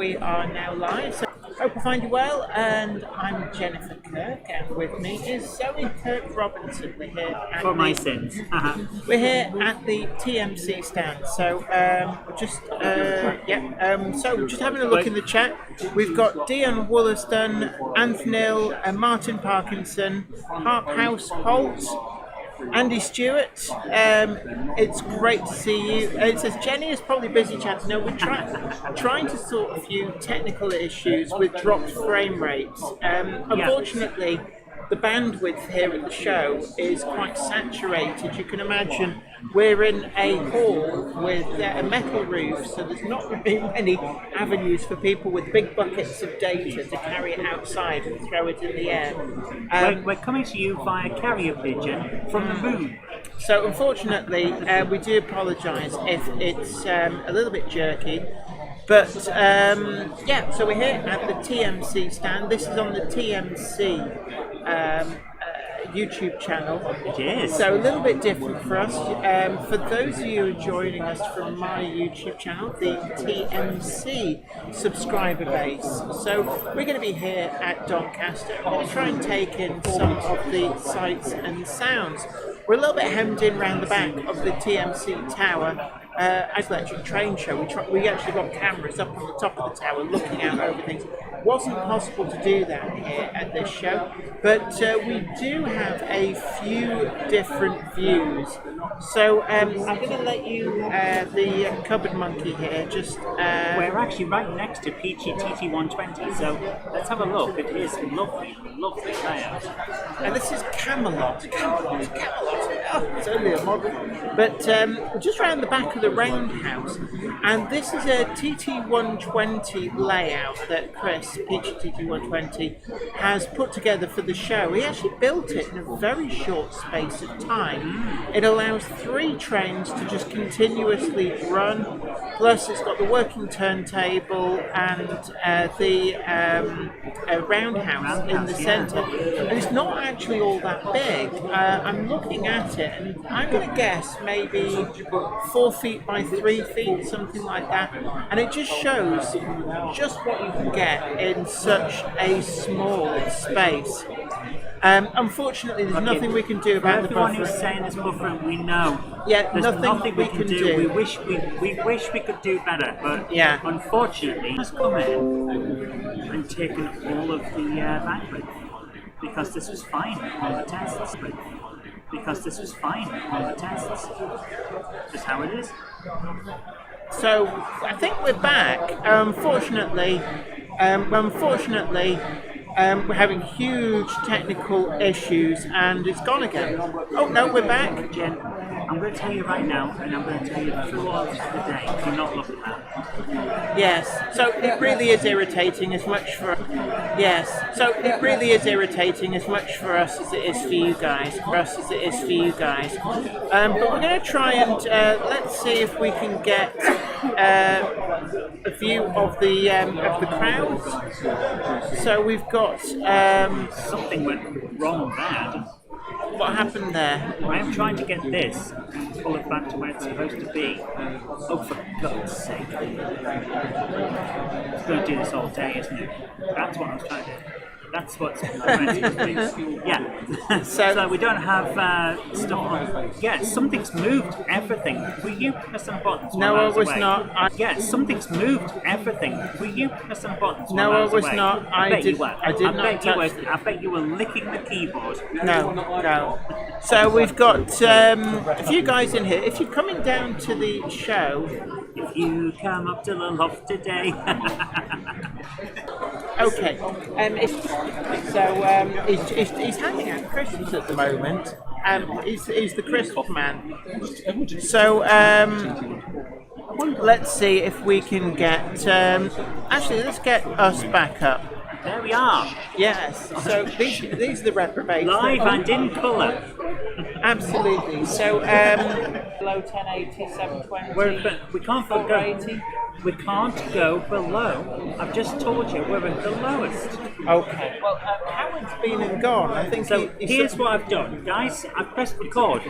we are now live. So hope you find you well, and I'm Jennifer Kirk, and with me is Zoe Kirk Robinson. We're here at For my sins. We're here at the TMC stand. So so just having a look in the chat. We've got Dion Wollaston, Anthony, Martin Parkinson, Harp House Holt, Andy Stewart. It's great to see you. It says Jenny is probably busy chatting. No, we're trying to sort a few technical issues with dropped frame rates. Unfortunately, the bandwidth here at the show is quite saturated. You can imagine we're in a hall with a metal roof, so there's not very many avenues for people with big buckets of data to carry it outside and throw it in the air. We're coming to you via carrier pigeon from the moon. So unfortunately, we do apologise if it's a little bit jerky. But so we're here at the TMC stand. This is on the TMC YouTube channel. It is. So a little bit different for us. For those of you who are joining us from my YouTube channel, the TMC subscriber base. So we're going to be here at Doncaster. We're going to try and take in some of the sights and sounds. We're a little bit hemmed in round the back of the TMC tower. As electric train show, we actually got cameras up on the top of the tower looking out over things. Wasn't possible to do that here at this show, but we do have a few different views. So I'm going to let you, the cupboard monkey here, just... We're actually right next to Peachy TT120, so let's have a look. It is lovely, lovely layout. And this is Camelot. Oh, it's only a model. But just around the back of the roundhouse, and this is a TT120 layout that Chris, Peachy TT120, has put together for the show. He actually built it in a very short space of time. It allows 3 trains to just continuously run, plus it's got the working turntable and the roundhouse in the centre. And it's not actually all that big. I'm looking at it, and I'm going to guess maybe 4 feet by 3 feet, something like that. And it just shows just what you can get in such a small space. Unfortunately, there's nothing we can do about the buffer. Everyone who's saying this buffer, we know. Yeah, there's nothing we can do. We wish we could do better, but yeah, unfortunately, has come in and taken all of the bandwidth because this was fine on the tests. Just how it is. So I think we're back. Unfortunately, we're having huge technical issues, and it's gone again. Oh no, we're back. Jen, I'm going to tell you right now, and I'm going to tell you throughout the day, do not look at that. Yes, so it really is irritating as much for... Yes, so it really is irritating as much for us as it is for you guys. But we're going to try and, let's see if we can get a view of the crowd. So we've got... something went wrong there. What happened there? I am trying to get this and pull it back to where it's supposed to be. Oh, for God's sake. It's going to do this all day, isn't it? That's what I was trying to do. That's what's trying to do. Yeah. So we don't have stuff on. Yeah, something's moved everything. Will you press some buttons? No, I was not. Yeah, something's moved everything. Will you press some buttons? No, I was not. I did not touch. I bet you were licking the keyboard. No. So we've got a few guys in here. If you're coming down to the show, if you come up to the loft today. Okay. He's handing out Christmas at the moment. He's the Christmas man. So let's see if we can get. Actually, let's get us back up. There we are. Yes. So these are the reprobates. Live and in colour. Absolutely. So below 1080, 720. We can't forget. We can't go below. I've just told you we're at the lowest. Okay. Well, Howard's been and gone. I think So here's what I've done, guys. I've pressed record.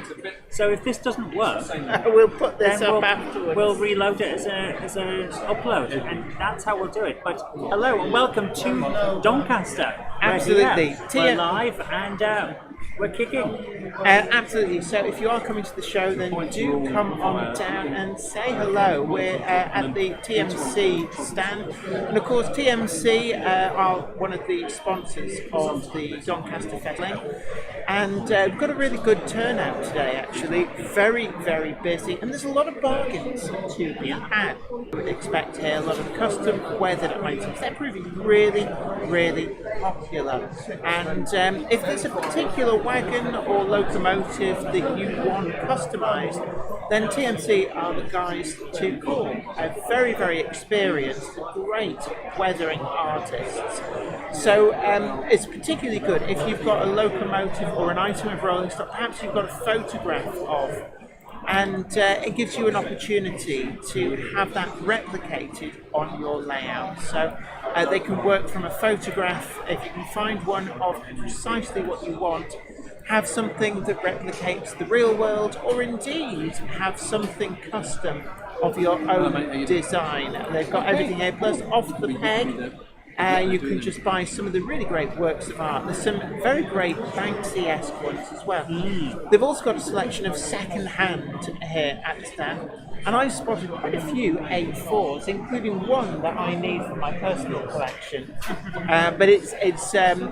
So if this doesn't work, we'll put this then up afterwards. we'll reload it as a upload, and that's how we'll do it. But hello and welcome to Doncaster. Absolutely. We're live and we're kicking. Absolutely. So if you are coming to the show, then do come on down and say hello. We're at the TMC stand, and of course TMC are one of the sponsors of the Doncaster Festival, and we've got a really good turnout today. Actually, very very busy, and there's a lot of bargains to be had. We would expect here a lot of custom weathered items. They're proving really really popular, and if there's a particular wagon or locomotive that you want customised, then TMC are the guys to call. Very, very experienced, great weathering artists. So it's particularly good if you've got a locomotive or an item of rolling stock, perhaps you've got a photograph of, and it gives you an opportunity to have that replicated on your layout. So they can work from a photograph. If you can find one of precisely what you want, have something that replicates the real world, or indeed have something custom of your own design. They've got everything here, plus off the peg. You can just buy some of the really great works of art. There's some very great Banksy-esque ones as well. They've also got a selection of second-hand here at the stand, and I've spotted quite a few A4s, including one that I need for my personal collection. But it's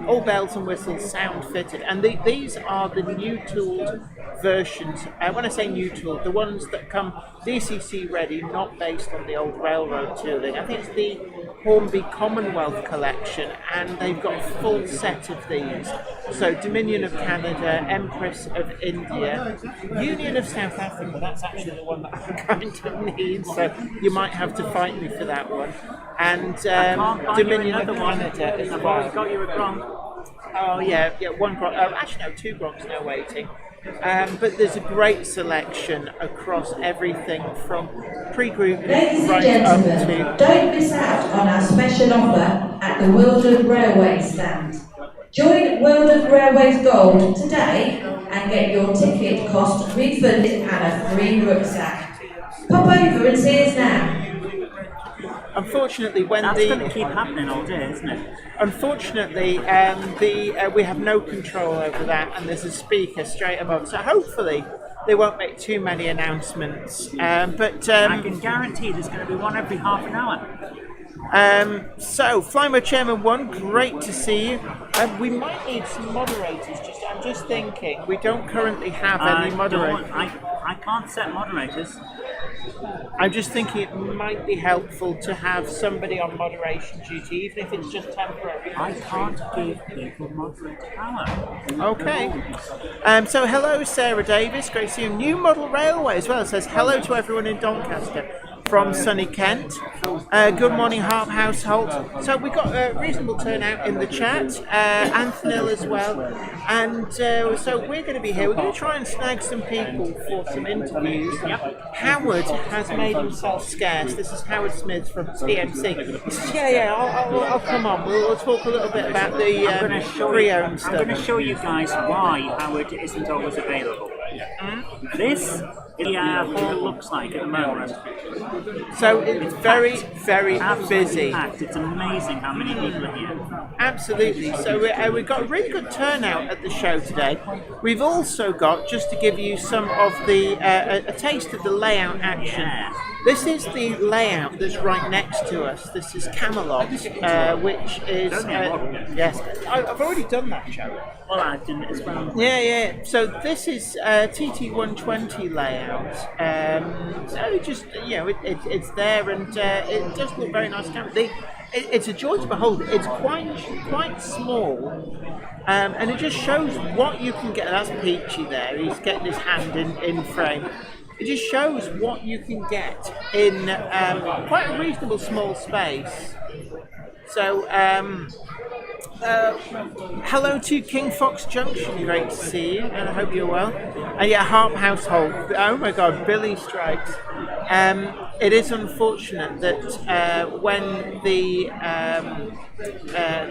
all bells and whistles, sound fitted, and these are the new tooled versions. When I say new tooled, the ones that come DCC ready, not based on the old railroad tooling. I think it's the Hornby Commonwealth collection, and they've got a full set of these. So Dominion of Canada, Empress of India, Union of South Africa, that's actually the one that I kind of need, so you might have to fight me for that one. And Dominion of Canada as I've well. always got you a Gronk. Oh yeah, one Gronk. Actually no, two Gronks, no waiting. But there's a great selection across everything from pre-grouping right up to... Don't miss out on our special offer at the Weldon Railway stand. Join Weldon Railways Gold today and get your ticket cost refunded and a free rucksack. Pop over and see us now. Unfortunately, That's going to keep happening all day, isn't it? Unfortunately, we have no control over that, and there's a speaker straight above. So hopefully, they won't make too many announcements. But I can guarantee there's going to be one every half an hour. So, Flymo Chairman 1, great to see you. We might need some moderators. I'm just thinking, we don't currently have any moderators. I can't set moderators. I'm just thinking it might be helpful to have somebody on moderation duty, even if it's just temporary. I can't give people moderator power. Okay. So hello, Sarah Davis. Great to see you. New Model Railway as well. It says hello to everyone in Doncaster from sunny Kent. Good morning, Harp Household. So we got a reasonable turnout in the chat. Anthony as well. And so we're going to be here. We're going to try and snag some people for some interviews. Yep. Howard has made himself scarce. This is Howard Smith from TMC. He says, yeah, I'll come on. We'll talk a little bit about the pre-owned stuff. I'm going to show you guys why Howard isn't always available. This is what our hall looks like at the moment. So it's very, very busy. Packed. It's amazing how many people are here. Absolutely. So we've got a really good turnout at the show today. We've also got, just to give you some of the a taste of the layout action. Yeah. This is the layout that's right next to us. This is Camelot, which is yes. I've already done that show. Well, I didn't as well. Yeah. So this is TT120 layout. So just it's there, and it does look very nice. It's a joy to behold. It's quite small, and it just shows what you can get. That's Peachy there. He's getting his hand in frame. It just shows what you can get in quite a reasonable small space. So, hello to King Fox Junction, great to see you, and I hope you're well. And yeah, Harp Household, oh my god, Billy Strikes. it is unfortunate that when the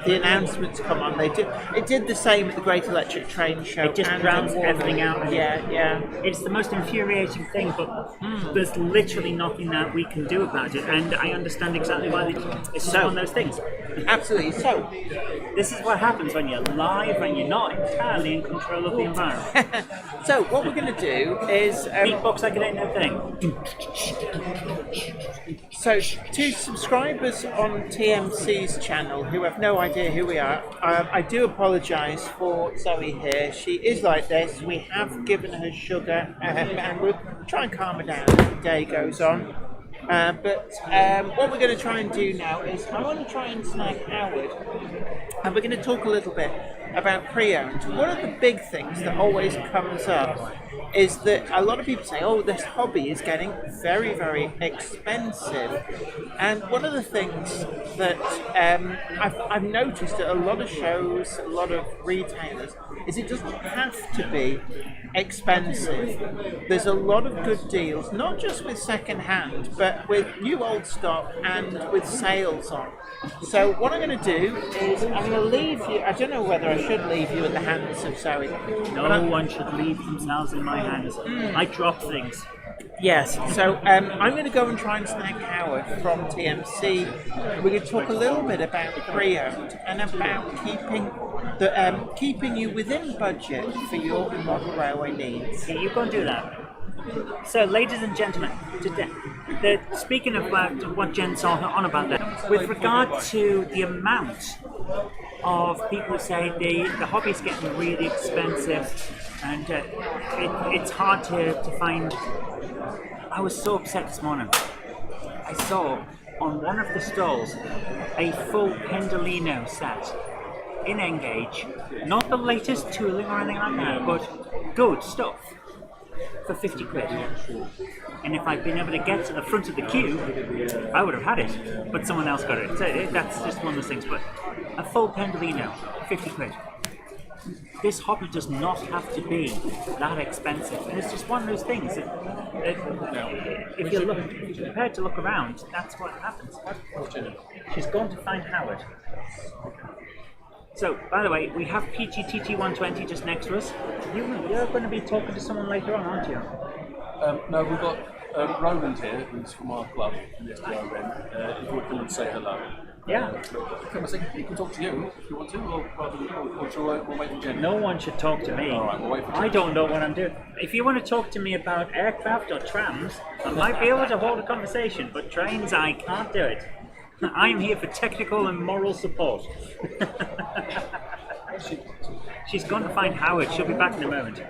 announcements come on, it did the same at the Great Electric Train Show. It just drowns everything out. Yeah. It's the most infuriating thing, but there's literally nothing that we can do about it, and I understand exactly why it's just one of those things. Absolutely. So, this is what happens when you're live and you're not entirely in control of the environment. So, what we're going to do is beatbox like it ain't no thing. So, to subscribers on TMC's channel who have no idea who we are, I do apologise for Zoe here. She is like this. We have given her sugar, and we'll try and calm her down as the day goes on. But what we're going to try and do now is I want to try and snag Howard, and we're going to talk a little bit about pre-owned. One of the big things that always comes up is that a lot of people say, oh, this hobby is getting very, very expensive. And one of the things that I've noticed at a lot of shows, a lot of retailers, is it doesn't have to be expensive. There's a lot of good deals, not just with second hand, but with new old stock and with sales on. So what I'm going to do is I'm going to leave you, I don't know whether I should leave you in the hands of Zoe. No one should leave themselves in my hands. I drop things. Yes, so I'm going to go and try and snag Howard from TMC. We're going to talk a little bit about pre-owned and about keeping you within budget for your model railway needs. Yeah, you go and do that. So, ladies and gentlemen, today, speaking of what Jen's on about there, with regard to the amount of people who say the hobby's getting really expensive, and it's hard to find. I was so upset this morning. I saw on one of the stalls a full Pendolino set in Engage, not the latest tooling or anything like that, but good stuff, for 50 quid. And if I'd been able to get to the front of the queue, I would have had it, but someone else got it. So that's just one of those things. But a full Pendolino, 50 quid. This hobby does not have to be that expensive, and it's just one of those things that if you're prepared to look around, that's what happens. She's gone to find Howard. So, by the way, we have PGTT120 just next to us. You're going to be talking to someone later on, aren't you? No, we've got Roland here, who's from our club, the SDR event. If you would come and say hello. Yeah. Come and say, he can talk to you if you want to, or shall we'll wait for Jen? No one should talk to me. All right, we'll wait for Jen. I don't know what I'm doing. If you want to talk to me about aircraft or trams, I might be able to hold a conversation, but trains, I can't do it. I am here for technical and moral support. She's gone to find Howard. She'll be back in a moment.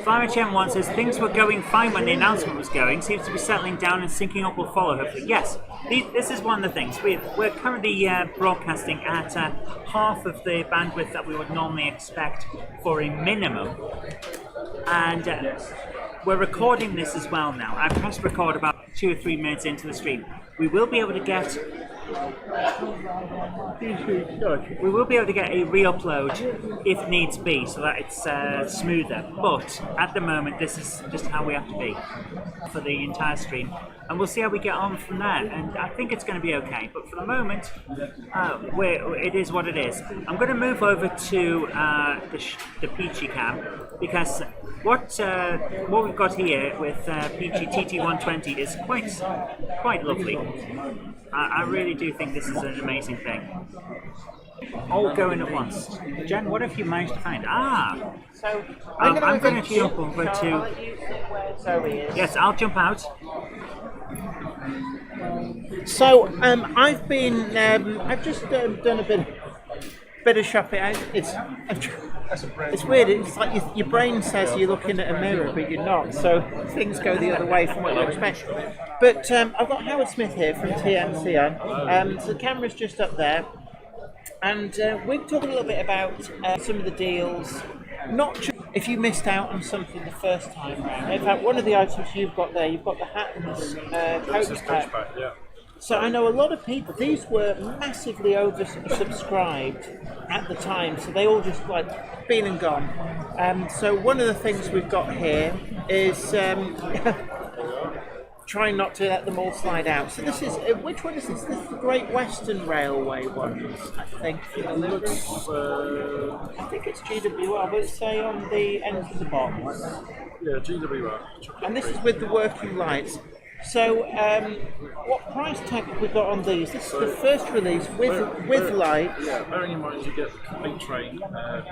FireChem1 says things were going fine when the announcement was going. Seems to be settling down and syncing up will follow. Hopefully, yes. This is one of the things. We're currently broadcasting at half of the bandwidth that we would normally expect for a minimum, and we're recording this as well now. I pressed record about 2 or 3 minutes into the stream. We will be able to get a re-upload if needs be, so that it's smoother. But at the moment, this is just how we have to be for the entire stream, and we'll see how we get on from there. And I think it's going to be okay. But for the moment, it is what it is. I'm going to move over to the Peachy cam, because what we've got here with PGTT120 is quite lovely. I really do think this is an amazing thing. All going at once. Jen, what have you managed to find? So I'm going to jump over to. Yes, I'll jump out. So I've been. I've just done a bit of shopping. It's weird. It's like your brain says you're looking at a mirror, but you're not. So things go the other way from what you expect. But I've got Howard Smith here from TMC on. So the camera's just up there, and we've talked a little bit about some of the deals. Not just if you missed out on something the first time round. In fact, one of the items you've got there, you've got the Hatton's coach pack. Yeah. So I know a lot of people, these were massively oversubscribed at the time, so they all just been and gone. So one of the things we've got here is trying not to let them all slide out. So this is, which one is this? This is the Great Western Railway one, I think. I think it's GWR, but it's say on the end of the box. Yeah, GWR. And this is with the working lights. So, what price tag have we got on these? This is the first release with lights. Yeah, bearing in mind you get the complete train,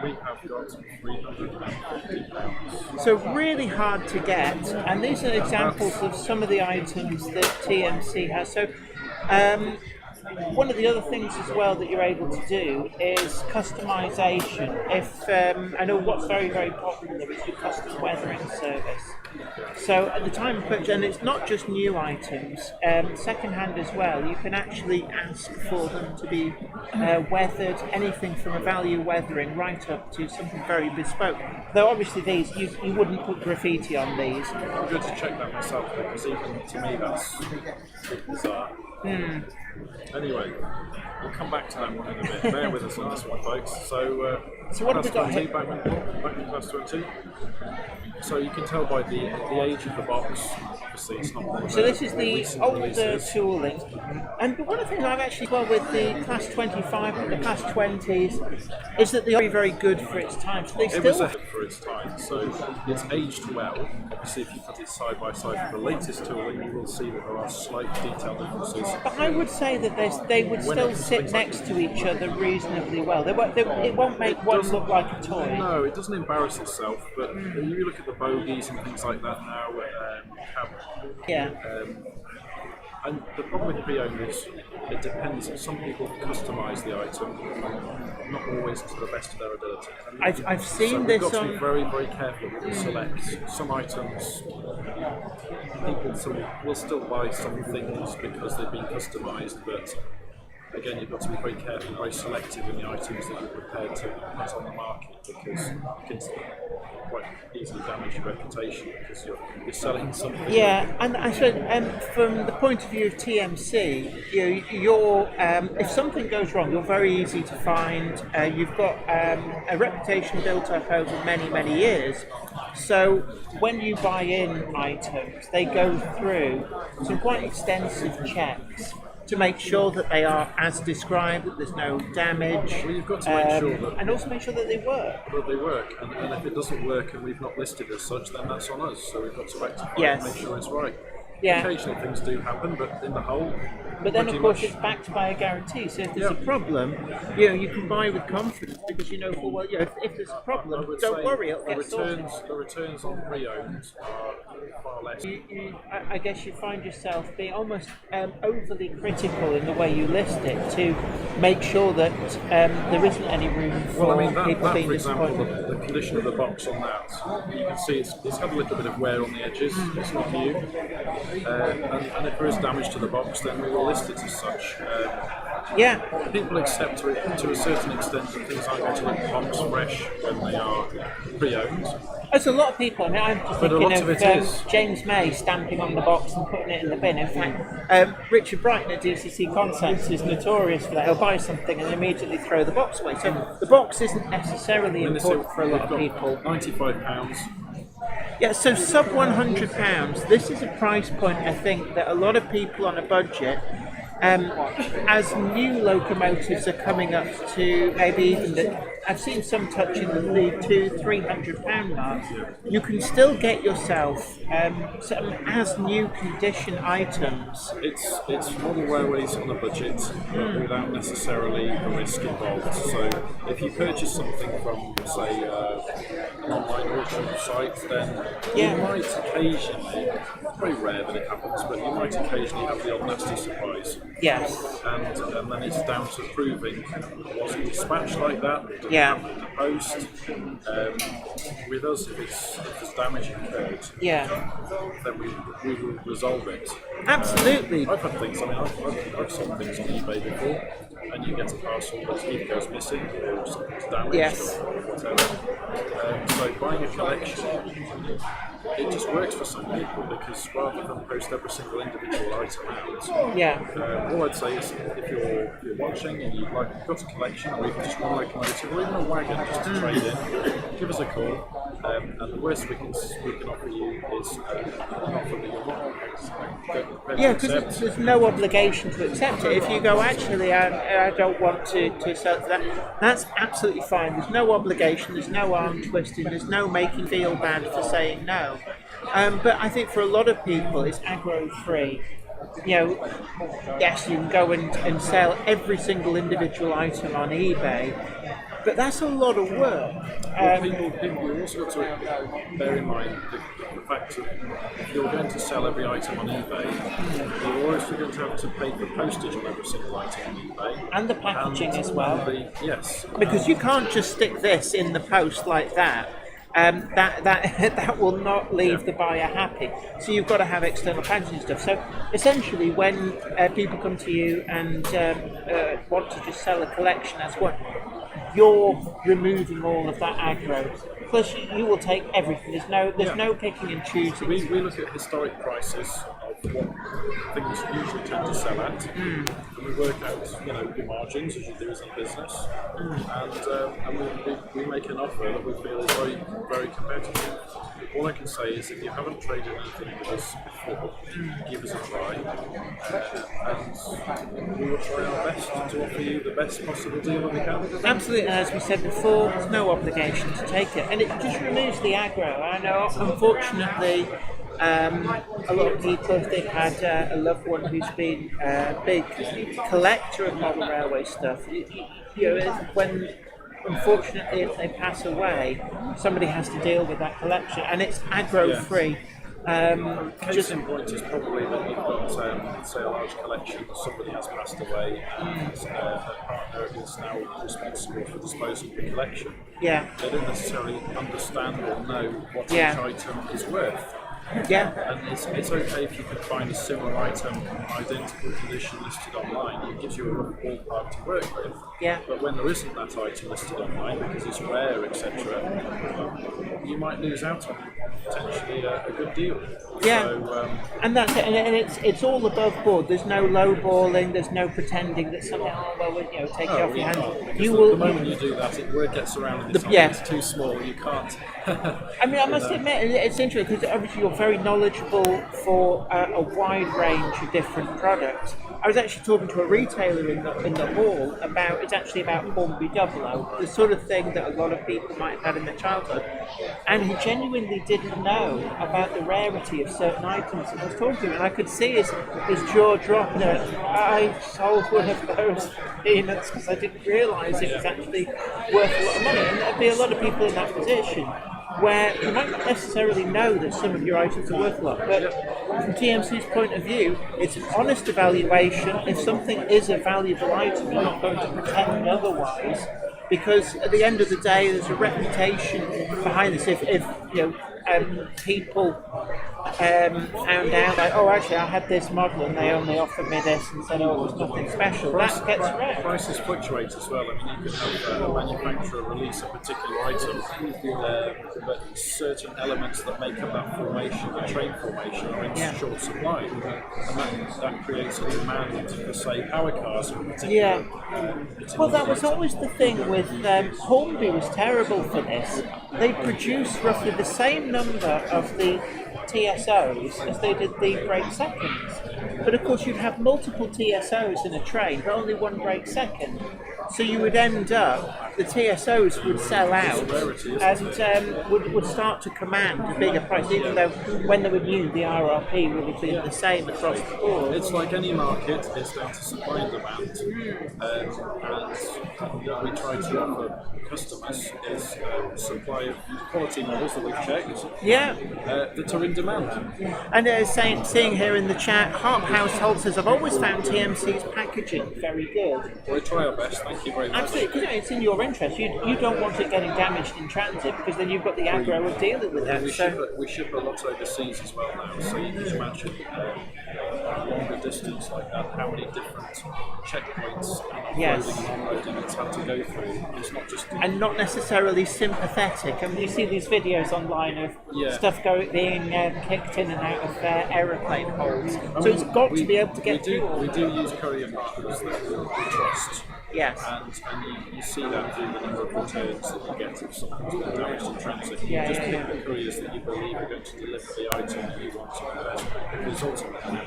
we have got £350. So really hard to get, and these are examples of some of the items that TMC has. So, one of the other things as well that you're able to do is customization. If I know what's very, very popular is your custom weathering service. So at the time of purchase, and it's not just new items, second-hand as well, you can actually ask for them to be weathered, anything from a value weathering right up to something very bespoke. Though obviously these, you wouldn't put graffiti on these. I'm good to check that myself because even to me that's a bit bizarre. Anyway, we'll come back to that one in a bit. Bear with us on this one, folks. So what have we got here? Back in class 20. So you can tell by the age of the box. Obviously, it's not one of So this is the recent older releases. tooling. And one of the things I've actually got with the Class 25 and the Class 20s is that they are very good for its time. So they It was still... ahead for its time, so it's aged well. Obviously, if you put it side by side with the latest tooling, you will see that there are slight detail differences. But I would say that they would still sit next to each other reasonably well. It won't make one look like a toy. No, it doesn't embarrass itself, but when you look at the bogies and things like that now, Yeah. and the problem with pre-owned is it depends. Some people customise the item, not always to the best of their ability. I've seen So this we've got to be on... very, very careful what we select. Some items, people will still buy some things because they've been customised, but again, you've got to be very careful, very selective in the items that you're prepared to put on the market because it can quite easily damage your reputation because you're selling something. Yeah, and I said, from the point of view of TMC, you're if something goes wrong, you're very easy to find. You've got a reputation built up over many, many years. So when you buy in items, they go through some quite extensive checks to make sure that they are as described, that there's no damage. Well, you've got to make sure that... And also make sure that they work. But they work, and if it doesn't work and we've not listed as such, then that's on us. So we've got to rectify it and make sure it's right. Yeah. Occasionally things do happen, but in the whole... But then, of pretty course, much- it's backed by a guarantee. So if there's a problem, you can buy with confidence because you know full well, if there's a problem, don't worry, it'll get sorted. The returns on pre-owned are far less. I guess you find yourself being almost overly critical in the way you list it to make sure that there isn't any room for Well, I mean, people that being for example, disappointed. the condition of the box on that, you can see it's had a little bit of wear on the edges. It's not new. And if there is damage to the box, then we will list it as such. Yeah. People accept to a certain extent that things aren't going to look box fresh when they are pre-owned. There's a lot of people. I mean, I'm just But a thinking lot of of it is. James May stamping on the box and putting it in the bin. In fact, Richard Brighton at DCC Concepts is notorious for that. He'll buy something and immediately throw the box away. So the box isn't necessarily important for a lot of people. £95. Yeah, so sub £100. This is a price point I think that a lot of people on a budget, as new locomotives are coming up to maybe even I've seen some touching the £200-300 mark. You can still get yourself some as new condition items. It's model railways on a budget, but without necessarily the risk involved. So if you purchase something from, say, an online auction site, then you might occasionally, very rare that it happens, but you might occasionally have the odd nasty surprise. Yes. And then it's down to proving was it dispatched like that? Did it happen in the post? With us, if there's damage occurred, then we will resolve it. Absolutely. I've had things. I mean, I've sold things on eBay before, and you get a parcel that either goes missing or something's damaged or whatever. So buying a collection, it just works for some people because rather than post every single individual item out, all I'd say is if you're watching and you've got a collection or even just one locomotive or even a wagon just to trade in, give us a call. And the worst we can offer you is an offer that you're not prepared to Yeah, accept. because there's no obligation to accept it. If you go, actually, I don't want to sell it for that, that's absolutely fine. There's no obligation, there's no arm twisting, there's no making feel bad for saying no. But I think for a lot of people, it's aggro free. You know, yes, you can go and sell every single individual item on eBay, but that's a lot of work. People you also got to bear in mind the fact that if you're going to sell every item on eBay, you're also going to have to pay for postage on every single item on eBay. And the packaging as well. Yes. Because you can't just stick this in the post like that. That will not leave the buyer happy. So you've got to have external packaging stuff. So essentially, when people come to you and want to just sell a collection as one, you're removing all of that aggro. Plus, you will take everything. There's no picking and choosing. We look at historic prices of what things usually tend to sell at, and we work out the margins as you do as a business, and we make an offer that we feel is very, very competitive. All I can say is if you haven't traded anything with us before, give us a try, and we will try our best to offer you the best possible deal that we can. Absolutely, and as we said before, there's no obligation to take it, and it just removes the aggro. I know, unfortunately, a lot of people, if they've had a loved one who's been a big collector of model railway stuff, when unfortunately if they pass away, somebody has to deal with that collection, and it's aggro free. Case in point is probably that you've got, say, a large collection, somebody has passed away, and a partner is now responsible for disposing of the collection. Yeah. They don't necessarily understand or know what each item is worth. Yeah. And it's okay if you can find a similar item, identical condition listed online. It gives you a rough ballpark to work with. Yeah. But when there isn't that item listed online because it's rare, etc., you might lose out on potentially a good deal. Yeah. So, and that's it. And it's all above board. There's no lowballing. There's no pretending that something. Take it off your hands. The moment you do that, word gets around and it's too small. You can't. I mean, I must admit, it's interesting because obviously you're very knowledgeable for a wide range of different products. I was actually talking to a retailer in the hall about, it's actually about Hornby 00, the sort of thing that a lot of people might have had in their childhood, and he genuinely didn't know about the rarity of certain items that I was talking to him, and I could see his jaw drop. I sold one of those peanuts because I didn't realise it was actually worth a lot of money, and there'd be a lot of people in that position where you might not necessarily know that some of your items are worth a lot, but from TMC's point of view, it's an honest evaluation. If something is a valuable item, you're not going to pretend otherwise, because at the end of the day, there's a reputation behind this. If people found out, like, oh, actually, I had this model and they only offered me this and said, oh, it was nothing special, that gets around. Prices fluctuate as well. I mean, you can have a manufacturer release a particular item, but certain elements that make up that formation, the train formation, are in short supply, and that creates a demand for, say, power cars in particular. Well, that was always the thing with Hornby was terrible for this. They produced roughly the same number of the TSOs as they did the brake seconds. But of course you'd have multiple TSOs in a train, but only one brake second. So you would end up, the TSOs would sell out and would start to command a bigger price, even though when they were new, the RRP would have been the same across the board. It's like any market, it's down to supply and demand. And what we try to offer customers is supply of quality models that we've checked that are in demand. And seeing here in the chat, Harp Household says, I've always found TMC's packaging very good. We try our best, thank you very much. Absolutely, because it's in your interest. You don't want it getting damaged in transit because then you've got the aggro of dealing with that. We ship a lot overseas as well now, so you can imagine longer distance like that, how many different checkpoints and uploading and unloading it's had to go through. It's not just... And not necessarily sympathetic. I mean, you see these videos online of stuff being kicked in and out of aeroplane holes. So it's got to be able to get through. We do use courier partners that we trust. Yes. And you see that through the number of returns that you get if something's been damaged in transit. You just pick the couriers that you believe are going to deliver the item that you want to because ultimately,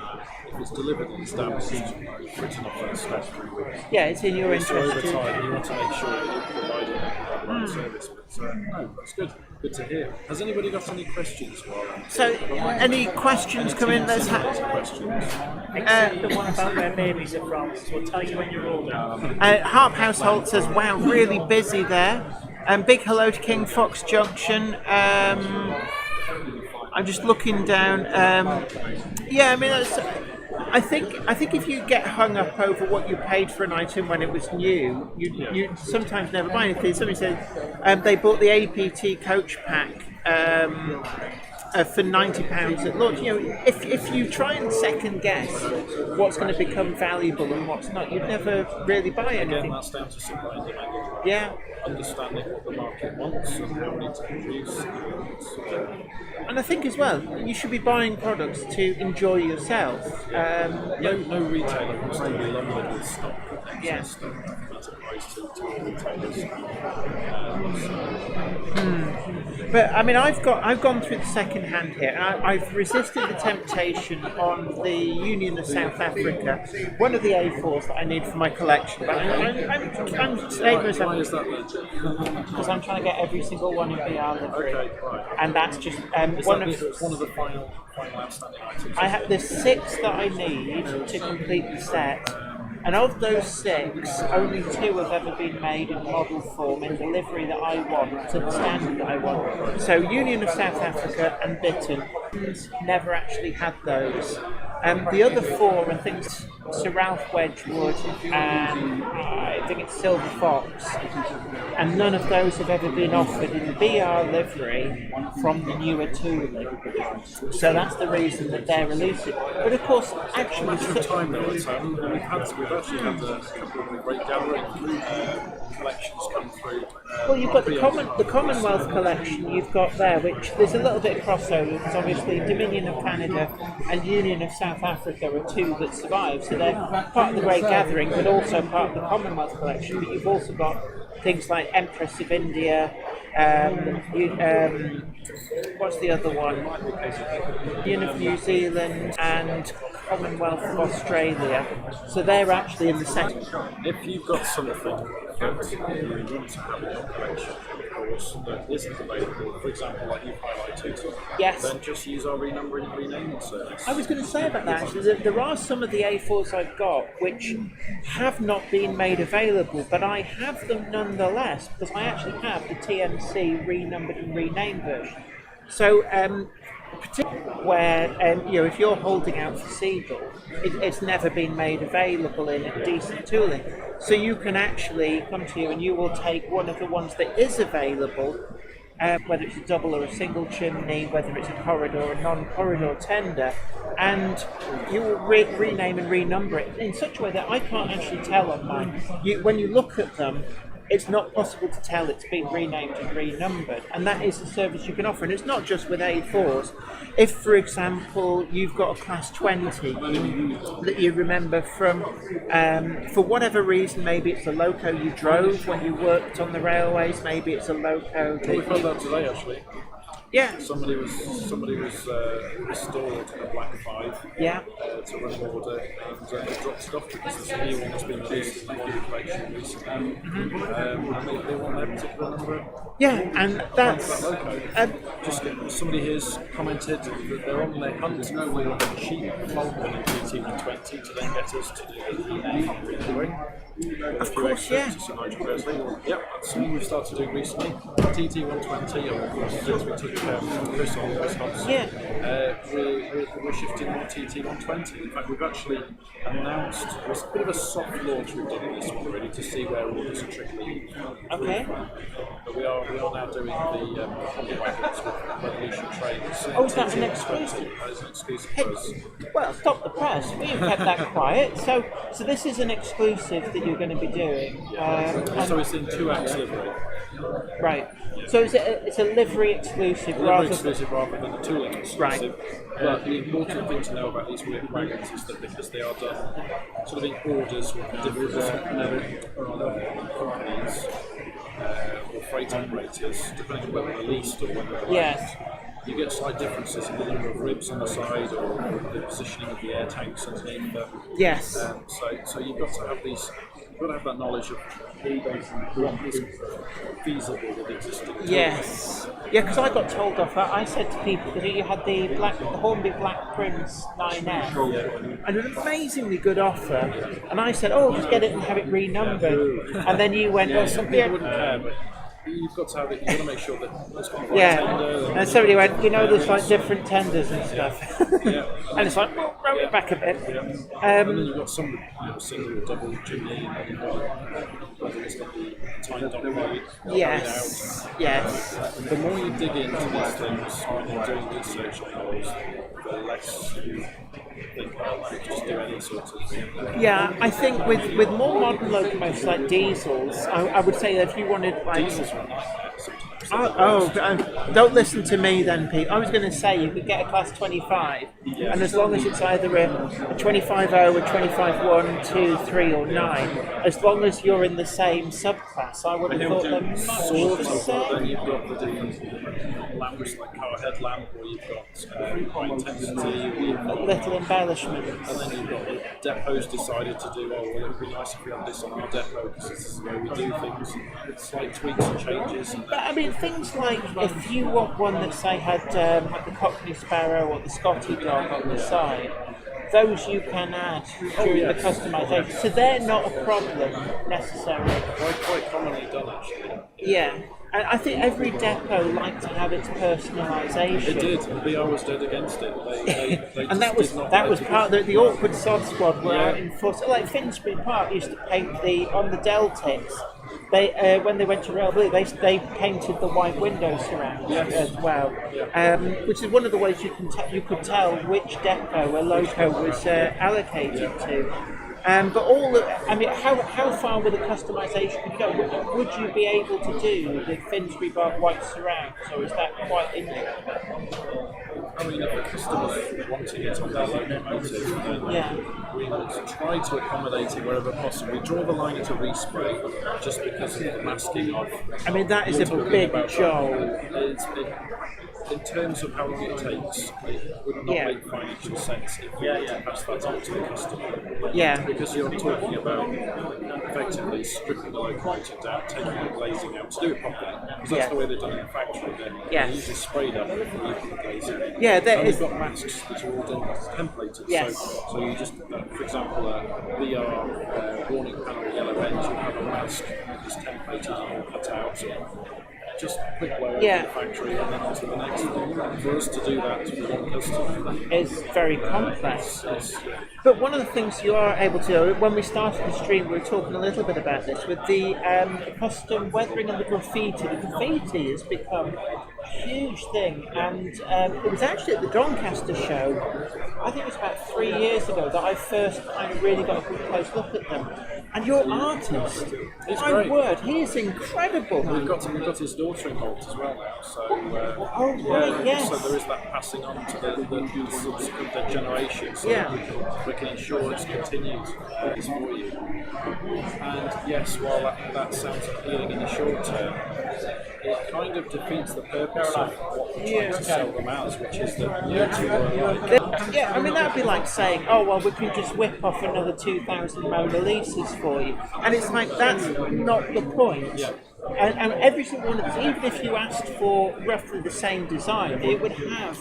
if it's delivered and it's damaged, you've written off that step 3 weeks. Yeah, it's in your So interest. over time, you want to make sure that you're providing the right service. But no, that's good. Good to hear. Has anybody got any questions? So, any questions come in? Let's have questions. Except the one about where babies are from, so we'll tell you when you're older. Harp Household says, wow, really busy there. Big hello to King Fox Junction. I'm just looking down. Yeah, I mean, I think if you get hung up over what you paid for an item when it was new, you sometimes never buy anything. Somebody said they bought the APT coach pack for £90 at launch. You know, if you try and second guess what's going to become valuable and what's not, you'd never really buy anything. Again, that's down to supply and demand. Yeah. Understanding what the market wants and how many to produce. And I think as well, you should be buying products to enjoy yourself. No retailer wants to be lumbered with stock. Yeah. Stock. That applies to all retailers. But I mean, I've gone through the second hand here, and I've resisted the temptation on the Union of South Africa, one of the A4s that I need for my collection. But I'm saving myself. Why is that then? Because I'm trying to get every single one in BR livery. Okay, right. And that's just Is one that of one of the final outstanding items? I have the 6 that I need to complete the set, and of those 6, only 2 have ever been made in model form in the livery that I want, to the standard that I want. So Union of South Africa and Bitten never actually had those. The other 4 are things Sir Ralph Wedgwood and I think it's Silver Fox, and none of those have ever been offered in the BR livery from the newer tooling. So that's the reason that they're releasing. But of course, actually, matter of time though, we've actually had a couple of great gathering collections come through. Well, you've got the Commonwealth collection you've got there, which there's a little bit of crossover because obviously Dominion of Canada and Union of South Africa are 2 that survive, so they're part of the Great Gathering, but also part of the Commonwealth collection. But you've also got things like Empress of India. What's the other one? Union of New Zealand and Commonwealth of Australia. So they're actually in the second. If you've got something that you want to have in your collection, of course, that isn't available, for example, like you've highlighted, yes, then just use our renumbering and renaming service. I was going to say about that actually, that there are some of the A4s I've got which have not been made available, but I have them nonetheless because I actually have the TMC renumbered and renamed version. So, particularly where if you're holding out for Siegel, it's never been made available in decent tooling. So you can actually come to you and you will take one of the ones that is available, whether it's a double or a single chimney, whether it's a corridor or a non-corridor tender, and you will rename and renumber it in such a way that I can't actually tell on mine. When you look at them, it's not possible to tell it's been renamed and renumbered, and that is a service you can offer. And it's not just with A4s. If, for example, you've got a class 20 that you remember from, for whatever reason, maybe it's a loco you drove when you worked on the railways, maybe it's a loco that We've had that today actually. Yeah. Somebody was restored a Black 5 to run an order and dropped it off because there's a new one that's been released in the body collection recently. And they want their particular number. Yeah, and that's somebody has commented that they're on their hunt for a cheap Falcon in TT120 to then get us to do the renumbering. Of course, yeah. Yep, that's something we've started doing recently. TT120, or of course, since we took Chris Hobbs, we're shifting more TT120. In fact, we've actually announced, it's a bit of a soft launch we've done on this one already to see where orders are trickling. Okay. But But we are now doing the hobby wagons with Revolution trains. Oh, is that an exclusive? That is an exclusive Hey, for us. well, stop the press. We kept that quiet. So this is an exclusive that you're going to be doing. So it's in 2 acts livery. Right. So it's a livery exclusive Livery exclusive rather than a tooling exclusive. Right. But the important thing to know about these wagons is that because they are done sort of in orders with different companies or freight operators, depending on whether they're leased or whether they're Yes. you get slight differences in the number of ribs on the side or the positioning of the air tanks underneath them. Yes. So you've got to have these. You've got to have that knowledge of what is feasible with existing tools. Yes. Yeah, because I got told off. I said to people that you had the Hornby Black Prince 9F, and an amazingly good offer. And I said, "Oh, just get it and have it renumbered." And then you went, "Oh, Some people wouldn't care, but you've got to have it. You've got to make sure that it's got the right yeah." tender. And somebody went, "There's like different tenders and stuff." Yeah. And it's like, "Oh, roll it back a bit." And then you've got some single or double chimney, and then you've got whether it's got the tiny dot blade. Yes. Yes. The more you dig into these things when you're doing research on those, the less you think, oh, I could just do any sort of thing. Yeah, I think with more modern locomotives like diesels, I would say that if you wanted like Diesels are a nightmare sometimes. don't listen to me then, Pete. I was going to say you could get a class 25, and as long as it's either a 25.0, a 25.1, 2, 3, or 9, as long as you're in the same subclass, I would have thought they're much the Then same. you've got the different lamps like car headlamp, or you've got high intensity, or you've got Little embellishments. and then you've got the depots decided to do, oh, well, it would be nice if we had this on our depot because this is the way we do things. Slight tweaks and changes. And But I mean, things like if you want one that say had like the Cockney Sparrow or the Scotty Dog on the side, those you can add during the customisation. So they're not a problem necessarily. quite commonly done, actually. Yeah. And I think every depot liked to have its personalisation. It did. BR was dead against it. They And that just was did not that let was it part go. of the awkward sod squad were out in full. Like Finsbury Park used to paint on the Deltics. They when they went to Rail Blue, they painted the white window surrounds as well, which is one of the ways you could tell which depot a loco was allocated to. But how far with the customisation could you go? Would you be able to do the Finsbury Park white surrounds, or is that quite intricate? I mean, if a customer's wanting it on their locomotive, then we would try to accommodate it wherever possible. We draw the line at a respray just because of the masking of. I mean, that is you're a talking big about job. In terms of how long it takes, it would not make financial sense if we were to pass that on to the customer. Yeah. Because you're talking about effectively stripping the locomotive down, taking the glazing out to do it properly. Because that's the way they're done in the factory. They're usually sprayed up before you put the glazing. Yeah, there and is. you've got masks that are all done templated. Yes. So you just, for example, VR warning panel yellow end, you have a mask that's templated and cut out. Just quick blow over the factory and then on to the next one. For us to do that for one customer is very complex. But one of the things you are able to do, when we started the stream, we were talking a little bit about this with the custom weathering and the graffiti. The graffiti has become a huge thing, and it was actually at the Doncaster show, I think it was about 3 years ago, that I first kind of really got a good close look at them. And your artist, my word, he is incredible. We've got his daughter involved as well now, so yes. So there is that passing on to the subsequent generation, so we can ensure it's continued for you. And yes, while that sounds appealing in the short term, it kind of defeats the purpose of what we're trying to sell them as, which is that I mean, that would be like saying, oh, well, we can just whip off another 2,000 Mona Lisas for you. And it's like, that's not the point. And every single one of us, even if you asked for roughly the same design, it would have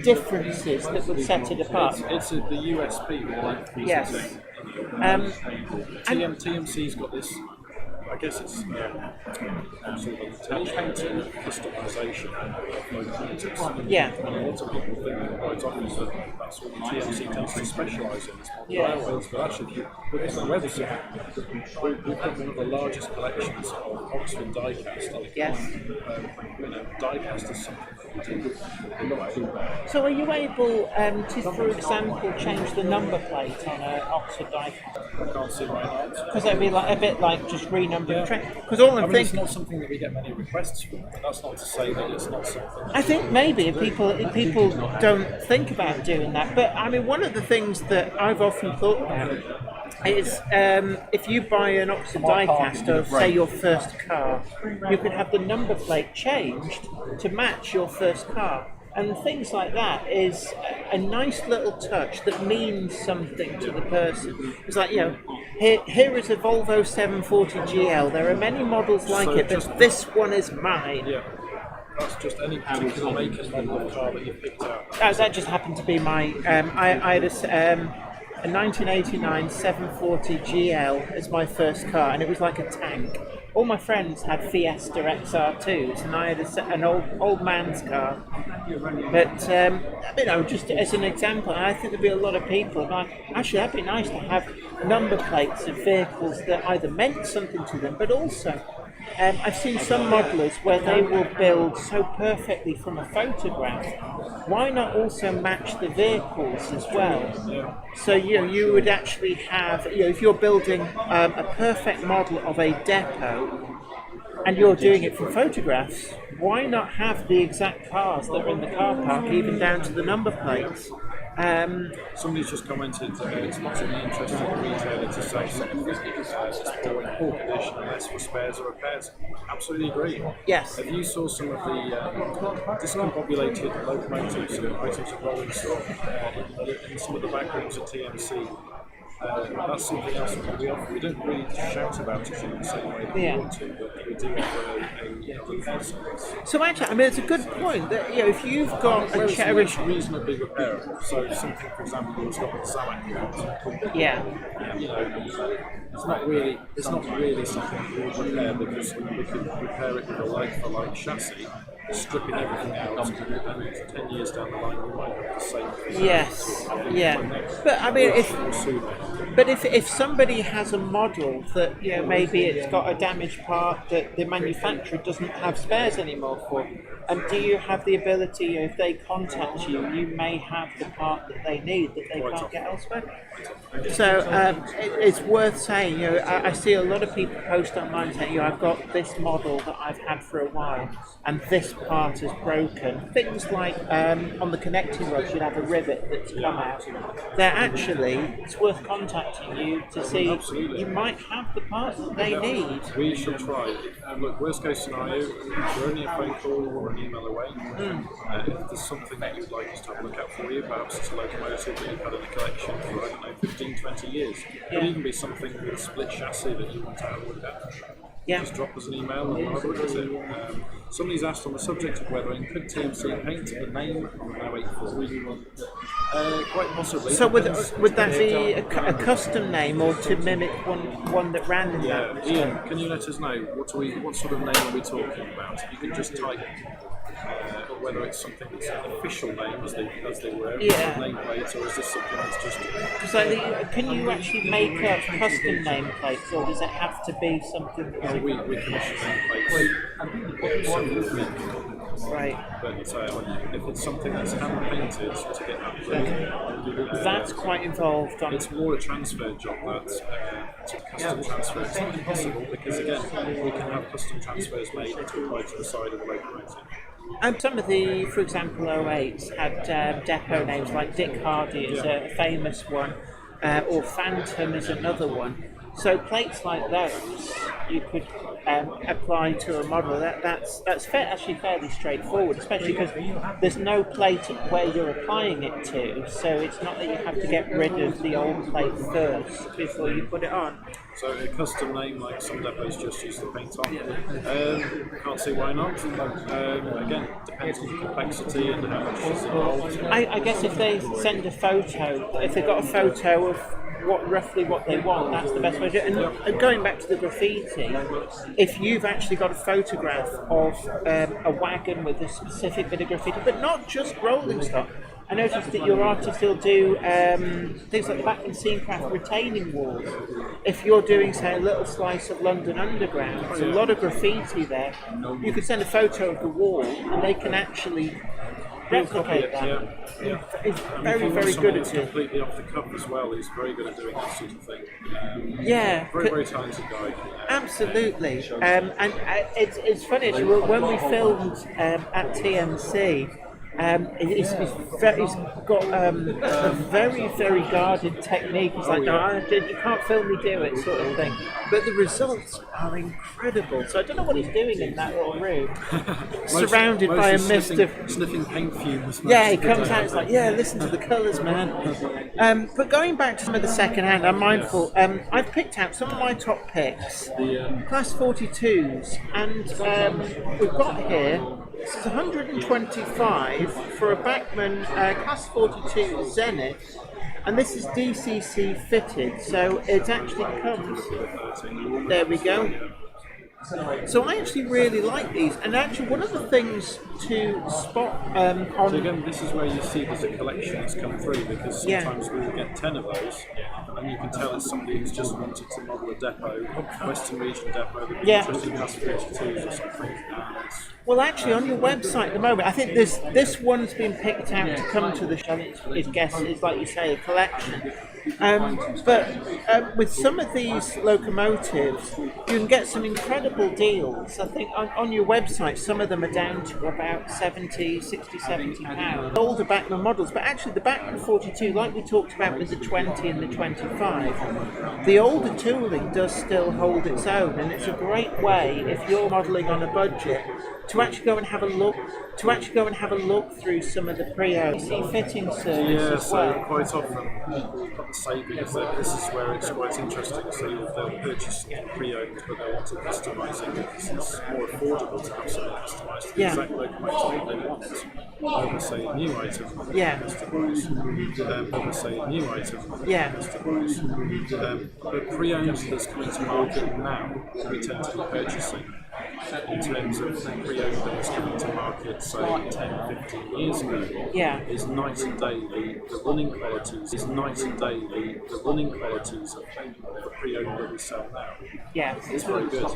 differences that would set it apart. It's the USP, right? Yes. TMC's got this I guess it's sort of attachment to customisation of locomotives. Yeah. And a lot of people think quite often that that's what TMC tends to specialise in, is modern Yeah. railways. But actually, if you look at the website, we've got one of the largest collections of Oxford die-cast. Yes. Die-cast is something that we do a lot. So are you able to, for example, change the number plate on an Oxford die-cast? I can't see why not. Because it'd be like a bit like just renumbering train. Because all I'm I mean, it's thinking, not something that we get many requests for, but that's not to say that it's not something. I think maybe people don't think about doing that. But I mean, one of the things that I've often thought about is if you buy an Oxford die-cast of, say, your first car, you could have the number plate changed to match your first car. And things like that is a nice little touch that means something to the person. It's like, here is a Volvo 740 GL. There are many models like it, but this one is mine. Yeah, that's just any particular make and model of car that you picked out. That just happened to be my. I had a 1989 740 GL as my first car, and it was like a tank. All my friends had Fiesta XR2s, and I had an old man's car. But just as an example, I think there'd be a lot of people like, actually, that'd be nice to have number plates of vehicles that either meant something to them, but also I've seen some modelers where they will build so perfectly from a photograph. Why not also match the vehicles as well? So you would actually have, if you're building a perfect model of a depot and you're doing it from photographs, why not have the exact cars that are in the car park, even down to the number plates? Somebody's just commented it's not in the interest of the retailer to say something is poor in poor condition unless for spares or repairs. Absolutely agree. Yes. If you saw some of the discombobulated locomotives and items of rolling stock in some of the back rooms at TMC, that's something else that we offer. We don't really shout about it in the same way that we want to, but we do offer a review service. So actually, I mean, it's a good point that if you've got a cherished, reasonably repairable. So something, for example, that's got the Zamak. It's not really something we would repair because we could repair it with a like-for-like chassis, stripping everything out, and 10 years down the line we might have the same thing. Yes, yeah. But I mean, if somebody has a model that maybe it's got a damaged part that the manufacturer doesn't have spares anymore for, and do you have the ability, if they contact you, you may have the part that they need that they can't get elsewhere? So it's worth saying, I see a lot of people post online saying, I've got this model that I've had for a while, and this part is broken. Things like on the connecting rods, you'd have a rivet that's come out. They're actually, it's worth contacting you to see you might have the parts that they need. We should try. Look, worst case scenario, we're only a phone call or an email away. If there's something that you'd like us to have a look at for you, perhaps it's a locomotive that you've had in the collection for, 15, 20 years. It could even be something with a split chassis that you want to have a look at. Just drop us an email and we'll have a look at it. Somebody's asked on the subject of weathering, could TMC paint the name on an 084? Quite possibly. So would that be a custom name or to mimic one that ran in that? Ian, can you let us know what sort of name are we talking about? You can just type or whether it's something that's an official name as they were, nameplate, or is this something that's just... So can you actually make up custom nameplates, or does it have to be something... We commission nameplates. Right. But if it's something that's hand-painted to get that print, that's quite involved. It's more a transfer job that's to custom transfer. It's not impossible because, again, we can have custom transfers made to apply to the side of the locomotive. And some of the, for example, 08s had depot names like Dick Hardy is a famous one, or Phantom is another one. So plates like those you could apply to a model. That's actually fairly straightforward, especially because there's no plate where you're applying it to, so it's not that you have to get rid of the old plate first before you put it on. So a custom name, like some depots just use the paint on. Can't see why not. Again, depends on the complexity and how much is involved. I guess if they send a photo, if they've got a photo of roughly what they want, that's the best way to do it. And going back to the graffiti, if you've actually got a photograph of a wagon with a specific bit of graffiti, but not just rolling stock. I noticed that your artists will do things like the Backman Scenecraft retaining walls. If you're doing, say, a little slice of London Underground, there's a lot of graffiti there. You could send a photo of the wall, and they can actually replicate that. It's very, very good at it. Completely off the cuff as well. He's very good at doing that sort of thing. Very, very talented guy. Absolutely. And it's funny, actually, when we filmed at TMC, he's got a very, very guarded technique. It's like, no, you can't film me do it, sort of thing. But the results are incredible. So I don't know what he's doing in that little room, surrounded by a mist of sniffing paint fumes. Yeah, he comes out. It's like, yeah, listen to the colours, man. But going back to some of the second-hand, I'm mindful. I've picked out some of my top picks, Class 42s, and we've got here. This is 125 for a Backman Class 42 Zenith, and this is DCC fitted, so it actually comes. There we go. So I actually really like these, and actually one of the things to spot on... So again, this is where you see there's a collection that's come through, because sometimes we will get 10 of those, and you can tell it's somebody who's just wanted to model a depot, Western Region depot, that would be interested in Class 42s or something. Well, actually, on your website at the moment, I think this one's been picked out to come to the show. It's guess it's like you say, a collection. But with some of these locomotives, you can get some incredible deals. I think on your website, some of them are down to about 60, 70 pounds. Older Backman models, but actually the Backman 42, like we talked about with the 20 and the 25, the older tooling does still hold its own, and it's a great way if you're modelling on a budget to actually go and have a look. Through some of the pre-owned fitting service as well. So quite often, savings, this is where it's quite interesting. So they'll purchase pre-owned, but they'll want to customise it because it's more affordable to have something customised to the exact locomotive they want. Over, say, a new item, customised. Over, say, a new item, customised. But pre-owned that's coming to market now, we tend to be purchasing. In terms of pre-owned that's coming to market, say 10, 15 years ago, is night and day. The running qualities of the pre-owned that we sell now. Yeah, it's very good.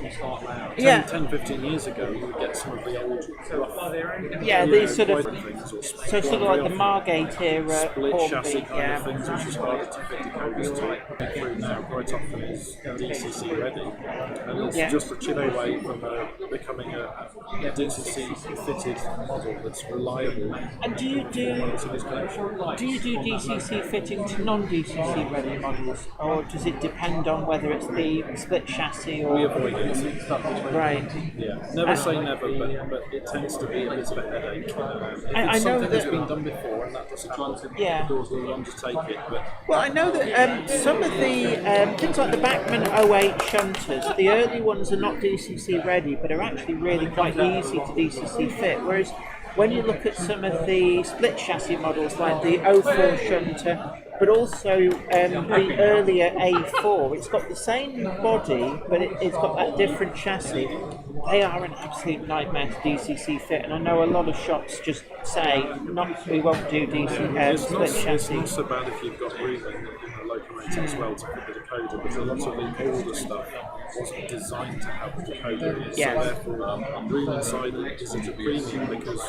10, 15 years ago, you would get some of the old these sort of sort of like the Margate era split chassis kind of things, which is harder to fit decoders to. Through now quite often is DCC ready, and it's just a chip away from becoming a DCC fitted model that's reliable. And do you do DCC fitting to non-DCC ready models, or does it depend on whether it's the split chassis or? We avoid it. Right. Yeah. Never say never, but it tends to be a bit of a headache. If I it's know something that's that, been done before and that doesn't happen, the doors will undertake it. But well, I know that some of the things like the Backman 08 shunters, the early ones are not DCC ready, but are actually really quite easy to DCC fit. Whereas when you look at some of the split chassis models like the 04 shunter, but also the earlier A4, it's got the same body, but it's got that different chassis. They are an absolute nightmare to DCC fit, and I know a lot of shops just say, we won't do split chassis. It's not so bad if you've got room in the locomotive as well to put the decoder, but a lot of the older stuff wasn't designed to have the decoder in, so therefore room inside it is at a premium because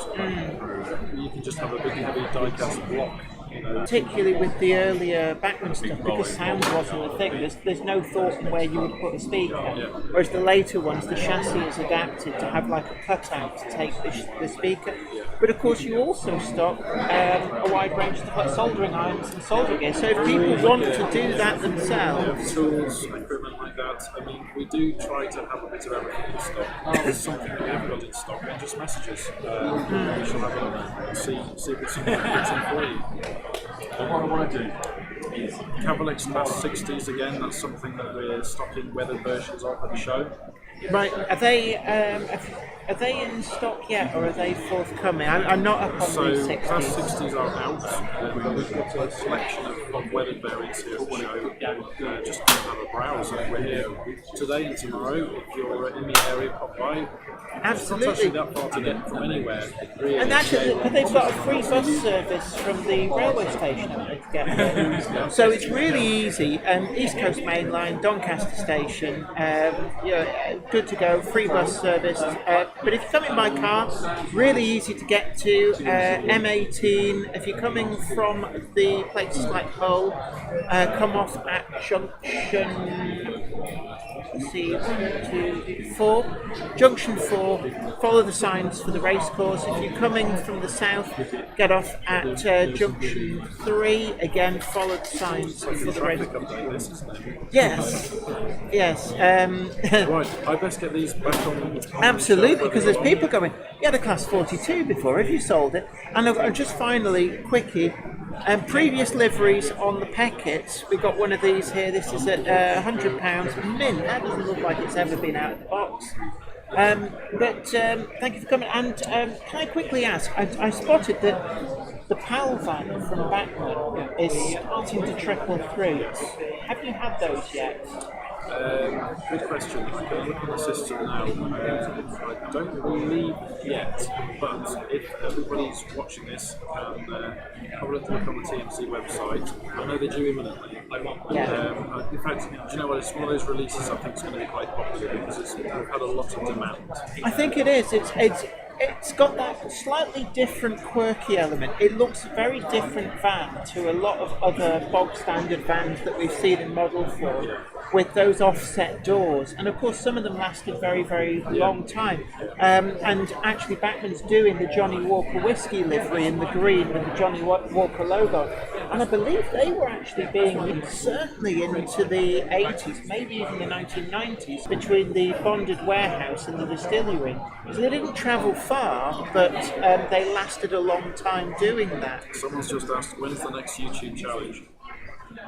you can just have a big heavy die-cast block. Particularly with the earlier Backman stuff, because sound wasn't a thing, there's no thought in where you would put a speaker. Whereas the later ones, the chassis is adapted to have like a cutout to take the speaker. But of course, you also stock a wide range of stuff like soldering irons and soldering gear. So if people want to do that themselves, tools, equipment like that. I mean, we do try to have a bit of everything in stock. If there's something that we haven't got in stock, then just message us. We shall have a look and see if it's something that's in for you. What I want to do is Cavalex Class 60s again. That's something that we're stocking weathered versions of at the show. Right, are they in stock yet, or are they forthcoming? I'm not up on So the 60s. Class 60s are out. We've got a selection of weathered variants here to show. Just have a browse. And we're here today and tomorrow. If you're in the area, pop by. Absolutely. It's not actually that far to get from anywhere. Really. And actually, they've got a free bus service from the railway station to get here. So it's really easy. East Coast Main Line, Doncaster Station, good to go, free bus service. But if you come in by car, really easy to get to. M18, if you're coming from the places like Hull, come off at Junction 4, follow the signs for the racecourse. If you're coming from the south, get off at Junction 3, again follow the signs for the racecourse. Yes. Right, I best get these back on. Absolutely, because there's people going, you had a Class 42 before, have you sold it? And just finally, quickie, previous liveries on the packets. We got one of these here. This is at £100 mint. That doesn't look like it's ever been out of the box. But thank you for coming. And can I quickly ask? I spotted that the PAL van from Batman is starting to trickle through. Have you had those yet? Good question. I can look on the system now. I don't believe yet, but if everybody's watching this, have a look on the TMC website. I know they're due imminently. In fact, do you know what? It's one of those releases I think is going to be quite popular because we've had a lot of demand. I think it is. It's got that slightly different, quirky element. It looks a very different van to a lot of other bog standard vans that we've seen in model form, with those offset doors. And of course, some of them lasted very, very long time. And actually, Bachmann's doing the Johnny Walker whiskey livery in the green with the Johnny Walker logo. And I believe they were actually being used certainly into the 80s, maybe even the 1990s, between the bonded warehouse and the distillery. So they didn't travel far, but they lasted a long time doing that. Someone's just asked, when's the next YouTube challenge?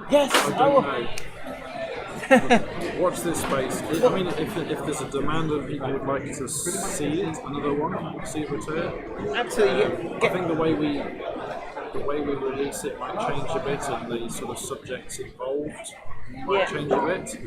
Yes, I don't know. Watch this space. I mean, if there's a demand and people would like to see it, another one, see it return. Absolutely. I think the way we release it might change a bit, and the sort of subjects involved might change a bit.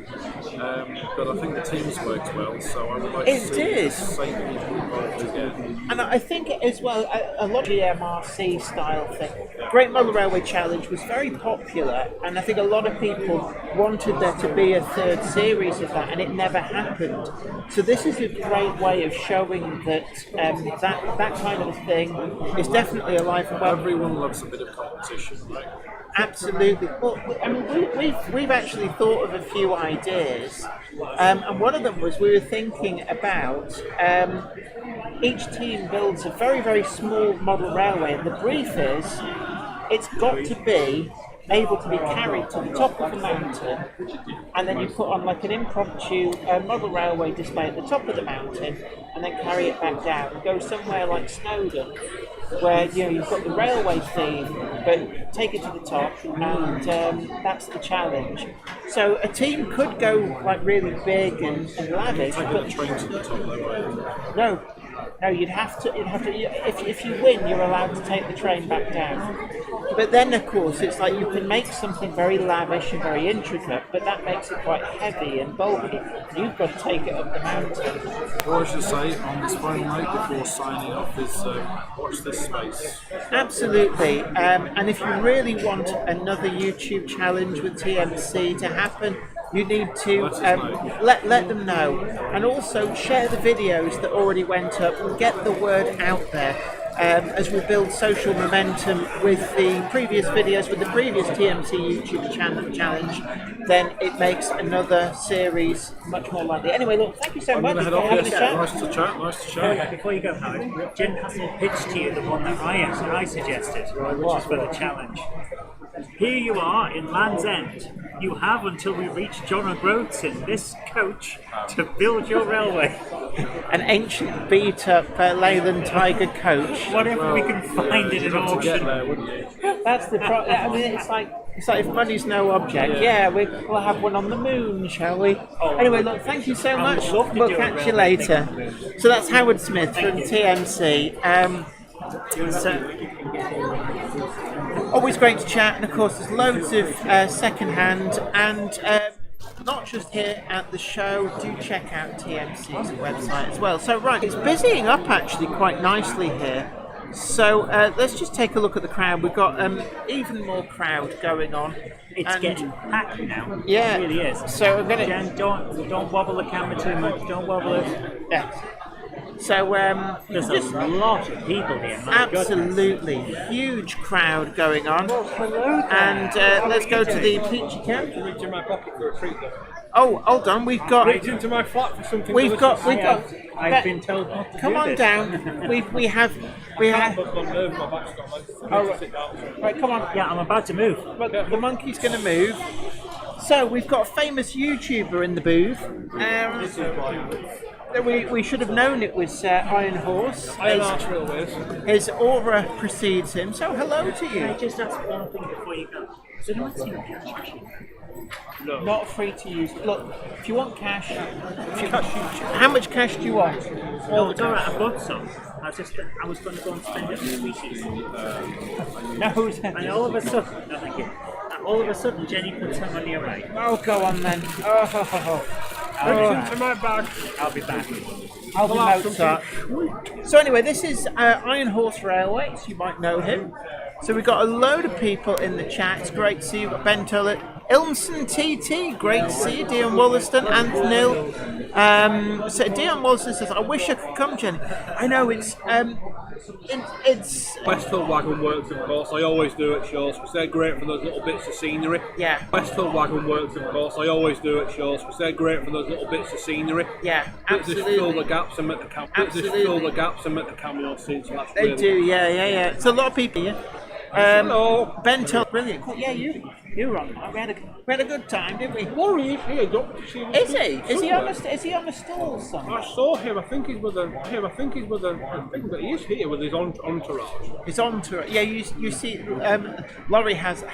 But I think the teams worked well, so I would like to see the same people involved again. And I think as well, a lot of GMRC style thing. Great Model Railway Challenge was very popular, and I think a lot of people wanted there to be a third series of that, and it never happened. So this is a great way of showing that that kind of thing is definitely alive and well. Everyone loves a bit of competition, right? Absolutely. Well, I mean, we've actually thought of a few ideas, and one of them was we were thinking about each team builds a very, very small model railway, and the brief is it's got to be able to be carried to the top of the mountain, and then you put on like an impromptu model railway display at the top of the mountain, and then carry it back down and go somewhere like Snowdon, where you've got the railway theme, but take it to the top, and that's the challenge. So a team could go like really big and lavish. Take a train to the top though, No, you'd have to. If you win, you're allowed to take the train back down. But then, of course, it's like you can make something very lavish and very intricate, but that makes it quite heavy and bulky. You've got to take it up the mountain. What I should say on this final note before signing off is watch this space. Absolutely. And if you really want another YouTube challenge with TMC to happen, you need to let them know, and also share the videos that already went up and get the word out there. As we build social momentum with the previous videos, with the previous TMC YouTube challenge, then it makes another series much more likely. Anyway, look, thank you so much for having a chat. Nice to chat. Before you go, Howard, Jim hasn't pitched to you the one that I suggested, which is for the challenge. Here you are in Land's End. You have until we reach John O'Groats in this coach to build your railway. An ancient beat-up Leyland Tiger coach. Whatever we can find in an auction. Get there, wouldn't you? That's the problem. I mean, it's like It's like if money's no object. Yeah, we'll have one on the moon, shall we? Anyway, look, thank you so much. We'll catch you later. So that's Howard Smith from TMC. Always great to chat, and of course there's loads of second-hand and not just here at the show. Do check out TMC's website as well. So right, it's busying up actually quite nicely here. So let's just take a look at the crowd. We've got even more crowd going on. It's getting packed now. Yeah, it really is. So we're gonna Jen, don't wobble the camera too much. Don't wobble it. Yeah. So there's a lot of people here. Absolutely huge crowd going on. And let's go to the peachy camp. Reach in my pocket for a treat. Oh, hold on. We've got. Reach into my flat for something. We've got. I've been told not to come do on this. down. We have. Oh, right, come on. Yeah, I'm about to move. Well, the monkey's going to move. So we've got a famous YouTuber in the booth. We should have known it was Iron Horse. His aura precedes him. So hello to Can I you. just ask one thing before you go? So do I see the cash? No. Not free to use. Look, if you want cash, how much cash do you want? No, it's alright, I've got some. I was going to go and spend it on the weekend. No. And all of a sudden, no thank you. All of a sudden, Jenny put some money away. Oh, go on then. Into my bag. I'll be back. I'll be Mozart. So anyway, this is Iron Horse Railways. You might know him. So we've got a load of people in the chat. It's great to see you. We've got Ben Tullett, Ilmson TT, great to see you. Dion Wollaston, Anthony. So Dion Wollaston says, "I wish I could come, Jenny." I know it's Westfield Wagon Works, of course. I always do at shows because they're great for those little bits of scenery. Yeah. Westfield Wagon Works, of course. I always do at shows because they're great for those little bits of scenery. Yeah, Just fill absolutely. the gaps and make the cameo. Absolutely. Just fill the gaps and make the cameo scenes. So that's They really do, yeah. It's a lot of people here. Hello. Ben Tullett, brilliant. Yeah, you were on. We had a good time, didn't we? Worried here, Doctor. Is he? Is he on the stall somewhere? I saw him. I think he's with a. I think that he is here with his entourage. His entourage. Yeah, you see, Laurie has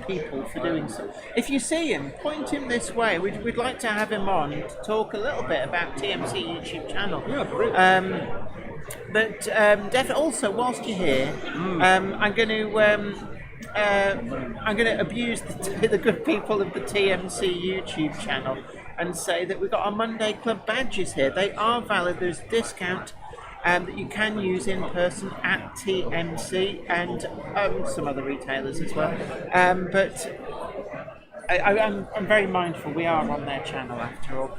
people for doing so. If you see him, point him this way. We'd like to have him on to talk a little bit about TMC YouTube channel. Yeah, brilliant. But definitely also, whilst you're here, I'm going to abuse the good people of the TMC YouTube channel and say that we've got our Monday Club badges here. They are valid. There's a discount that you can use in person at TMC and some other retailers as well. But I'm very mindful we are on their channel after all.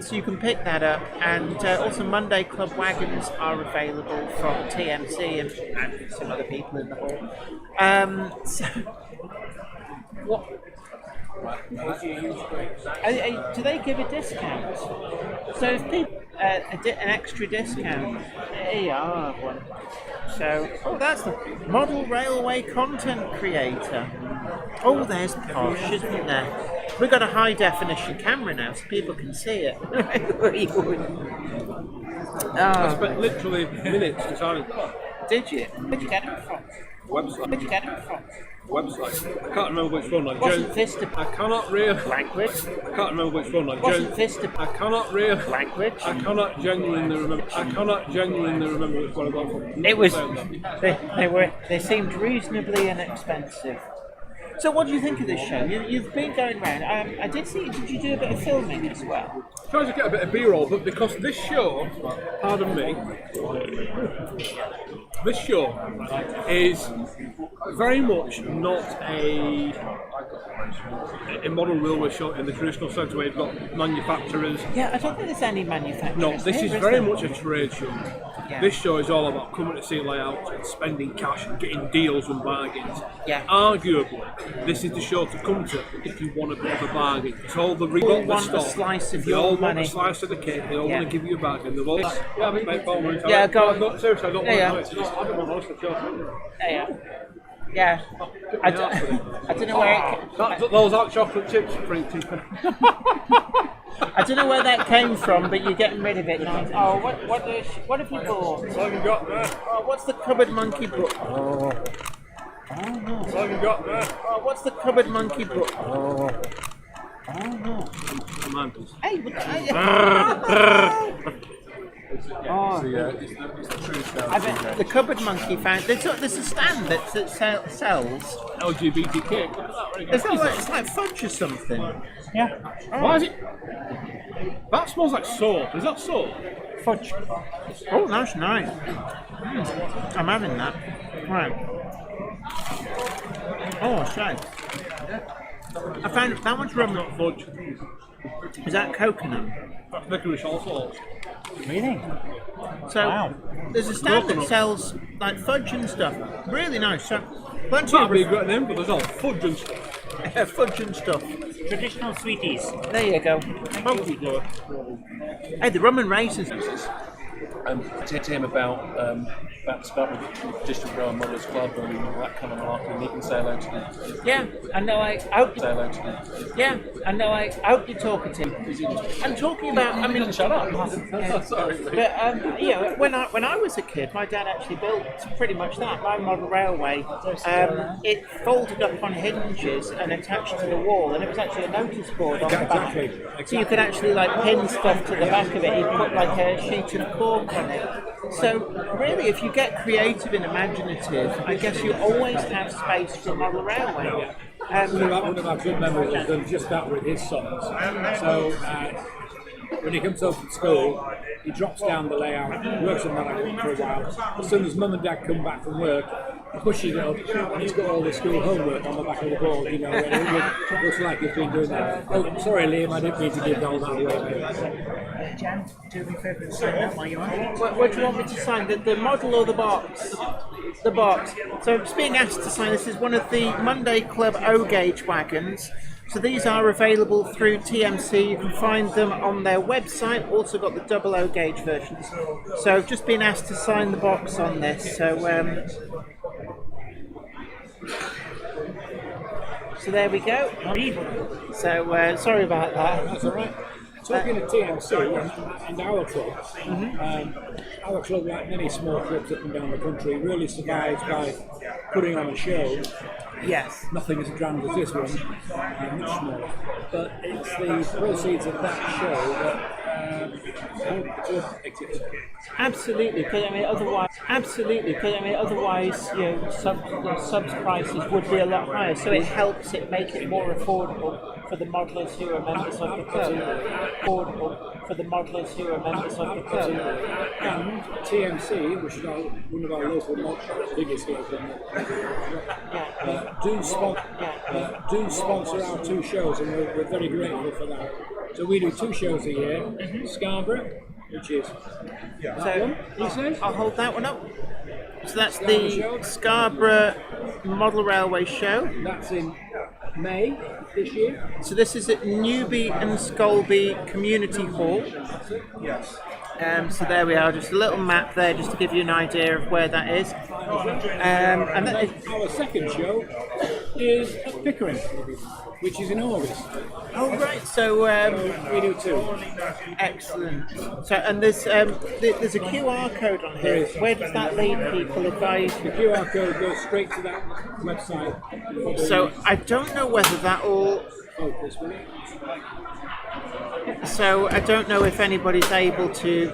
So you can pick that up, and also Monday Club wagons are available from TMC and some other people in the hall. So what? Do they give a discount? So if people an extra discount, there you are one. So that's the model railway content creator. Oh, there's Posh, isn't there? We've got a high definition camera now, so people can see it. I spent literally minutes deciding. Did you? Where'd you get it from? Website. Where'd you get it from? Website. I can't remember which one. Like Wasn't this the I cannot really. language? I can't remember which one. Like Wasn't this the I cannot really. language? I cannot genuinely remember which one I got from. It was. They seemed reasonably inexpensive. So, what do you think of this show? You've been going around. I did see. Did you do a bit of filming as well? Trying to get a bit of B-roll, but because this show, pardon me, this show is very much not a model railway show in the traditional sense where you've got manufacturers. Yeah, I don't think there's any manufacturers. No, this is very much a trade show. Yeah. This show is all about coming to see layouts and spending cash and getting deals and bargains. Yeah. Arguably, this is the show to come to if you want a bit of a bargain. Because all the all want a slice of they your all money. want a slice of the cake. They all Yeah. want to give you a bargain. They've all, yeah, I think mate, Paul, Yeah, go on. No, seriously, I don't Yeah, want to. I don't want most of the show. Yeah. I don't know where it. Those hot chocolate chips, free chicken. I don't know where that came from, but you're getting rid of it now. Oh, what have you bought? What have you got there? Oh, what's the cupboard monkey book? Oh. no. What have you got there? Oh, what's the cupboard monkey book? Oh no. Hey, what the... Oh, It's the truth now. I bet the cupboard monkey found. There's a stand that sells. LGBT cake. It's like fudge or something. Yeah. Why is it? That smells like salt. Is that salt? Fudge. Oh, that's nice. I'm having that. Right. Oh, shame. I found that one's rum. Not fudge. Is that coconut? That's licorice also. Really? So Wow. there's a stand that sells like fudge and stuff. Really nice. So plenty That'd of be a great name, but there's all fudge and stuff. fudge and stuff. Traditional sweeties. There you go. Monkey good. Hey, the rum and raisins. To him about the District Grower Mothers Club and all that kind of marketing. He can say hello to the. Yeah, I know. I hope. Say hello to the. Yeah, I know. I hope you're talking to him. I'm talking about. I mean, Shut up. Sorry. but you know, when I was a kid, my dad actually built pretty much that. My model railway. It folded up on hinges and attached to the wall, and it was actually a notice board on the back. So you could actually like pin stuff to the back of it. You put like a sheet of cork on it. So really, if you get creative and imaginative, I guess you always have space for a model railway. One of our good members has done just that with his sons. So when he comes home from school, he drops down the layout, works on that out for a while. As soon as mum and dad come back from work, he pushes it up, and he's got all the school homework on the back of the board. You know, and it looks like he's been doing that. Oh, sorry, Liam, I didn't mean to give all that away. Jan, do me a favour and sign that while you're on it. What do you want me to sign? The model or the box? The box. So I'm just being asked to sign. This is one of the Monday Club O-Gauge wagons. So these are available through TMC. You can find them on their website. Also got the double O-Gauge versions. So I've just been asked to sign the box on this. So there we go. So sorry about that. That's all right. Talking of TMC and our club, our club, like many small clubs up and down the country, really survives by putting on a show. Yes. Nothing as grand as this one, much smaller. But it's the proceeds of that show that help the club exist. Absolutely, because I mean, otherwise, you know, subs prices would be a lot higher. So it helps it make it more affordable for the modellers who are members of the club. Affordable for the modellers who are members of the club. And TMC, which is one of our local models, biggest local do sponsor our two shows, and we're very grateful for that. So we do two shows a year, Scarborough, which is that one, he says. I'll hold that one up. So that's the Scarborough Model Railway Show. That's in May this year. So this is at Newby and Scolby Community Hall. Yes. So there we are, just a little map there just to give you an idea of where that is. And that is Our second show is at Pickering, which is in August. oh right, so We do two. excellent. So and there's a QR code on here. Where does that lead people if I? The QR code goes straight to that website. So I don't know whether that will. Focus, will it? So I don't know if anybody's able to.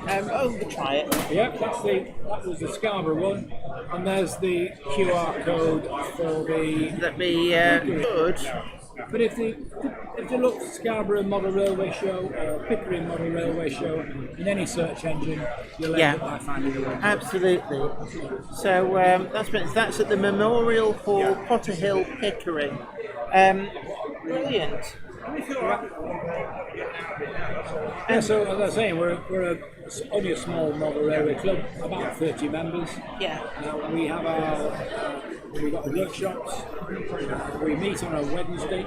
We'll try it. Yeah, that was the Scarborough one, and there's the QR code for the. Let me good. But if they look Scarborough Model Railway Show or Pickering Model Railway Show in any search engine, you'll end up by finding the one. Absolutely. So that's at the Memorial Hall, Potter Hill, Pickering. Brilliant. Yeah, so as I was saying, we're only a small model railway club, about 30 members. Yeah. We have we've got the workshops. We meet on a Wednesday,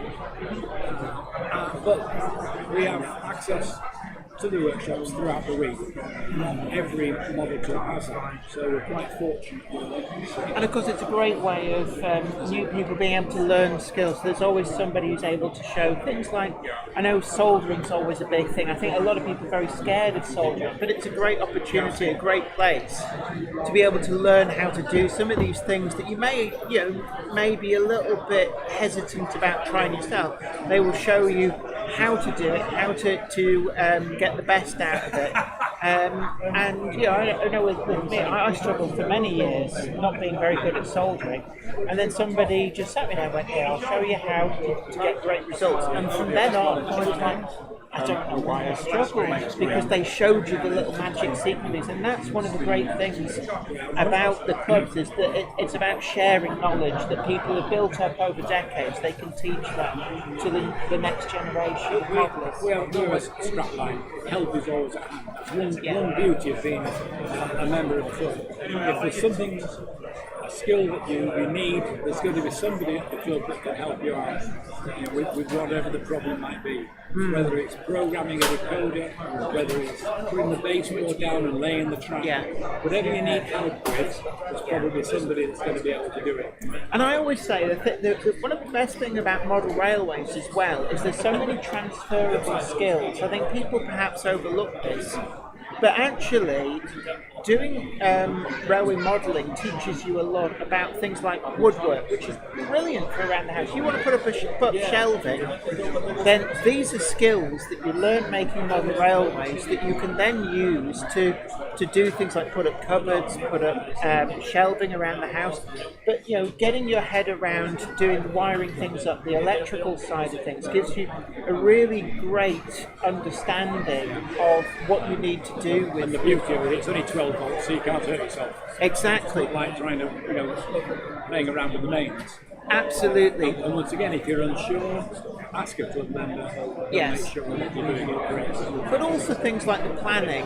but we have access to the workshops throughout the week. Not every model club has that, so we're quite fortunate. And of course, it's a great way of new people being able to learn skills. There's always somebody who's able to show things like, I know soldering's always a big thing. I think a lot of people are very scared of soldering, but it's a great opportunity, a great place to be able to learn how to do some of these things that you may be a little bit hesitant about trying yourself. They will show you how to do it, how to get the best out of it. And I know with me, I struggled for many years not being very good at soldering, and then somebody just sat me down and went, "Here, I'll show you how to get great results." And from then on, I was like, I don't know why I struggled, because they showed you the little magic sequences, and that's one of the great things about the clubs, is that it's about sharing knowledge that people have built up over decades. They can teach that to the next generation of modellers. Well, there was a strapline. Help is always at hand. That's one beauty of being a member of a club. If there's something, a skill that you need, there's going to be somebody at the club that can help you out with whatever the problem might be. Whether it's programming a decoder, whether it's putting the baseboard down and laying the track, whatever you need help with, there's probably somebody that's going to be able to do it. And I always say that one of the best things about model railways as well is there's so many transferable skills. I think people perhaps overlook this, but actually doing railway modelling teaches you a lot about things like woodwork, which is brilliant for around the house. You want to put up shelving, then these are skills that you learn making model railways that you can then use to do things like put up cupboards, put up shelving around the house. But getting your head around doing wiring things up, the electrical side of things, gives you a really great understanding of what you need to do with. And the beauty of it, it's only 12 volts, so you can't hurt yourself. Exactly. It's not like trying to, playing around with the mains. Think And once again, if you're unsure, ask a club member. Yes. Make sure that you're doing it correctly. But also things like the planning.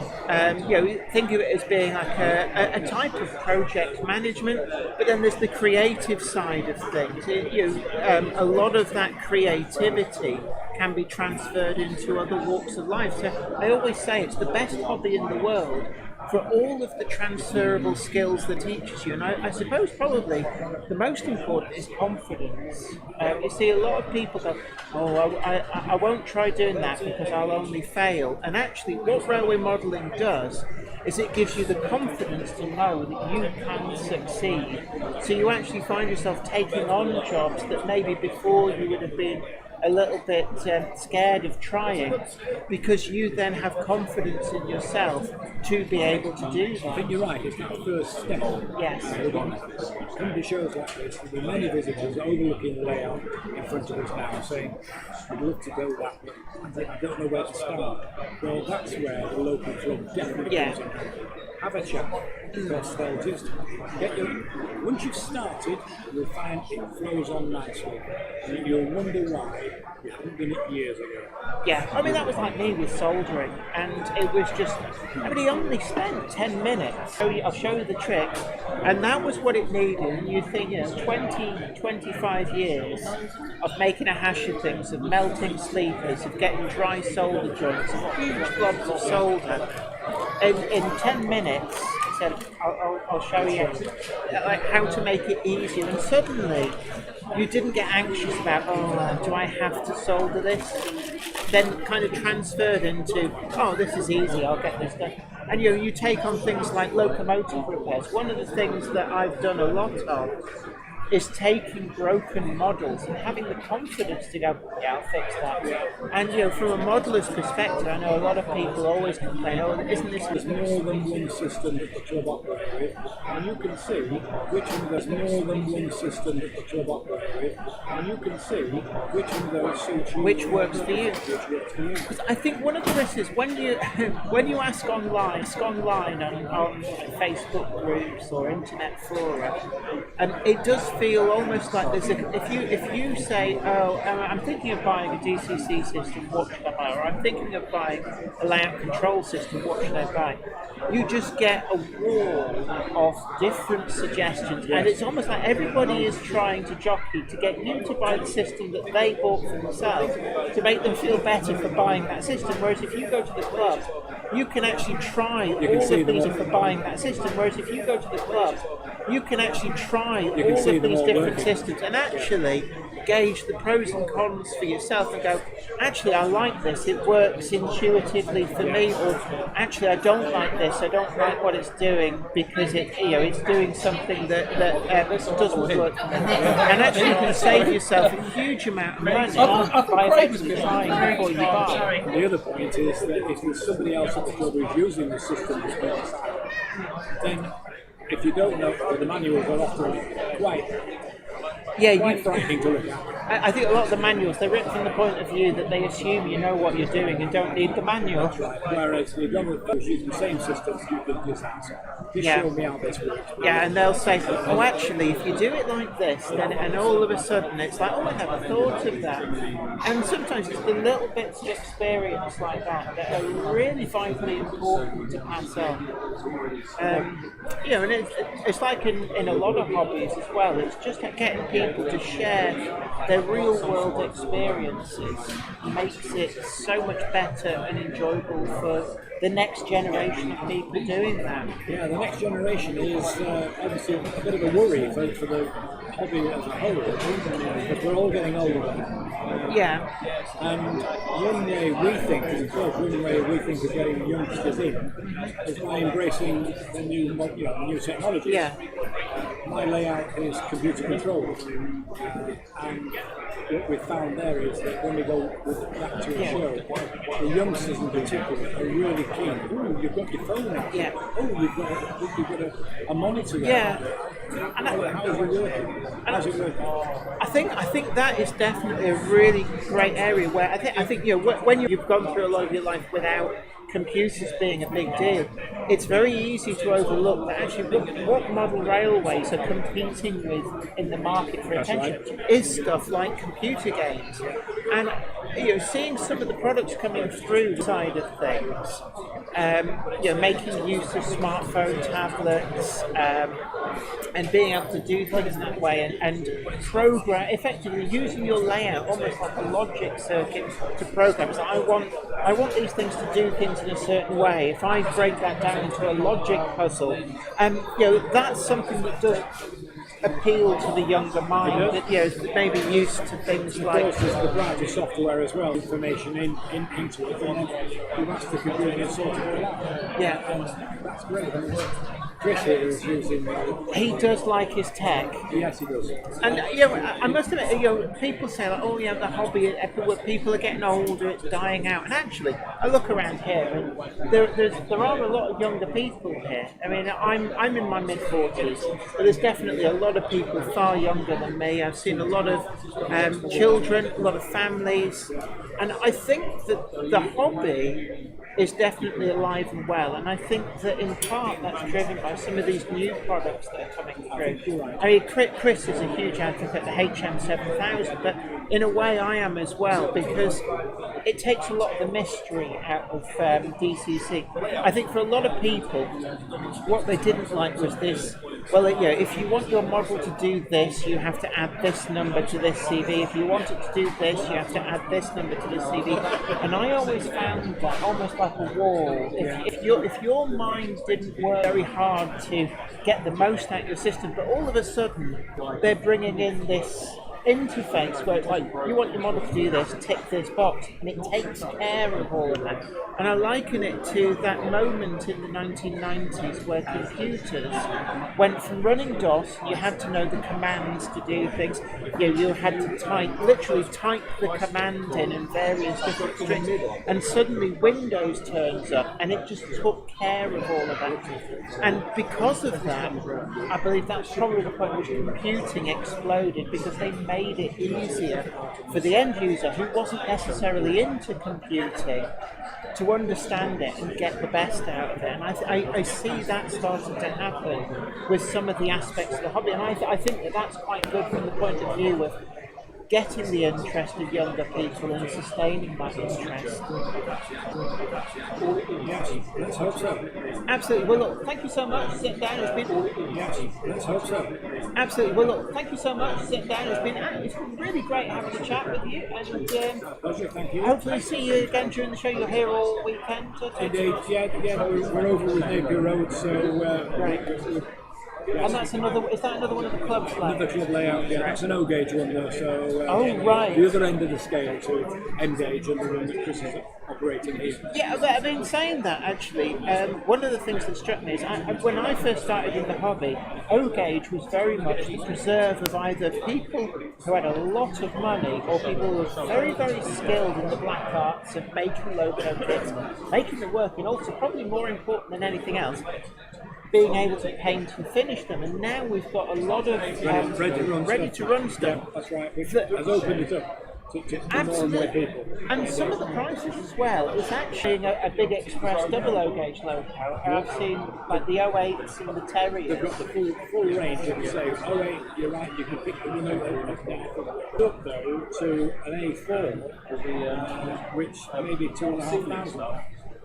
Think of it as being like a type of project management, but then there's the creative side of things. A lot of that creativity can be transferred into other walks of life. So I always say it's the best hobby in the world for all of the transferable skills that teaches you. And I suppose probably the most important is confidence. You see a lot of people go, I won't try doing that because I'll only fail. And actually what railway modelling does is it gives you the confidence to know that you can succeed. So you actually find yourself taking on jobs that maybe before you would have been a little bit scared of trying, because you then have confidence in yourself to be able to do that. I think you're right, it's that first step. Yes. Come to shows like this, there'll be many visitors overlooking the layout in front of us now saying, I'd love to go that, but I don't know where to start. Well, that's where the local club definitely comes in. Have a chat, because they'll just get you. Once you've started, you'll find it flows on nicely, and you'll wonder why you haven't done it years ago. Yeah, I mean that was like me with soldering, and it was just, he only spent 10 minutes. So I'll show you the trick, and that was what it needed. And you think, 20, 25 years of making a hash of things, of melting sleepers, of getting dry solder joints, of huge blobs of solder. In 10 minutes, he said, I'll show you how to make it easier. And suddenly, you didn't get anxious about, do I have to solder this? Then kind of transferred into, this is easy, I'll get this done. And you take on things like locomotive repairs. One of the things that I've done a lot of is taking broken models and having the confidence to go, I'll fix that. And from a modeller's perspective, I know a lot of people always complain, isn't this... There's more than one system that the club operates with, and you can see which one there's more than one system that the club operates with, and you can see which one of those suits you. Which works for you. Which works for you. Because I think one of the risks is when you ask online on Facebook groups or internet fora, it does feel almost like there's if you say, oh, I'm thinking of buying a DCC system, what should I buy? Or I'm thinking of buying a layout control system, what should I buy? You just get a wall of different suggestions, and it's almost like everybody is trying to jockey to get you to buy the system that they bought for themselves to make them feel better for buying that system. Whereas if you go to the club, you can actually try all of these for buying that system. Whereas if you go to the club, you can actually try all of these different systems and actually gauge the pros and cons for yourself and go, actually I like this, it works intuitively for me, or actually I don't like this, I don't like what it's doing because it's doing something that doesn't work for me. And actually you can save yourself a huge amount of money by effectively trying before you buy. The other point is that if there's somebody else at the club who's using the system as well, then if you don't know, the manuals are often quite frightening to look at. I think a lot of the manuals, they're written from the point of view that they assume you know what you're doing and don't need the manual. That's right. Whereas the government who's using the same system, you can just ask, show me how this works. Yeah, and they'll say, oh, actually, if you do it like this, then, and all of a sudden it's like, oh, I never thought of that. And sometimes it's the little bits of experience like that that are really vitally important to pass on. And it's like in a lot of hobbies as well, it's just getting people to share their real world experiences makes it so much better and enjoyable for the next generation of people doing that. Yeah, the next generation is obviously a bit of a worry for the hobby as a whole, because we're all getting older. And one way we think, as a club, one way we think of getting youngsters in is by embracing the new technologies. My layout is computer controlled, and what we've found there is that when we go back to a show, the youngsters in particular are really keen. Oh, you've got your phone out. Oh, you've got a monitor there. And how's it working? I think that is definitely a really great area where I think when you've gone through a lot of your life without computers being a big deal, it's very easy to overlook that actually what model railways are competing with in the market for attention is stuff like computer games. And seeing some of the products coming through the side of things, making use of smartphone tablets, and being able to do things that way and program effectively using your layout almost like a logic circuit to program. So I want these things to do things in a certain way. If I break that down into a logic puzzle, that's something that does appeal to the younger mind that maybe used to things like. Of course, there's the browser software as well, information into it, and you ask the computer to sort it all out. And that's great. Chris here is using. He does like his tech. Yes, he does. And I must admit, people say like, oh yeah, the hobby, people are getting older, it's dying out. And actually, I look around here, and there are a lot of younger people here. I mean, I'm in my mid-40s, but there's definitely a lot of people far younger than me. I've seen a lot of children, a lot of families, and I think that the hobby is definitely alive and well, and I think that in part that's driven by some of these new products that are coming through. I mean, Chris is a huge advocate of the HM7000, but in a way I am as well, because it takes a lot of the mystery out of DCC. I think for a lot of people, what they didn't like was this. Well, if you want your model to do this, you have to add this number to this CV. If you want it to do this, you have to add this number to this CV. And I always found that almost like a wall. If your mind didn't work very hard to get the most out of your system, but all of a sudden they're bringing in this interface where it's like, you want your model to do this, tick this box, and it takes care of all of that. And I liken it to that moment in the 1990s where computers went from running DOS, you had to know the commands to do things, you had to literally type the command in various different strings, and suddenly Windows turns up and it just took care of all of that. And because of that, I believe that's probably the point at which computing exploded, because they made it easier for the end user who wasn't necessarily into computing to understand it and get the best out of it. And I see that starting to happen with some of the aspects of the hobby, and I think that that's quite good from the point of view of getting the interest of younger people and sustaining that interest. Yes, let's hope so. Absolutely. Well, look, thank you so much. Sit down. It's been. Yes, let's hope so. Absolutely. Well, look, thank you so much. Sit down. It's been really great having a chat with you, and Pleasure, thank you. hopefully see you again during the show. You're here all weekend. Indeed, yeah, we're over with Napier Road, so Right. And that's another. Is that another one of the clubs? another club layout. Yeah, that's an O gauge one though. So Oh, right. the other end of the scale to N gauge, and the one that Chris is operating here. Yeah, but I mean, saying that actually, one of the things that struck me is when I first started in the hobby, O gauge was very much the preserve of either people who had a lot of money or people who were very, very skilled in the black arts of making logo kits, making them work, and also probably more important than anything else, being able to paint and finish them. And now we've got a lot of ready to run stuff. Yeah, that's right. Which has opened it up to more and more Absolutely. people. And some of the prices as well. It's actually a big Express double O gauge logo. I've seen like the 08s and the They've Terriers. got the full range, and say, oh wait, you're right, you can pick the remote up there. Up though to an A4, which may be $2,500.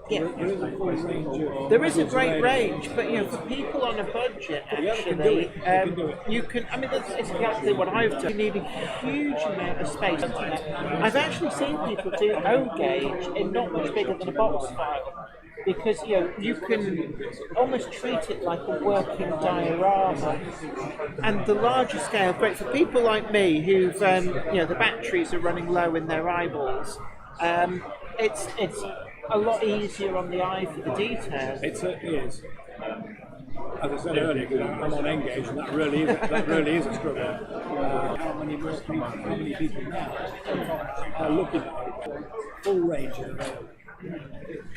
Yeah. There is a full range of. There is a great range, but for people on a budget, actually, you can. I mean, that's exactly what I've done. You need a huge amount of space. I've actually seen people do O gauge in not much bigger than a box file, because you can almost treat it like a working diorama. And the larger scale, great for people like me who've the batteries are running low in their eyeballs. It's a lot easier on the eye for the details. It certainly is. As I said earlier, because I'm on Engage, and that really is a struggle. How many people now are looking at full range of it?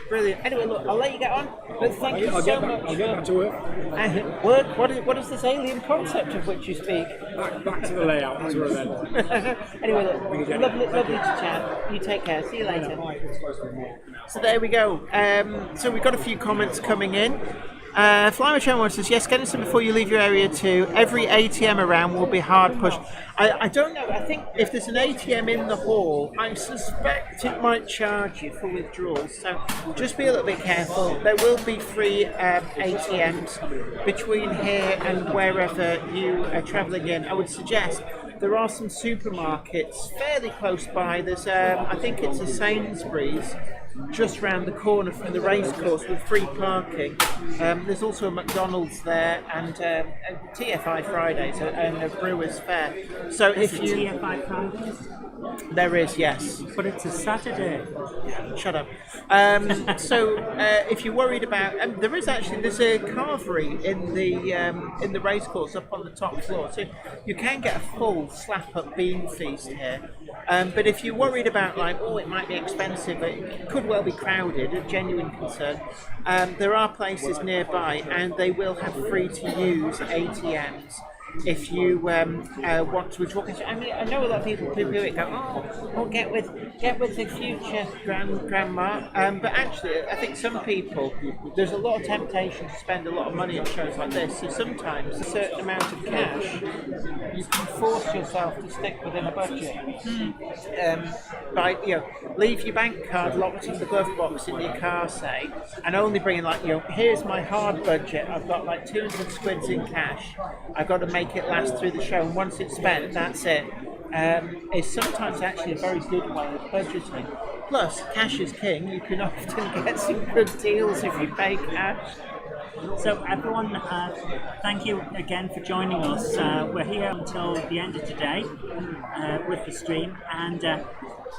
Brilliant. Anyway, look, I'll let you get on, but thank you so much. I'll get back to work. And work. What is this alien concept of which you speak? Back to the layout. That's what I meant. Anyway, look, lovely to chat. You take care. See you later. So there we go. So we've got a few comments coming in. Flower Channel says, yes, get in some before you leave your area too. Every ATM around will be hard pushed. I don't know. I think if there's an ATM in the hall, I suspect it might charge you for withdrawals. So just be a little bit careful. There will be free ATMs between here and wherever you are travelling in. I would suggest there are some supermarkets fairly close by. There's, I think it's a Sainsbury's just round the corner from the racecourse with free parking. There's also a McDonald's there, and TFI Fridays and a Brewers Fair. So if you TFI Fridays? there is, yes. But it's a Saturday. Shut up. So if you're worried about, there's a carvery in the racecourse up on the top floor, so you can get a full slap-up bean feast here. But if you're worried about it might be expensive, it could well be crowded, a genuine concern, there are places nearby, and they will have free to use ATMs. If you want to talk, I mean, I know a lot of people who do it go, get with the future grandma. But actually, I think some people, there's a lot of temptation to spend a lot of money on shows like this. So sometimes a certain amount of cash, you can force yourself to stick within a budget. Leave your bank card locked in the glove box in your car, say, and only bring in here's my hard budget. I've got 200 squids in cash. I've got to make it last through the show, and once it's spent, that's it. Is sometimes actually a very good way of budgeting. Plus, cash is king. You can often get some good deals if you pay cash. So everyone, thank you again for joining us. We're here until the end of today with the stream, and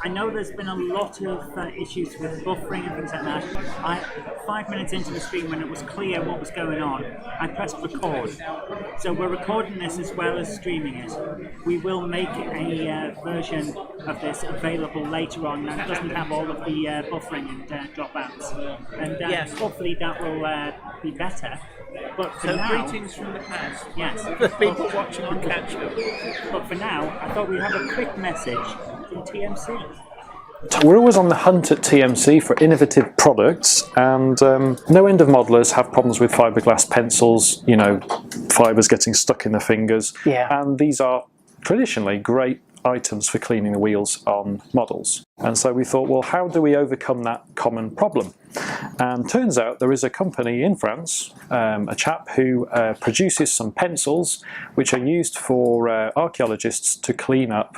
I know there's been a lot of issues with buffering and things like that. 5 minutes into the stream, when it was clear what was going on, I pressed record. So we're recording this as well as streaming it. We will make a version of this available later on, and it doesn't have all of the buffering and dropouts. And Yes. hopefully that will be better. But for So now, greetings from the past. yes. For people watching on catch up. But for now, I thought we'd have a quick message from TMC. We're always on the hunt at TMC for innovative products, and no end of modelers have problems with fiberglass pencils, you know, fibres getting stuck in the fingers. Yeah. And these are traditionally great items for cleaning the wheels on models. And so we thought, well, how do we overcome that common problem? And turns out there is a company in France, a chap who produces some pencils which are used for archaeologists to clean up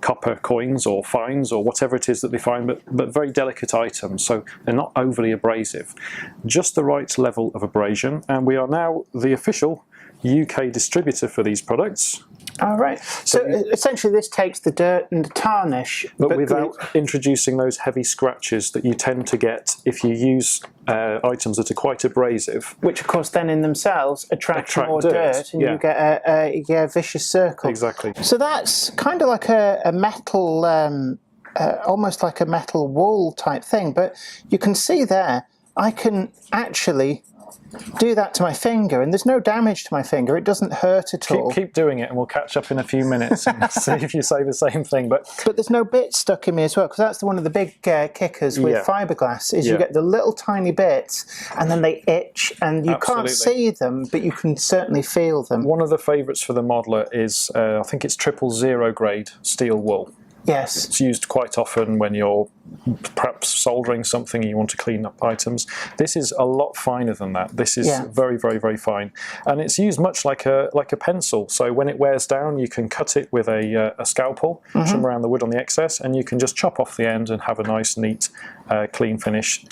copper coins or fines or whatever it is that they find, but very delicate items, so they're not overly abrasive. Just the right level of abrasion, and we are now the official UK distributor for these products. All right. So essentially, this takes the dirt and the tarnish, but without introducing those heavy scratches that you tend to get if you use items that are quite abrasive. Which, of course, then in themselves attract more dirt, and yeah. you get a vicious circle. Exactly. So that's kind of like a metal, almost like a metal wool type thing. But you can see there, I can actually do that to my finger, and there's no damage to my finger. It doesn't hurt at all. Keep doing it, and we'll catch up in a few minutes and see if you say the same thing. But there's no bits stuck in me as well, because that's one of the big kickers with fiberglass, is you get the little tiny bits, and then they itch, and you can't see them, but you can certainly feel them. One of the favourites for the modeler is, I think it's 000 grade steel wool. Yes. It's used quite often when you're perhaps soldering something and you want to clean up items. This is a lot finer than that. This is very, very, very fine. And it's used much like a pencil. So when it wears down, you can cut it with a scalpel, trim around the wood on the excess, and you can just chop off the end and have a nice, neat, clean finish.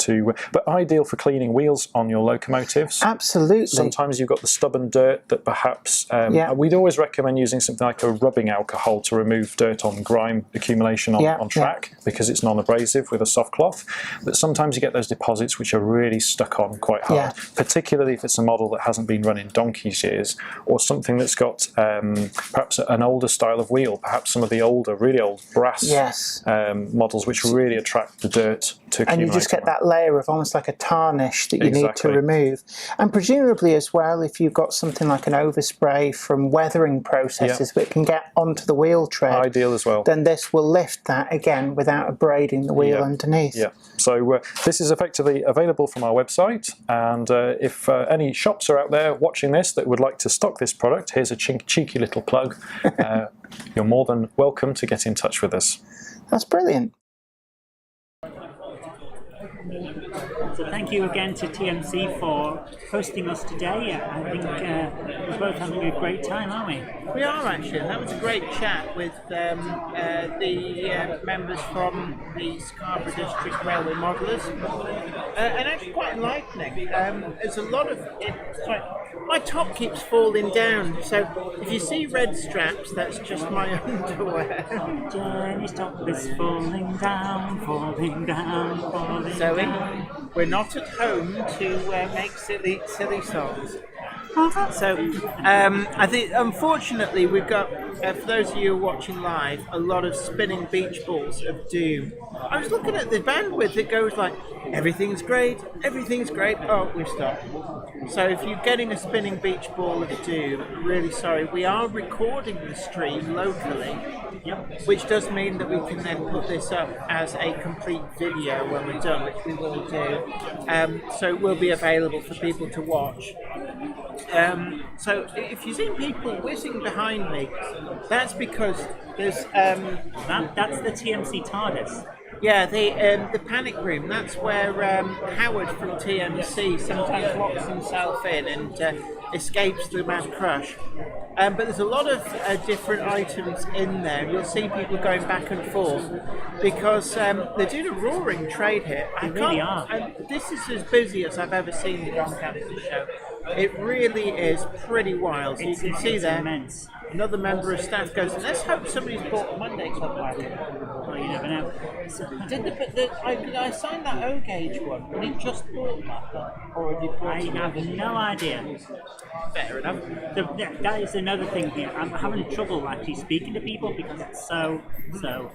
But ideal for cleaning wheels on your locomotives. Absolutely. Sometimes you've got the stubborn dirt that perhaps... we'd always recommend using something like a rubbing alcohol to remove dirt on grime accumulation on track, because it's non-abrasive with a soft cloth. But sometimes you get those deposits which are really stuck on quite hard, particularly if it's a model that hasn't been run in donkey's years, or something that's got perhaps an older style of wheel, perhaps some of the older, really old brass models which really attract the dirt to accumulate. And you just get that layer of almost like a tarnish that you need to remove. And presumably as well, if you've got something like an overspray from weathering processes that can get onto the wheel tread, ideal as well, then this will lift that again without abrading the wheel underneath. Yeah. So this is effectively available from our website, and if any shops are out there watching this that would like to stock this product, here's a cheeky little plug. You're more than welcome to get in touch with us. That's brilliant. So thank you again to TMC for hosting us today. I think we're both having a great time, aren't we? We are actually. That was a great chat with the members from the Scarborough District Railway Modellers, and actually quite enlightening. There's a lot of my top keeps falling down, so if you see red straps, that's just my underwear. Jenny's top is falling down, falling down, falling Zoe, down. we're not at home to make silly songs. So I think, unfortunately, we've got, for those of you who are watching live, a lot of spinning beach balls of doom. I was looking at the bandwidth, it goes like, everything's great, oh, we've stopped. So if you're getting a spinning beach ball of doom, I'm really sorry. We are recording the stream locally, which does mean that we can then put this up as a complete video when we're done, which we will do. So it will be available for people to watch. So if you see people whizzing behind me, that's because there's that's the TMC TARDIS. Yeah, the panic room. That's where Howard from TMC sometimes locks himself in and escapes the mad crush. But there's a lot of different items in there. You'll see people going back and forth because they're doing a roaring trade here. They really are. And this is as busy as I've ever seen the Doncaster show. It really is pretty wild. So you can see it's there, immense. another member of staff goes, let's hope somebody's bought a Monday Club wagon. Well, you never know. I signed that O gauge one, and he just bought that, or had he bought I have no idea. Fair enough. That is another thing here. I'm having trouble actually speaking to people because it's so loud.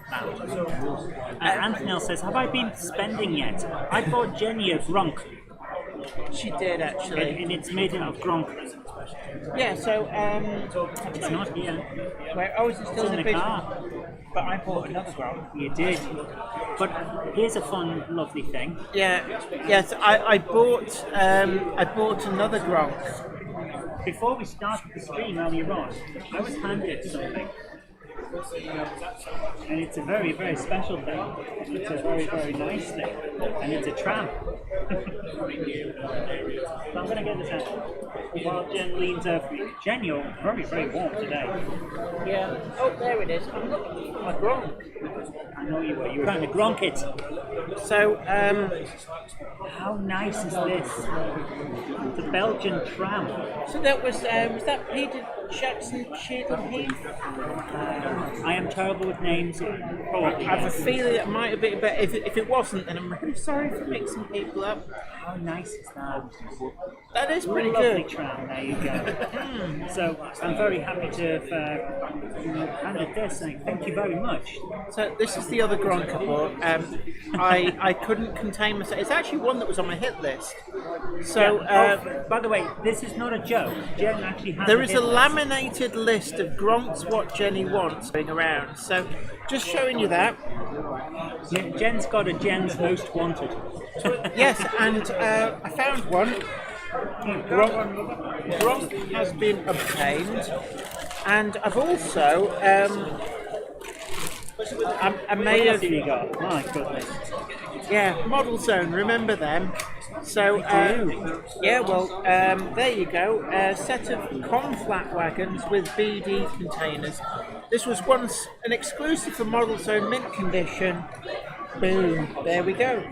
Anthony says, have I been spending yet? I bought Jenny a Gronk. She did actually. And it's made out of Gronk. Yeah, so It's not here. where, oh, is it still It's in the the big? car. But I bought another Gronk. You did. But here's a fun, lovely thing. Yeah, yes, I bought another Gronk. Before we started the stream earlier on, I was handed something. And it's a very, very special thing. It's a very, very nice thing. And it's a tram. So I'm going to get this out. While Jen leans over me. Jen, you're very, very warm today. Yeah. Oh, there it is. I'm looking for my Gronk. I know you were. You were trying to gronk it. So, How nice is this? The Belgian tram. so that was that Peter Jackson Cheadle Heath? I am terrible with names. Probably. I have a feeling it might have been, but if it wasn't, then I'm really sorry for mixing people up. How nice is that? That is pretty Lovely good. tram, there you go. So I'm very happy to have handed this, and thank you very much. So this is the other Gronk I bought. I couldn't contain myself. It's actually one that was on my hit list. So By the way, this is not a joke. Jen actually has there is a hit list. laminated list of Gronks what Jenny wants going around. So just showing you that. Yeah, Jen's got a Jen's Most Wanted. Yes, and I found one. Gronk has been obtained, and I've also I may What else have, have you got? My goodness. yeah, Model Zone. Remember them? So yeah, well there you go. A set of conflat wagons with BD containers. This was once an exclusive for Model Zone, mint condition. Boom! There we go.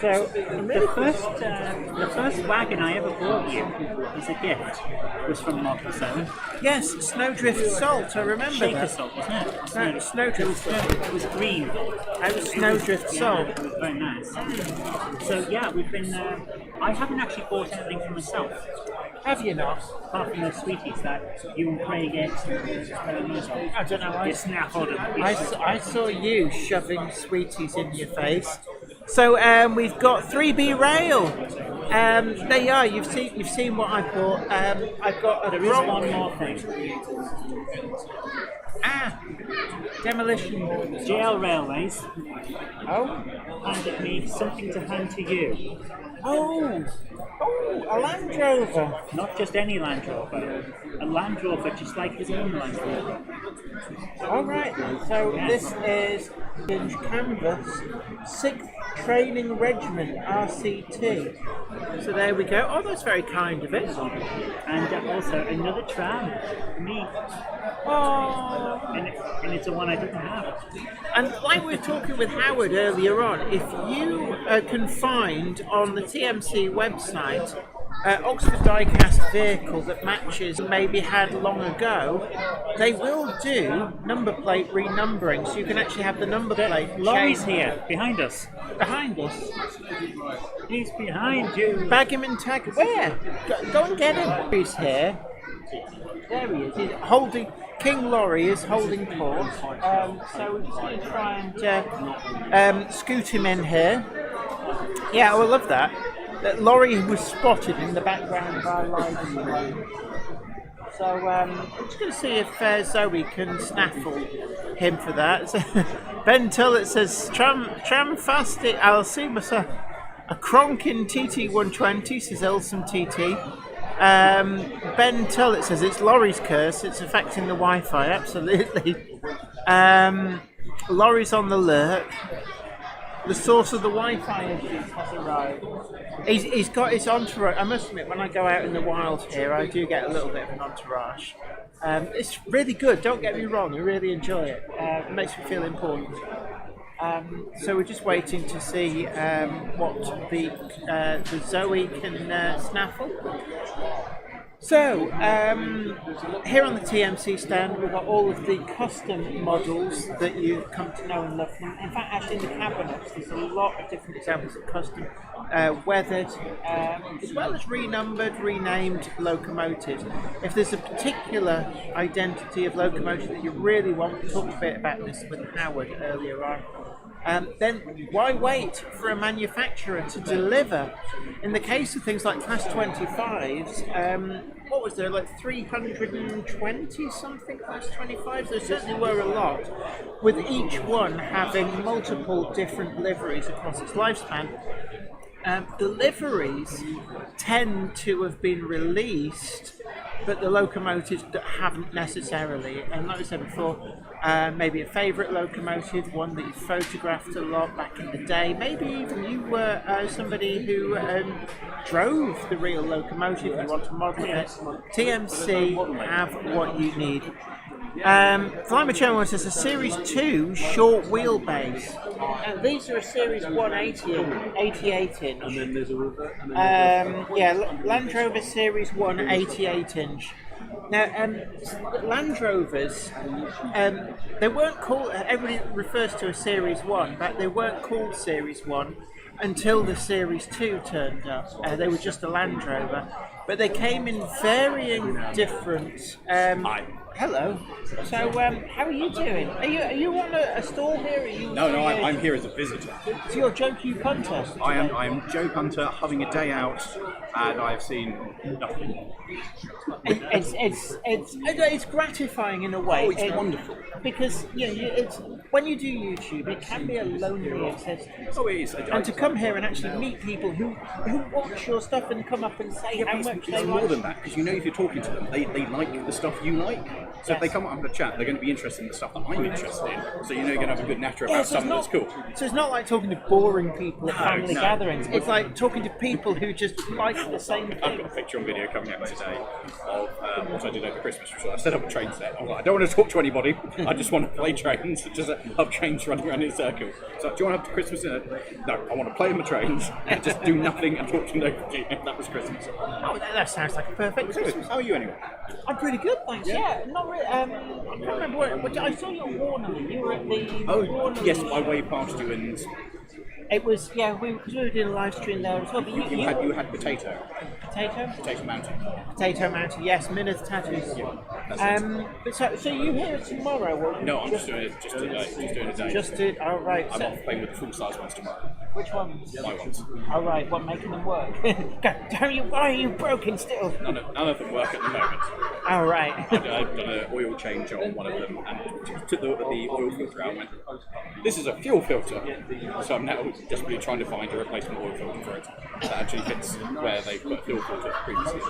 So The first wagon I ever bought you as a gift was from Model Zone. yes, Snowdrift Salt. I remember Shaker that. salt, wasn't it? Snowdrift. It was green. That was Snowdrift Salt. It was very nice. So yeah, we've been. I haven't actually bought anything for myself, Have you not? apart from those sweeties that you and Craig ate. I don't know. You snaffled them. I saw you shoving sweeties in your face. So we've got 3B Rail. There you are. You've seen what I bought. I've got a There is Gronk. one more thing. Demolition. JL Railways Oh, handed me something to hand to you. oh, a Land Rover. Not just any Land Rover, a Land Rover just like his own Land Rover. All right. So this is Inch Canvas, 6th Training Regiment RCT. So there we go. Oh, that's very kind of it. And also another tram for me. Oh. And it's a one I didn't have. And like we were talking with Howard earlier on, if you can find on the TMC website Oxford diecast vehicle that matches maybe had long ago, they will do number plate renumbering, so you can actually have the number plate Laurie's changed here, behind us. behind us. He's behind you. Bag him and tag. Where? Go and get him. He's here. There he is. He's holding. King Laurie is holding court. So we're just going to try and scoot him in here. Yeah, I would love that. That Laurie was spotted in the background of our live stream. So I'm just going to see if Zoe can snaffle him for that. So, Ben Tullett says, tram fast it, I'll see myself. A Cronkin TT120, says Elsom TT. Ben Tullett says it's Laurie's curse, it's affecting the Wi-Fi, absolutely. Laurie's on the lurk. The source of the Wi-Fi issues has arrived. He's got his entourage. I must admit, when I go out in the wild here, I do get a little bit of an entourage. It's really good, don't get me wrong, I really enjoy it. It makes me feel important. So we're just waiting to see what the Zoe can snaffle. So, here on the TMC stand, we've got all of the custom models that you've come to know and love. In fact, actually in the cabinets, there's a lot of different examples of custom weathered, as well as renumbered, renamed locomotives. If there's a particular identity of locomotive that you really want, we talked a bit about this with Howard earlier on. Then why wait for a manufacturer to deliver? In the case of things like Class 25s, what was there, like 320 something Class 25s? There certainly were a lot, with each one having multiple different liveries across its lifespan. The liveries tend to have been released, but the locomotives that haven't necessarily. And like I said before, maybe a favourite locomotive, one that you photographed a lot back in the day. Maybe even you were somebody who drove the real locomotive, you want to model it. TMC have what you need. Flymacho says a Series 2 short wheelbase. These are a Series 180 88 inch. And then there's a Land Rover Series 1 88 inch. Now, Land Rovers, they weren't called, everybody refers to a Series 1, but they weren't called Series 1 until the Series 2 turned up. They were just a Land Rover, but they came in varying different... Hello. So, how are you doing? Are you on a stall here? Are you No, I'm here as a visitor. So you're Joe Q Punter? I'm Joe Punter, having a day out, and I've seen nothing. It's gratifying in a way. Oh, it's wonderful. Because it's when you do YouTube, it can be a lonely existence. Oh, it is. And to come here and actually meet people who watch your stuff and come up and say how much they it's like. more than that, because if you're talking to them, they like the stuff you like. So if they come up and have a chat, they're going to be interested in the stuff that I'm interested in. So you're going to have a good natter about something that's cool. So it's not like talking to boring people at family gatherings. It's like talking to people who just like the same thing. I've got a picture on video coming out today of what I did over Christmas. So I set up a train set. I was like, I don't want to talk to anybody. I just want to play trains. Just have trains running around in a circle. So do you want to have Christmas dinner? No, I want to play on the trains and just do nothing and talk to nobody. And that was Christmas. Oh, that sounds like a perfect Christmas. How are you anyway? I'm pretty good, thanks. Yeah, not really. I can't remember what I saw you at Warner. You were at the Warner. Yes, I waved past you and it was we were doing a live stream there as well. But you had Potato Mountain. Potato Mountain, yes, Mineth Tattoos. Yeah, but so you here tomorrow? Or no, I'm just doing it today. Just to all right. I'm off playing with the full size ones tomorrow. Which ones? My ones. All right, what making them work? Why are you broken still? None of them work at the moment. All right. I've done an oil change on one of them and took the oil filter out and went, this is a fuel filter. So I'm now desperately trying to find a replacement oil filter for it that actually fits where they put a fuel filter previously.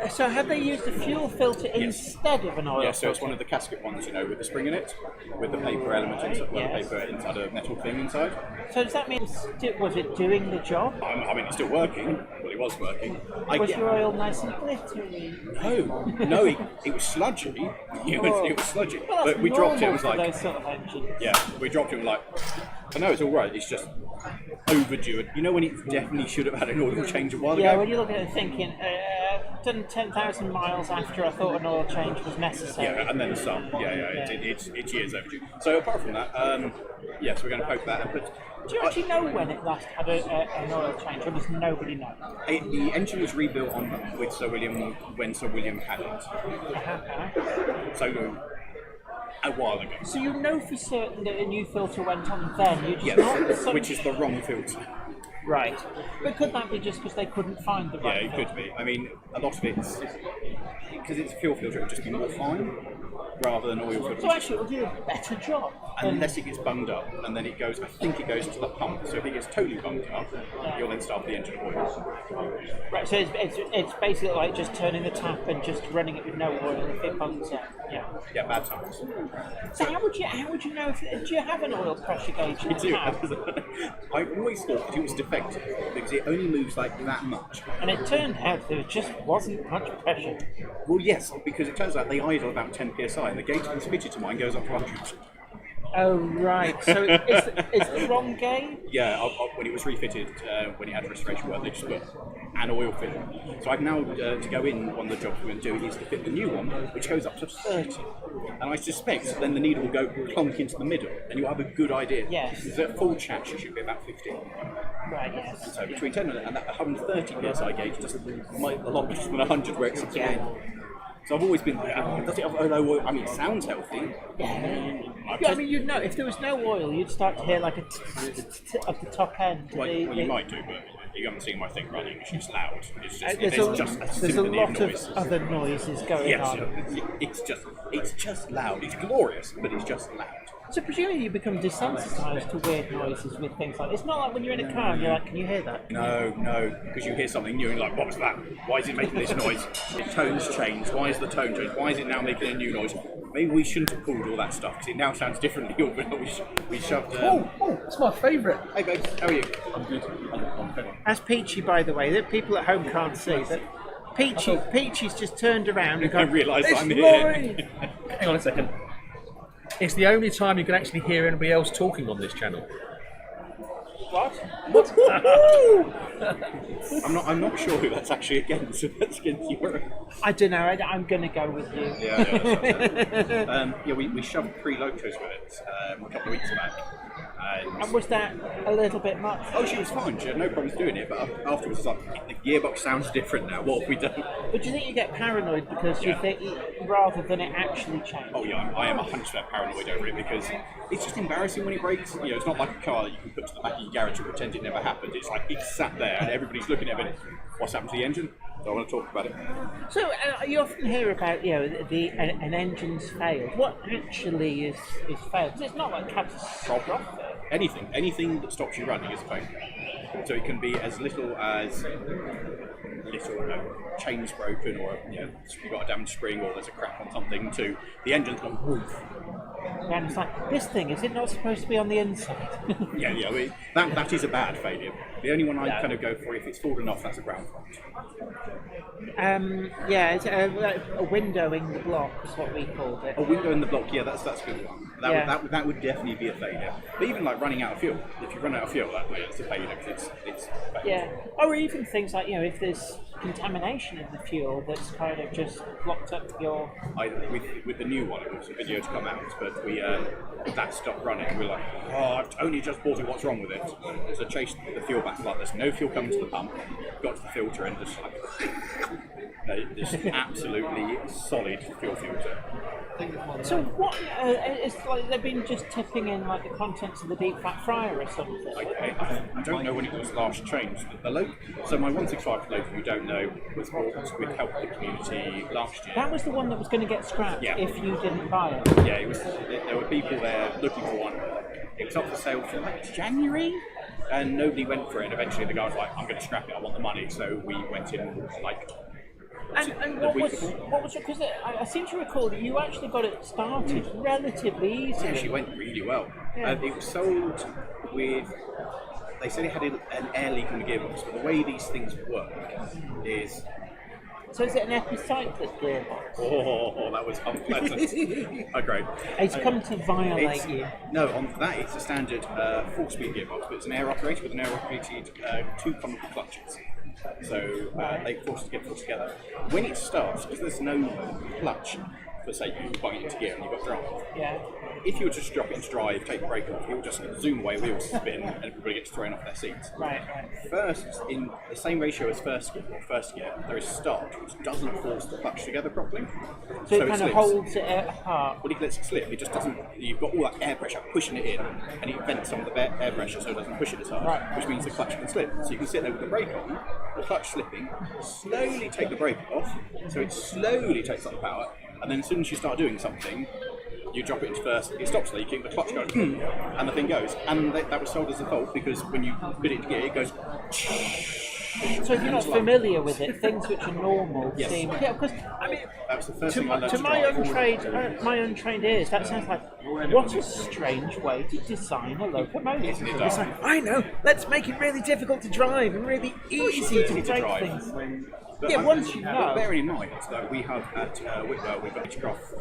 So have they used a fuel filter instead of an oil filter? Yeah, so it's one of the casket ones, with the spring in it, with the paper element inside, paper inside a metal thing inside. So does that mean, was it doing the job? I mean, it's still working. Well, it was working. Was your oil nice and glittery? No, it was sludgy. It was sludgy. Well, but we dropped it. It was for like those sort of engines. Yeah, we dropped it. Like, I know it's all right. It's just overdue. When it definitely should have had an oil change a while ago. Yeah, when you look at it thinking, done 10,000 miles after I thought an oil change was necessary. Yeah, and then some. It's years overdue. So apart from that, yes, we're going to poke that. But do you actually know when it last had an oil change, or does nobody know? The engine was rebuilt with Sir William when Sir William had it. So a while ago. So you know for certain that a new filter went on then? You just which is the wrong filter. Right. But could that be just because they couldn't find the right filter? Yeah, it could be. I mean, a lot of it's because it's a fuel filter, it would just be more fine rather than oil filter. So actually, it will do a better job. Unless it gets bunged up, and then it goes, I think it goes to the pump. So if it gets totally bunged up, you'll then start the engine oil. Right, so it's basically like just turning the tap and just running it with no oil, and if it bungs up, yeah, bad times. So how would you know do you have an oil pressure gauge in the cab? I always thought that it was defective because it only moves like that much. And it turned out there just wasn't much pressure. Well, yes, because it turns out they idle about 10 psi, and the gauge that's fitted to mine goes up to 100. Oh right. So it's the wrong game. Yeah, when it was refitted, when it had restoration work, they just put an oil fit. So I've now to go in. One of the jobs we're going to do is to fit the new one, which goes up to 30. And I suspect then the needle will go clunk into the middle, and you'll have a good idea. Yes. Because at full chat, you should be about 50. Right. Yes. And so between 10 and that 130 psi gauge doesn't might a lot better than 100 where it's up to Yeah. So I've always been, does it have low oil? I mean, it sounds healthy. Yeah, I mean, you'd know if there was no oil, you'd start to hear like a of the top end. Well, you might do, but you haven't seen my thing running. It's loud. It's just, There's a symphony lot of noise. other noises going on. It's just loud. It's glorious, but it's just loud. So presumably you become desensitized to weird noises with things like. It's not like when you're in a car and you're like, can you hear that? No, because you hear something new and you're like, what was that? Why is it making this noise? The tone's changed. Why is the tone changed? Why is it now making a new noise? Maybe we shouldn't have pulled all that stuff because it now sounds differently. We shoved. It's my favourite. Hey, babe, how are you? I'm good. I'm good. That's Peachy, by the way. That people at home can't see. But Peachy's just turned around and I gone. realise "It's I'm here." Laurie!" Hang on a second. It's the only time you can actually hear anybody else talking on this channel. What? I'm not sure who that's actually against. So that's against you. I don't know. I'm going to go with you. Yeah, we shoved 3 locos with it a couple of weeks back. And was that a little bit much? Oh, she was fine. She had no problems doing it. But afterwards, it's like the gearbox sounds different now. What have we done? But do you think you get paranoid because you think rather than it actually change? Oh yeah, I am 100% paranoid over it because it's just embarrassing when it breaks. You know, it's not like a car that you can put to the back of your garage and pretend it never happened. It's like it's sat there and everybody's looking at it. What's happened to the engine? So I want to talk about it. So you often hear about an engine's failed. What actually is failed? 'Cause it's not like catastrophic. Anything that stops you running is a failure. So it can be as little as chain's broken, or you've got a damaged spring, or there's a crack on something. To the engine's gone woof. And it's like, this thing, is it not supposed to be on the inside? Yeah. I mean, that is a bad failure. The only one I kind of go for, if it's fallen off, that's a ground fault. It's a window in the block is what we called it. A window in the block, yeah, that's a good one. That would definitely be a failure. But even like running out of fuel, if you run out of fuel, it's a failure because it's failure. Yeah, or even things like if there's contamination in the fuel that's kind of just blocked up your. With the new one, it was a video to come out, but we that stopped running. We're like, I've only just bought it. What's wrong with it? So chased the fuel back. Like there's no fuel coming to the pump. Got to the filter and just like this absolutely solid fuel filter. So what? It's like they've been just tipping in like the contents of the deep fat fryer or something. I don't know when it was last changed. So my 165 local, you don't know, was bought with Help the Community last year. That was the one that was going to get scrapped if you didn't buy it. Yeah, it was. There were people there looking for one. It was up for sale for like January, and nobody went for it. And eventually, the guy was like, "I'm going to scrap it. I want the money." So we went in like. And what was because I seem to recall that you actually got it started relatively easily. It actually went really well. It was sold with. They said it had an air leak in the gearbox, but the way these things work is. So is it an epicyclic gearbox? Oh, that was unpleasant. Great. It's come to violate you. No, on that it's a standard 4-speed gearbox, but it's an air operated with an air operated 2 conical clutches. So they force to get put together. When it starts, because there's no clutch, for say you bung it into gear and you've got drive. Yeah. If you were to just drop it into drive, take the brake off, it will just zoom away, wheels spin, and everybody gets thrown off their seats. Right. First, in the same ratio as first gear, there is start, which doesn't force the clutch together properly. So it kind of holds it apart. Well, it lets it slip. It just doesn't. You've got all that air pressure pushing it in, and it vents some of the air pressure, so it doesn't push it as hard. Right. Which means the clutch can slip. So you can sit there with the brake on, the clutch slipping, slowly take the brake off, so it slowly takes up the power. And then as soon as you start doing something, you drop it into first, it stops leaking, the clutch goes, and the thing goes. And that was sold as a fault because when you put it into gear, it goes, So if you're not familiar with it, things which are normal Yes. seem... Yeah, because, I mean, That was the first thing I learned to to my drive. untrained ears, that sounds like, what a strange way to design a locomotive. Isn't it, It's darling? like, I know, let's make it really difficult to drive and really easy to break drive. things. But Yeah, once you but know. bearing in mind that we have at Whitwell, we've got H-Croft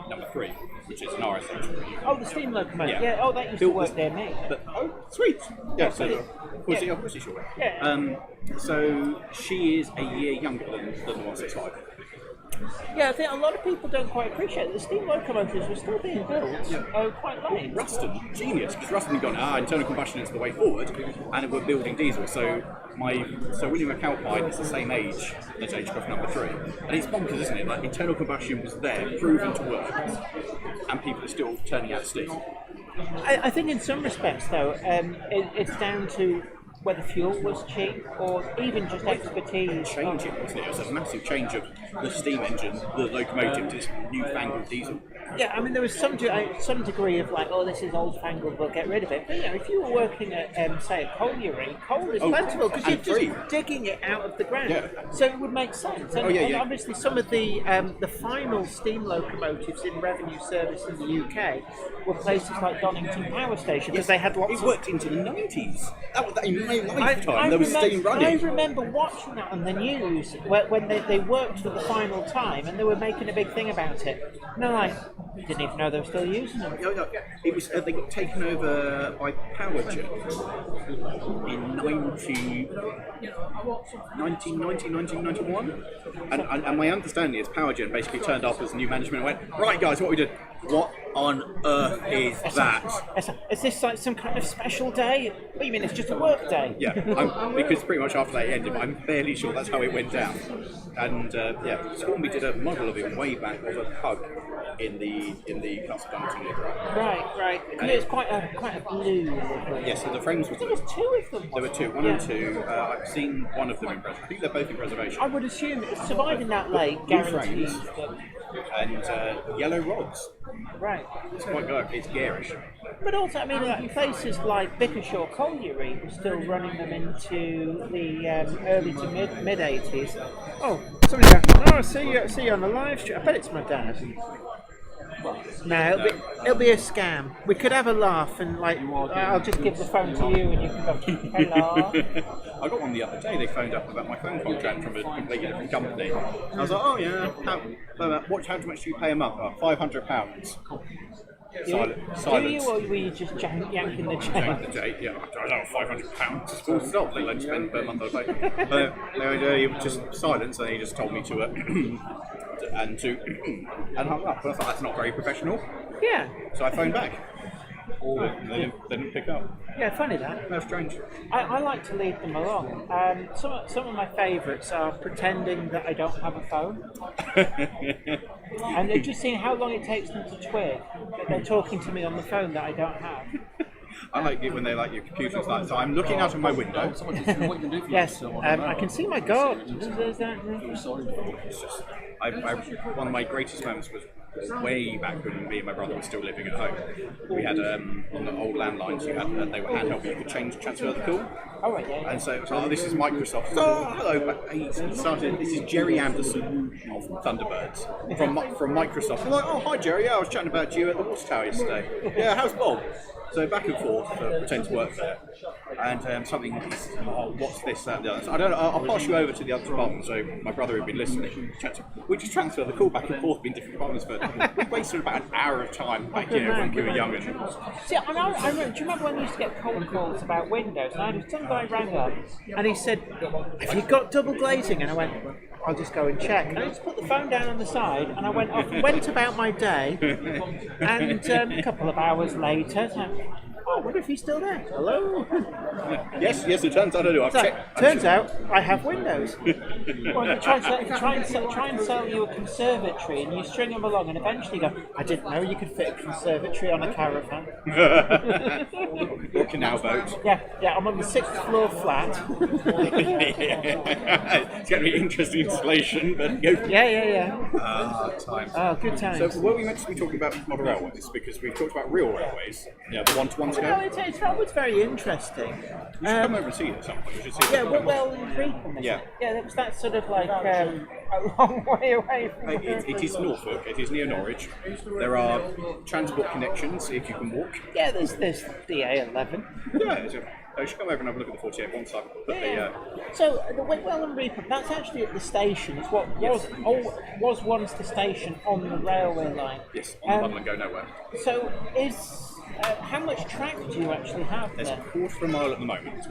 number 3, which is an RSH. Oh, the steam locomotive. Yeah. Yeah. Oh, that used to Built work with- there, me. But, oh, sweet. Yeah, so Yeah. of course it's your Yeah. So she is a year younger than the 165. Yeah, I think a lot of people don't quite appreciate that the steam locomotives were still being built quite late. Ruston, genius, because Ruston had gone, internal combustion is the way forward, and we're building diesel. So William McAlpine is the same age as H-Croft number 3. And it's bonkers, isn't it? Like, internal combustion was there, proven to work, and people are still turning out steam. I think in some respects, though, it's down to whether fuel was cheap or even just expertise. Change it, wasn't it? It was a massive change of the steam engine, the locomotive, to this newfangled diesel. Yeah, I mean, there was some degree of like, oh, this is old-fangled, we'll get rid of it. But, you know, if you were working at, say, a colliery, coal is plentiful because you're and just free. digging it out of the ground. Yeah. So it would make sense. And, Oh, yeah, and yeah. obviously some of the final steam locomotives in revenue service in the UK were places like Donington Power Station because they had lots It of... worked into the 90s. In my lifetime, there was steam I running. remember watching that on the news when they worked for the final time and they were making a big thing about it. And they're like, didn't even know they were still using them. It was they got taken over by Powergen in 1991. And my understanding is Powergen basically turned up as new management and went, right guys, what we did? What on earth is that? Is this like some kind of special day? What do you mean, it's just a work day? Yeah, because pretty much after they ended, I'm fairly sure that's how it went down. And Stormy did a model of it way back of a pug in the Castle Donington Livery. Right. And it's quite a blue livery. Yes, so the frames were There was two of them. There were two, one and two. I've seen one of them in preservation. I think they're both in preservation. I would assume it's surviving that late Blue guarantees frames. that... And yellow rods. Right. It's quite good. It's garish. But also, I mean, like places like Bickershaw Colliery were still running them into the early to mid 80s. Oh, somebody goes, oh, I see you on the live stream. I bet it's my dad. No, it'll be a scam. We could have a laugh and like, I'll just give the phone to you and you can go, hello. I got one the other day. They phoned up about my phone contract from a completely different company. I was like, oh yeah, how much do you pay a month? £500. Silence. Do you, or were you just yanking the chain? Yeah, I don't know, £500. It's full stop. They let you spend per month. I was like, you just silence, and he just told me to and hung up. But I thought that's not very professional. Yeah. So I phoned back. They didn't pick up. Yeah, funny that. That's strange. I like to lead them along. Some of my favourites are pretending that I don't have a phone. And they're just seeing how long it takes them to twig that they're talking to me on the phone that I don't have. I like it when they like your computer's like, so I'm looking out of my window. Yes, I can see my garden. There's that. One of my greatest moments was way back when me and my brother were still living at home. We had on the old landlines, they were handheld, you could transfer the call. Oh, right, yeah. And so it was like, oh, this is Microsoft. Oh, hello. He started. This is Jerry Anderson of Thunderbirds from Microsoft. I'm like, oh, hi Jerry. Yeah, I was chatting about you at the water tower yesterday. Yeah, how's Bob? So back and forth, pretend to work there, and something. Oh, what's this? That, and the other. So I don't know. I'll pass you over to the other department. So my brother had been listening. We just transfer the call back and forth between different departments, but we wasted about an hour of time back here when we were young. See, I remember, do you remember when we used to get cold calls about Windows? And I had some guy rang up and he said, "Have you got double glazing?" And I went, "I'll just go and check." And I just put the phone down on the side and I went off and went about my day. And a couple of hours later, oh, I wonder if he's still there. Hello? Yes, it turns out I do. I've checked. Turns out I have Windows. Well, they try and sell you a conservatory and you string them along and eventually go, I didn't know you could fit a conservatory on a caravan. Or canal boat. Yeah, I'm on the 6th floor flat. It's going to be interesting installation, but go. Yeah. Time. Oh, good times. So, were we meant to be talking about model railways? Because we've talked about real railways, the one-to-one months No, ago. it's always very interesting. You should come over and see it at some point. You should see it. Yeah, well, Reepham, Yeah. yeah, that's sort of like a long way away from It is Norfolk, it is near Norwich. There are transport connections if you can walk. Yeah, there's the A11. Yeah, you should come over and have a look at the 48 once I've put So the Whitwell and Reepham, that's actually at the station. It's what was once the station on the railway line. Yes, on the Muddle and Go Nowhere. So how much track do you actually have There's there? a quarter of a mile at the moment.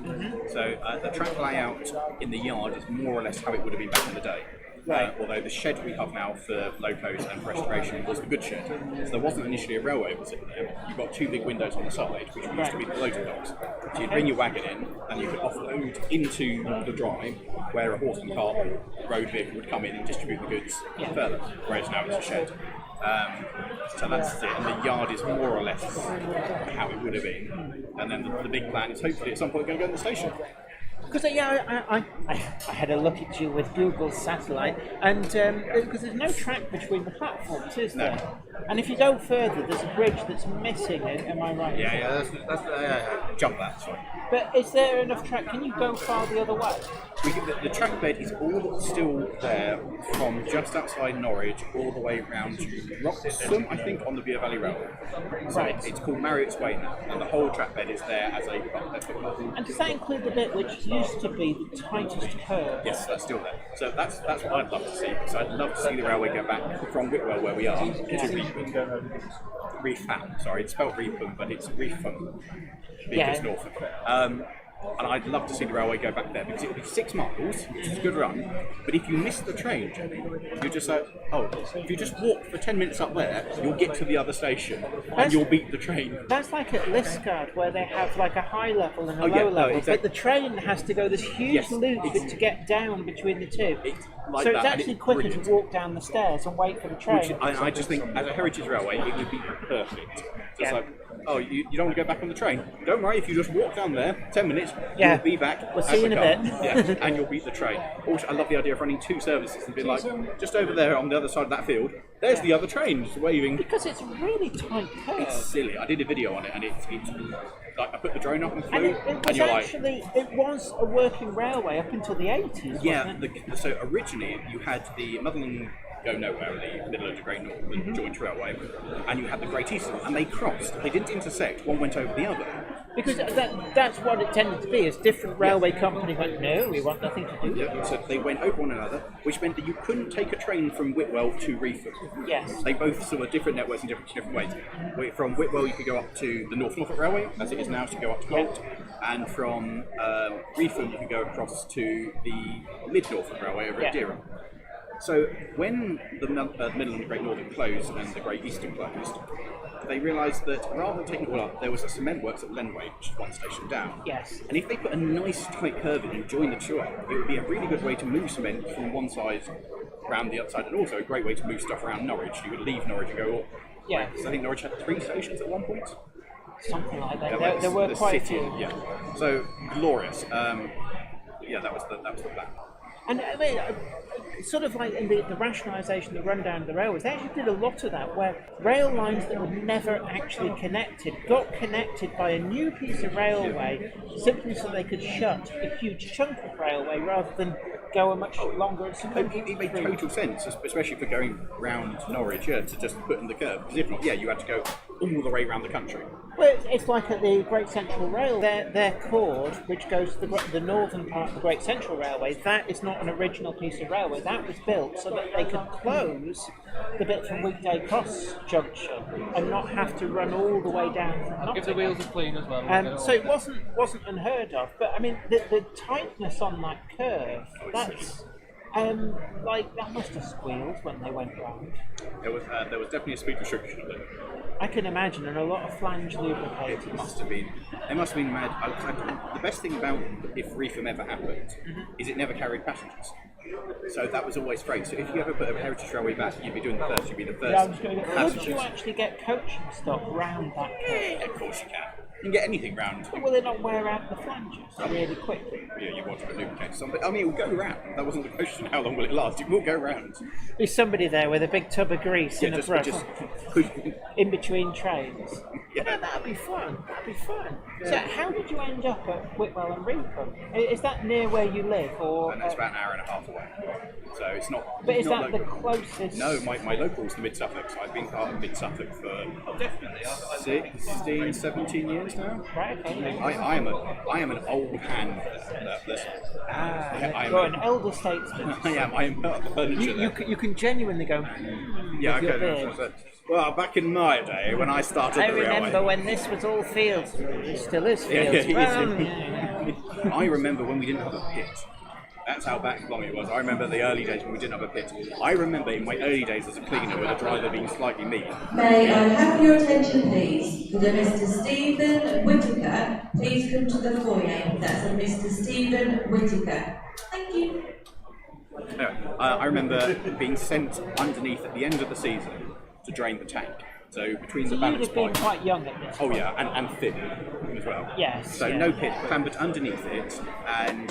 So the track layout in the yard is more or less how it would have been back in the day. Right. Although the shed we have now for locos and restoration was the good shed. So there wasn't initially a railway was in there. You've got two big windows on the side, which used to be the loading docks. So you'd bring your wagon in and you could offload into the drive where a horse and cart road vehicle would come in and distribute the goods further, whereas now it's a shed. So that's it, and the yard is more or less how it would have been. And then the big plan is hopefully at some point going to go to the station. Because I had a look at you with Google's satellite, and because there's no track between the platforms, is there? No. And if you go further, there's a bridge that's missing. Am I right? Yeah, that's jump that. Sorry. But is there enough track? Can you go far the other way? The track bed is all still there from just outside Norwich all the way round to Ruston, I think, on the Bere Valley Railway. So Right. it's called Marriott's Way now, and the whole track bed is there as a And does that include the bit which used to be the tightest curve? Yes, that's still there. So that's what I'd love to see. So I'd love to see the railway go back from Whitwell, where we are, to Reepham. Sorry, it's spelled Reepham, but it's Reepham because it's Norfolk. And I'd love to see the railway go back there because it would be 6 miles, which is a good run. But if you miss the train, Jenny, you just say, if you just walk for 10 minutes up there, you'll get to the other station and you'll beat the train. That's like at Liscard, where they have like a high level and a low level, exactly. but the train has to go this huge loop to get down between the two. Like so it's that, and actually it's quicker brilliant. to walk down the stairs and wait for the train. Which I just think, as a heritage railway, it would be perfect. It's like, you don't want to go back on the train? Don't worry, if you just walk down there, 10 minutes, you'll be back. We'll see you in a bit. And you'll beat the train. Also, I love the idea of running 2 services and being like, just over there on the other side of that field, there's the other train just waving. Because it's a really tight curve. It's silly. I did a video on it, and it's like I put the drone up and flew, And it was you're actually, it was a working railway up until the 80s, wasn't it? so originally you had the Muddle and Go Nowhere, the middle of the Great North, the joint railway, and you had the Great Eastern, and they crossed. They didn't intersect. One went over the other. Because that's what it tended to be, is different railway companies went, no, we want nothing to do with it. So they went over one another, which meant that you couldn't take a train from Whitwell to Reepham. Yes. They both saw different networks in different ways. From Whitwell you could go up to the North Norfolk Railway, as it is now, so you go up to Holt, and from Reepham you can go across to the Mid Norfolk Railway over at Durham. So when the Middle and the Great Northern closed and the Great Eastern closed, they realised that rather than taking it all up, there was a cement works at Lenway, which is one station down. Yes. And if they put a nice tight curve in and join the two up, it would be a really good way to move cement from one side around the other side, and also a great way to move stuff around Norwich. You would leave Norwich and go up. Yeah. So I think Norwich had 3 stations at one point. Something like that. Yeah, There were the quite a city, few. yeah. So glorious. That was the plan. And I mean, sort of like in the rationalisation, the rundown of the railways, they actually did a lot of that, where rail lines that were never actually connected got connected by a new piece of railway, simply so they could shut a huge chunk of railway rather than go a much longer and It made total sense, especially for going round Norwich, to just put in the curve. Because if not, you had to go all the way around the country. Well, it's like at the Great Central Rail, their cord, which goes to the northern part of the Great Central Railway, that is not an original piece of railway. That was built so that they could close the bit from Weekday Cross Junction and not have to run all the way down from Nottingham. If the wheels are clean as well. So it wasn't unheard of. But I mean, the tightness on that curve, that's that must have squealed when they went round. There was definitely a speed restriction of it. I can imagine, and a lot of flange lubricators. It must have been mad. The best thing about if Reepham ever happened is it never carried passengers. So that was always great. So if you ever put a heritage railway back, you'd be doing the first. You'd be the first. Yeah, I was going to go. Could passengers. you actually get coaching stock round that curve? Yeah, of course you can. You can get anything round. But will it not wear out the flanges really quickly? Yeah, you want to lubricate something. I mean, it will go round. That wasn't the question. How long will it last? It will go round. There's somebody there with a big tub of grease in a brush just in between trains. Yeah, that'd be fun. That'd be fun. So, how did you end up at Whitwell and Reepham? Is that near where you live, or? And it's about an hour and a half away. So it's not. But is not that the local. closest? No, my local's the Mid Suffolk. So I've been part of Mid Suffolk for 16, 17 years now. Right. Okay. I am an old hand. You're an elder statesman. I am. I am part of the furniture. You can genuinely go. Yeah, with your okay. beard. Well, back in my day when I started I the railway. remember when this was all fields. It still is fields. I remember when we didn't have a pit. That's how back long it was. I remember the early days when we didn't have a pit. I remember in my early days as a cleaner with a driver being slightly mean. May I have your attention, please? Would a Mr. Stephen Whittaker please come to the foyer? That's a Mr. Stephen Whittaker. Thank you. Anyway, I remember being sent underneath at the end of the season to drain the tank. So between the You'd balance have been pipes. quite young at this. Oh yeah, and thin as well. Yes. So yeah. no pit, clambered underneath it, and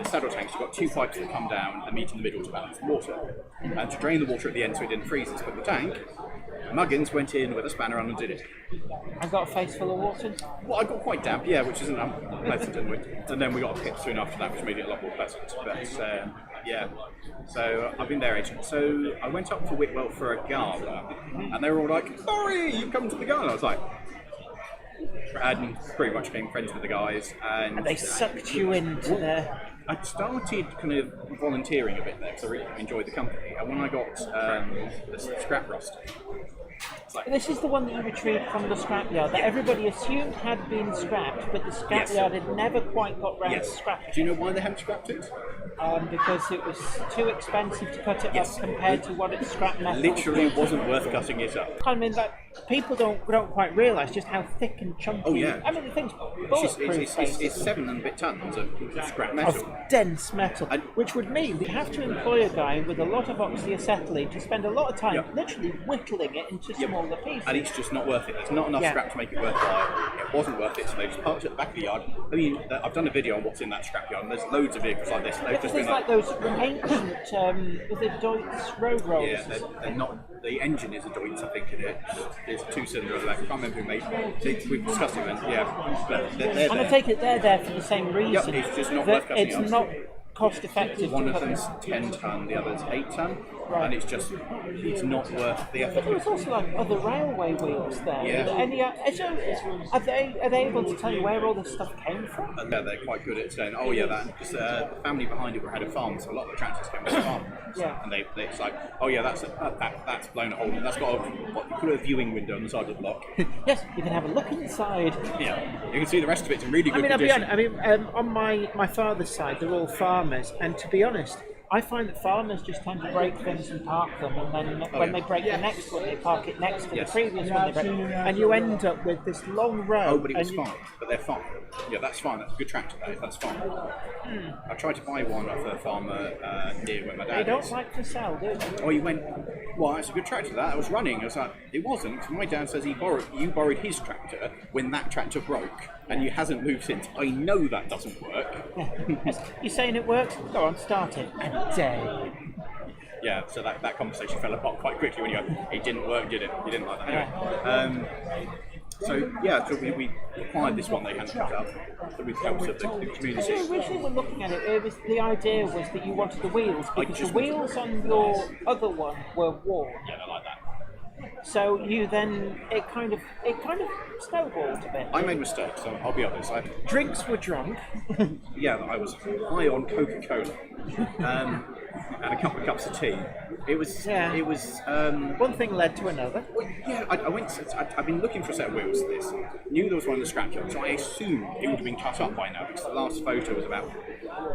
saddle tanks. You've got two pipes that come down and meet in the middle to balance the water, and to drain the water at the end so it didn't freeze and split the tank. Muggins went in with a spanner and did it. I got a face full of water. Well, I got quite damp, yeah, which isn't unpleasant, and then we got a pit soon after that, which made it a lot more pleasant. But yeah, so I've been there ages. So I went up to Whitwell for a gala, and they were all like, "Sorry, you've come to the gala." I was like, and pretty much became friends with the guys, and They sucked you into their. I started kind of volunteering a bit there because I really enjoyed the company, and when I got the scrap Ruston, it's like, This is the one that you retrieved from the scrapyard that everybody assumed had been scrapped, but the scrapyard had never quite got round to yes. scrapping Do you know why they haven't scrapped it? because it was too expensive to cut it Yes. up compared to what its scrap metal. Literally wasn't worth cutting it up. I mean, like, people don't quite realise just how thick and chunky. Oh, yeah. I mean, the thing's It's, bulletproof. it's 7 and a bit tons of scrap metal. Of dense metal, And- which would mean you have to employ a guy with a lot of oxyacetylene to spend a lot of time Yep. literally whittling it into smaller pieces. And it's just not worth it. There's not enough Yeah. scrap to make it worthwhile. It wasn't worth it, so they just parked it at the back of the yard. I mean, I've done a video on what's in that scrapyard, and there's loads of vehicles like this. They've Because just there's been like those ancient, with the Deutz road rollers. yeah, they're not. The engine is a Deutz, I think, in it. It's a two-cylinder. I can't remember who made it. We've discussed it, and yeah, but they're And I there. take it they're there for the same reason. it's just not that worth cutting it's up. not cost effective. One to of cut them's them. 10 ton, the other's 8 ton, Right. and it's not worth the effort. But there was also like other railway wheels there. Yeah. Any, are they able to tell you where all this stuff came from? Yeah, they're quite good at saying, "Oh yeah, that." Because the family behind it had a farm, so a lot of the tractors came from the farm. Yeah. And it's like, "Oh yeah, that's blown a hole in. That's got what you call a viewing window on the side of the block." Yes, you can have a look inside. Yeah, you can see the rest of it's in really I good mean, I'll be condition. honest. I mean, on my father's side, they're all farmers, and to be honest, I find that farmers just tend to break things and park them, and then when they break the next one, they park it next to Yes. the previous one they break, and you end up with this long row. Oh, but it was and you- fine. But they're fine. Yeah, that's fine. That's a good tractor. That's fine. I tried to buy one off a farmer near where my They dad don't is. like to sell, do they? Oh, he went, well, that's a good tractor, that. I was running. I was like, it wasn't. 'Cause my dad says you borrowed his tractor when that tractor broke, and you hasn't moved since. I know that doesn't work. Yes. You're saying it works? Go on, start it. A day. Yeah, so that conversation fell apart quite quickly when you go, it didn't work, did it? You didn't like that. Anyway, so we acquired this one they hadn't cut up with the help of the community. So originally we're looking at it, the idea was that you wanted the wheels, because the just wheels on your other one were worn. Yeah, I like that. So you then, it kind of snowballed a bit. I made mistakes, so I'll be honest. Drinks were drunk. Yeah, I was high on Coca-Cola and a couple of cups of tea. It was. Yeah. It was. One thing led to another. Well, yeah, I've been looking for a set of wheels for this. Knew there was one in the scrapyard, so I assumed it would have been cut up by now because the last photo was about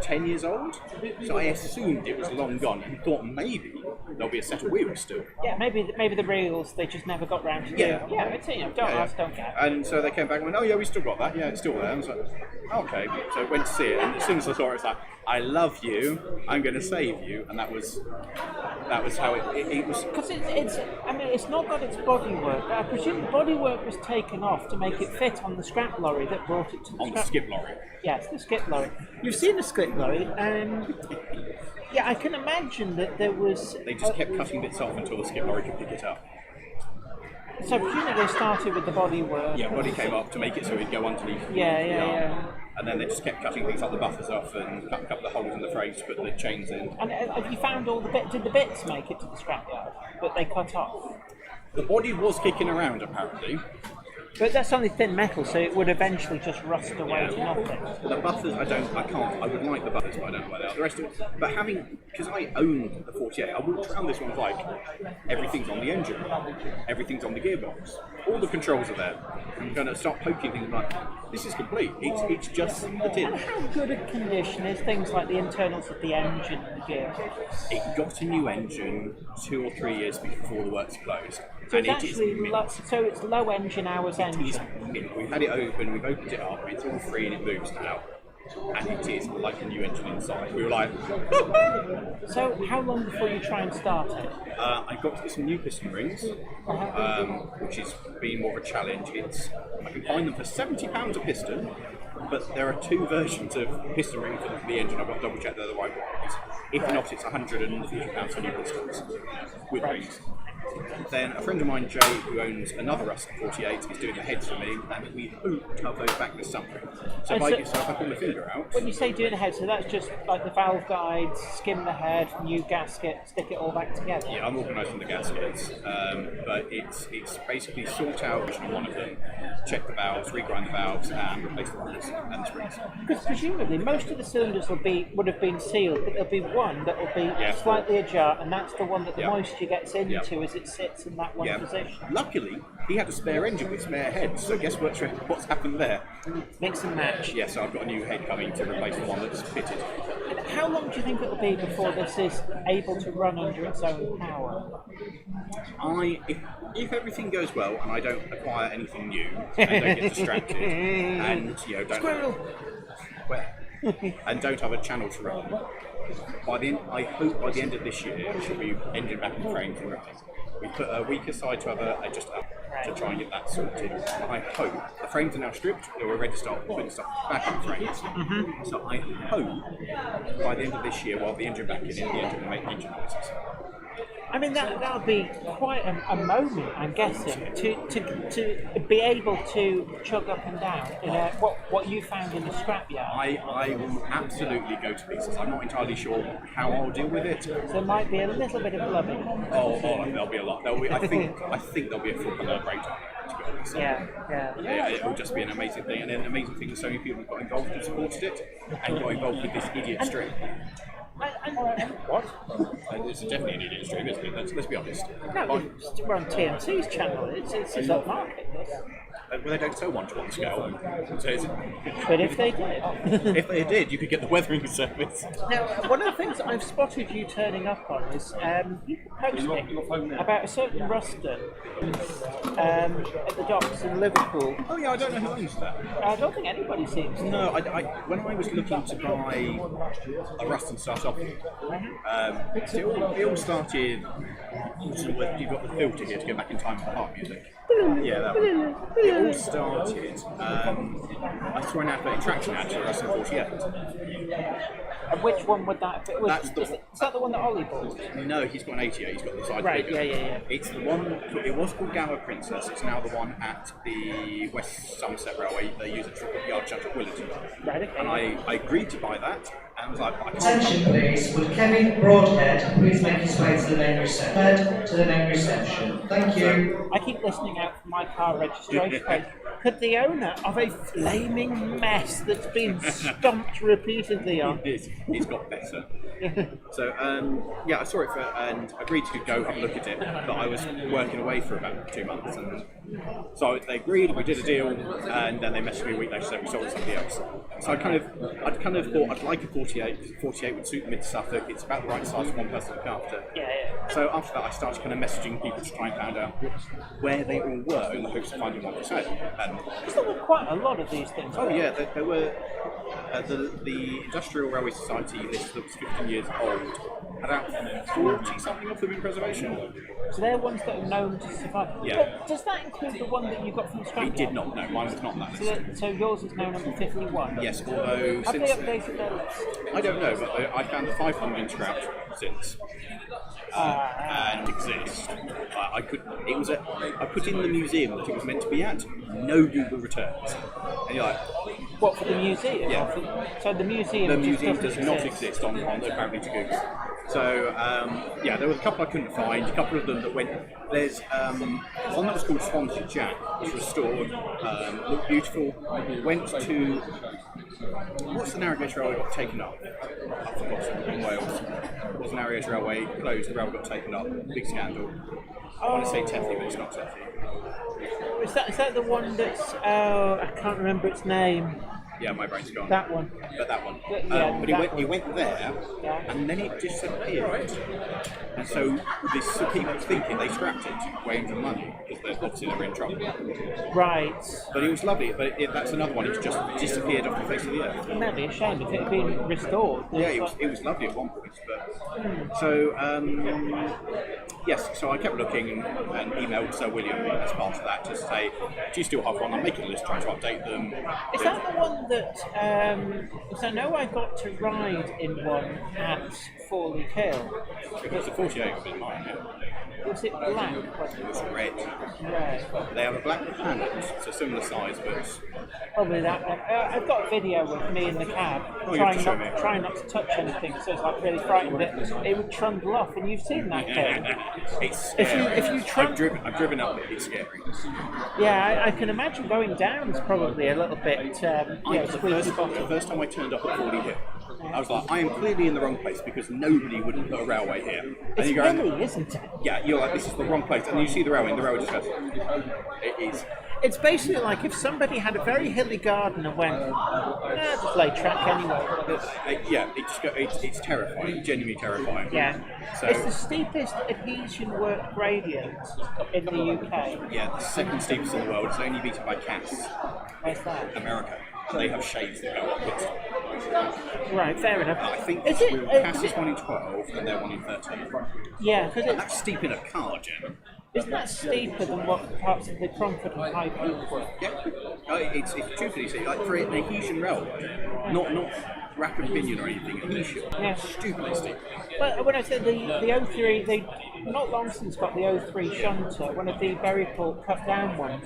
10 years old. So I assumed it was long gone and thought maybe there'll be a set of wheels still. Yeah, maybe the reels they just never got round to Yeah. doing. Yeah, it's, don't ask, don't get. And so they came back and went, "Oh yeah, we still got that. Yeah, it's still there." And I was like, "Okay." So I went to see it, and as soon as I saw it, it's like, "I love you. I'm going to save you," and that was how it was. Because it's not got its bodywork. I presume the bodywork was taken off to make it fit on the scrap lorry that brought it to the On the skip lorry. Yes, the skip lorry. You've seen the skip lorry, yeah, I can imagine that there was. They just kept cutting bits off until the skip lorry could pick it up. So presumably they started with the bodywork. Yeah, body came up to make it so it'd go underneath. Yeah. And then they just kept cutting things like the buffers off and cut a couple of holes in the frames to put the chains in. And have you found all the bits? Did the bits make it to the scrapyard that they cut off? The body was kicking around apparently. But that's only thin metal, so it would eventually just rust away to nothing. The buffers, I would like the buffers, but I don't know where they are. The rest of it, but because I own the 48, I walked around this one like, everything's on the engine, everything's on the gearbox, all the controls are there. I'm going to start poking things like, this is complete, it's just the tin. And how good a condition is things like the internals of the engine and the gearbox? It got a new engine 2 or 3 years before the works closed. So And it's it is actually so it's low engine hours engine. It is mint. We've had it open, we've opened it up, it's all free and it moves now. And it is like a new engine inside. We were like, So how long before you try and start it? I got to get some new piston rings, which has been more of a challenge. I can find them for £70 a piston, but there are 2 versions of piston ring for the engine. I've got to double check they're the right ones. If not, it's £150 for new pistons with rings. Then a friend of mine, Jay, who owns another Ruston 48, is doing the heads for me, and we hope to have those back this summer. So if I pull my finger out... When you say doing the head, so that's just like the valve guides, skim the head, new gasket, stick it all back together? Yeah, I'm organising the gaskets, but it's basically sort out which one of them, check the valves, regrind the valves, and replace the rollers and the springs. Because presumably most of the cylinders would have been sealed, but there'll be one that will be slightly ajar, and that's the one that the moisture gets into as it sits in that one position. Luckily, he had a spare engine with spare heads, so guess what's happened there? Mix and match. Yeah, so I've got a new head coming to replace the one that's fitted. And how long do you think it'll be before this is able to run under its own power? If everything goes well and I don't acquire anything new and don't get distracted and and don't have a channel to run, I hope by the end of this year it should be engine back and frames and everything. We put a week aside to have to try and get that sorted. I hope the frames are now stripped, we're ready to start putting stuff back in the frames. So I hope by the end of this year, while the engine back in, the engine will make engine noises. I mean, that'll be quite a moment, I'm guessing, to be able to chug up and down in what you found in the scrapyard. I will absolutely go to pieces. I'm not entirely sure how I'll deal with it. So there might be a little bit of blubbing. Oh, there'll be a lot. I think there'll be a full breakdown. To be honest. Yeah, it will just be an amazing thing, and an amazing thing that so many people got involved and supported it, and got involved with this idiot stream. What? It's definitely an idiot stream, isn't it? Let's be honest. No, we're on TMC's channel. It's upmarket. Well, they don't sell 1-to-1 scale. But if they did, if they did, you could get the weathering service. Now, one of the things that I've spotted you turning up on is people posting about a certain Ruston at the docks in Liverpool. Oh yeah, I don't know who owns that. I don't think anybody seems to. No, when I was looking to buy a Ruston start off, it all started. You've got the filter here to go back in time for harp music. Yeah, that one. It all started. I saw an advert, traction ad for Ruston 48. And which one would that be? Is that the one that Ollie bought? No, he's got an 88, he's got the side right, bigger. Yeah. It's the one, it was called Gower Princess, it's now the one at the West Somerset Railway. They use it for a yard shunt at Willerton. Right, okay. And I agreed to buy that, and I was like, Attention please, would Kevin Broadhead please make his way to the main reception? Thank you. I keep listening out for my car registration plate. Could the owner of a flaming mess that's been stomped repeatedly on? It's got better. So, I saw it and agreed to go have a look at it, but I was working away for about 2 months. And so they agreed, we did a deal, and then they messaged me a week later saying we sold it to somebody else. So I'd kind of thought I'd like a 48. 48 would suit mid Suffolk. It's about the right size for one person to look after. Yeah. So after that, I started kind of messaging people to try and find out where they all were in the hopes of finding one for sale. Because there were quite a lot of these things. Oh yeah, there were. The Industrial Railway Society list that was 15 years old had about 40 something of them in preservation. So they're ones that are known to survive. Yeah. But does that include the one that you got from the scrapyard? It did not, no, mine was not on that list. So yours is now number 51? Yes, although have since... they updated their list? I don't know, but I found the 500 scrapped since. and exist. I could. It was a. I put in the museum that it was meant to be at. No Google returns. And you're like, What, for the museum? Yeah. So the museum. the just museum doesn't does not exist on apparently to Google. So yeah, there was a couple I couldn't find. A couple of them that went. There's one that was called Swansea Jack, was restored, looked beautiful. Went to what's the Narragansett Railway got taken up? I forgot, in Wales. Was the Narragansett Railway closed? The railway got taken up. Big scandal. I want to say Teffy, but it's not Teffy. Is that the one that's? I can't remember its name. Yeah, my brain's gone. That one. But that one. Yeah, But he went there, Yeah. and then it disappeared. And so this people thinking they scrapped it, weighing for money, because obviously they were in trouble. Right. But it was lovely. But that's another one. It's just disappeared off the face of the earth. It might be a shame if it had been restored. Yeah, it was lovely at one point. But so yes, so I kept looking and emailed Sir William as part of that to say, do you still have one? I'm making a list, trying to update them. Is that the one that? So I know I got to ride in one at Forley Hill. It was a 48 of in mine. Yeah. Was it black? Was It was red. Red. They have a black planet, it's a similar size, but Probably that one. I've got a video with me in the cab, Oh, you have to show me. trying not to touch anything, so it's like really frightened that it would trundle off. And you've seen that film. it's If scary. you try- I've driven up it. It's scary. Yeah, I can imagine going down is probably a little bit. The first time I turned up at Forley Hill, I was like, I am clearly in the wrong place because nobody would put a railway here. And It's you go, hilly, isn't it? yeah, you're like, this is the wrong place, and you see the railway, and the railway just goes. It is. It's basically like if somebody had a very hilly garden and went, just lay track anyway. Yeah, it's terrifying, genuinely terrifying. Yeah. So- It's the steepest adhesion work gradient in the UK. Yeah, the second steepest in the world. It's only beaten by Cass, Where's that? America. They have shades that go upwards. Right, fair enough. I think Is it? Cass is 1 in 12 and they're 1 in 13. Yeah, because And it's that's steep in a car, Jim. isn't that steeper than what parts of the Cromford and High Peak were? Yeah, it's truthfully steep. Like for an adhesion railway, not rack and pinion or anything, adhesion. Yeah. Stupidly steep. But when I said the 03, they not long since got the 03 shunter, one of the Berryport cut down ones,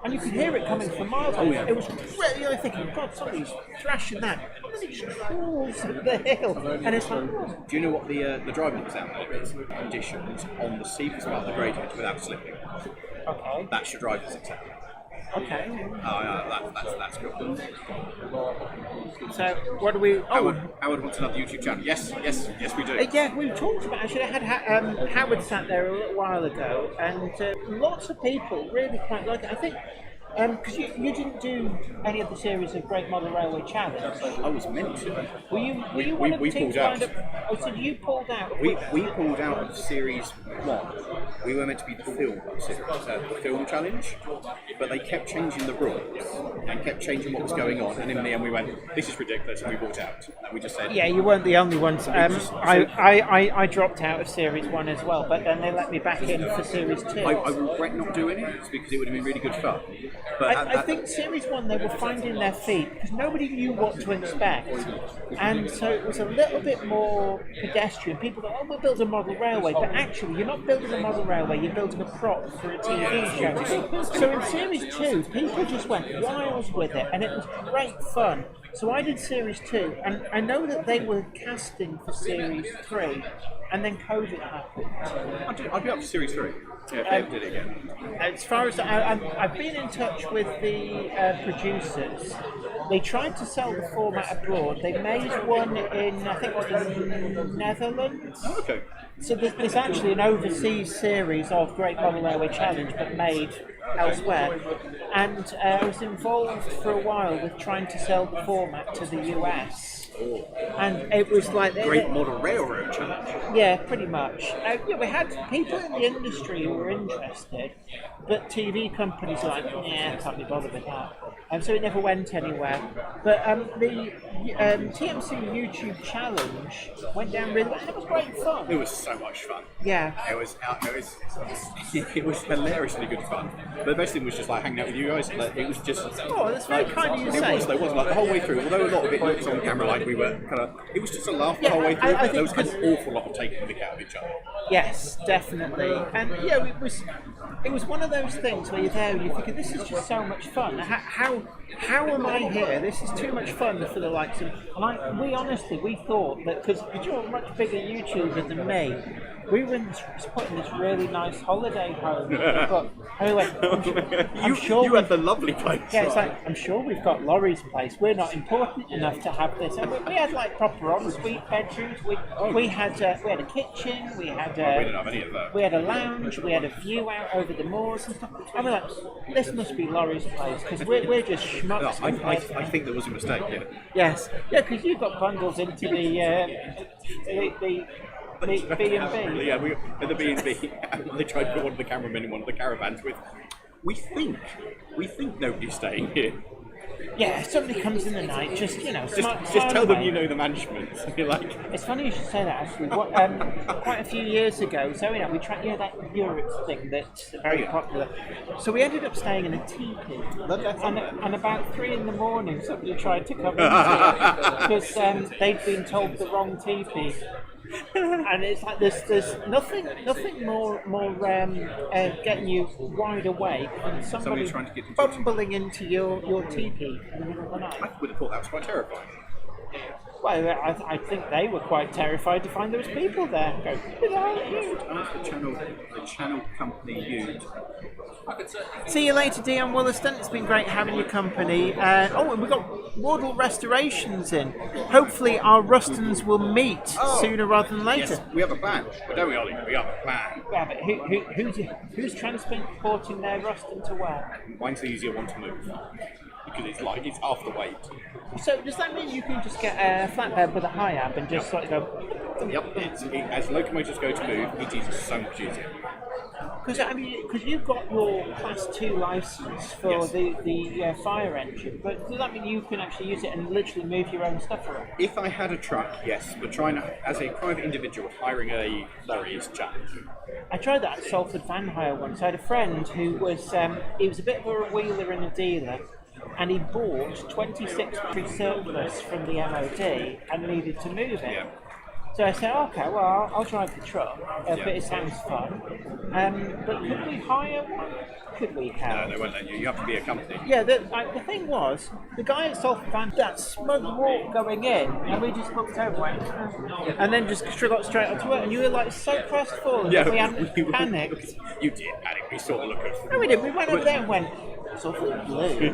and you could hear it coming from miles away. yeah. It was really, I thinking, God, somebody's thrashing that. And then it just crawls up the hill, and it's like, oh. Do you know what the driving exam there is? Conditions on the steepest part of the gradient without slipping. Okay, That's your driver's exam. okay. That's good. So what do we? Howard wants another YouTube channel. Yes, we do. Yeah, we talked about. Actually, I had Howard sat there a little while ago, and lots of people really quite like it. I think because you didn't do any of the series of Great Model Railway Challenge. I was meant to. Were you one of the we teams pulled out. lined up? Oh, so you pulled out. We pulled out of series 1. We were meant to be the film challenge, but they kept changing the rules and kept changing what was going on. And in the end, we went, "This is ridiculous," and we walked out. And we just said, Yeah, you weren't the only ones. I dropped out of Series 1 as well, but then they let me back in for Series 2. I regret not doing it because it would have been really good fun. But I think Series 1 they were finding their feet because nobody knew what to expect, and so it was a little bit more pedestrian. People thought, "Oh, we'll build a model railway," but actually, you're not building a model railway. You're building a prop for a TV show. So in Series 2, people just went wild with it, and it was great fun. So I did Series 2, and I know that they were casting for Series 3, and then COVID happened. I'd be up for series 3. Yeah, if they ever did it again. As far as I've been in touch with the producers, they tried to sell the format abroad. They made one in, I think, the Netherlands. Oh, okay. So there's actually an overseas series of Great Model Railway Challenge, but made elsewhere. And I was involved for a while with trying to sell the format to the US. And it was like Great Model Railroad Challenge. yeah, pretty much. Yeah, we had people in the industry who were interested, but TV companies were like, yeah, can't be bothered with that. And so it never went anywhere. But the TMC YouTube challenge went down really well, and it was great fun. It was so much fun. Yeah. It was hilariously good fun. But the best thing was just like hanging out with you guys. Like, it was just. Oh, that's very kind of you to It say. was. There was like the whole way through. Although a lot of it was on camera, like we were kind of. It was just a laugh the Yeah, whole way through. I There was think- an awful lot of taking the mick out of each other. Yes, definitely. And yeah, it was one of those things where you're there and you're thinking, this is just so much fun. How am I here? This is too much fun for the likes of. And we thought that because you're a much bigger YouTuber than me, we were put in this really nice holiday home. But anyway, I'm sure you had the lovely place. Yeah, it's like, I'm sure we've got Laurie's place. We're not important enough to have this. And we had like proper ensuite bedrooms. We had a kitchen. We had we didn't have any of that. we had a lounge. We had a view out over the moors and stuff. And we're like, this must be Laurie's place because we're just schmucks. No, I think there was a mistake here. Yes, yeah, because you got bundles into the B&B. Yeah, we at the B&B. They tried to put one of the cameramen in one of the caravans with. We think nobody's staying here. Yeah, if somebody comes in the night, just tell them you know the management. You're like. It's funny you should say that. Actually, quite a few years ago, so we tried that Europe thing that's very popular. So we ended up staying in a teepee, and about 3 a.m, somebody tried to come in because they'd been told the wrong teepee. And it's like there's nothing more getting you wide awake than somebody trying to get bumbling into your teepee in the middle of the night. I would have thought that was quite terrifying. Well, I think they were quite terrified to find there was people there. Go, the channel company used. See you later, Dion Wollaston. It's been great having your company. And we've got Wardle Restorations in. Hopefully our Rustons will meet sooner rather than later. Yes, we have a plan. But don't we, Ollie? We have a plan. Yeah, but who's transporting their Ruston to where? Mine's the easier one to move. Because it's half the weight. So does that mean you can just get a flatbed with a high ab and just like go? Yep. As locomotives go to move, it is so much easier. Because you've got your Class 2 license for the fire engine, but does that mean you can actually use it and literally move your own stuff around? If I had a truck, yes, but as a private individual, hiring a lorry is a challenge. I tried that at Salford Van Hire once. I had a friend who was he was a bit of a wheeler and a dealer, and he bought 26 pre-surplus from the MOD and needed to move it. Yeah. So I said, okay, well, I'll drive the truck, but it sounds fun. But could we hire one? Could we have? No, they won't let you. You have to be a company. Yeah, the thing was, the guy at Salford Van, that smug walk going in, and we just looked over and then just got straight onto it, and you were like so crestfallen that we hadn't panicked. You did panic. We saw the look of. No, we didn't. We went over there and went, it's awfully blue.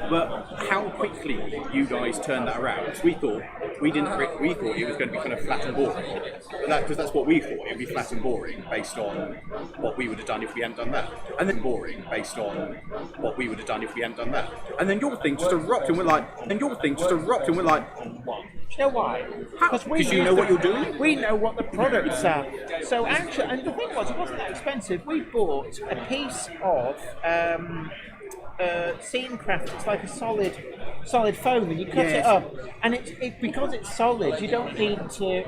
But how quickly you guys turned that around? Because we thought it was going to be kind of flat and boring. Because that's what we thought. It would be flat and boring based on what we would have done if we hadn't done that. And then boring based on what we would have done if we hadn't done that. And then your thing just erupted and we're like, Do you know why? Because you know what you're doing? We know what the products are. So actually, and the thing was, it wasn't that expensive. We bought a piece of scene craft. It's like a solid foam, and you cut it up, and it because it's solid, you don't need to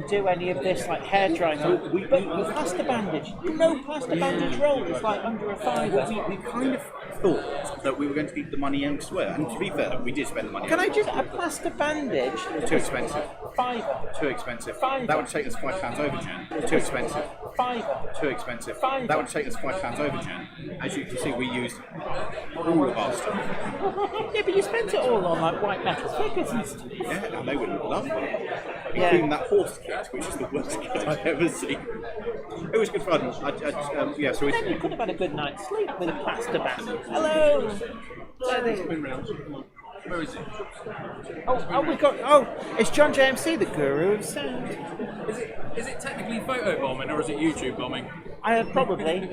do any of this like hair drying. But with plaster bandage, no plaster bandage roll is like under a £5. We kind of thought that we were going to keep the money elsewhere, and to be fair, we did spend the money. Can I just a plaster bandage? Too expensive. £5. Too expensive. £5. That would take us £5 over, Jen. Too expensive. £5. Too expensive. £5. That would take us £5 over, Jen. As you can see, we used all of our stuff. Yeah, but you spent it all on like white metal figures and stuff. Yeah, and they would love that. Including that horse kit, which is the worst kit I've ever seen. It was good fun. So Then you could have had a good night's sleep with a plaster band. Hello. Where is it? It's John JMC, the guru of sound. Is it technically photo bombing or is it YouTube bombing? Probably.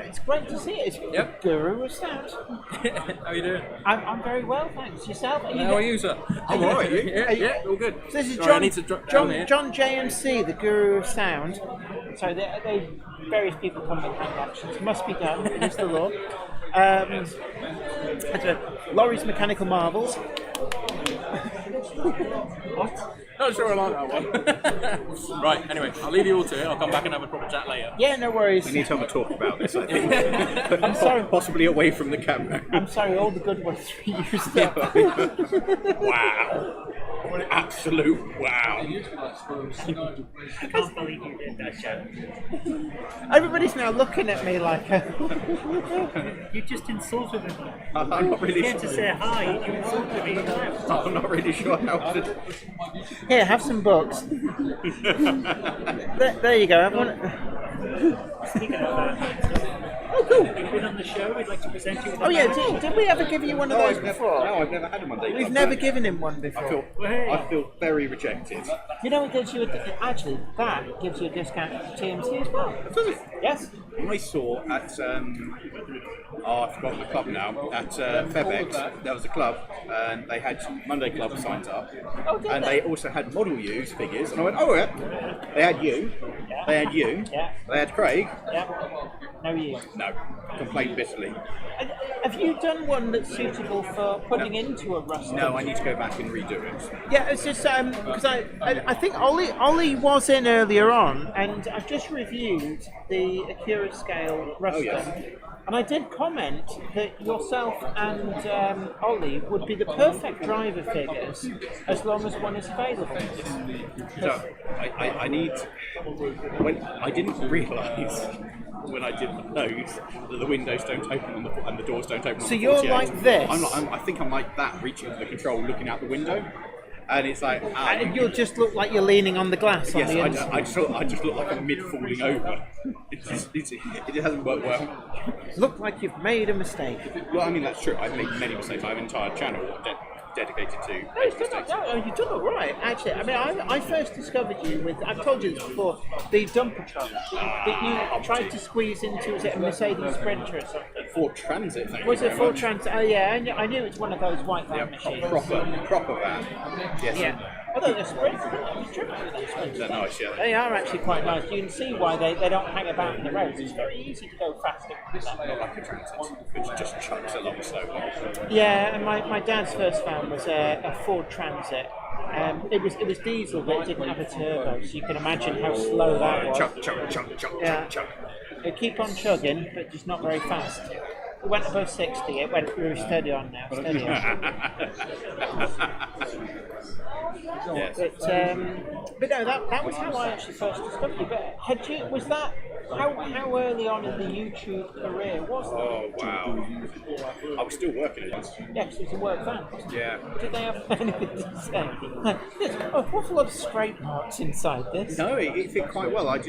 It's great to see it. It's the guru of sound. How are you doing? I'm very well, thanks. Yourself? How are you, sir? I'm alright. Yeah, all good. So this is Sorry, I need to drop down here. John JMC, the guru of sound. So they various people come with hand actions. Must be done. It is the law. Laurie's Mechanical Marvels. What? Not sure I like that one. Right, anyway, I'll leave you all to it. I'll come back and have a proper chat later. Yeah, no worries. We need to have a talk about this, I think. I'm sorry. Possibly away from the camera. I'm sorry, all the good ones we used up. Wow. Absolute wow. I can't believe you did that, Joe. Everybody's now looking at me like, You just insulted him. I'm not really You came to sure. say hi, you insulted me. I'm not really sure how to. here, have some books. There you go. Everyone. Speaking of that, you've been on the show, we'd like to present you with a Oh yeah, badge. did we ever give you one of those before? No, I've never had a Monday. We've Club. never given him one I before. feel, I feel very rejected. You know, it gives you actually that gives you a discount at TMC as well. Does it? Yes. I saw at I've forgotten the club now. At Febex, there was a club, and they had Monday Club signs up, Oh, did and they? they also had model use figures. And I went, oh yeah, they had you, they had you, Yeah. they had Craig. Yeah. No, you. No, complained bitterly. Have you done one that's suitable for putting into a Ruston? No, I need to go back and redo it. Yeah, it's just because I think Ollie was in earlier on, and I've just reviewed the Akira scale Ruston. Oh, yes. And I did comment that yourself and Ollie would be the perfect driver figures as long as one is available. So I need. When I didn't realise when I did those that the windows don't open and the doors don't open. So on the you're 48. like this? I think I'm like that, reaching for the control, looking out the window, and it's like. And you'll just look like you're leaning on the glass on the Yes, inside. I just look like I'm mid falling over. It hasn't worked well. Look like you've made a mistake. Well, I mean that's true. I've made many mistakes. I have an entire channel dedicated to No, making mistakes. you've done all right. Actually, I mean, I first discovered you with, I've told you this before, the dumper truck that you tried to squeeze into, was it a Mercedes Sprinter or something? Ford Transit thing. Was it Ford Transit? Oh yeah, I knew it was one of those white van machines. Proper van. Yes. Yeah. Although the Sprinters, I've driven with those Sprinters. They're nice, yeah. They are actually quite nice. You can see why they don't hang about in the roads. It's very easy to go faster with that. Not like a Transit, which just chucks along slowly. Yeah, and my dad's first van was a Ford Transit. It was diesel, but it didn't have a turbo, so you can imagine how slow that was. Chuck. Yeah. It keep on chugging, but just not very fast. It went above 60. It went. We're steady on now. Steady on. Yes. But no, that was how I actually first discovered you. But was that how early on in the YouTube career was that? Oh wow! I was still working at it. Yeah, 'cause it was a work van. Yeah. Did they have anything to say? Like, there's an awful lot of scrape marks inside this. No, it fit quite well. I went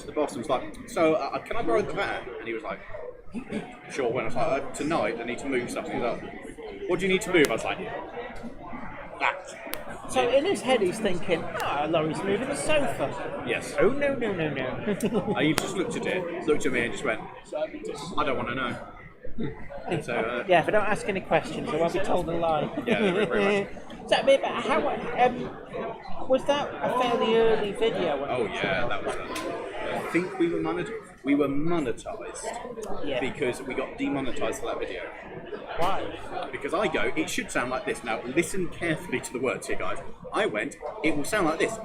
to the boss and was like, "So, can I borrow the van?" And he was like, "Sure." When I was like, "Tonight, I need to move stuff." He was like, "What do you need to move?" I was like, "That." So in his head, he's thinking, Laurie's moving the sofa. Yes. Oh no. He just looked at it, looked at me, and just went, "I don't want to know." So. Yeah, but don't ask any questions. I won't be told a lie. Yeah, very much. So, but how was that a fairly early video? Oh yeah, that was. I think we were monetized Yeah. because we got demonetized for that video. Why? Because I go, it should sound like this. Now listen carefully to the words here, guys. I went, it will sound like this.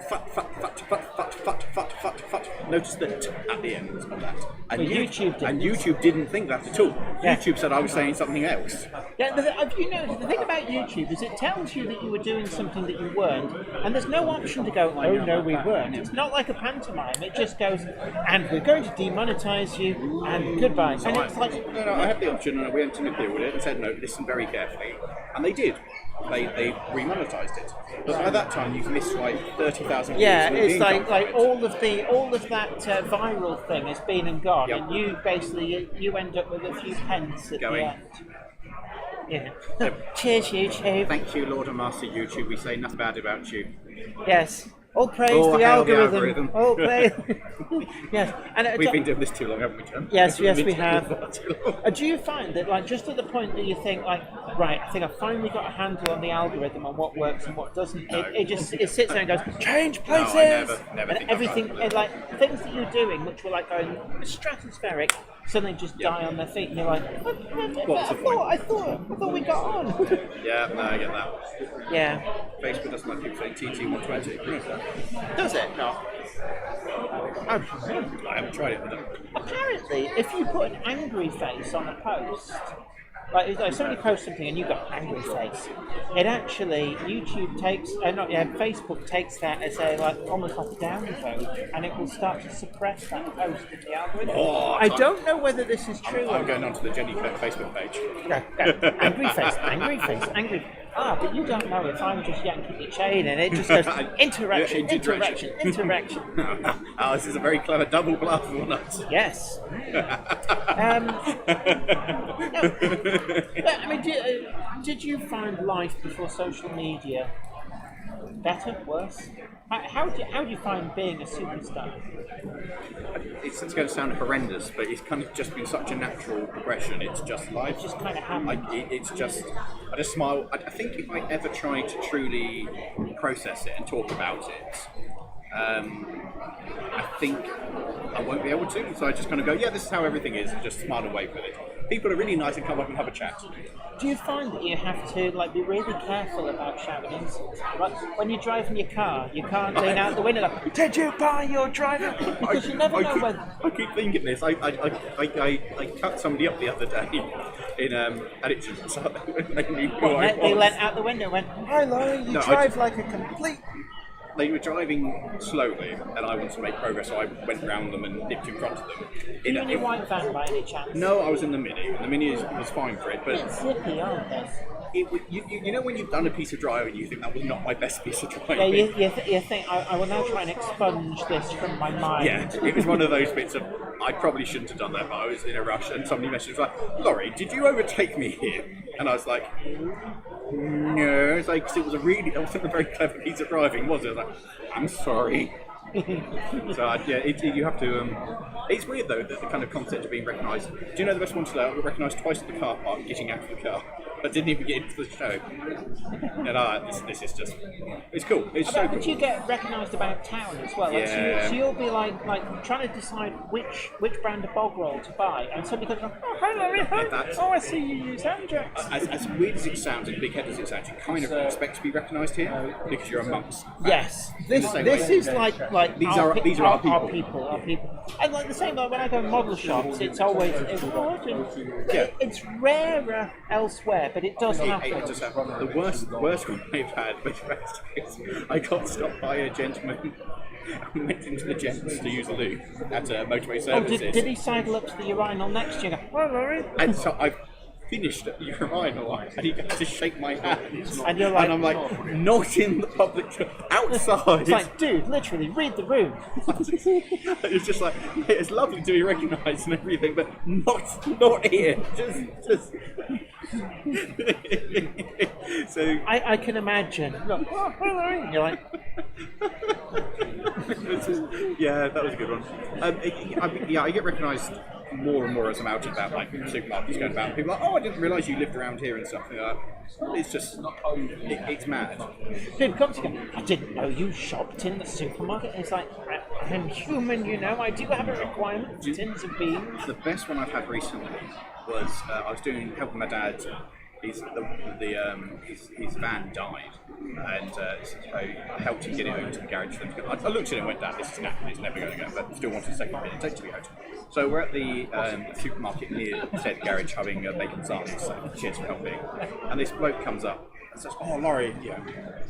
Fut, fut, fut, fut, fut, fut, fut, fut, fut. Notice the t at the end of that. And Well, YouTube didn't think that at all. Yeah. YouTube said I was saying something else. Yeah, you know, the thing about YouTube is it tells you that you were doing something that you weren't, and there's no option to go, oh no, we weren't. It's not like a pantomime. It just goes, and we're going to demonetize you, and goodbye. And it's like, No, I had the option, and we went to deal with it and said, no, listen very carefully. And they did. They remonetized it. But by that time, you've missed like 30,000 views. yeah, and it's the like income from it. all of that viral thing has been and gone, Yep. and you basically you end up with a few pence at Going. the end. Yeah. Cheers, YouTube. Thank you, Lord and Master YouTube. We say nothing bad about you. Yes. All praise Oh, the hail the algorithm. algorithm. All praise. Yes. And We've been doing this too long, haven't we, John? Yes, We've we been have. doing this too long. Do you find that, like, just at the point that you think, like, right, I think I've finally got a handle on the algorithm on what works and what doesn't, it sits there and goes, change places! No, I never and think everything, I've done that. like, things that you're doing, which were, like, going stratospheric, suddenly just die on their feet, and you're like, I thought we got on. Yeah, no, I get that. Yeah. Facebook doesn't like people saying TT120. You know that? Does it? No. I haven't tried it, but Apparently, if you put an angry face on a post, like somebody posts something and you go angry face. It actually Facebook takes that as a almost like a downvote, and it will start to suppress that post in the algorithm. I don't know whether this is true. I'm going onto the Jenny Facebook page. Go. Angry face, angry face, angry. But you don't know if I'm just yanking the chain and it just goes interaction. Oh, this is a very clever double bluff, or not? Yes. I mean, did you find life before social media better, worse? How do you find being a superstar? It's going to sound horrendous, but it's kind of just been such a natural progression. It's just life. It just kind of happened. I just smile. I think if I ever try to truly process it and talk about it, I think I won't be able to. So I just kind of go, yeah, this is how everything is, and just smile and wave with it. People are really nice and come up and have a chat. Do you find that you have to be really careful about shouting insults? Like when you're driving your car, you can't lean out the window like, "Did you buy your driver?" Because you never know when. I keep thinking this. I cut somebody up the other day in and it just made me who I was. They leant out the window and went, "Hi Laurie, you drive like a complete." They were driving slowly, and I wanted to make progress, so I went round them and nipped in front of them. You in your white van by any chance? No, I was in the Mini. And the Mini was fine for it, but it's zippy, aren't they? You know when you've done a piece of driving, you think that was not my best piece of driving. Yeah, you think I will now try and expunge this from my mind. Yeah, it was one of those bits of I probably shouldn't have done that, but I was in a rush, and somebody messaged like, "Laurie, did you overtake me here?" And I was like, "No." It's like, 'cause it wasn't a very clever piece of driving, was it? I was like, "I'm sorry." So you have to. It's weird though that the kind of concept of being recognised. Do you know the best one today? I got recognised twice at the car park getting out of the car. I didn't even get into the show. And this is just. It's cool. It's so cool. But you get recognised about town as well. Yeah. So you'll be like trying to decide which brand of bog roll to buy, and somebody goes, "Oh, hi Larry, hi. Oh, I see you use Ajax." As weird as it sounds and big headed as it sounds, you kind of expect to be recognised here because you're amongst. Yes, this is like these are our people. Our people. And like the same, like when I go to model shops, it's always important. Yeah. It's rarer elsewhere, but it does happen. It does happen. The worst one I've had is I got stopped by a gentleman who went into the gents to use a loo at motorway services. Did he sidle up to the urinal next to you and go, "Hi Laurie"? And so I finished at the urinal and he got to shake my hand. And you're like, and I'm like, not in the public, outside. It's like, dude, literally, read the room. It's just like, it's lovely to be recognised and everything, but not here. Just. So I can imagine. Look, "Oh, hi Laurie." And you're like, yeah, that was a good one. I get recognised more and more as I'm out and about, like supermarkets going about. People are like, "Oh, I didn't realise you lived around here and stuff." It's just, it's mad. Dude, come to go, "I didn't know you shopped in the supermarket." It's like, I'm human, you know. I do have a requirement for tins of beans. The best one I've had recently was I was helping my dad. His van died, and so I helped him get it over to the garage for them to go. I looked at it and went, "Dad, this is knackered, it's never going to go," but still wanted a second opinion. Take to the hotel. So we're at the supermarket near said garage having bacon sandwiches, so cheers for helping. And this bloke comes up and says, "Oh, Laurie,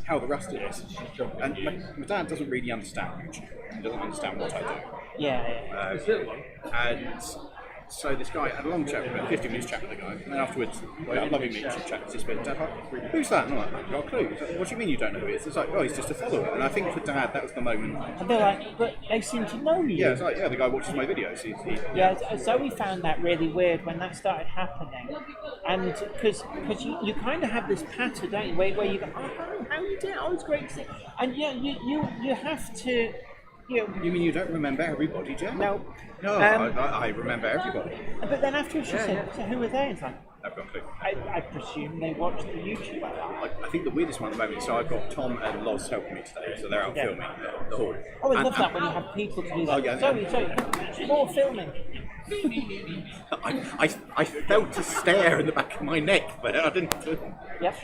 how the Ruston is." And my dad doesn't really understand YouTube. He doesn't understand what I do. Yeah. And so this guy had a long chat with him, 15 minutes chat with the guy, and then afterwards, I love him, chat with his bit. Dad, like, "Who's that?" And I'm like, "I've got a clue." He's like, "What do you mean you don't know who he is?" It's like, "Oh, he's just a follower." And I think for Dad, that was the moment. And they're like, "But they seem to know you." Yeah, it's like, the guy watches my videos. Zoe found that really weird when that started happening, and because you kind of have this pattern, don't you, where you go, "Oh, how you doing? Oh, it's great to see," and you have to. You mean you don't remember everybody, Jen? No. No, I remember everybody. But then after she said, "So who are they?" It's like, I've got a clue. I presume they watch the YouTube. I think the weirdest one at the moment, so I've got Tom and Loz helping me today, so they're out filming the hall. Oh, I love that when you have people to do that. Sorry, more filming. I felt a stare in the back of my neck, but I didn't. Yep.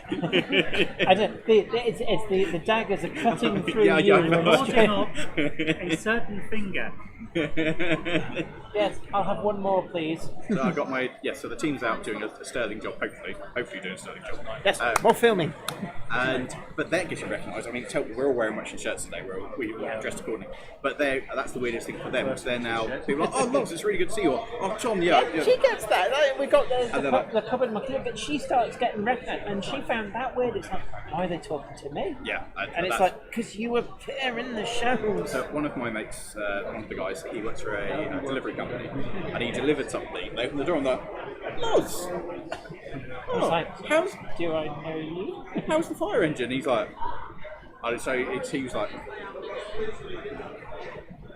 I don't, it's the daggers are cutting through Yeah, you. I know. Holding up a certain finger. Yes, I'll have one more, please. So I got my so the team's out doing a sterling job. Hopefully doing a sterling job. Yes, more filming. But that gets you recognised. I mean, we're all wearing matching shirts today. We were dressed accordingly. But that's the weirdest thing for them. Because they're now people are like, oh, Logs, it's really good to see you. Or, oh, Tom, yeah. She gets that. Like, we got the like, cupboard monkey, but she starts getting recognised, and she found that weird. It's like, why are they talking to me? Yeah, and it's like, because you appear in the shows. So one of my mates, one of the guys, he works for a delivery company, and he delivered something. They opened the door and they're like, Loz! It's like, do I know you? How's the fire engine? He's like, he was like,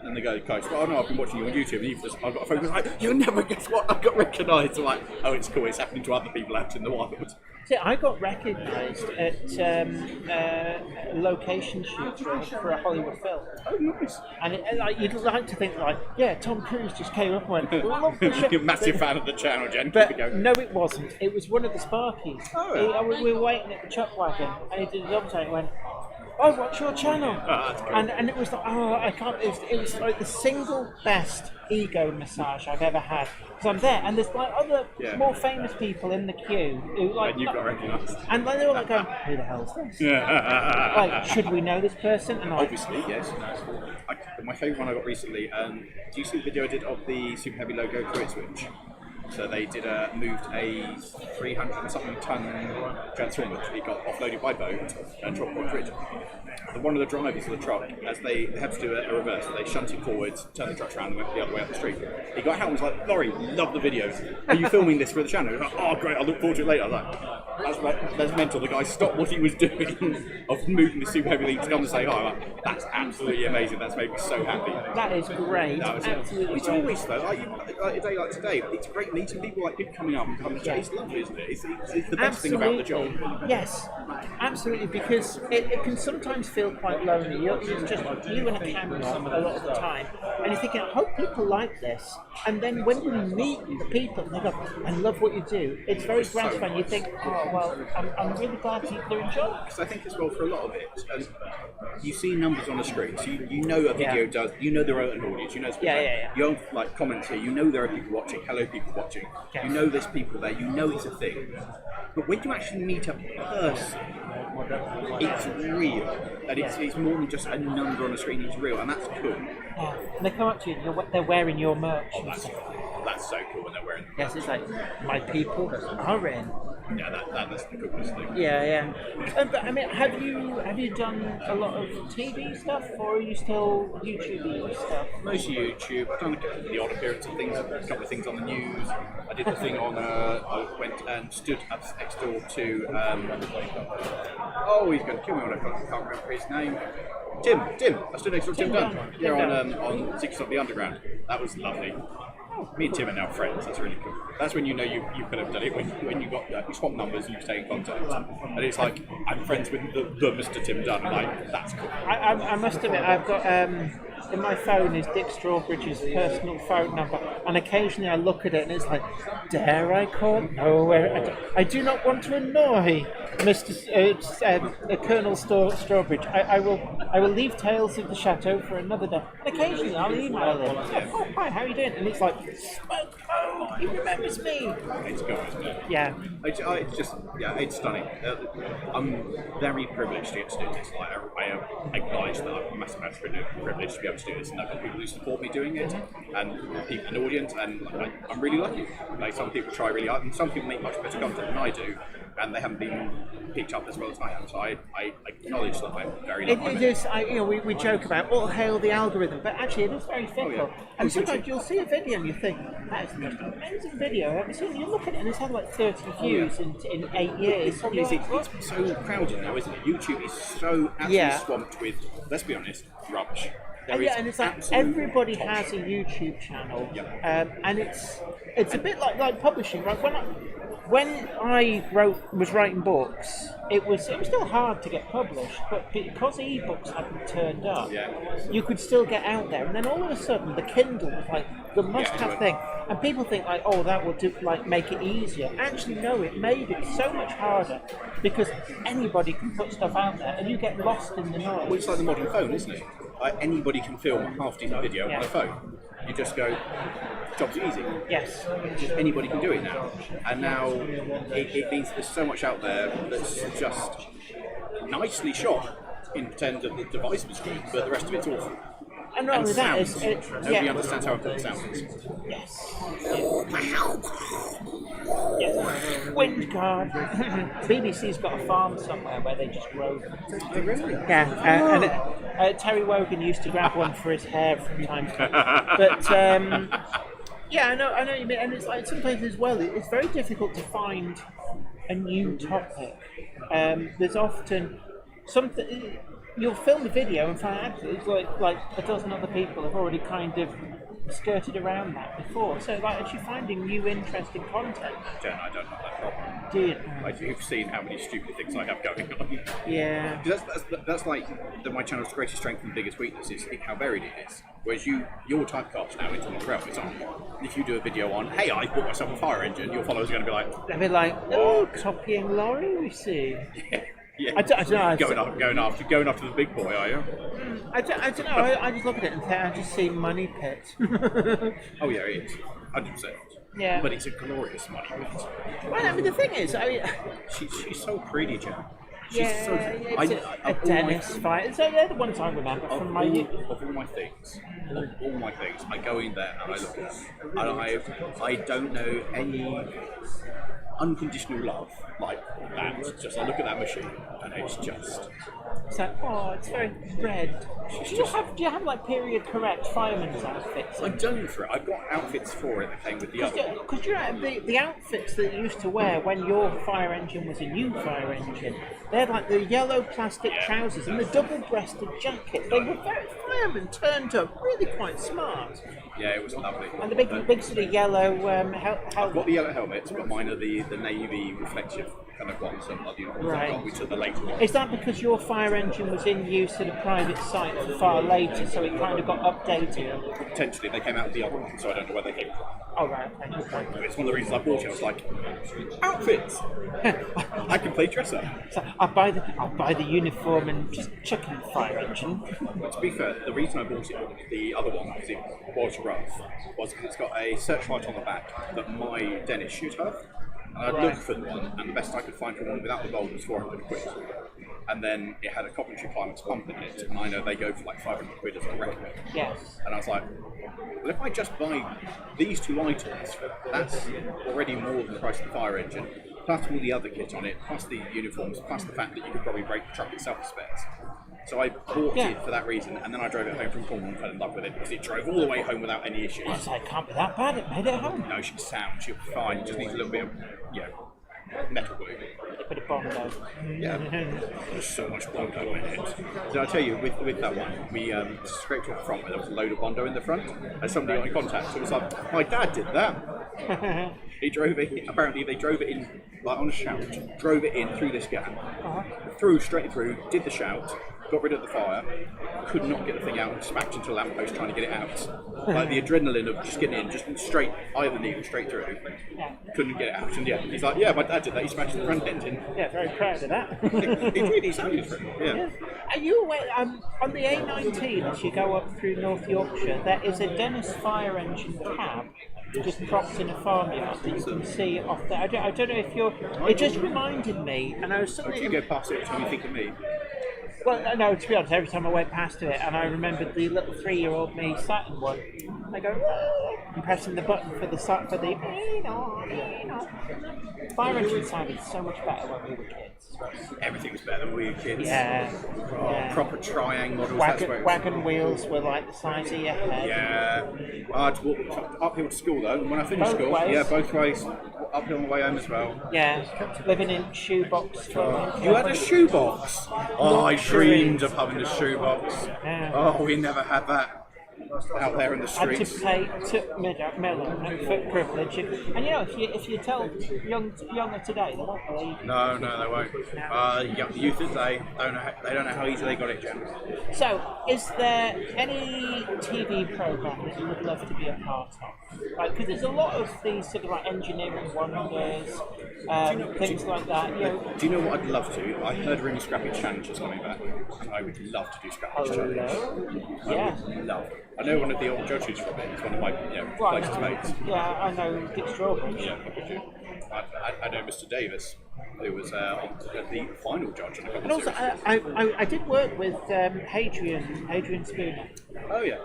and the guy goes, oh no, I've been watching you on YouTube, and I've got a phone. He's like, you'll never guess what, I got recognised. I'm like, oh, it's cool, it's happening to other people out in the wild. See, I got recognised at a location shoot for a Hollywood film. Oh, nice. And you'd like to think, like, yeah, Tom Cruise just came up and went, love the show. You're a massive fan of the channel, Jen. But no, it wasn't. It was one of the Sparkies. Oh, yeah. We were waiting at the chuck wagon, and he did a double take and went, oh, what's your channel? Oh, that's cool. And it was like, oh, I can't. It was like the single best ego massage I've ever had. Because I'm there, and there's like other more famous people in the queue who like. And you got recognised. And they were like going, who the hell's this? Yeah. Like, should we know this person? And like, obviously, yes. My favourite one I got recently. Do you see the video I did of the Super Heavy logo cruise switch? So they moved a 300-something ton transformer. It got offloaded by boat and dropped on bridge. One of the drivers of the truck, as they had to do a reverse, so they shunted forwards, turned the truck around, and went the other way up the street. He got out and was like, Laurie, love the videos. Are you filming this for the channel? He was like, oh, great, I'll look forward to it later. I was like, that's mental. The guy stopped what he was doing of moving the Super Heavy League to come and say hi. I'm like, that's absolutely amazing. That's made me so happy. that is great. Absolutely. It's always though, like a day like today, it's great meeting people, like people coming up and coming to chat. It's lovely, isn't it? It's the best thing about the job. Yes, absolutely, because it can sometimes feel quite lonely. It's just you and a camera a lot of the time, and you're thinking, I hope people like this. And then when you meet the people and they go, I love what you do, it's very gratifying. You think, oh, well, I'm really glad they're enjoying it. Because I think as well, for a lot of it, you see numbers on the screen, so you know a video does, you know there are an audience, you know you don't like comments here, you know there are people watching, hello people watching, you know there's people there, you know it's a thing. But when you actually meet a person, it's real, and it's more than just a number on the screen, it's real, and that's cool. Yeah. And they come up to you, they're wearing your merch. Oh, that's so cool when they're wearing them. Yes, it's like, my people are in. Yeah, that's the coolest thing. Yeah. But I mean, have you done a lot of TV stuff, or are you still YouTube stuff? Mostly YouTube. I've done the odd appearance of things, a couple of things on the news. I did the thing on. I went and stood up next door to. He's going to kill me when I can't remember his name. Tim. I stood next door to Tim Dunn. Yeah, on Six of the Underground. That was lovely. Me and Tim are now friends. That's really cool. That's when you know you could have done it when you got you swap numbers and you stay in contact. And it's like I'm friends with the Mr. Tim Dunn. Like that's cool. I must admit I've got in my phone is Dick Strawbridge's personal phone number, and occasionally I look at it and it's like, dare I call? No, I do not want to annoy Mr. Colonel Strawbridge. I will leave Tales of the Chateau for another day. And occasionally I'll email him. Oh, hi, how are you doing? And it's like, smoke mode, he remembers me. It's good, isn't it? Yeah. It's just, it's stunning. I'm very privileged to get to do this. Like, I acknowledge that I'm a massive privileged to be able to do this, and I've got people who support me doing it, and an audience, and I'm really lucky. Like, some people try really hard, and some people make much better content than I do, and they haven't been picked up as well as I am. So I acknowledge that I'm very lucky. It is. We joke about all hail the algorithm, but actually it is very fickle. And sometimes you'll see a video and you think, that's the most amazing video I've ever seen. You look at it and it's had like 30 views in 8 years. It's so crowded now, isn't it? YouTube is so absolutely swamped with, let's be honest, rubbish. And it's like everybody has a YouTube channel, and it's a bit like publishing, right? When I was writing books, it was still hard to get published, but because ebooks hadn't turned up, you could still get out there. And then all of a sudden, the Kindle was like the must-have thing. And people think like, oh, that will do, like make it easier. Actually, no, it made it so much harder because anybody can put stuff out there, and you get lost in the noise. Well, it's like the modern phone, isn't it? Like anybody can film a half-decent video on a phone. You just go, job's easy. Yes. Just anybody can do it now. And now it means there's so much out there that's just nicely shot in terms of the device was good, but the rest of it's awful. And not only that, sounds. Nobody understands how important sound is. Yes. Yes. Wind guard. BBC's got a farm somewhere where they just grow them. Oh, really? Yeah, and Terry Wogan used to grab one for his hair from time to time. But yeah, I know what you mean. And it's like sometimes as well, it's very difficult to find a new topic. There's often something. You'll film a video and find actually it's like a dozen other people have already kind of skirted around that before. So like actually finding new interesting content. Jen, I don't have that problem. Do you? Like, you've seen how many stupid things I have going on. Yeah. That's like my channel's greatest strength and biggest weakness is how varied it is. Whereas your typecast now into the realm is on. If you do a video on, hey, I bought myself a fire engine, your followers are going to be like, they'll be like, oh, copying Laurie, we see. Yeah. I don't know. Going after the big boy, are you? I don't know. I just look at it and I just see money pit. Oh yeah, it is. 100%. Yeah. But it's a glorious money pit. Well, I mean, the thing is, She's so pretty, Jen. She's yeah, so it's a Dennis fight. So they're the ones I remember from my youth. Of all my things, I go in there and I look at them. And I don't know any unconditional love like that. Just I look at that machine and it's just. It's like, oh, it's very red. Do you have like period correct fireman's outfits? I don't for it. I've got outfits for it that came with the other. Because you know the outfits that you used to wear when your fire engine was a new fire engine, they had like the yellow plastic trousers and the double-breasted jacket. They were very firemen turned up, really quite smart. Yeah, it was lovely. And the big sort of yellow helmet. I've got the yellow helmets, but mine are the navy reflective kind of ones. Right. Which are the later ones. Is that because your fire engine was in use at a private site far later, so it kind of got updated? Potentially, they came out of the other one, so I don't know where they came from. Oh, right, okay. It's one of the reasons I bought it. I was like, outfits! I can play dress up. So I'll buy the uniform and just chuck in the fire engine. But to be fair, the reason I bought it, the other one, because it was rough, was because it's got a searchlight on the back that my Dennis should have. And I looked for the one, and the best I could find for one without the bulb was 400 quid. And then it had a Coventry Climax pump in it, and I know they go for like 500 quid as a record. Yes. And I was like, well, if I just buy these two items, that's already more than the price of the fire engine, plus all the other kit on it, plus the uniforms, plus the fact that you could probably break the truck itself to spares. So I bought it for that reason, and then I drove it home from Cornwall and fell in love with it because it drove all the way home without any issues. Yes, it can't be that bad. It made it home. No, she's sound. She'll be fine. It just needs a little bit of, metal glue. A bit of Bondo. Yeah, there's so much Bondo in it. So I tell you, with that one, we scraped off the front where there was a load of Bondo in the front, and somebody got in contact. So it was like, my dad did that. He drove it. Apparently, they drove it in like on a shout. Drove it in through this gap, through straight through. Did the shout. Got rid of the fire, could not get the thing out, and smacked into a lamppost trying to get it out. Like the adrenaline of just getting in, just straight, either needle straight through, couldn't get it out. And he's like, yeah, my dad did that, he smashed the front end in. Yeah, very proud of that. It really sounded for him, yeah. Are you aware, on the A19 as you go up through North Yorkshire, there is a Dennis fire engine cab just propped in a farmyard that you can see off there. I don't know if you're... It just reminded me, and I was suddenly... If you go past it, what do you think of me? Well, no, to be honest, every time I went past it, and I remembered the little 3-year-old me sat in one, I go, and pressing the button for the fire engine sounded so much better when we were kids. Everything was better when we were kids. Yeah. Proper triangle models. Wagon wheels were like the size of your head. Yeah. I had to walk uphill to school though, and when I finished Both school, ways. both ways, uphill on the way home as well. Yeah, living in shoebox. You had a shoebox? Oh, I dreamed of having a shoebox. Yeah. Oh, we never had that. out there in the had streets. to pay million for privilege, and you know, if you tell younger today, they won't believe you. No, they won't. The youth today they don't know how easy they got it, Jen. So, is there any TV program that you would love to be a part of? Like, because there's a lot of these sort of like engineering wonders, things like that. You know, Do you know what I'd love to? I heard Ring Scrappy Challenge is coming back. I would love to do Scrappy Challenge. yeah. Love. I know one of the old judges from it. It's one of my closest mates. Yeah, I know Dick Strawberry. Yeah. I know Mr. Davis, who was the final judge on a couple And of also, series. I did work with Hadrian Spooner, Oh yeah.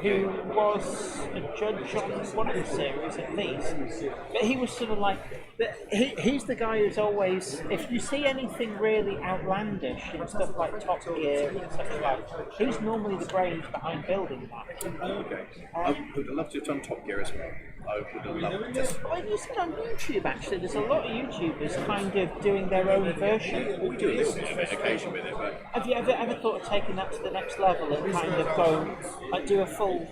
who was a judge on one of the series at least. But he was sort of like, he's the guy who's always, if you see anything really outlandish and stuff like Top Gear and stuff like that, he's normally the brains behind building that. Okay. I would love to have done Top Gear as well. I would have loved it. Well, you see on YouTube actually, there's a lot of YouTubers kind of doing their own version. We do a little bit of education with it, but Have you ever thought of taking that to the next level and kind of go, like, do a full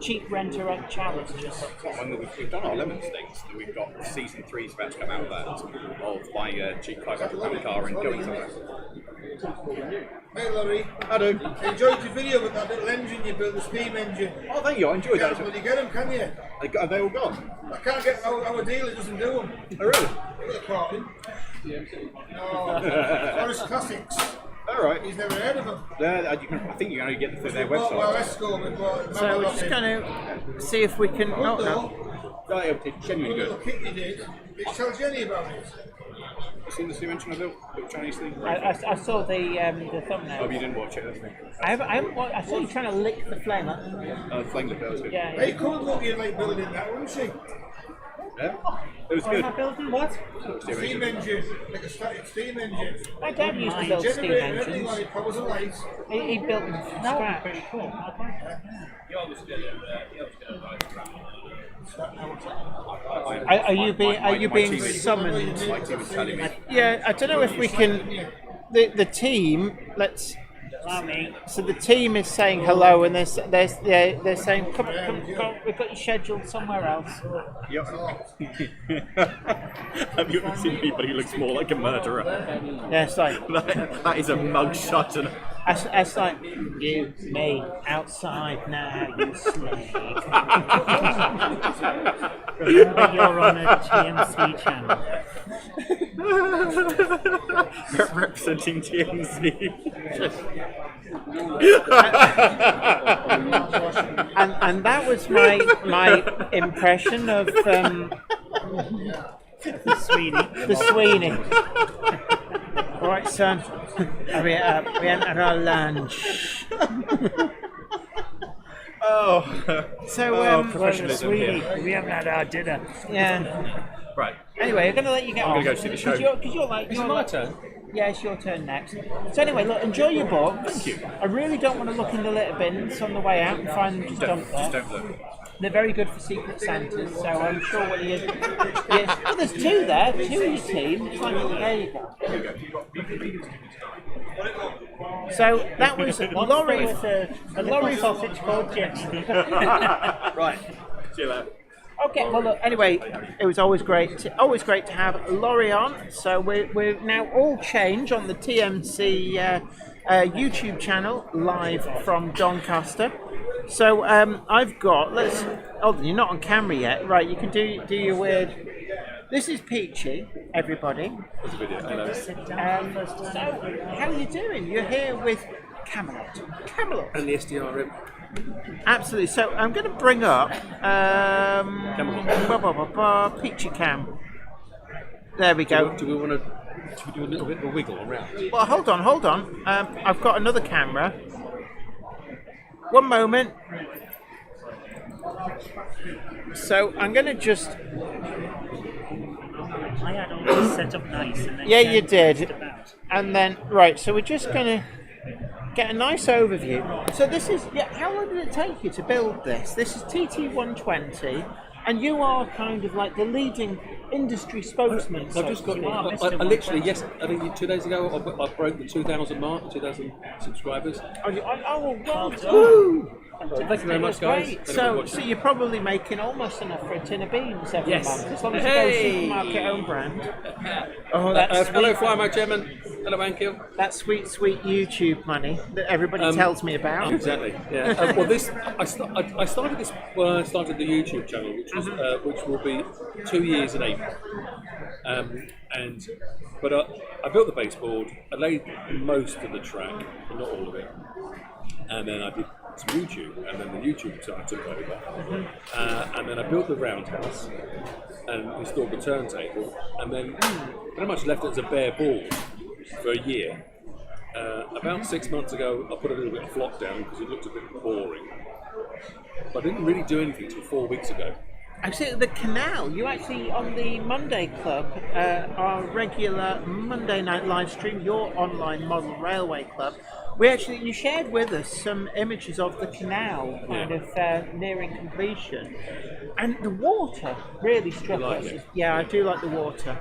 cheap rent-a-rent challenge or something? when we've done our Lemons things, we've got season 3's about to come out of that, of buying a cheap £500 car and going somewhere. Hey Larry, I do. enjoyed your video with that little engine you built, the steam engine. Oh, thank you. I enjoyed Can't that. bloody get them, can you? Are they all gone? I can't get our dealer doesn't do them. Oh, really? Look at the carton. No, Forest Classics. All right. He's never heard of them. I think you can only get them through their Well, website. Esco, we've got. So we're just going to see if we can. Oh, no. Right, it's genuinely Little good. kit you did. Did you tell Jenny about it? You seen the mention of little Chinese thing? I saw the Oh, thumbnail. you didn't watch it, that's me. I saw you trying to lick the flame up. Flame the bells. Yeah. Hey, cool looking like building that, wasn't she? Yeah? It was What good. am I building? What? Steam engine, like a static steam engine. My dad used to build steam Generator, everything engines. like powers and lights. He built them from scratch. Are you being summoned? My team was telling me. Yeah, I don't know if we can. The team. Let's. So the team is saying hello, and they're saying, come, we've got you scheduled somewhere else. Yep. Have you ever seen anybody who looks more like a murderer? Yeah, it's like that is a mugshot. And it's like you, me, outside now, you snake. Remember, you're on a TMC channel. representing TMC. and that was my impression of the Sweeney. All right, son. We had our lunch. So, professionalism Sweeney, here. we haven't had our dinner. Yeah. Right. Anyway, I'm going to let you get on. I'm going to go see the show. Because you're like... Is it my turn? Yeah, it's your turn next. So anyway, look, enjoy your books. Thank you. I really don't want to look in the litter bins on the way out and find them just dumped Just there. don't look. They're very good for secret Santas, so I'm sure what he is. Yes. Oh, there's two there, two in your team. It's like, there you go. So that was Laurie. A Laurie sausage called Jim. Right. See you later. Okay, well look, anyway, it was always great to have Laurie on. So we're now all change on the TMC YouTube channel, live from Doncaster. So I've got, you're not on camera yet, right? You can do your weird. This is Peachy, everybody. There's a video. Hello. So how are you doing? You're here with Camelot. And the SDRM. Absolutely. So I'm going to bring up Peachy Cam. There we go. Do we want to do a little bit of a wiggle around? Well, hold on. I've got another camera. One moment. So I'm going to just... I had all this set up nice. And then Yeah, you did. just about. And then, right, so we're just going to get a nice overview. So this is... Yeah, how long did it take you to build this? This is TT120, and you are kind of like the leading industry spokesman. I've just got. I literally, yes, I think 2 days ago I broke the 2,000 mark, 2,000 subscribers. Woo! Thank you very much, guys. So you're probably making almost enough for a tin of beans every Yes. month, as long as you go supermarket own brand. Oh, that's hello, Flymo Chairman. Hello, Ankil. that sweet YouTube money that everybody tells me about. Exactly. Yeah. Well, I started this when I started the YouTube channel, which will be 2 years in April. But I built the baseboard. I laid most of the track, but not all of it, and then I did some YouTube, and then the YouTube side took over. And then I built the roundhouse and installed the turntable, and then pretty much left it as a bare board for a year. About 6 months ago, I put a little bit of flock down because it looked a bit boring. But I didn't really do anything until 4 weeks ago. Actually, the canal, you actually, on the Monday Club, our regular Monday night live stream, your online model railway club, you shared with us some images of the canal kind of nearing completion. And the water really struck us. Yeah, I do like the water.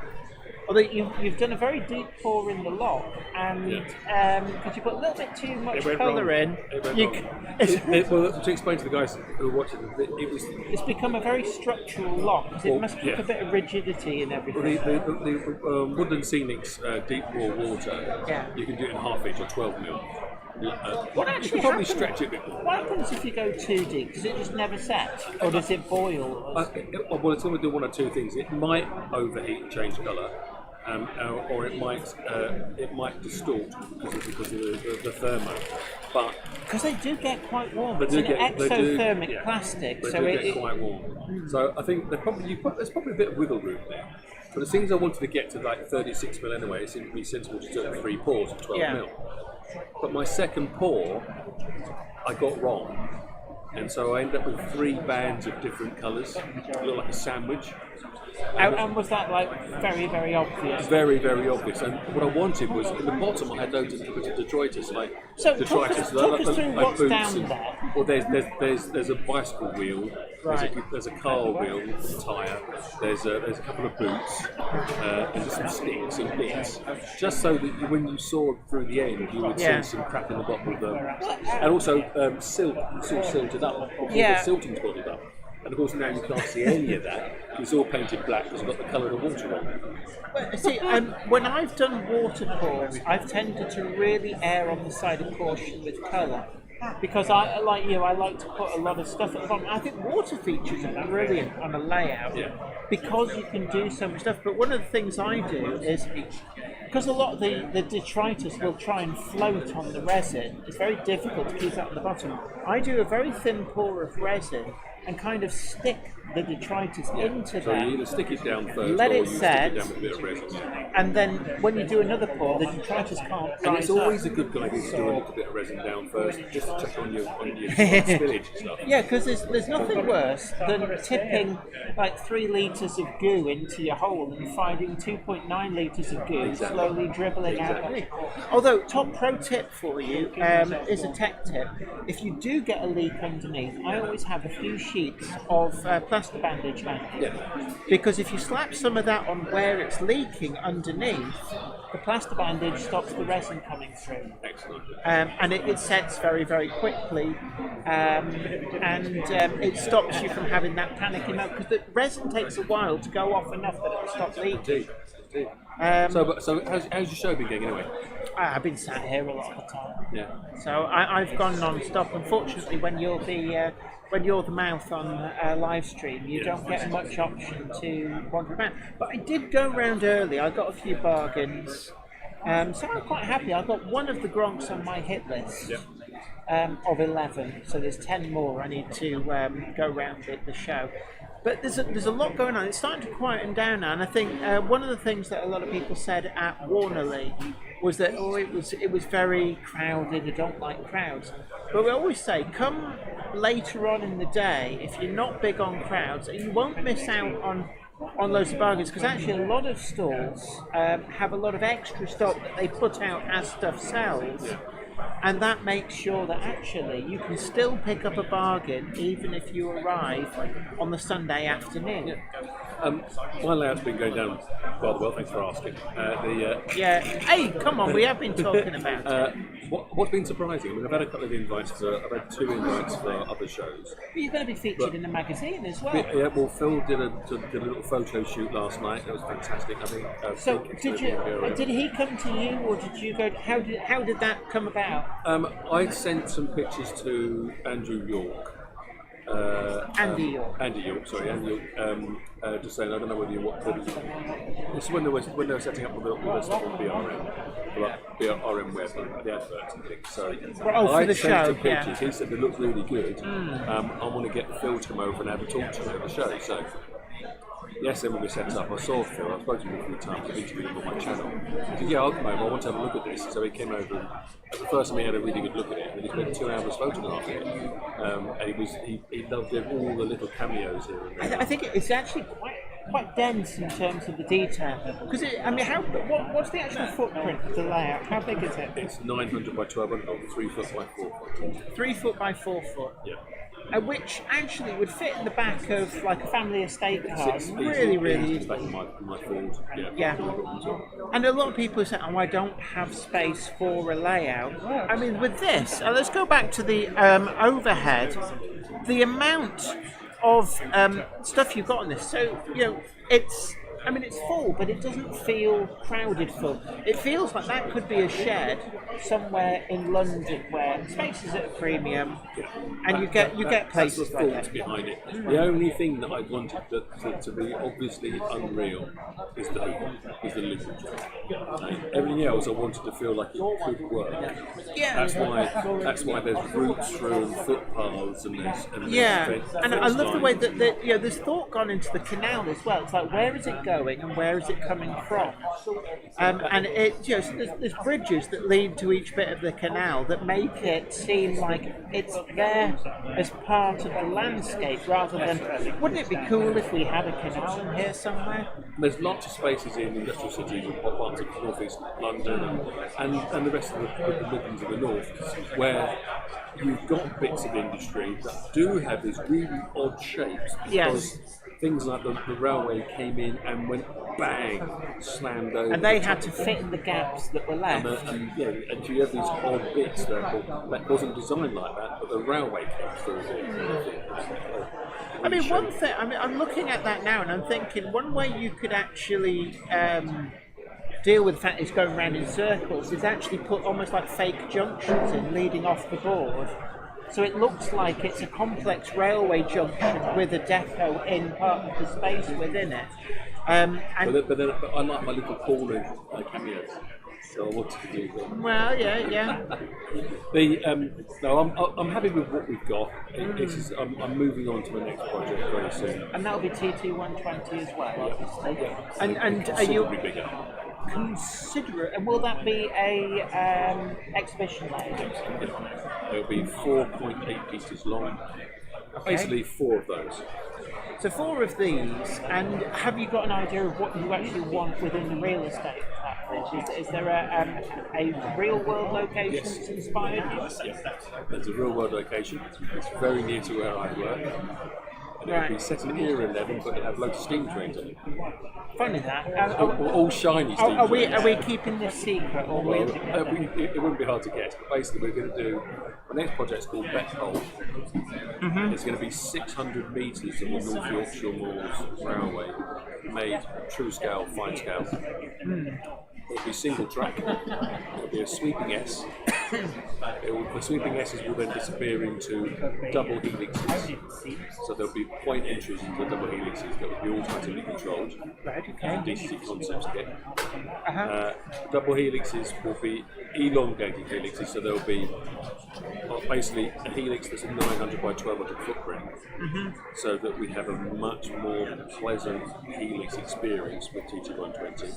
Although you've done a very deep pour in the lock, and because you put a little bit too much colour in, well, to explain to the guys who are watching, it's become a very structural lock. Because it must keep a bit of rigidity in everything. The Woodland Scenics deep pour water, you can do it in half inch or 12 mil. What actually you can probably stretch it a bit more. What happens if you go too deep? Does it just never set, or does it boil? Well, it's going to do one or two things. It might overheat and change colour. Or it might distort because of the thermo, but because they do get quite warm. It's an exothermic plastic, they so do it get quite warm. So I think there's probably a bit of wiggle room there. But as soon as I wanted to get to like 36 mil anyway, it seemed to be sensible to do 3 pours of 12 mil. But my second pour, I got wrong, and so I ended up with 3 bands of different colours. It looked like a sandwich. And was that like very, very obvious? Very, very obvious. And what I wanted was, at the bottom I had loads of detritus, talk us through what's down there. Well, there's a bicycle wheel, there's a car wheel, a tyre, there's a couple of boots, and some sticks and bits, just so that when you saw through the end, you would see some crap in the bottom of them. And also silt, it's all silted up, the silting's bottled up. And of course now you can't see any of that. It's all painted black because it's got the colour of the water on. Well, see, when I've done water pours, I've tended to really err on the side of caution with colour. Because I like to put a lot of stuff at the bottom. I think water features are brilliant on a layout because you can do so much stuff. But one of the things I do is, because a lot of the detritus will try and float on the resin, it's very difficult to keep that at the bottom. I do a very thin pour of resin and kind of stick the detritus into so that. You either stick it down first, let or it you set, stick it down with a bit of resin. And then when you do another pour, the detritus can't rise And it's always up. a good idea to do a little bit of resin down first, just to check on your spillage and stuff. Yeah, because there's nothing worse than tipping like 3 litres of goo into your hole and finding 2.9 litres of goo slowly dribbling out. Although, top pro tip for you is a tech tip. If you do get a leak underneath, I always have a few sheets of plaster bandage handy. Because if you slap some of that on where it's leaking underneath, the plaster bandage stops the resin coming through. Excellent. And it sets very, very quickly, and it stops you from having that panicking up, because the resin takes a while to go off enough that it'll stop leaking. Indeed. So how's your show been going anyway? I've been sat here a lot of the time. Yeah. So I've gone non-stop. Unfortunately, when you're the mouth on a live stream, you don't get much option to wander around. But I did go around early. I got a few bargains. So I'm quite happy. I got one of the Gronks on my hit list of 11. So there's 10 more I need to go around the show. But there's a lot going on. It's starting to quieten down now, and I think one of the things that a lot of people said at Warnerley was that it was very crowded. I don't like crowds. But we always say, come later on in the day, if you're not big on crowds, you won't miss out on loads of bargains, because actually a lot of stalls have a lot of extra stock that they put out as stuff sells. And that makes sure that actually you can still pick up a bargain even if you arrive on the Sunday afternoon. My layout's been going down rather well, thanks for asking. Yeah. Hey, come on, we have been talking about it. What's been surprising, I mean, I've had a couple of invites I've had 2 invites for other shows. But you're going to be featured in the magazine as well. Yeah, well, Phil did a little photo shoot last night. That was fantastic. I think. So did he come to you, or did you go? How did that come about? I sent some pictures to Andrew York. Andy York. Andy York, just saying, I don't know whether you want. This is when they were setting up the stuff on BRM web, the adverts and things. So for the show, him pictures. He said they look really good. I want to get Phil to come over and have a talk to him at the show. So yes, then when we set up, I saw Phil. I've spoken to him a few times. I've interviewed him on my channel. He said, "Yeah, I'll come over. I want to have a look at this." So he came over. And at the first time, he had a really good look at it, and then he spent 2 hours photographing it. And he loved all the little cameos here. And there. I think it's actually quite dense in terms of the detail. Because what's the actual footprint of the layout? How big is it? It's 900 by 1200, 3 foot by 4 foot. 3 foot by 4 foot. Yeah. Which actually would fit in the back of like a family estate car. It's really easy. Back in my Ford. Yeah. And a lot of people say, "Oh, I don't have space for a layout." I mean, with this, let's go back to the overhead. The amount of stuff you've got on this. So it's full, but it doesn't feel crowded full. It feels like that could be a shed somewhere in London where space is at a premium, and you get places that's the like thoughts that. behind it. The only thing that I wanted to be obviously unreal is the loop. Everything else I wanted to feel like it could work. Yeah. That's why there's routes through and footpaths and there's and I love the way that there's thought gone into the canal as well. It's like, where is it going and where is it coming from? And there's bridges that lead to each bit of the canal that make it seem like it's there as part of the landscape rather than. Wouldn't it be cool if we had a canal in here somewhere? There's lots of spaces in industrial cities and parts of North East London and the rest of the Midlands of the North where you've got bits of industry that do have these really odd shapes because things like the railway came in and went bang, slammed over. And they had to fit in the gaps that were left. And you have these odd bits that wasn't designed like that, but the railway came through it. I mean, one thing, I'm looking at that now and I'm thinking one way you could actually deal with the fact it's going around in circles is actually put almost like fake junctions in leading off the board. So it looks like it's a complex railway junction with a depot in part of the space within it. But I like my little corner cameos. So I wanted to do them. Well, yeah. I'm happy with what we've got. I'm moving on to the next project very soon. And that'll be TT120 as well, obviously. Yeah. And are you bigger. Considerate? And will that be a exhibition layout? It'll be 4.8 pieces long. Okay. Basically 4 of those. So 4 of these, and have you got an idea of what you actually want within the real estate platform? Is there a real world location that's inspired you? Yes, there's a real world location. It's very near to where I work. And it'll be set in Era 11, but it'll have loads of steam trains on it. Funny that. All shiny steam trains. Are we keeping this secret? Or it wouldn't be hard to guess, but basically we're going to do, the next project's called Bethole. It's going to be 600 metres of the North Yorkshire Moors Railway, made true scale, fine scale. It'll be single track, it'll be a sweeping S. The sweeping S's will then disappear into double helixes. So there'll be point entries into double helixes that will be automatically controlled. Right, okay. DCC Concepts kit. Double helixes will be elongated helixes, so there'll be basically a helix that's a 900 by 1200 footprint, so that we have a much more pleasant helix experience with TT120.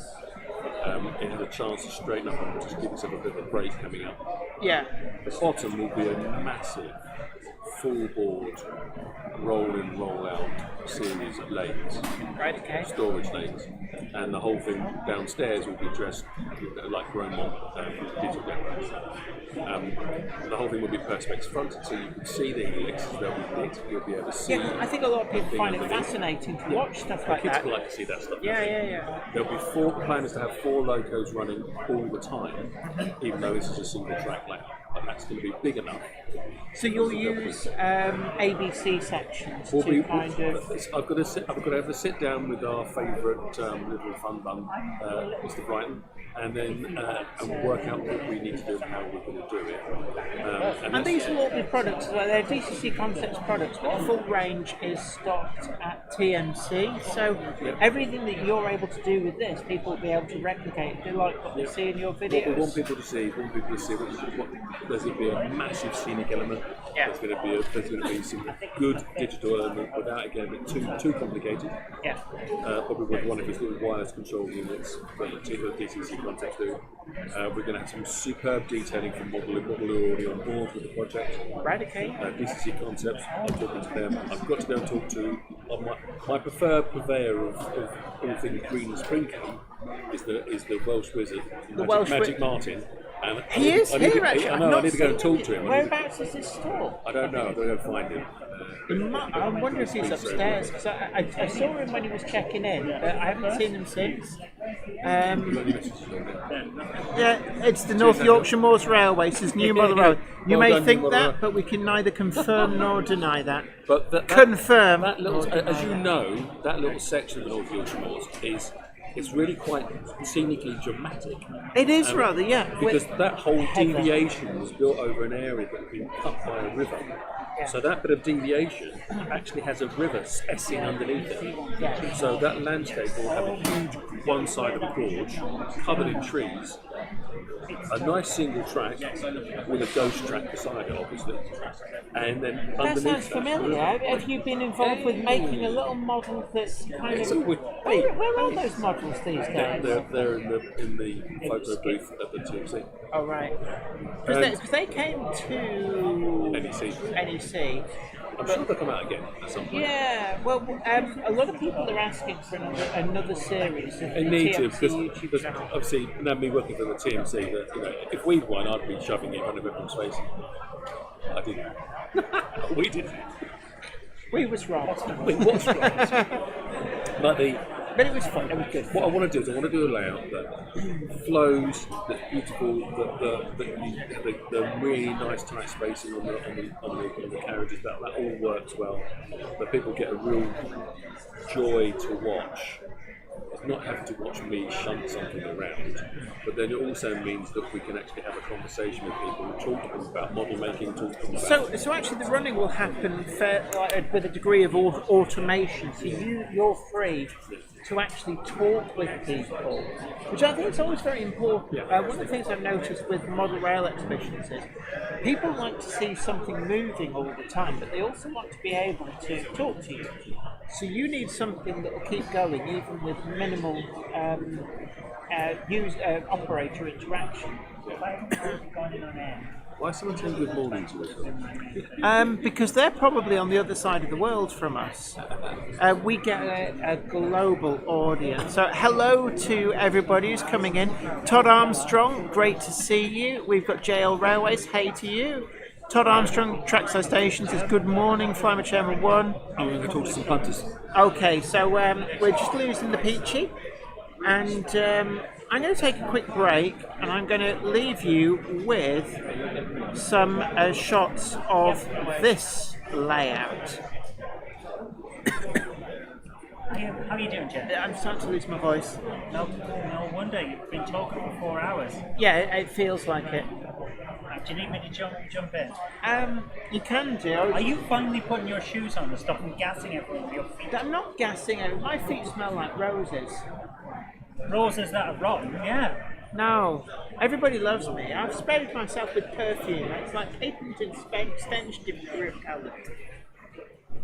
It has a chance to straighten up and just give itself a bit of a break coming up. Yeah. The bottom will be a massive full board, roll in, roll out series of lanes, Right, okay. storage lanes, and the whole thing downstairs will be dressed like Roman digital cameras. The whole thing will be perspex fronted, so you can see the helix, they'll be lit, you'll be able to see. Yeah, I think a lot of people find it fascinating to watch stuff like Kids that. will like to see that stuff. Yeah. There'll be the plan is to have 4 locos running all the time, even though this is a single track layout. But that's going to be big enough. So you'll use ABC sections to kind of. I've got to have a sit down with our favourite little fun bun, Mr. Brighton, and then and work out what we need to do and how we're going to do it. And these will all be products, they're DCC Concepts products, but the full range is stocked at TMC. So everything that you're able to do with this, people will be able to replicate. Do like what they see in your videos. What we want people to see, there's going to be a massive scenic element. Yeah. There's going to be some good digital element without it getting too complicated. Yeah. Probably with one of his little wireless control units that the DCC Concepts do. We're going to have some superb detailing from Model who are already on board with the project. Right, okay. DCC Concepts, I'm talking to them. I've got to go and talk to my preferred purveyor of all things green and sprinkling is the Welsh wizard, Magic Martin. And He is here, actually. I need to go and talk to him. Whereabouts is this store? I don't know. I've got to go find him. I wonder if he's upstairs, because I saw him when he was checking in, but I haven't seen him since. Yeah, it's the North Yorkshire Moors Railway, says New Model Road. You may think that, but we can neither confirm nor deny that. But confirm. That little, as you know, that little section of the North Yorkshire Moors is really quite scenically dramatic. It is rather, yeah. Because that whole deviation was built over an area that had been cut by a river. So that bit of deviation actually has a river essing underneath it. So that landscape will have a huge one side of a gorge covered in trees, a nice single track with a ghost track beside it, obviously. And then That underneath sounds familiar. Have you been involved with making a little model that's kind of... Where are those models these days? They're in the photo booth at the TMC. Oh, right. Because they came to... NEC. I'm sure they'll come out again at some point. Yeah, well, a lot of people are asking for another series of They need to, TMC because obviously, now me working for the TMC, that if we'd won, I'd be shoving it in front of everyone's face. I didn't. We didn't. We was robbed. We was robbed. But it was fun. It was good. What I want to do is I want to do a layout that flows, that's beautiful, the really nice tight spacing on the carriages. That all works well. That people get a real joy to watch. It's not having to watch me shunt something around, but then it also means that we can actually have a conversation with people and talk to them about model making, talk to them about... So actually the running will happen with a degree of automation, so you're free to actually talk with people, which I think is always very important. One of the things I've noticed with model rail exhibitions is people like to see something moving all the time, but they also want to be able to talk to you. So you need something that will keep going, even with minimal operator interaction. Why is someone saying good morning to us? Because they're probably on the other side of the world from us. We get a global audience. So hello to everybody who's coming in. Todd Armstrong, great to see you. We've got JL Railways, hey to you. Todd Armstrong, Trackside Station, says good morning, Flymer Chairman 1. I'm going to talk to some punters. Okay, so we're just losing the Peachy, and I'm going to take a quick break, and I'm going to leave you with some shots of this layout. How are you doing, Jeff? I'm starting to lose my voice. No wonder, you've been talking for 4 hours. Yeah, it feels like it. Do you need me to jump in? You can do. Are you finally putting your shoes on and stopping gassing everyone with your feet? I'm not gassing it. My feet smell like roses. Roses that are rotten, yeah. No, everybody loves me. I've sprayed myself with perfume. It's like Capington stench repellent.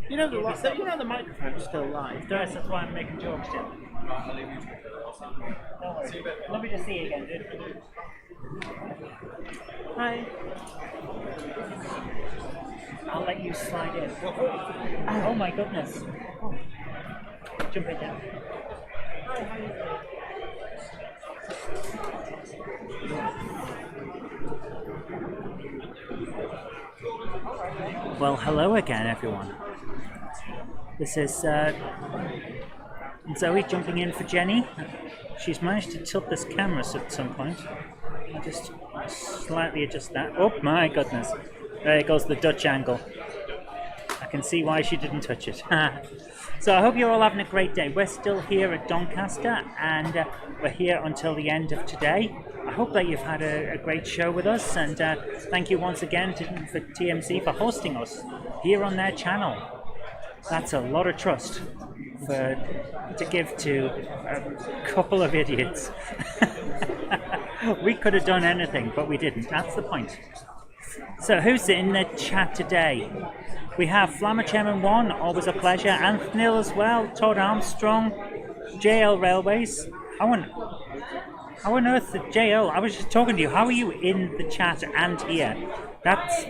You know the microphone's still live. Yes, that's why I'm making jokes, Jeff. Lovely to see you again, dude. Hi. I'll let you slide in. Oh my goodness. Oh. Jump it down. Well, hello again, everyone. This is Zoe jumping in for Jenny. She's managed to tilt this camera at some point. I'll just slightly adjust that. Oh my goodness. There goes the Dutch angle. I can see why she didn't touch it. So I hope you're all having a great day. We're still here at Doncaster, and we're here until the end of today. I hope that you've had a great show with us, and thank you once again for TMC for hosting us here on their channel. That's a lot of trust to give to a couple of idiots. We could have done anything, but we didn't. That's the point. So who's in the chat today? We have Flammer Chairman 1, always a pleasure. Anthony as well, Todd Armstrong, JL Railways. How on earth, JL? I was just talking to you. How are you in the chat and here? That's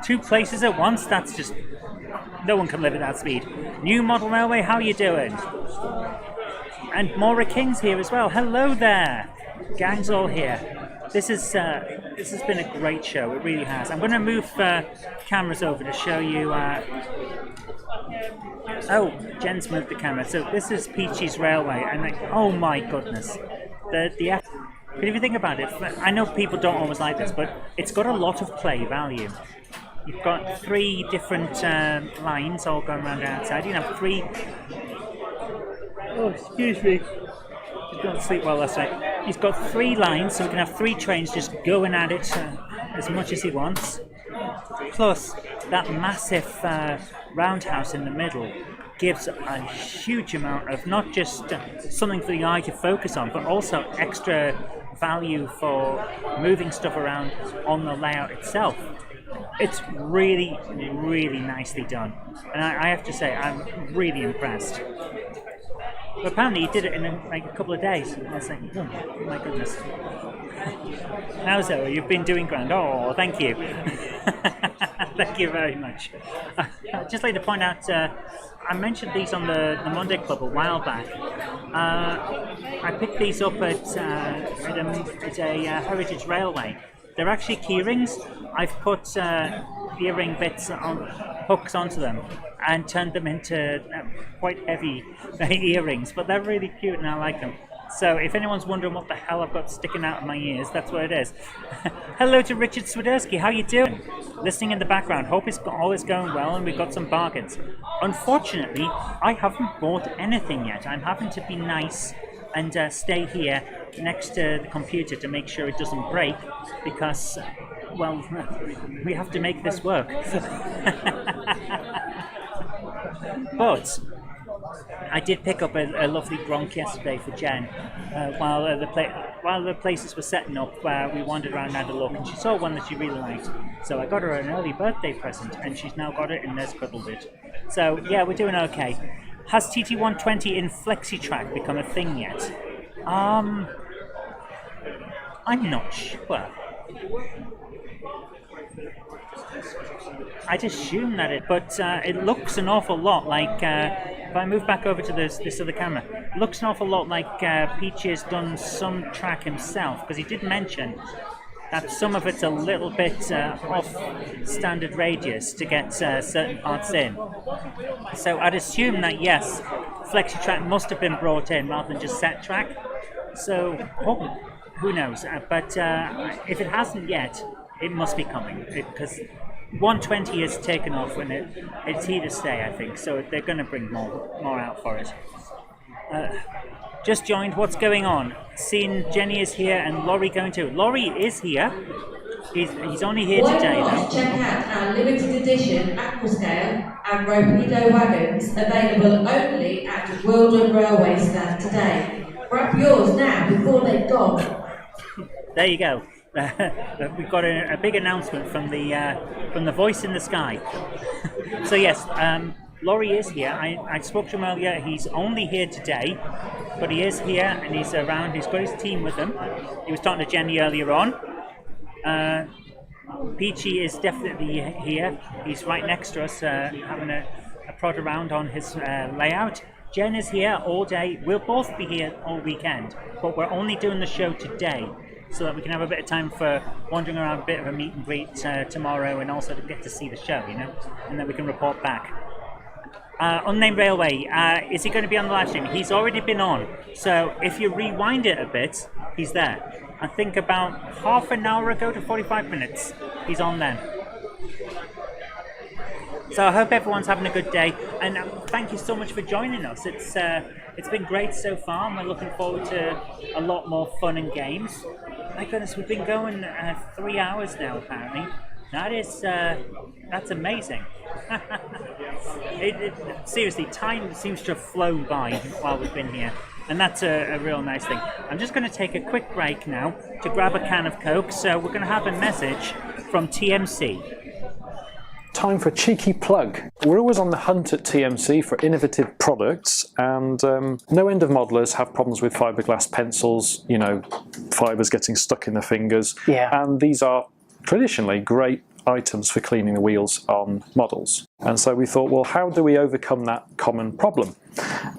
2 places at once. That's just... no one can live at that speed. New Model Railway, how are you doing? And Maura King's here as well. Hello there. Gang's all here. This has been a great show. It really has. I'm going to move cameras over to show you. Oh, Jen's moved the camera. So this is Peachy's Railway, and oh my goodness, but if you think about it, I know people don't always like this, but it's got a lot of play value. You've got 3 different lines all going around the outside. You have 3. Oh, excuse me. He's going to sleep well last night. He's got 3 lines, so we can have 3 trains just going at it as much as he wants. Plus, that massive roundhouse in the middle gives a huge amount of not just something for the eye to focus on, but also extra value for moving stuff around on the layout itself. It's really, really nicely done, and I have to say I'm really impressed. But apparently he did it in a couple of days. I was like, oh my goodness. How's that? You've been doing grand. Oh, thank you. Thank you very much. I'd just like to point out, I mentioned these on the Monday Club a while back. I picked these up at a Heritage Railway. They're actually key rings. I've put earring bits on hooks onto them and turned them into quite heavy earrings, but they're really cute and I like them. So if anyone's wondering what the hell I've got sticking out of my ears, that's what it is. Hello to Richard Swiderski, how you doing? Listening in the background, hope it's all is going well and we've got some bargains. Unfortunately, I haven't bought anything yet. I'm having to be nice and stay here next to the computer to make sure it doesn't break, because, well, we have to make this work. But I did pick up a lovely Bronc yesterday for Jen. While the places were setting up, we wandered around and had a look, and she saw one that she really liked. So I got her an early birthday present, and she's now got it and there's cuddled it. So yeah, we're doing okay. Has TT120 in FlexiTrack become a thing yet? I'm not sure. I'd assume that it looks an awful lot like, if I move back over to this other camera, it looks an awful lot like Peachy has done some track himself, because he did mention that some of it's a little bit off standard radius to get certain parts in. So I'd assume that yes, FlexiTrack must have been brought in rather than just set track. So who knows? But if it hasn't yet, it must be coming, because 120 has taken off and it's here to stay, I think. So they're going to bring more out for it. Just joined. What's going on? Seen Jenny is here and Laurie going too. Laurie is here. He's only here today though. Check out our limited edition aquascale and Rapido wagons available only at World of Railway stand today. Grab yours now before they're gone. There you go. We've got a big announcement from the voice in the sky. So yes, Laurie is here. I spoke to him earlier. He's only here today, but he is here and he's around. He's got his team with him. He was talking to Jenny earlier on. Peachy is definitely here. He's right next to us, having a prod around on his layout. Jen is here all day. We'll both be here all weekend, but we're only doing the show today so that we can have a bit of time for wandering around, a bit of a meet and greet tomorrow, and also to get to see the show, you know, and then we can report back. Unnamed Railway, is he going to be on the live stream? He's already been on, so if you rewind it a bit, he's there. I think about half an hour ago to 45 minutes, he's on then. So I hope everyone's having a good day, and thank you so much for joining us. It's been great so far, and we're looking forward to a lot more fun and games. My goodness, we've been going 3 hours now, apparently. That's amazing. Seriously, time seems to have flown by while we've been here, and that's a real nice thing. I'm just going to take a quick break now to grab a can of Coke, so we're going to have a message from TMC. Time for a cheeky plug. We're always on the hunt at TMC for innovative products, and no end of modelers have problems with fiberglass pencils, you know, fibers getting stuck in the fingers. Yeah. And these are traditionally great items for cleaning the wheels on models. And so we thought, well, how do we overcome that common problem?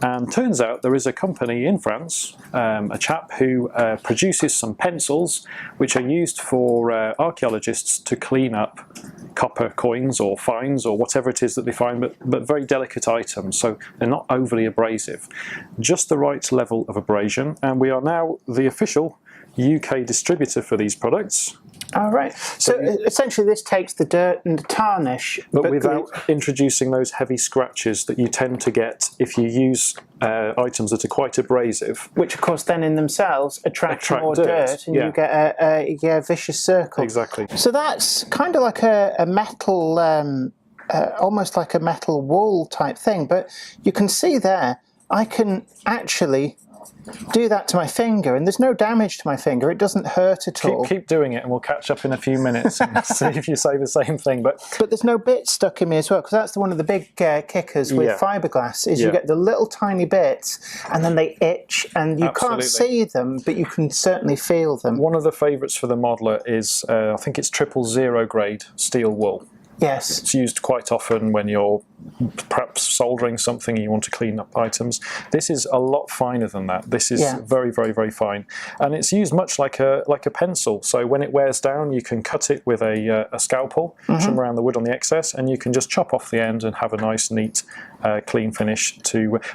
And turns out there is a company in France, a chap who produces some pencils which are used for archaeologists to clean up copper coins or fines or whatever it is that they find, but very delicate items, so they're not overly abrasive. Just the right level of abrasion, and we are now the official UK distributor for these products. All right. So essentially this takes the dirt and the tarnish, but without introducing those heavy scratches that you tend to get if you use items that are quite abrasive. Which of course then in themselves attract more dirt, and you get a vicious circle. Exactly. So that's kind of like a metal, almost like a metal wool type thing, but you can see there, I can actually do that to my finger, and there's no damage to my finger. It doesn't hurt at all. Keep doing it, and we'll catch up in a few minutes and see if you say the same thing. But there's no bit stuck in me as well, because that's one of the big kickers with fiberglass is you get the little tiny bits, and then they itch, and you can't see them, but you can certainly feel them. One of the favourites for the modeler is I think it's 000 grade steel wool. Yes. It's used quite often when you're perhaps soldering something and you want to clean up items. This is a lot finer than that. This is very, very, very fine. And it's used much like a pencil. So when it wears down, you can cut it with a scalpel, trim around the wood on the excess, and you can just chop off the end and have a nice, neat, clean finish.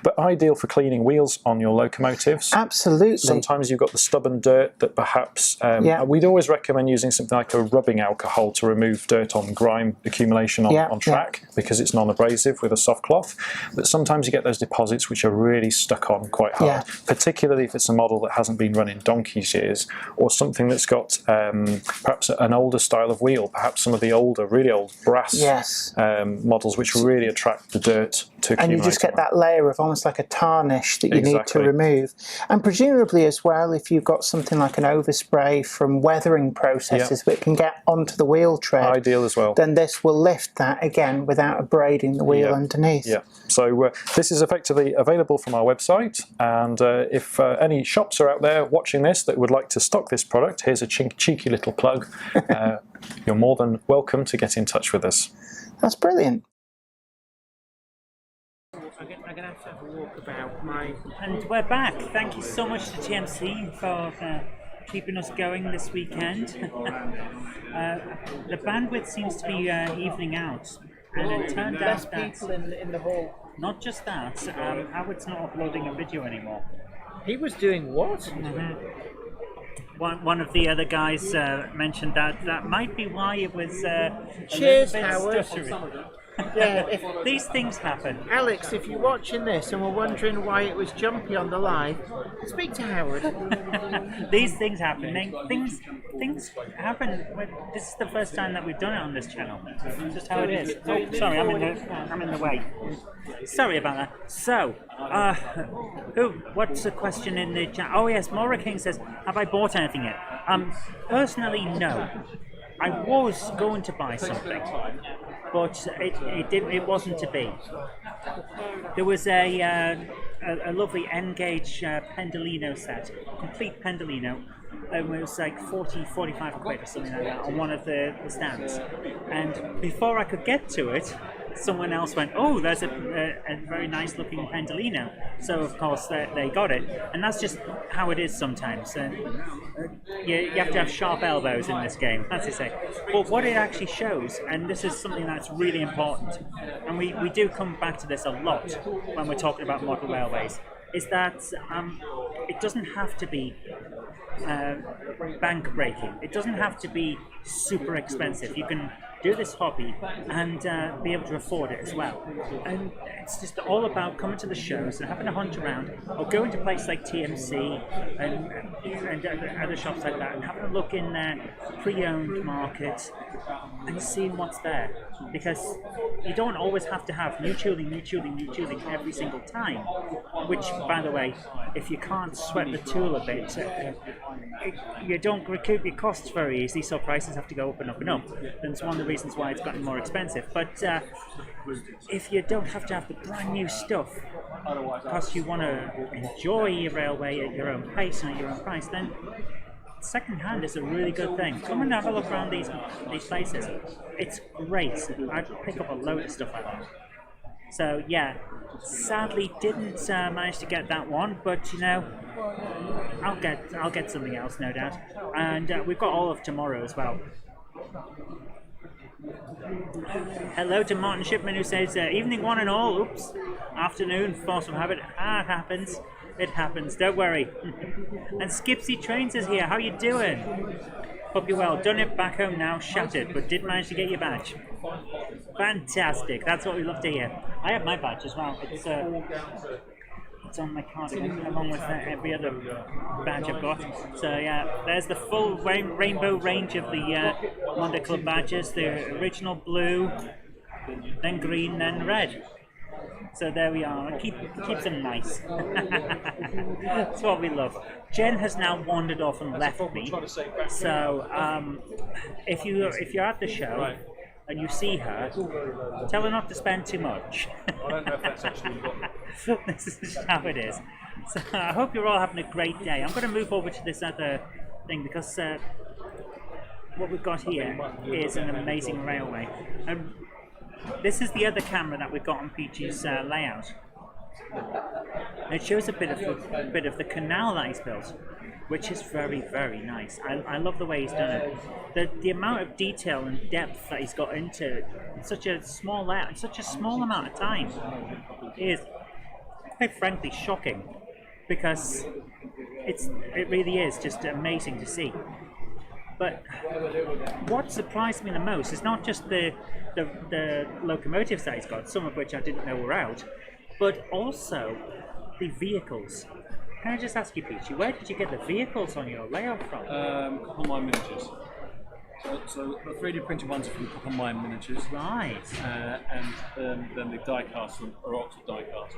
But ideal for cleaning wheels on your locomotives. Absolutely. Sometimes you've got the stubborn dirt that perhaps... we'd always recommend using something like a rubbing alcohol to remove dirt on grime accumulation on track, because it's non-abrasive with a soft cloth. But sometimes you get those deposits which are really stuck on quite hard, particularly if it's a model that hasn't been run in donkey's years, or something that's got perhaps an older style of wheel, perhaps some of the older, really old brass models which really attract the dirt to accumulate. And you just get that layer of almost like a tarnish that you need to remove. And presumably as well, if you've got something like an overspray from weathering processes that can get onto the wheel tread, ideal as well, then this will lift that again without abrading the wheel underneath. Yeah, so this is effectively available from our website, and if any shops are out there watching this that would like to stock this product, here's a cheeky little plug. You're more than welcome to get in touch with us. That's brilliant. I'm going to have a walk about And we're back. Thank you so much to TMC for keeping us going this weekend. The bandwidth seems to be evening out, and it turned out that people in the hall. Not just that, Howard's not uploading a video anymore. He was doing what? One of the other guys mentioned that might be why it was Cheers, a little bit Howard. stuttery. Yeah, if These things happen. Alex, if you're watching this and were wondering why it was jumpy on the live, speak to Howard. These things happen. Things happen. This is the first time that we've done it on this channel. It's just how it is. Oh, sorry, I'm in the way. Sorry about that. So, what's the question in the chat? Oh yes, Maura King says, have I bought anything yet? Personally, no. I was going to buy something, but it wasn't to be. There was a a lovely N-gauge Pendolino set, complete Pendolino. It was like 45 quid or something like that on one of the stands. And before I could get to it, someone else went, oh, there's a very nice looking Pendolino. So of course they got it. And that's just how it is sometimes. You have to have sharp elbows in this game, as they say. But what it actually shows, and this is something that's really important, and we do come back to this a lot when we're talking about model railways, is that it doesn't have to be bank breaking. It doesn't have to be super expensive. You can do this hobby and be able to afford it as well. And it's just all about coming to the shows and having a hunt around, or going to places like TMC and other shops like that, and having a look in their pre-owned market and seeing what's there. Because you don't always have to have new tooling every single time. Which, by the way, if you can't sweat the tool a bit, you don't recoup your costs very easily, so prices have to go up and up and up. And it's one of the reasons why it's gotten more expensive. But if you don't have to have the brand new stuff, because you want to enjoy your railway at your own pace and at your own price, then second hand is a really good thing. Come and have a look around these places. It's great. I'd pick up a load of stuff like that. So yeah, sadly didn't manage to get that one, but you know, I'll get something else, no doubt. And we've got all of tomorrow as well. Hello to Martin Shipman, who says, evening one and all. Oops, afternoon, force of habit. It happens. It happens, don't worry. And Skipsy Trains is here. How you doing? Hope you're well. Done it back home now, shattered, but did manage to get your badge. Fantastic. That's what we love to hear. I have my badge as well. It's on my cardigan, along with every other badge I've got. So yeah, there's the full rainbow range of the Monday Club badges. The original blue, then green, then red. So there we are. Keeps them nice. That's what we love. Jen has now wandered off and left me. So if you're at the show and you see her, tell her not to spend too much. I don't know if that's actually got. This is just how it is. So I hope you're all having a great day. I'm going to move over to this other thing because what we've got here is an amazing railway. And this is the other camera that we've got on Peachy's layout. It shows a bit of the canal that he's built, which is very, very nice. I love the way he's done it. The amount of detail and depth that he's got into such a small layout in such a small amount of time is, quite frankly, shocking, because it really is just amazing to see. But what surprised me the most is not just the locomotives that he's got, some of which I didn't know were out, but also the vehicles. Can I just ask you, Peachy, where did you get the vehicles on your layout from? Couple Mine Miniatures. So the 3D printed ones are from Couple Mine Miniatures. Right. And then the die cast are Oxford die cast.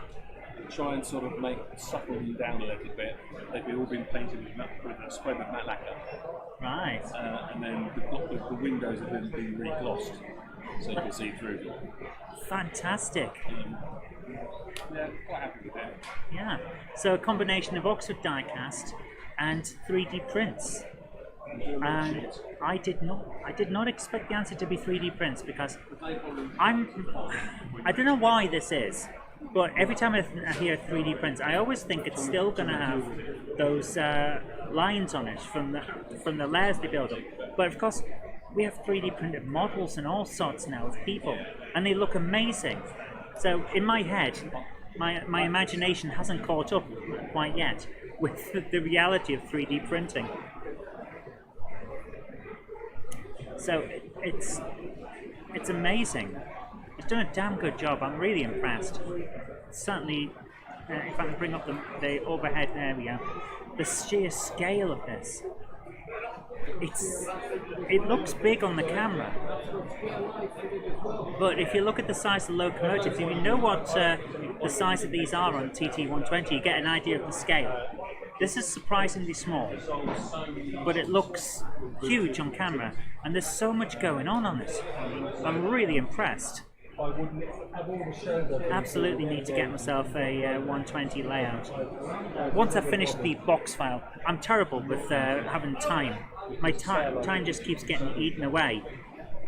Try and sort of supple them down a little bit. They've all been painted with a spray with matte lacquer. Right. And then the windows have been re-glossed, so you can see through them. Fantastic. Yeah, quite happy with that. Yeah. So a combination of Oxford die-cast and 3D prints. And I did not expect the answer to be 3D prints, because I don't know why this is, but every time I hear 3D prints, I always think it's still going to have those lines on it from the layers they build up. But of course, we have 3D printed models and all sorts now of people, and they look amazing. So in my head, my imagination hasn't caught up quite yet with the reality of 3D printing. So it's amazing. It's done a damn good job. I'm really impressed. Certainly, if I can bring up the overhead, there we go. The sheer scale of this. It looks big on the camera, but if you look at the size of the locomotives, if you know what the size of these are on TT120, you get an idea of the scale. This is surprisingly small, but it looks huge on camera, and there's so much going on this. I'm really impressed. Absolutely need to get myself a 120 layout. Once I've finished the box file, I'm terrible with having time. My time just keeps getting eaten away.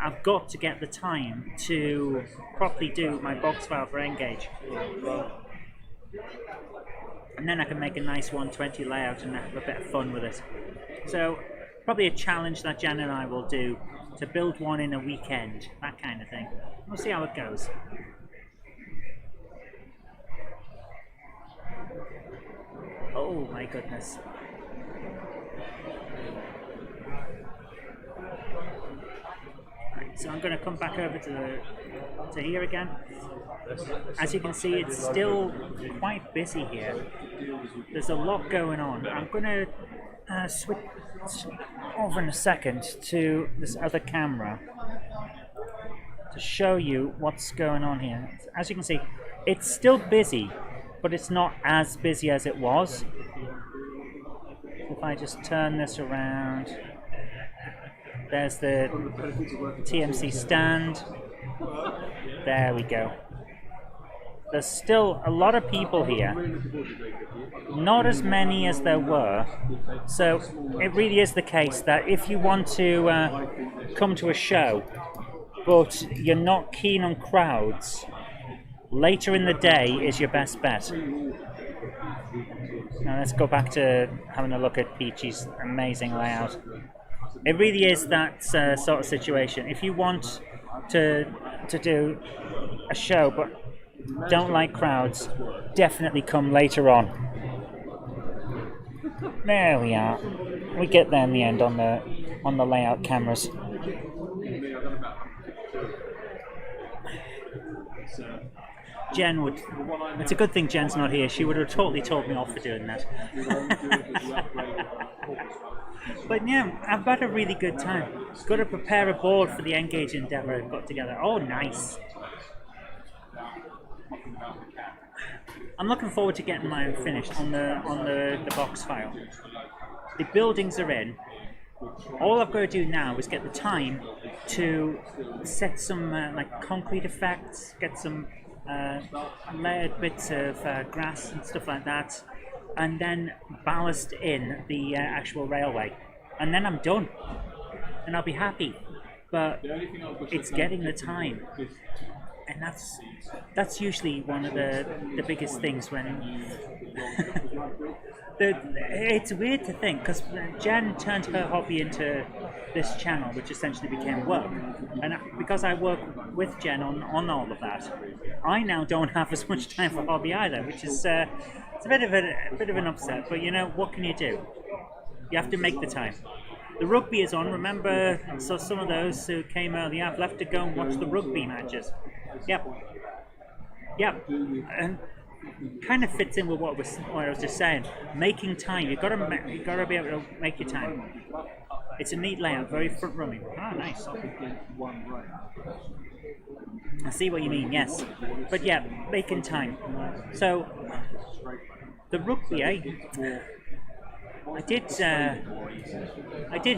I've got to get the time to properly do my box file for Engage. And then I can make a nice 120 layout and have a bit of fun with it. So, probably a challenge that Jen and I will do, to build one in a weekend, that kind of thing. We'll see how it goes. Oh my goodness. Right, so I'm going to come back over to here again. As you can see, it's still quite busy here. There's a lot going on. I'm going to switch over in a second to this other camera to show you what's going on here. As you can see, it's still busy, but it's not as busy as it was. If I just turn this around, there's the TMC stand. There we go. There's still a lot of people here. Not as many as there were. So it really is the case that if you want to come to a show, but you're not keen on crowds, later in the day is your best bet. Now let's go back to having a look at Peachy's amazing layout. It really is that sort of situation. If you want to do a show but don't like crowds, definitely come later on. There we are. We get there in the end on the layout cameras. Jen would. It's a good thing Jen's not here. She would have totally told me off for doing that. But yeah, I've had a really good time. Got to prepare a board for the Engage endeavour I've got together. Oh, nice. I'm looking forward to getting mine finished on the box file. The buildings are in. All I've got to do now is get the time to set some like concrete effects, get some layered bits of grass and stuff like that, and then ballast in the actual railway, and then I'm done, and I'll be happy. But it's getting the time. And that's usually one of the biggest things when it's weird to think, because Jen turned her hobby into this channel, which essentially became work, and because I work with Jen on all of that, I now don't have as much time for hobby either, which is it's a bit of an upset. But you know, what can you do? You have to make the time. The rugby is on. Remember, so some of those who came early, I've left to go and watch the rugby matches. Yep. And kind of fits in with what I was just saying. Making time. You gotta be able to make your time. It's a neat layout, very front running. Ah, nice. I see what you mean. Yes, but yeah, making time. So the rugby, I did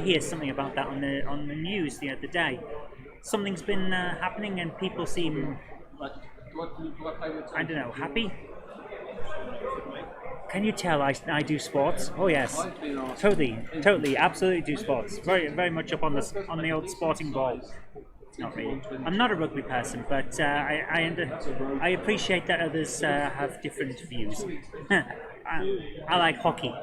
hear something about that on the news the other day. Something's been happening, and people seem, I don't know, happy. Can you tell I do sports? Oh yes, totally, absolutely do sports. Very, very much up on the old sporting ball. Not really. I'm not a rugby person, but I appreciate that others have different views. I like hockey.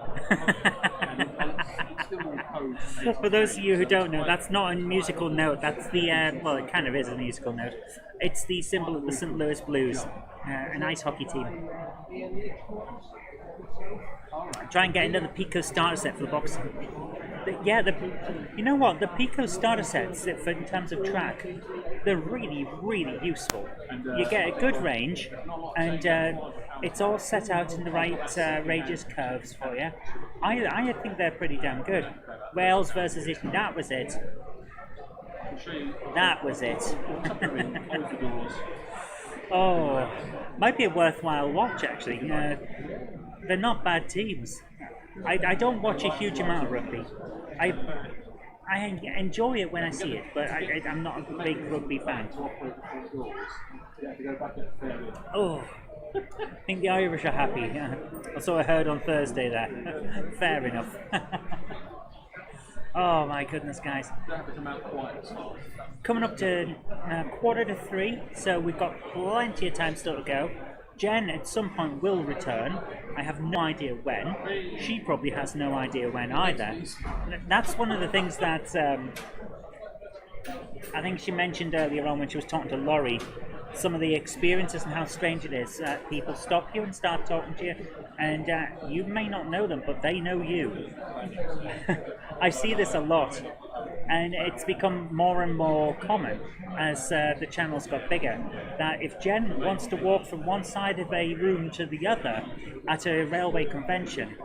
For those of you who don't know, that's not a musical note. That's the well, it kind of is a musical note. It's the symbol of the St. Louis Blues, an ice hockey team. Try and get another Pico starter set for the box. You know what? The Pico starter sets, in terms of track, they're really, really useful. You get a good range, and it's all set out in the right radius curves for you. I think they're pretty damn good. Wales versus Italy, that was it. That was it. Oh, might be a worthwhile watch actually. They're not bad teams. I don't watch a huge amount of rugby. enjoy it when I see it, but I'm not a big rugby fan. Oh, I think the Irish are happy. That's what I heard on Thursday there. Fair enough. Oh my goodness, guys. Coming up to 2:45, so we've got plenty of time still to go. Jen at some point will return. I have no idea when. She probably has no idea when either. That's one of the things that I think she mentioned earlier on when she was talking to Laurie. Some of the experiences and how strange it is. People stop you and start talking to you, and you may not know them, but they know you. I see this a lot, and it's become more and more common as the channels got bigger, that if Jen wants to walk from one side of a room to the other at a railway convention,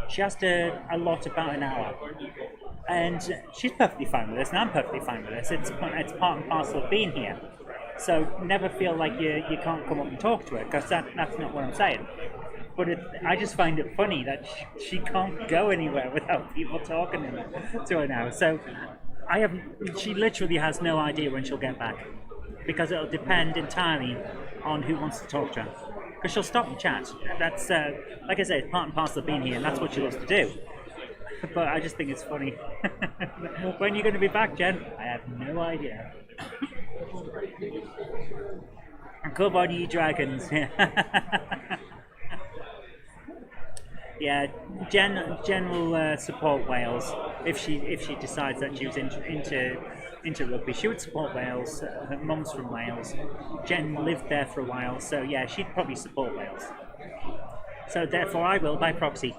she has to allot about an hour. And she's perfectly fine with this, and I'm perfectly fine with this. It's part and parcel of being here. So never feel like you can't come up and talk to her, because that's not what I'm saying. But I just find it funny that she can't go anywhere without people talking to her now. So she literally has no idea when she'll get back, because it'll depend entirely on who wants to talk to her. Because she'll stop and chat. That's, like I say, it's part and parcel of being here, and that's what she loves to do. But I just think it's funny. When are you going to be back, Jen? I have no idea. Come on, you dragons. Yeah, Jen will support Wales if she decides that she was into rugby. She would support Wales. Her mum's from Wales. Jen lived there for a while, so yeah, she'd probably support Wales. So therefore, I will by proxy.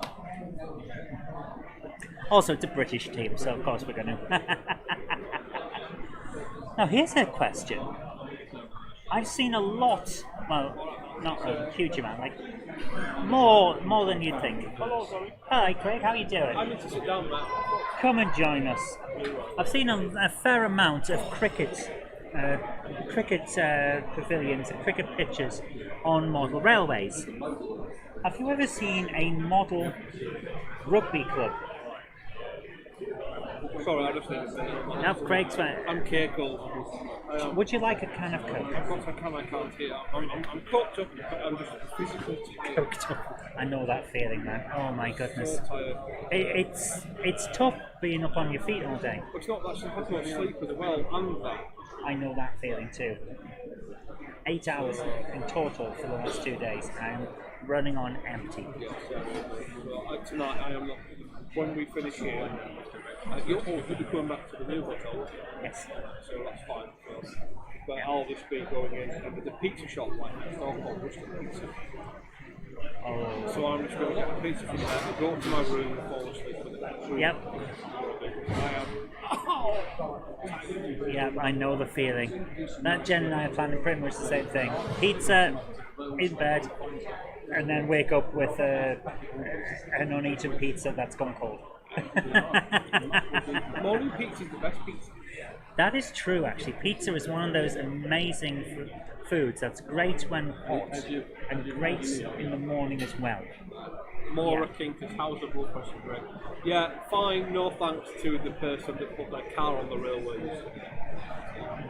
Also, it's a British team, so of course we're going to. Now, here's a question. I've seen a lot, well, not a huge amount, like more than you'd think. Hello, sorry. Hi, Craig, how are you doing? I need to sit down, Matt. Come and join us. I've seen a fair amount of cricket pavilions and cricket pitches on model railways. Have you ever seen a model rugby club? Sorry, I just need to say. Now, Craig's right. I'm Keiko. Would you like a can of Coke? I've got a can, I can't hear. I'm cooked up, I'm just physically Coked up. I know that feeling, man. Oh my goodness. so tired. It's tough being up on your feet all day. It's not that I've had no sleep as well, and that. I know that feeling too. 8 hours in total for the last 2 days. I'm running on empty. Yes, tonight I am not. When we finish here, you'll be coming back to the new hotel. Yes. So that's fine. But I'll just be going in, and there's a pizza shop like next door called Ruston Pizza. Oh. So I'm just going to get a pizza from there, go up to my room and fall asleep for the next room. Yep. I am. Yeah, I know the feeling. That Jen and I are planning pretty much the same thing. Pizza in bed, and then wake up with an uneaten pizza that's gone cold. Morning pizza is the best pizza. That is true, actually. Pizza is one of those amazing foods that's great when hot and great in the morning as well. Maura King, how's the blood pressure, Greg? Yeah, fine, no thanks to the person that put their car on the railways.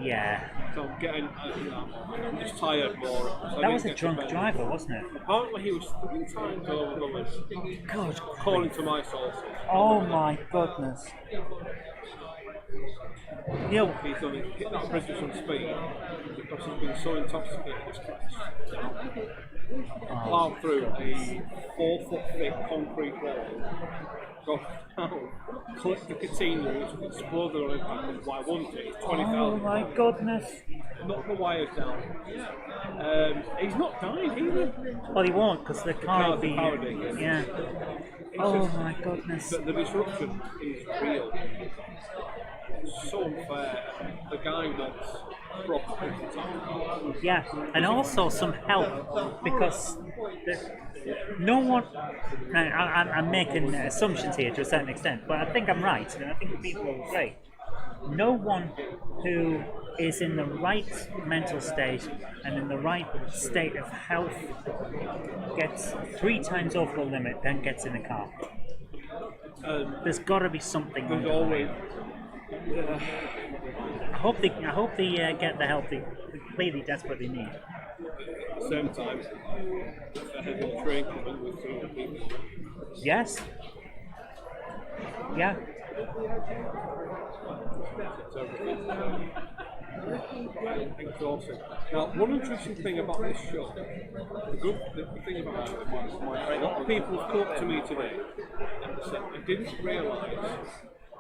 Yeah. So I'm getting, I'm just tired, Maura. So That was a drunk driver, wasn't it? Apparently he was 3 times over the limit. God. According to my sources. Oh my goodness. You know, He's only hit that bridge with some speed because he's been so intoxicated he's plowed through a 4-foot thick concrete wall, got down, clipped the catenary which exploded on impact, and why wouldn't it? It's 20,000. oh my goodness. Knocked the wires down. He's not died either. Well, he won't, because the car will be... Powered. Yeah. Oh my goodness. But the disruption is real. It's so unfair. The guy wants proper time. Yeah, and also some help, because no one... I'm making assumptions here to a certain extent, but I think I'm right, and I think people will agree. No one who is in the right mental state and in the right state of health gets 3 times over the limit, then gets in a car. There's got to be something. There's always I hope they get the help they clearly desperately need. At the same time, if they have a train coming with 200 people. Yes. Yeah. Exhausting. Now, one interesting thing about this show, the thing about it was, a lot of people have come up to me today and said I didn't realise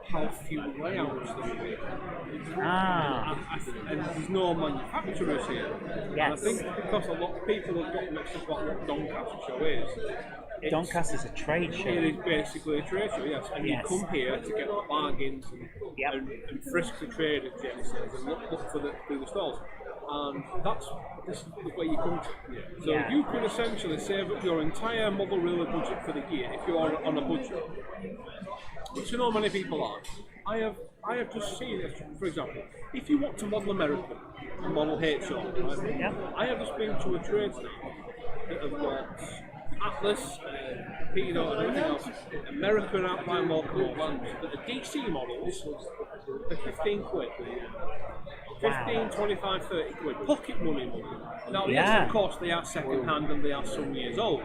how few layouts there were. And there's no manufacturers here. Yes. And I think because a lot of people have got mixed up about what Doncaster show is. Doncaster's a trade show. It is basically a trade show, yes. And yes. you come here to get the bargains and frisk the traders, Jenny says, and look for through the stalls. And this is the way you come to. So you could essentially save up your entire model railway budget for the year if you are on a budget, which you know many people are. I have just seen it, for example, if you want to model American, model HO, right? I have just been to a trade stand that have got Atlas, Pinot and everything else, American outline locomotives, but the DC models are 15 quid. 15, 25, 30 quid, pocket money. Now, yes, of course, they are second hand and they are some years old,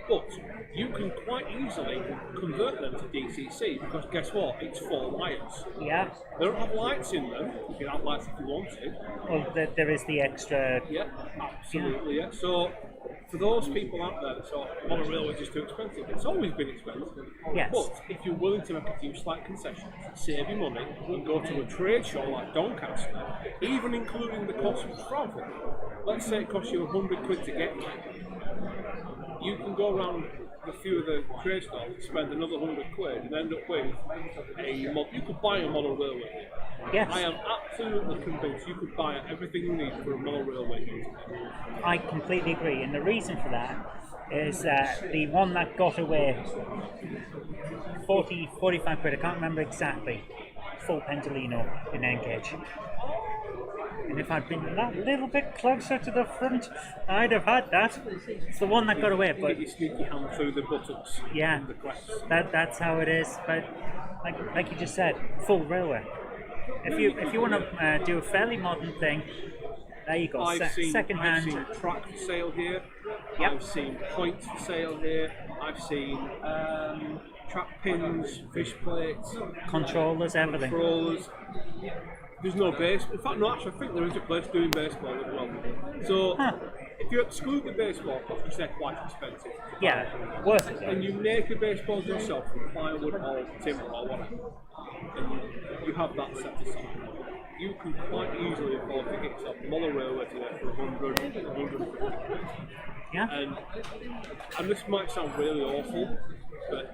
but you can quite easily convert them to DCC because guess what? It's 4 wires. Yeah. They don't have lights in them. You can have lights if you want to. Well, there is the extra. Yeah, absolutely. Yeah. So for those people out there that thought model railways is too expensive, it's always been expensive. Yes. But if you're willing to make a few slight concessions, save your money, and go to a trade show like Doncaster, even including the cost of travel, let's say it costs you 100 quid to get here, you can go around a few of the trade stalls, spend another 100 quid, and end up with a model. You could buy a model railway. Yes. I am absolutely convinced you could buy everything you need for a model railway. I completely agree, and the reason for that is the one that got away 40, 45 quid, I can't remember exactly, full Pendolino in Engage. And if I'd been that little bit closer to the front, I'd have had that. It's the one that got away, but you sneak your hand through the buttons. Yeah, that's how it is. But like you just said, full railway. If you want to do a fairly modern thing, there you go. Second hand. I've seen track for sale here. Yep. I've seen points for sale here. I've seen track pins, fish plates, controllers, everything. Controllers. There's no base. In fact, no, actually, I think there is a place doing baseball as well. So, if you exclude the baseball, because they're quite expensive. Yeah, worth it. And you make a baseball yourself from plywood or timber or whatever, and you have that set aside, you can quite easily afford to get yourself a model railway today for 150. Yeah. And this might sound really awful, but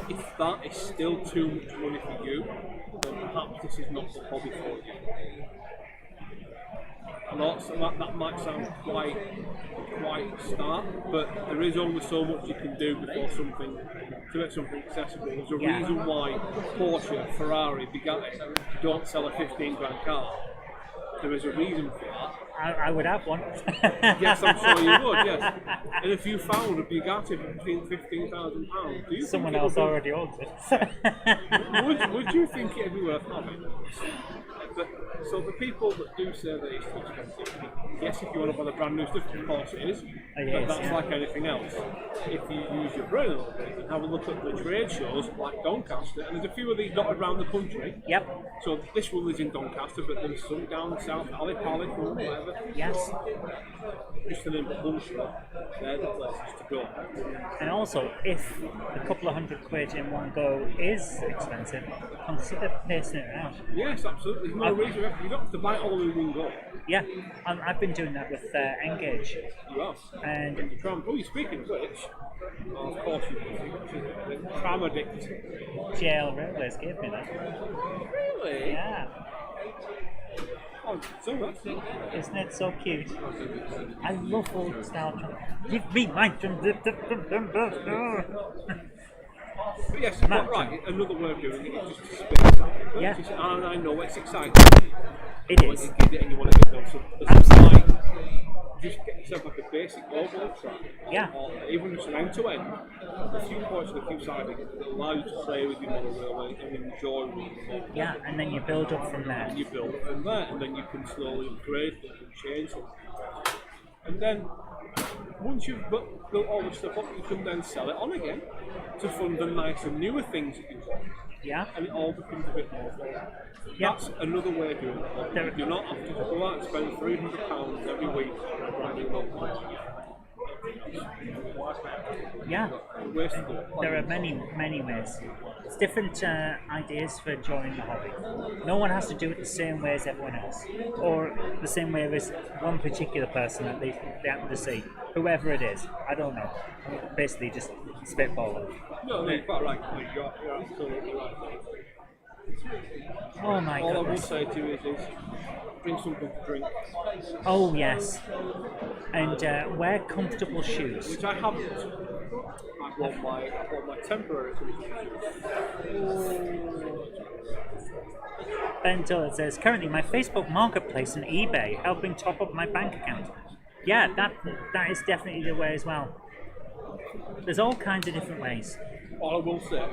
if that is still too much money for you, then perhaps this is not the hobby for you. And also that might sound quite stark, but there is only so much you can do before to make something accessible. There's a reason why Porsche, Ferrari, Bugatti don't sell a 15 grand car. There is a reason for that. I would have one. Yes, I'm sure you would, yes. And if you found a Bugatti for £15,000, do you someone else already owns it? would you think it'd be worth having? So the people that do say that it's too expensive, yes, if you want to buy the brand new stuff, of course it is. But that's like anything else. If you use your brain a little bit and have a look at the trade shows like Doncaster, and there's a few of these dotted around the country. Yep. So this one is in Doncaster, but there's some down south, Pally, whatever. Yes. Just to name the bullshit, they're the places to go. And also, if a couple of £100 in one go is expensive, consider pacing it out. Yes, absolutely. There's no reason you don't have to buy it all in one go. Yeah, I've been doing that with Engage. You have. And you're speaking of which, of course you do. The tram addict. JL Railways gave me that. Really? Yeah. Oh, so that's it. Isn't it so cute? I love old style tram. Give me my tram. But yes, you're quite right. Another way of doing it is just to space out. Yeah. And I know it's exciting. It is. You get it and you want to get done. So just get have like a basic overlay track, Yeah. or even just an end-to-end, a few points and a few sidings that allow you to play with your model railway and enjoy the model. Yeah, and then you build up from there. You build from there, and then you can slowly upgrade things and change them. And then, once you've built all the stuff up, you can then sell it on again to fund the nicer, newer things that you've got. Yeah. And it all becomes a bit more fun. Yeah. That's another way of doing it. There- You do not have to go out and spend £300 every week on a brand new model. Yeah. Wasted it. There are many ways. It's different ideas for enjoying the hobby. No one has to do it the same way as everyone else, or the same way as one particular person that they happen to see, whoever it is. I don't know. Basically, just spitballing. No, you're quite right. You're absolutely right. Oh my All I will goodness. say to you is bring something to drink, Oh yes. And wear comfortable shoes. which I haven't. I bought my temporary Ben Tull says, currently my Facebook Marketplace and eBay helping top up my bank account. Yeah, that is definitely the way as well. There's all kinds of different ways. All I will say is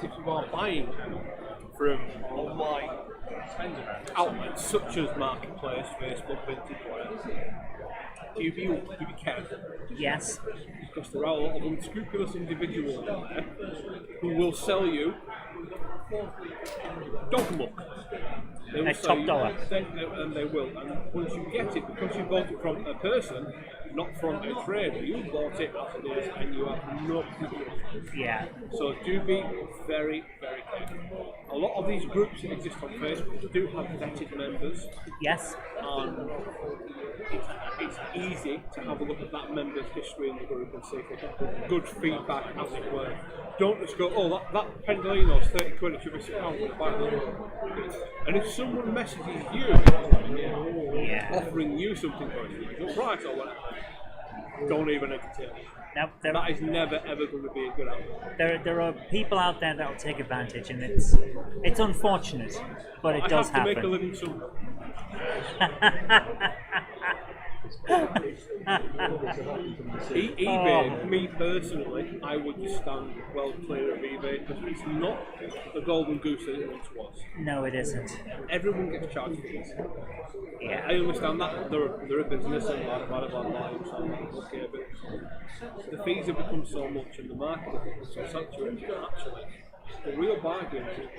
if you are buying from online outlets such as Marketplace, Facebook, Vintage, whatever, do be careful. Yes. Because there are a lot of unscrupulous individuals out there who will sell you dog muck. They will At sell top dollar. and they will. And once you get it, because you bought it from a person, not from a trader, you bought it as it is, and you have no clue. Yeah. So do be very, very careful. A lot of these groups that exist on Facebook do have vetted members. Yes. And it's easy to have a look at that member's history in the group and see if they get good feedback, as it were. Don't just go, oh, that Pendolino's 30 quid, it should be £6, I'm going to buy that. And if someone messages you, offering you something for it, your price or whatever, don't even entertain it. Now, That is never ever going to be a good outcome. there are people out there that will take advantage, and it's unfortunate, but it does I have to happen. make a living somewhere. eBay, me personally, I would just stand well clear of eBay because it's not the golden goose that it once was. No, it isn't. Everyone gets charged fees. Yeah. I understand that they're a business and blah lives and okay, but the fees have become so much and the market has become so saturated that actually the real bargain is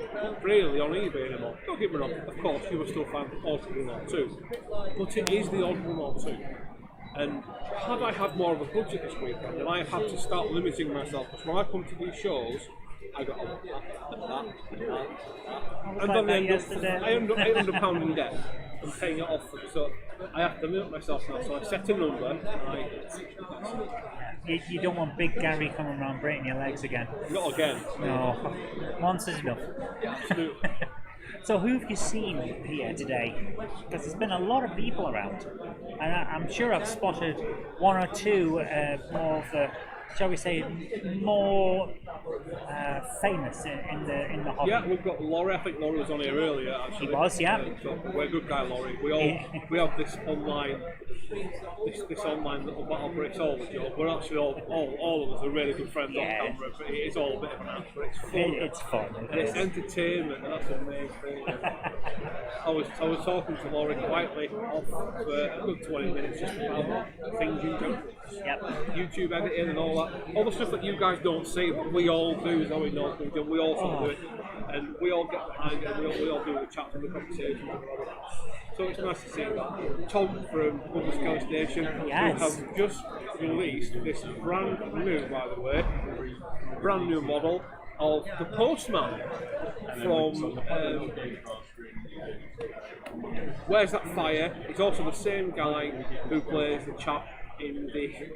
really on eBay anymore. Don't get me wrong, of course you will still find the odd one or two, but it is the odd one or two. And had I had more of a budget this weekend, then I had to start limiting myself. Because when I come to these shows, I got that. And then I end up £800 in debt and paying it off. So I have to limit myself now. So I set a number and You don't want Big Gary coming around breaking your legs again. not again. No. Once is enough. Absolutely. So who have you seen here today? Because there's been a lot of people around, and I'm sure I've spotted one or two more of the, shall we say, more famous in the hobby. Yeah, we've got Laurie. I think Laurie was on here earlier. Actually. He was, yeah. So we're a good guy, Laurie. We have this online little battle, but it's all a joke. We're actually all of us are really good friends on camera, but it's all a bit of an act, but it's fun. It's fun. And it's entertainment, and that's the main thing. I was talking to Laurie quietly off for a good 20 minutes just about things you do. Yep. YouTube editing and all that. All the stuff that you guys don't see, but we all do, is how we know things, and we all sort of do it. And we all get behind it, we all do the chats and the conversations. So it's nice to see that. Tom from Public Sky Station, Yes. who have just released this brand new, by the way, brand new model of the Postman from Where's That Fire? It's also the same guy who plays the chap in Mr.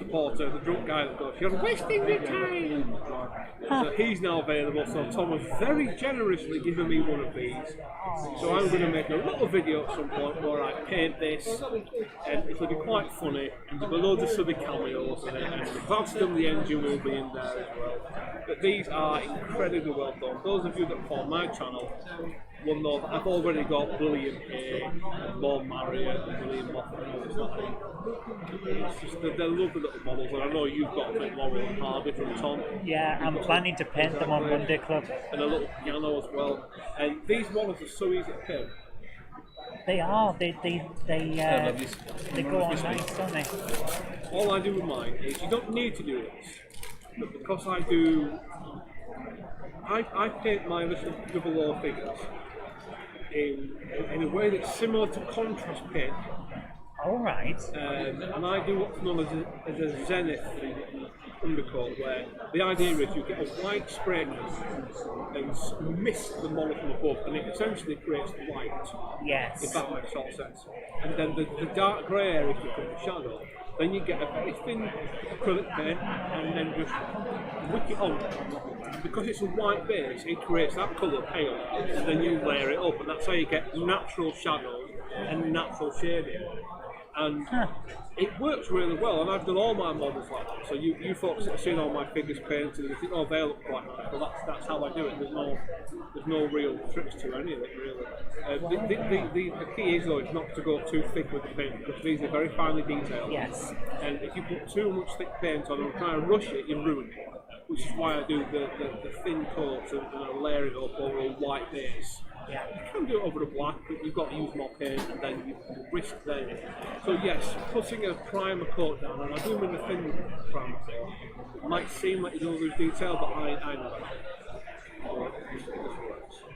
Porter, the drunk guy that goes, "You're wasting your time." So he's now available. So Tom has very generously given me one of these. So I'm going to make a little video at some point where I paint this, and it'll be quite funny. And there'll be loads of subby cameos in it, and Gladstone the engine will be in there as well. But these are incredibly well done. Those of you that follow my channel Well, no, I've already got William A, and Mom Marriott, and William Moffat, and all this stuff. It's just they're lovely little models, and I know you've got a Laurel and Hardy from Tom. Yeah, I'm planning to paint them on Monday Club. And a little piano as well. And these models are so easy to paint. They are. They go on nice, don't they? All I do with mine is you don't need to do this, but because I do, I paint my little double O figures in a way that's similar to contrast paint. All right. And I do what's known as a zenith undercoat, where the idea is you get a white spray can and mist the model from above, and it essentially creates white. Yes. If that makes sort of sense. And then the dark grey area becomes the shadow. Then you get a very thin acrylic paint, and then just wick it on. Because it's a white base, it creates that colour pale, and then you layer it up, and that's how you get natural shadows and natural shading. And it works really well, and I've done all my models like that. So you folks that have seen all my figures painted, and you think, oh, they look quite nice. Well, that's how I do it. There's no real tricks to any of it, really. The key is, though, is not to go too thick with the paint, because these are very finely detailed. Yes. And if you put too much thick paint on and try and rush it, you ruin it. Which is why I do the thin coat and I layer it up over a white base. Yeah. You can do it over the black, but you've got to use more paint, and then you risk then. So yes, putting a primer coat down, and I do them in a thin primer coat. It might seem like you don't lose detail, but I know.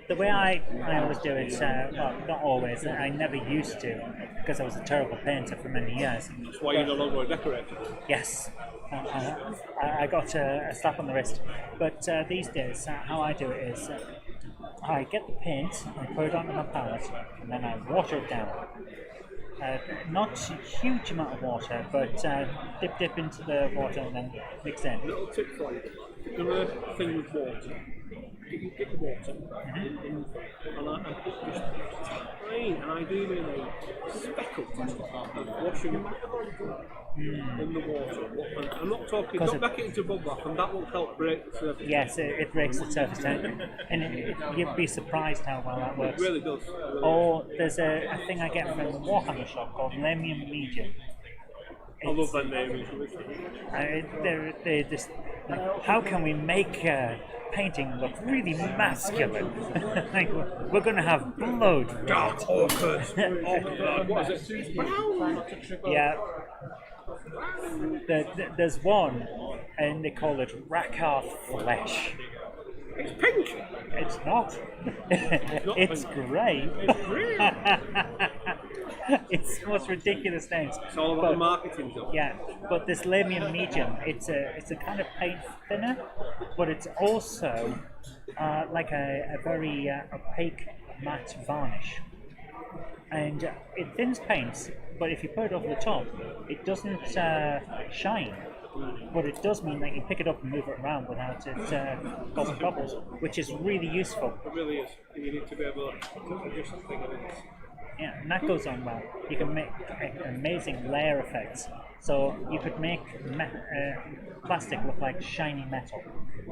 The way I always do it, well, not always, I never used to, because I was a terrible painter for many years. That's why you're no longer a decorator. Yes. I got a slap on the wrist. But these days, how I do it is, I get the paint, I put it onto my palette, and then I water it down. Not a huge amount of water, but dip into the water and then mix in. Little tip for you. If you're going to thing with water, you get the water and I put this tiny, and I do mean a speckle of washing in the water. I'm not talking, don't back it into bubble bath, and that will help break the surface. Yes, it breaks the surface down, and you'd be surprised how well that works. It really does. Or there's a thing I get from the Warhammer shop called Lemium Medium. I love that name. They're just, how can we make painting look really masculine? Like, we're going to have blood. Dark orchids. What is it? Yeah. There's one, and they call it Rakarth Flesh. It's pink. It's not. It's grey. It's green. It's the most ridiculous names. It's all about the marketing job. Yeah, but this Lamium Medium, it's a kind of paint thinner, but it's also like a very opaque matte varnish. And it thins paints, but if you put it over the top, it doesn't shine. But it does mean that you pick it up and move it around without it causing bubbles, which is really useful. It really is. You need to be able to adjust something in it. Yeah, and that goes on well. You can make amazing layer effects. So you could make plastic look like shiny metal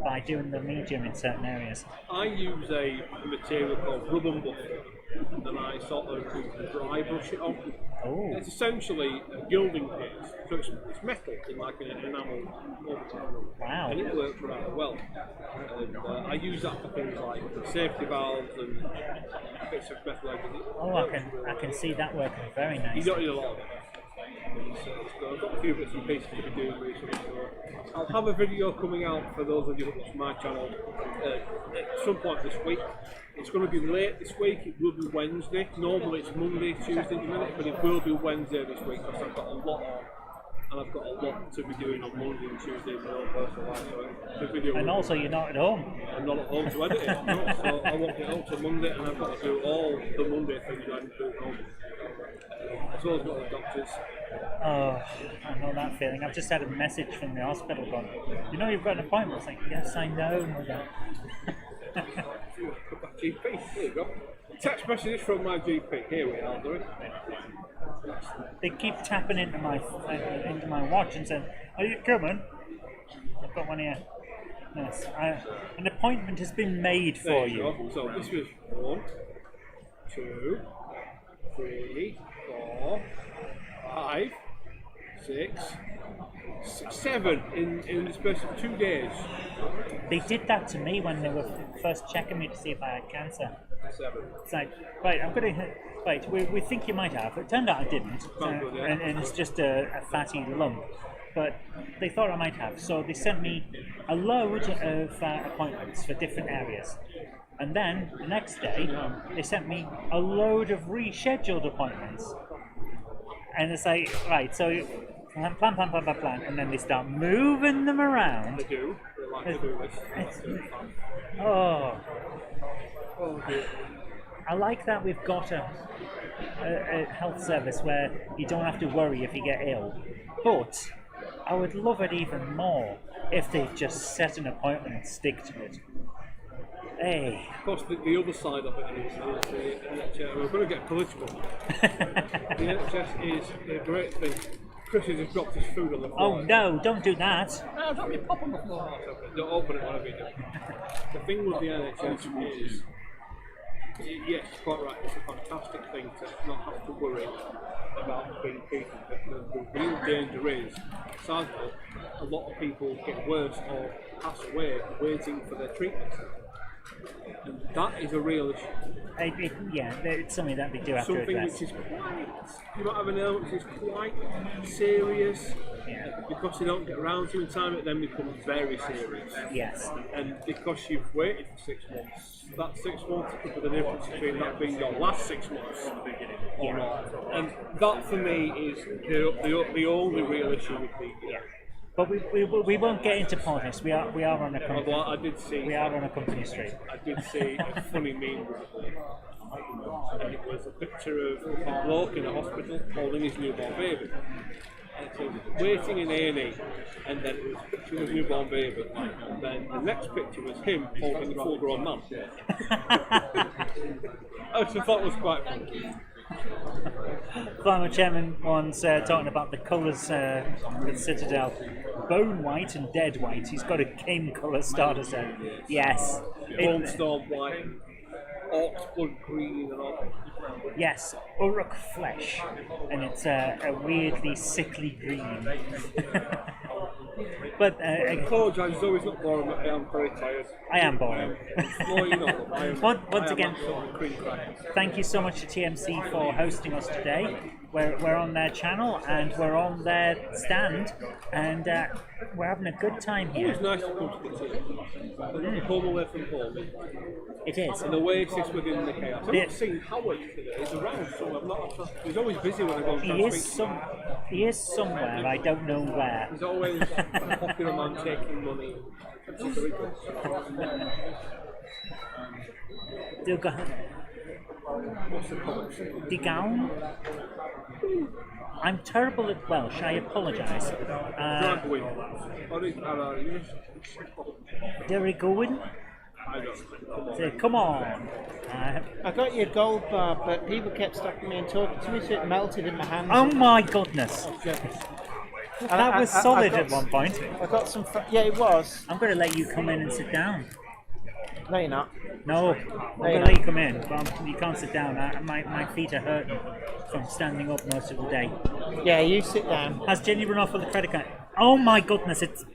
by doing the medium in certain areas. I use a material called rub and buff, and I sort of dry brush it on. Oh. It's essentially a gilding paste, so it's metal in like an enamel overtone. Wow. And it works rather well. And I use that for things like safety valves and bits of metal. Oh, I can see that working very nice. You don't need a lot of it. I've got a few bits and pieces to be doing recently, so I'll have a video coming out for those of you who watch my channel at some point this week. It's going to be late this week, it will be Wednesday. Normally it's Monday, Tuesday at the minute, but it will be Wednesday this week because I've got a lot on, and I've got a lot to be doing on Monday and Tuesday in my own personal life. So the video and also you're not at home. I'm not at home to edit it, no, so I won't get home till Monday, and I've got to do all the Monday things I can do at home. As well as got the doctors. Oh, I know that feeling. I've just had a message from the hospital going, you know you've got an appointment. I was like, yes, I know that. GP, here you go. Text messages from my GP. Here we are, Louis. They keep tapping into my watch and saying, are you coming? I've got one here. Yes, an appointment has been made for you. So this was one, 2, 3, 4, 5, 6, 7 in the space of 2 days. They did that to me when they were first checking me to see if I had cancer. 7. It's like, right, I'm going to, right, we think you might have. It turned out I didn't, Good, yeah. and it's just a fatty lump. But they thought I might have, so they sent me a load of appointments for different areas. And then, the next day, they sent me a load of rescheduled appointments. And it's like, right, so plan, and then they start moving them around. They do. They like to do this. Oh, Dear. I like that we've got a health service where you don't have to worry if you get ill. But I would love it even more if they just set an appointment and stick to it. Hey. Of course, the other side of it is the NHS. We're going to get political. The NHS is a great thing. Chris has just dropped his food on the floor. Oh no, don't do that. No, don't be popping the floor. Don't open it, whatever you do. The thing with the NHS is, yes, quite right, it's a fantastic thing to not have to worry about being treated. The real danger is, sadly, a lot of people get worse or pass away waiting for their treatment. And that is a real issue. Yeah, it's something that they do have to Something address. which is quite, you might have an ailment which is quite serious, because you don't get around to in time, it then becomes very serious. Yes. And because you've waited for 6 months, that 6 months could be the difference between that being your last 6 months or not. And that for me is the only real issue with the. But we won't get into politics. We are on a company. Although I did see. We are on a company street. I did see a funny meme, and it was a picture of a bloke in a hospital holding his newborn baby. And it said, waiting in A&E, and then it was a picture of his newborn baby, and then the next picture was him holding a full-grown man. I just thought it was quite funny. Former chairman once talking about the colours with Citadel, bone white and dead white. He's got a game colour starter set. Yes. Bone storm white, orc's blood green and all. Yes, Uruk flesh, and it's a weirdly sickly green. But I apologise, it's always not boring, but I am very tired. I am boring. No, you're not. Once again, thank you so much to TMC for hosting us today. We're on their channel and we're on their stand, and we're having a good time here. It's nice to come to the city. Home away from home. It is. An oasis within the chaos. I've not seen Howard today. He's around, so I'm not. He's always busy when I go and speak. He is somewhere. I don't know where. He's always a popular man taking money. What's the comment? The gown. I'm terrible at Welsh. I apologise. There we go. Come on. I got your gold bar, but people kept stopping me and talking to me, so it melted in my hand. Oh my goodness. That was solid at one point. I got some. Yeah, it was. I'm going to let you come in and sit down. No, you're not. No, I'm going to let you come in, but you can't sit down. My feet are hurting from standing up most of the day. Yeah, you sit down. Has Jenny run off with the credit card? Oh my goodness, it's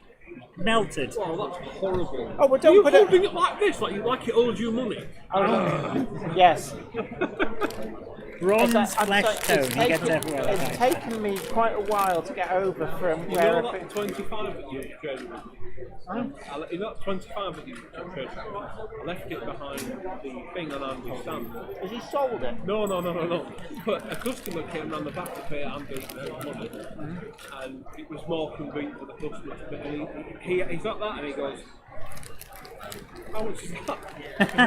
melted. Oh, that's horrible. Oh, well, don't You're put holding it like this, like it owes you money. Yes. Bronze flesh tone, he gets everywhere. It's taken me quite a while to get over from You where know I that 25 that you traded? You know that 25 that you traded? I left it behind the thing on Andy's stand. Has he sold it? No. But a customer came round the back to pay Andy money, and it was more convenient for the customer to pay. And he's got that, and he goes, how much is that?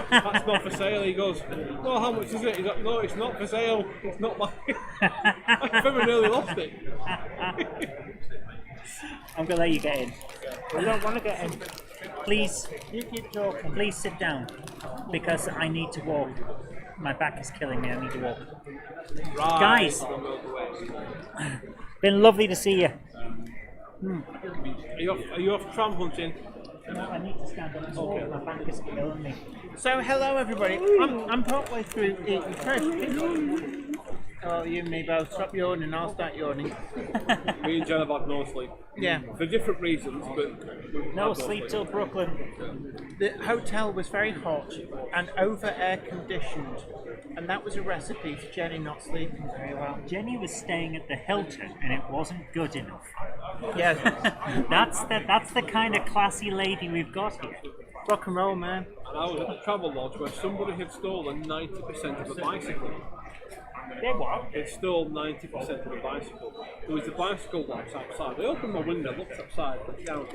That's not for sale. He goes, no, how much is it? He's like, no, it's not for sale. It's not mine. I very nearly lost it. I'm going to let you get in. I don't want to get in. Please, You keep talking. please sit down, because I need to walk. My back is killing me, I need to walk. Right. Guys, been lovely to see you. Are you off tram hunting? I need to stand up and talk. My back is killing me. So hello everybody. I'm partway through eating fish. Oh, you and me both. Stop yawning. I'll start yawning. Me and Jen have had no sleep. Yeah. For different reasons, but No sleep till Brooklyn. The hotel was very hot and over air conditioned, and that was a recipe for Jenny not sleeping very well. Jenny was staying at the Hilton, and it wasn't good enough. Yeah. That's the kind of classy lady we've got here. Rock and roll, man. and I was at the travel lodge where somebody had stolen 90% of a bicycle. They what? It stole 90% of the bicycle. There was a bicycle box outside. I opened my window, looked outside, looked down,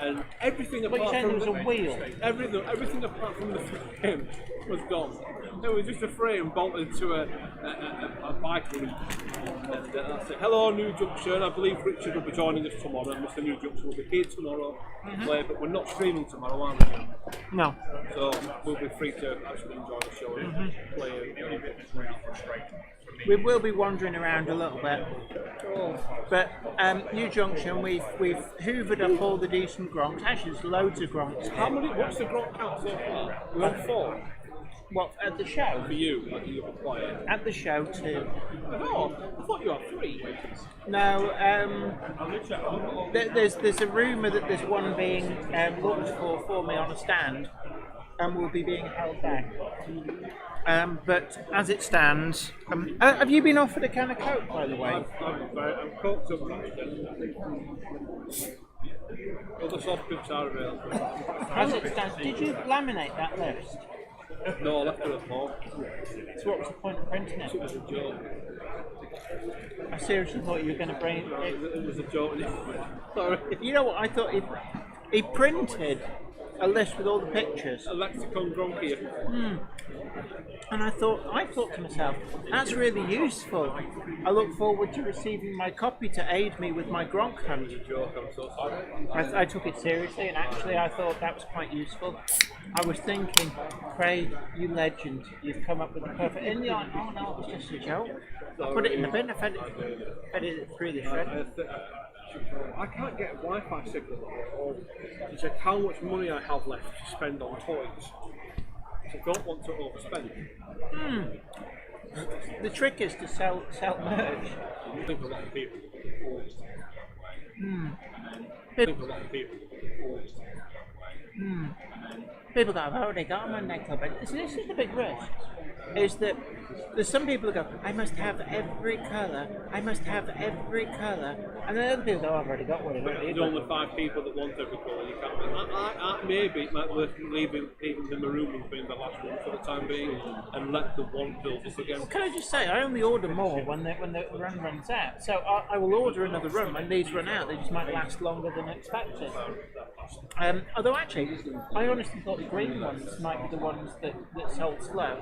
and everything What, apart you from saying there was a wheel? everything apart from the frame was gone. It was just a frame bolted to a bike loop. And that's it. Hello, New Junction. I believe Richard will be joining us tomorrow. And Mr. New Junction will be here tomorrow to play, but we're not streaming tomorrow, are we? No. So we'll be free to actually enjoy the show and play. We will be wandering around a little bit. But New Junction, we've hoovered up all the decent gronks. Actually, there's loads of gronks. What's the gronk count so far? We're on 4. What, at the show? For you, like you've acquired. At the show, 2. Oh, I thought you had 3. No, there's a rumour that there's one being looked for me on a stand and will be being held back. But as it stands, have you been offered a can of Coke, by the way? I'm coked up. Other soft drinks are available. As it stands, did you laminate that list? No, I left it at home. So what was the point of printing it? It was a joke. I seriously thought you were going to bring it. It was a joke. Sorry. You know what, I thought he printed a list with all the pictures. A lexicon gronky. And I thought to myself, that's really useful. I look forward to receiving my copy to aid me with my gronk hunt. Joke, I'm so sorry. I took it seriously, and actually I thought that was quite useful. I was thinking, Craig, you legend, you've come up with the perfect... And you're like, oh no, it was just a joke. I put it in the bin, I fed it through the shred. I can't get a Wi-Fi signal at all to check how much money I have left to spend on toys. I don't want to overspend. The trick is to sell merch. I think a lot of people. People go, I've already got them on nightclub. This is the big risk. Is that there's some people who go, I must have every colour, I must have every colour, and then other people go, I've already got one of There's only 5 people that want every colour. You can't. Maybe it might worth leaving even the maroon one being the last one for the time being, and let the one build up again. Can I just say, I only order more when the run runs out. So I will order another run when these run out. They just might last longer than expected. Although actually, I honestly thought the green ones might be the ones that sold slow.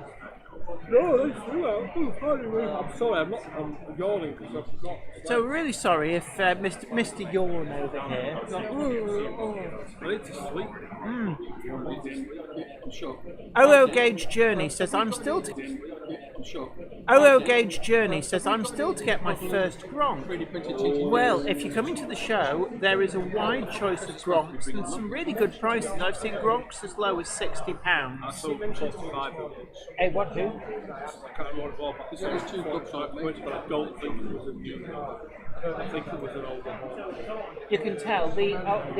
No, they flew out. I'm sorry, I'm yawning because I've got. So we're really sorry if Mr. Yawn over here. I need to sleep. OO Gauge Journey says I'm still to. OO Gauge Journey says I'm still to get my first gronk. Well, if you come into the show, there is a wide choice of gronks and some really good prices. I've seen gronks as low as £60. I sold 45 of them. Hey, what who? I can't remember what it was, but this was 2 books I put, but I don't think it was a new one. I think it was an older one. You can tell the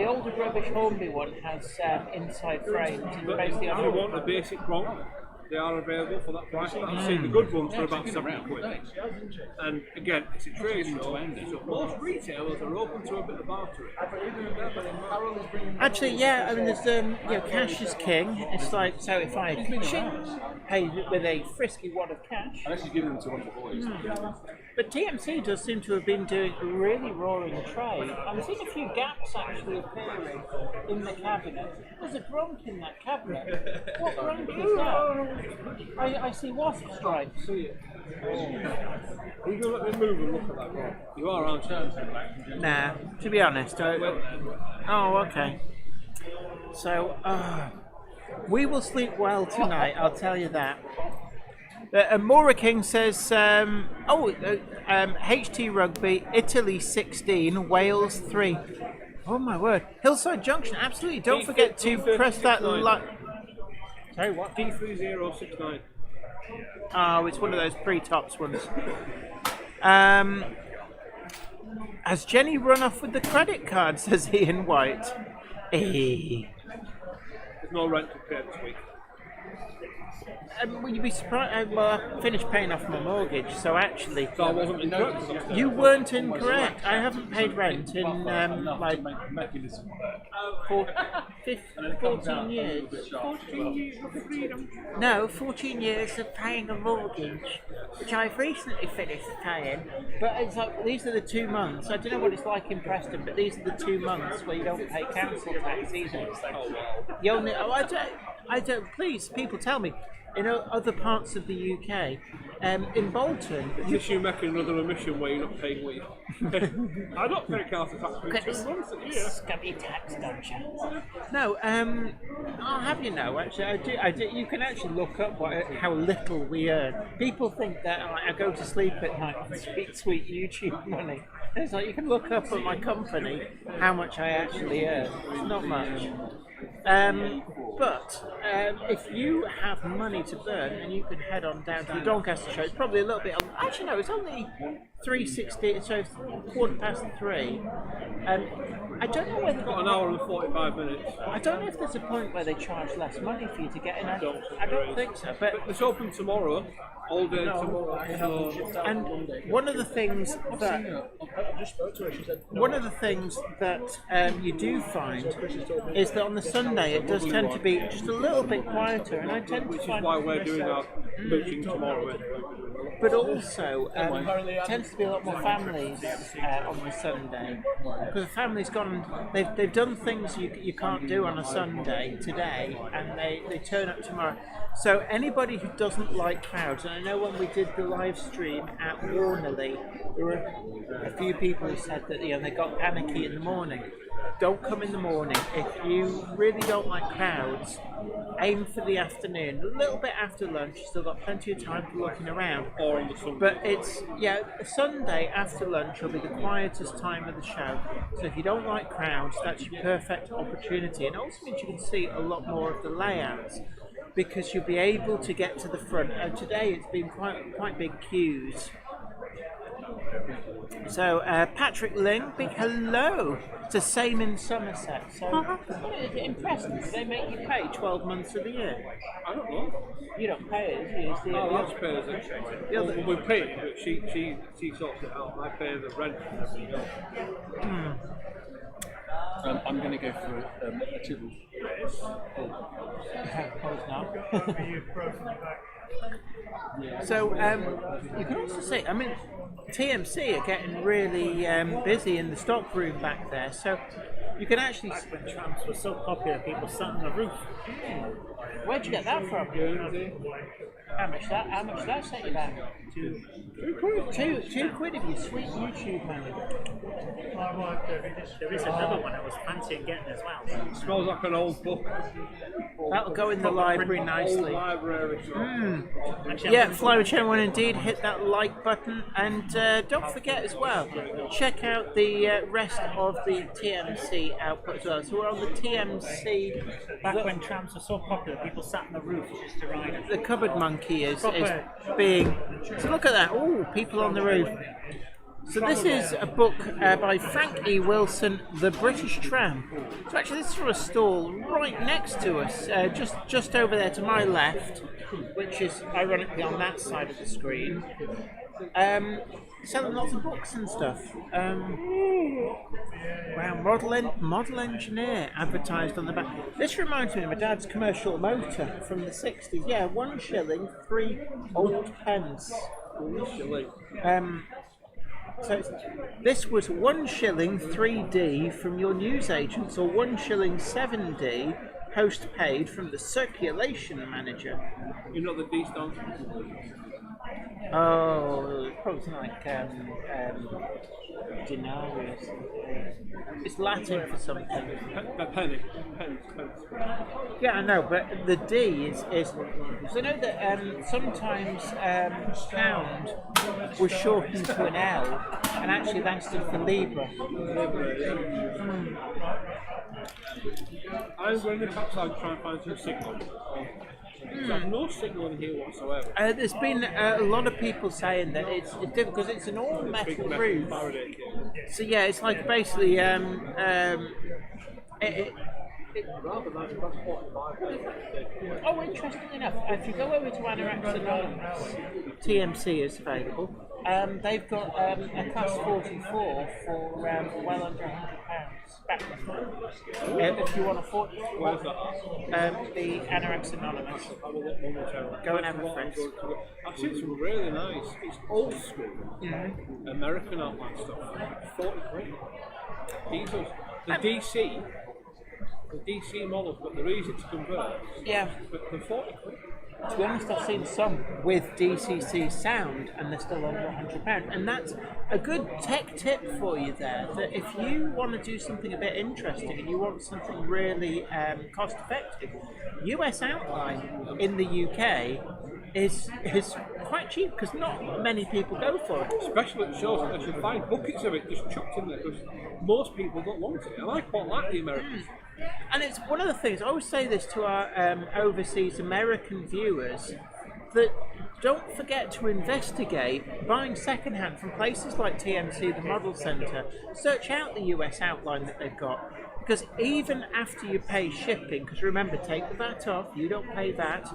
older rubbish Hornby one has inside frames and But basically if you want a basic gronk, they are available for that price. But I've seen the good ones for about £70. And again, it's a trade show, so most retailers are open to a bit of bartering. Actually, yeah, I mean, there's cash is king. It's like, so if I pay with a frisky wad of cash. I actually given them to one of the boys. But TMC does seem to have been doing a really roaring trade. I'm seeing a few gaps actually appearing in the cabinet. There's a gronk in that cabinet. What gronk is that? I see wasp stripes. Will you go let me move and look at that gronk? You are, aren't you? Nah, to be honest. Oh, okay. So, we will sleep well tonight, I'll tell you that. Maura King says, HT Rugby, Italy 16, Wales 3. Oh my word. Hillside Junction, absolutely. Don't forget to press that like. Sorry, what? D3069. Oh, it's one of those pre-tops ones. Has Jenny run off with the credit card, says Ian White. There's no rent to pay this week. Will you be surprised? Well, I finished paying off my mortgage, so actually... So I wasn't incorrect. You weren't incorrect. I haven't paid rent in like 14 years. 14 years of freedom. No, 14 years of paying a mortgage, which I've recently finished paying. But it's like, these are the 2 months. I don't know what it's like in Preston, but these are the 2 months where you don't pay council tax either. You only, I don't. Please, people tell me. In other parts of the UK, in Bolton, You making another omission where you're not paying what you I don't pay council tax for 2 months a year. Scummy tax, don't you? No, I'll have you know. Actually, I do. You can actually look up how little we earn. People think that I go to sleep at night with sweet YouTube money. And it's like you can look up at my company how much I actually earn. It's not much. But if you have money to burn, then you can head on down to the Doncaster show. It's probably a little bit. Actually, no, it's only 3:60, so it's 3:15. I don't know whether Got an hour and 45 minutes. I don't know if there's a point where they charge less money for you to get in. I don't think so. But It's open tomorrow, all day tomorrow. and one of the things that you do find is that on the Sunday it does tend to be just a little bit quieter, and I tend to Which is find. why we're doing our mooching tomorrow. But also, tends to be a lot more families on the Sunday, because the family's gone. They've done things you can't do on a Sunday today, and they turn up tomorrow. So anybody who doesn't like crowds, and I know when we did the live stream at Warnerley, there were a few people who said that they got panicky in the morning. Don't come in the morning. If you really don't like crowds, aim for the afternoon. A little bit after lunch, you've still got plenty of time for looking around. Or on the Sunday. But it's, Sunday after lunch will be the quietest time of the show. So if you don't like crowds, that's your perfect opportunity. And it also means you can see a lot more of the layouts, because you'll be able to get to the front. Today it's been quite big queues. So Patrick Ling, big hello. It's the same in Somerset. So in Preston, do they make you pay 12 months of the year? I don't know. You don't pay it. It's the That's pays it. Well, we pay it, but she sorts it out. I pay the rent. I'm going to go for a tube. So you can also see, I mean, TMC are getting really busy in the stock room back there. So you can actually. Back when trams were so popular, people sat on the roof. Where'd you get that from? How much that set you back? £2 if you sweet YouTube money. There is another one I was fancying getting as well. It smells like an old book. That'll go in the library nicely. Library. Yeah, Fly with Channel 1 indeed. Hit that like button, and don't forget as well, check out the rest of the TMC output as well. So we're on the TMC. Back when trams were so popular, people sat on the roof just to ride it. The Cupboard Monkey is being. So look at that. Oh, people on the roof. So this is a book by Frank E. Wilson, The British Tram. So actually this is from a stall right next to us, just over there to my left, which is ironically on that side of the screen. Selling lots of books and stuff. Wow, model engineer advertised on the back. This reminds me of my dad's commercial motor from the 60s. Yeah, 1 shilling, 3 old pence. 1 shilling. So this was 1 shilling 3D from your newsagents, or 1 shilling 7D post paid from the circulation manager. You know the D stands? Oh, probably something like denarius. It's Latin for something. Penny. Yeah, I know, but the D is. So I know that sometimes pound was shortened to an L, And actually that stood for Libra. I'm going to perhaps I'll try and find some signal. There's no signal in here whatsoever. There's been a lot of people saying that it's difficult because it's an all metal roof. So yeah, it's like basically oh, interesting enough, if you go over to Anorex Anonymous, TMC is available. They've got a class 44 for well under £100. If you want a 44, the Anorex Anonymous. Go and have a friend. I've seen some really nice. It's old school American outline stuff. 40 quid. Diesels. The DC models, but they're easy to convert. Yeah. But they're 40 quid. To be honest, I've seen some with DCC sound and they're still under £100. And that's a good tech tip for you there, that if you want to do something a bit interesting and you want something really cost effective, US outline in the UK is quite cheap because not many people go for it. Especially at shows, they should find buckets of it just chucked in there because most people don't want it. And I quite like the Americans. And it's one of the things, I always say this to our overseas American viewers, that don't forget to investigate buying secondhand from places like TMC, the Model Centre. Search out the US outline that they've got, because even after you pay shipping, because remember, take the VAT off, you don't pay VAT,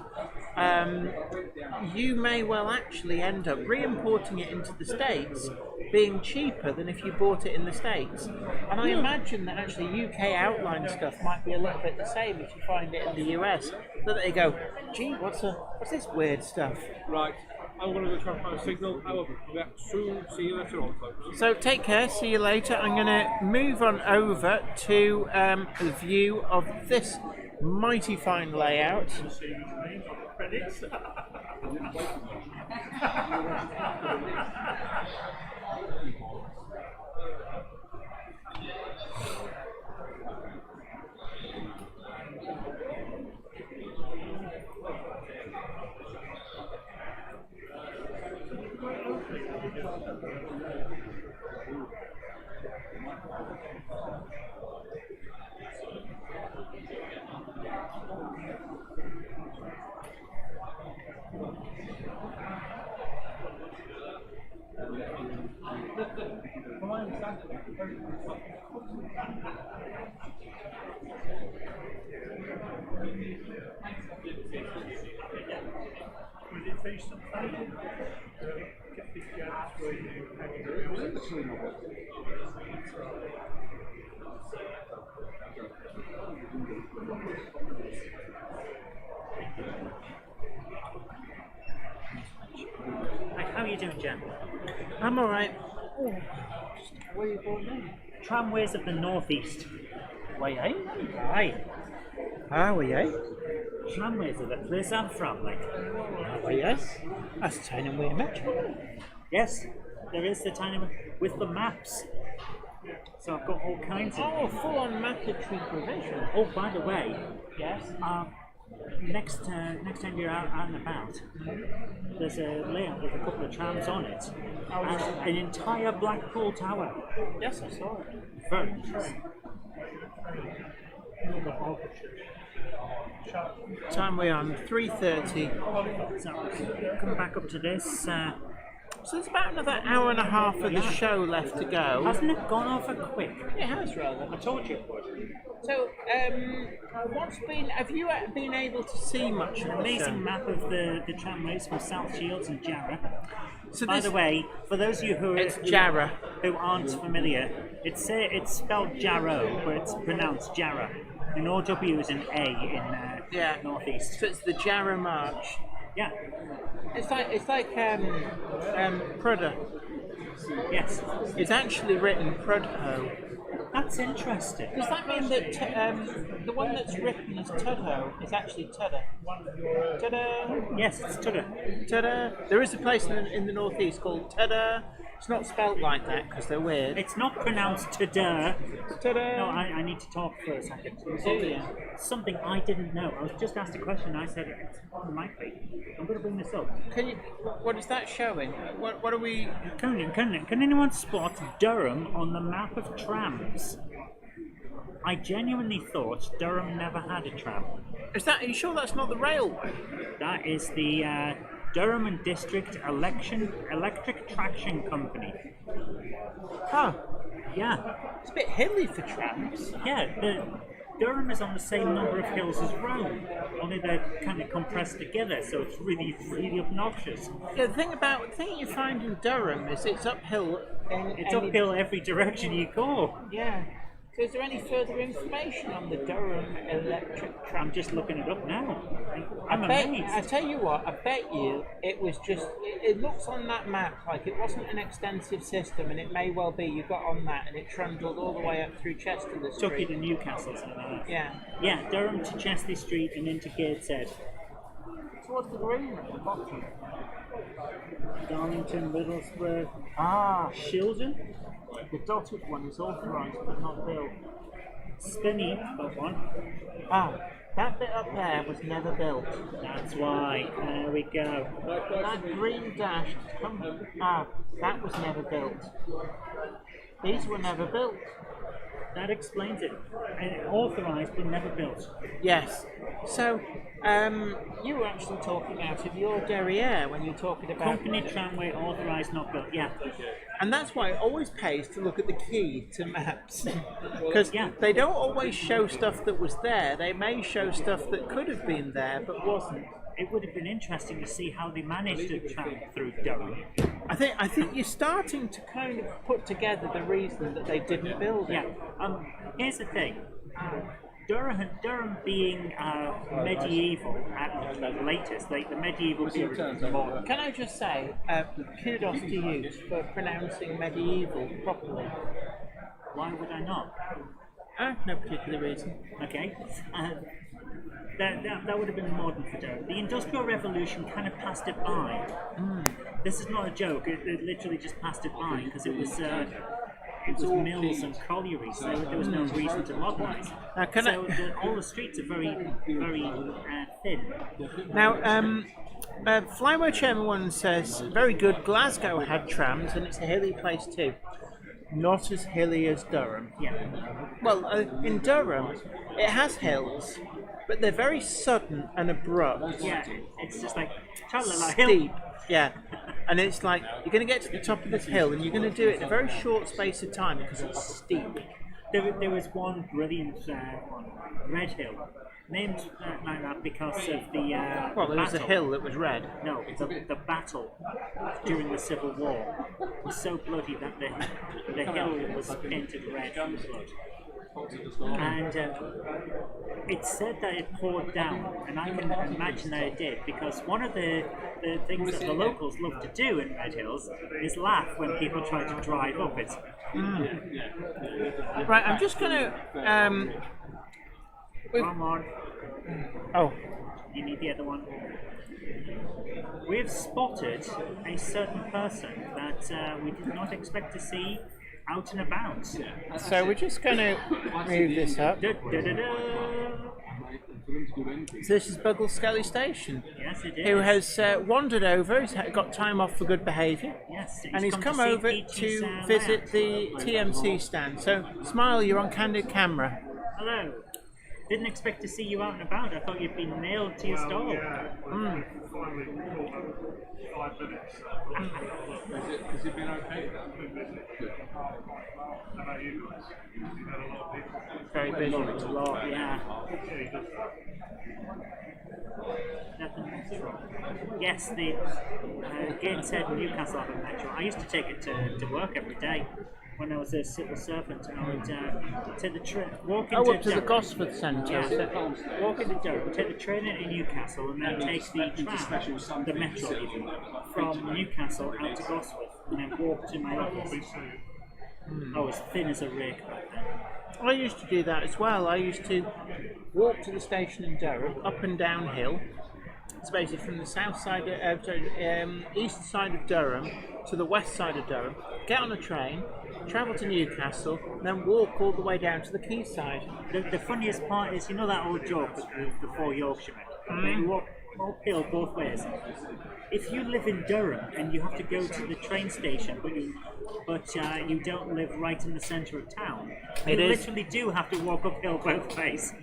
you may well actually end up re-importing it into the States being cheaper than if you bought it in the States. And I imagine that actually UK outline stuff might be a little bit the same if you find it in the US. That they go, gee, what's this weird stuff? Right, I'm going to go try and find a signal. I will be back soon. See you later on, folks. So take care, see you later. I'm going to move on over to the view of this mighty fine layout. How are you doing, Jen? I'm alright. Oh, where are you going now? Tramways of the Northeast. Why, eh? Aye. Ah, why, eh? Tramways of the place I'm from, like. Why, yes. That's a tiny way metro. Yes, there is the tiny one with the maps. So I've got all kinds of. Oh, full-on mapletry provision. Oh, by the way, Yes. next time you're out and about, there's a layout with a couple of trams on it, and an entire Blackpool Tower. Yes, I saw it. Very interesting. Time we're on 3:30. So come back up to this. So there's about another hour and a half of the show left to go. Hasn't it gone over quick? It has rather. I told you it would. So, have you been able to see much of An the amazing show? map of the tramways from South Shields and Jarrah. So By the way, for those of you It's Jarrah. who aren't familiar, it's spelled Jarrow, but it's pronounced Jarrah. An OW is an A in Northeast. So it's the Jarrah March. Yeah. It's like Prudhoe. Yes. It's actually written Prudhoe. That's interesting. Does that mean that the one that's written as Tudhoe is actually Tudor? Tudor. Yes, it's Tudor. Tudor. There is a place in the northeast called Tudor, It's not spelt like that because they're weird. It's not pronounced ta-da. Ta-da! No, I need to talk for a second. Yeah. Something I didn't know. I was just asked a question. I said it's unlikely. I'm going to bring this up. Can you? What is that showing? What are we? Can anyone spot Durham on the map of trams? I genuinely thought Durham never had a tram. Is that? Are you sure that's not the railway? That is the Durham and District Electric Traction Company. Huh. Yeah. It's a bit hilly for trams. Yeah, Durham is on the same number of hills as Rome, only they're kind of compressed together, so it's really, really obnoxious. Yeah, the thing you find in Durham is it's uphill. It's uphill every direction you go. Yeah. So is there any further information on the Durham electric tram? I'm just looking it up now. I'm I amazed. tell you what, I bet you it was just, it looks on that map like it wasn't an extensive system, and it may well be. You got on that and it trundled all the way up through Chester Street. Took you to Newcastle, something like that. Yeah. Yeah, Durham to Chester Street and into Gateshead. Towards the green at the bottom. Darlington, Middlesbrough, Shildon. The dotted one is authorised but not built. Spinney, got one. That bit up there was never built. That's why. There we go. That green dash, that was never built. These were never built. That explains it. Authorised but never built. Yes. So, you were actually talking out of your derriere when you were talking about... Company tramway authorised, not built. Yeah. And that's why it always pays to look at the key to maps. Because they don't always show stuff that was there. They may show stuff that could have been there but wasn't. It would have been interesting to see how they managed to tram through Durham. I think you're starting to kind of put together the reason that they didn't build it. Yeah. Here's the thing. Durham being medieval at the latest, like the medieval period. Can I just say, kudos to you for pronouncing medieval properly. Why would I not? No particular reason. Okay. That would have been modern for Durham. The Industrial Revolution kind of passed it by. This is not a joke. It literally just passed it by because it was mills and collieries. So there was no reason to modernise. All the streets are very, very thin. Now, Flyway Chairman 1 says, very good, Glasgow had trams and it's a hilly place too. Not as hilly as Durham. Yeah. Well, in Durham, it has hills, but they're very sudden and abrupt. Yeah, it's just like steep. Yeah, and it's like you're going to get to the top of this hill, and you're going to do it in a very short space of time because it's steep. There was one brilliant one, Red Hill, named like that because of the there was a hill that was red. No, the battle during the Civil War was so bloody that the hill was painted red with blood. And it's said that it poured down, and I can imagine that it did, because one of the things that the locals love to do in Red Hills is laugh when people try to drive up it. Right, I'm just going to... Wrong one. Oh. You need the other one. We've spotted a certain person that we did not expect to see out and about. So we're just going to move this up. So this is Buggle Scully Station. Yes, it is. Who has wandered over, he's got time off for good behaviour. Yes, and he's come over to visit the TMC stand. So, Smile, you're on candid camera. Hello. Didn't expect to see you out and about. I thought you'd been nailed to your stall. Finally, 5 minutes. Has it been okay? How about you guys? You've had a lot of people. Very busy. A lot, yeah. Yes, the Gateshead Newcastle have a metro. I used to take it to work every day when I was a civil servant, and I would take the train, walk into up to the Gosford Centre. Yeah, walk into Durham, take the train into Newcastle, and then take the tram, the metro even, from Newcastle out to Gosford, and then walk to my office. I was thin as a rake back then. I used to do that as well. I used to walk to the station in Durham, up and down hill. It's basically from the south side, east side of Durham to the west side of Durham, get on a train, travel to Newcastle, and then walk all the way down to the quayside. The funniest part is, you know that old joke with the four Yorkshiremen? They walk uphill both ways. If you live in Durham and you have to go to the train station, but you don't live right in the centre of town, you literally do have to walk uphill both ways.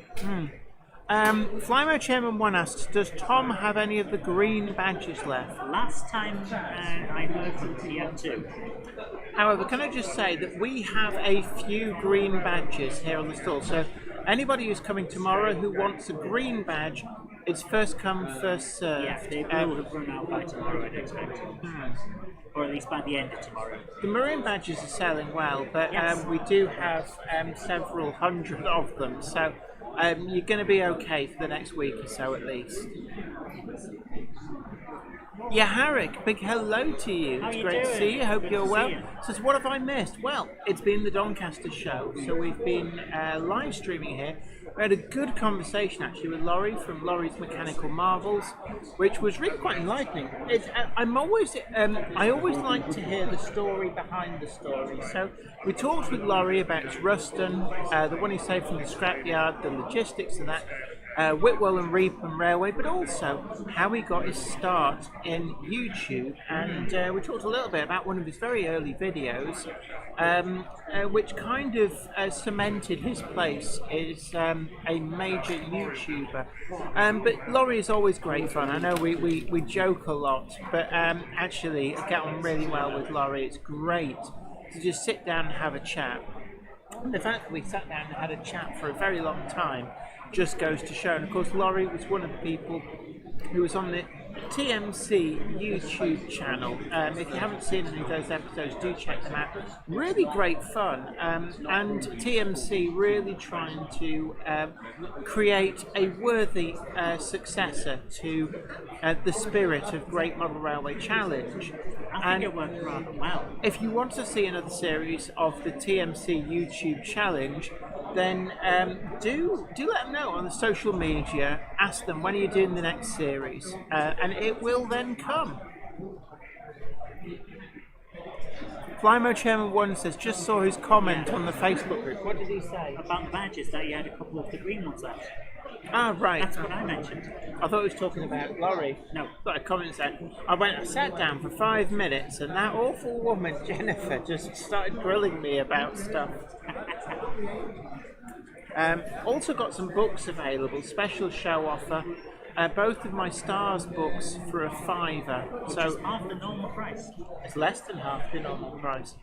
Flymo Chairman 1 asks, does Tom have any of the green badges left? Last time I heard from TM2. However, can I just say that we have a few green badges here on the stall, so anybody who's coming tomorrow who wants a green badge, it's first come, first served. Yeah, they will have run out by tomorrow, I'd expect. Or at least by the end of tomorrow. The maroon badges are selling well, but we do have several hundred of them, so you're going to be okay for the next week or so at least. Yeah, Harrick, big hello to you. It's great to see you. Hope you're well. Says, what have I missed? Well, it's been the Doncaster show, so we've been live streaming here. We had a good conversation actually with Laurie from Laurie's Mechanical Marvels, which was really quite enlightening. I always like to hear the story behind the story. So we talked with Laurie about Ruston, the one he saved from the scrapyard, the logistics of that. Whitwell and Reepham Railway, but also how he got his start in YouTube, and we talked a little bit about one of his very early videos, which kind of cemented his place as a major YouTuber. But Laurie is always great fun. I know we joke a lot, but actually I get on really well with Laurie. It's great to just sit down and have a chat. And the fact that we sat down and had a chat for a very long time just goes to show. And of course, Laurie was one of the people who was on the TMC YouTube channel. If you haven't seen any of those episodes, do check them out. Really great fun, and TMC really trying to create a worthy successor to the spirit of Great Model Railway Challenge. I think it worked rather well. If you want to see another series of the TMC YouTube Challenge, then do let them know on the social media. Ask them, when are you doing the next series, and it will then come. Flymo Chairman 1 says, just saw his comment on the Facebook group. What did he say? About the badges, that he had a couple of the green ones left. Ah, right. That's what I mentioned. I thought he was talking about Laurie. No. Got a comment saying, I sat down for 5 minutes and that awful woman, Jennifer, just started grilling me about stuff. Also got some books available, special show offer. Both of my Stars books for a £5. Which is half the normal price. It's less than half the normal price.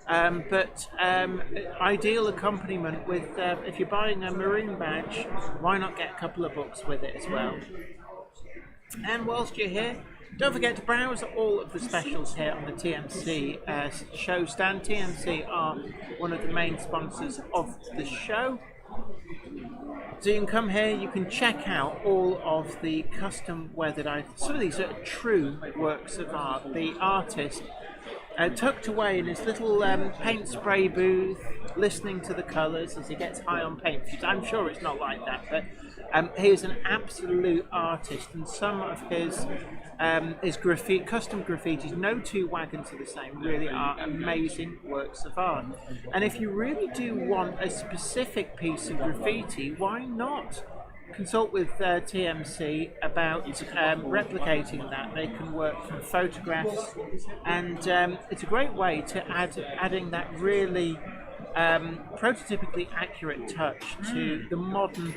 But ideal accompaniment with, if you're buying a maroon badge, why not get a couple of books with it as well? And whilst you're here, don't forget to browse all of the specials here on the TMC show stand. TMC are one of the main sponsors of the show. So you can come here, you can check out all of the custom weathered items. Some of these are true works of art. The artist tucked away in his little paint spray booth, listening to the colours as he gets high on paint. I'm sure it's not like that, but he is an absolute artist, and some of his graffiti, custom graffitis, no two wagons are the same, really are amazing works of art. And if you really do want a specific piece of graffiti, why not consult with TMC about replicating that? They can work from photographs, and it's a great way to adding that really prototypically accurate touch to the modern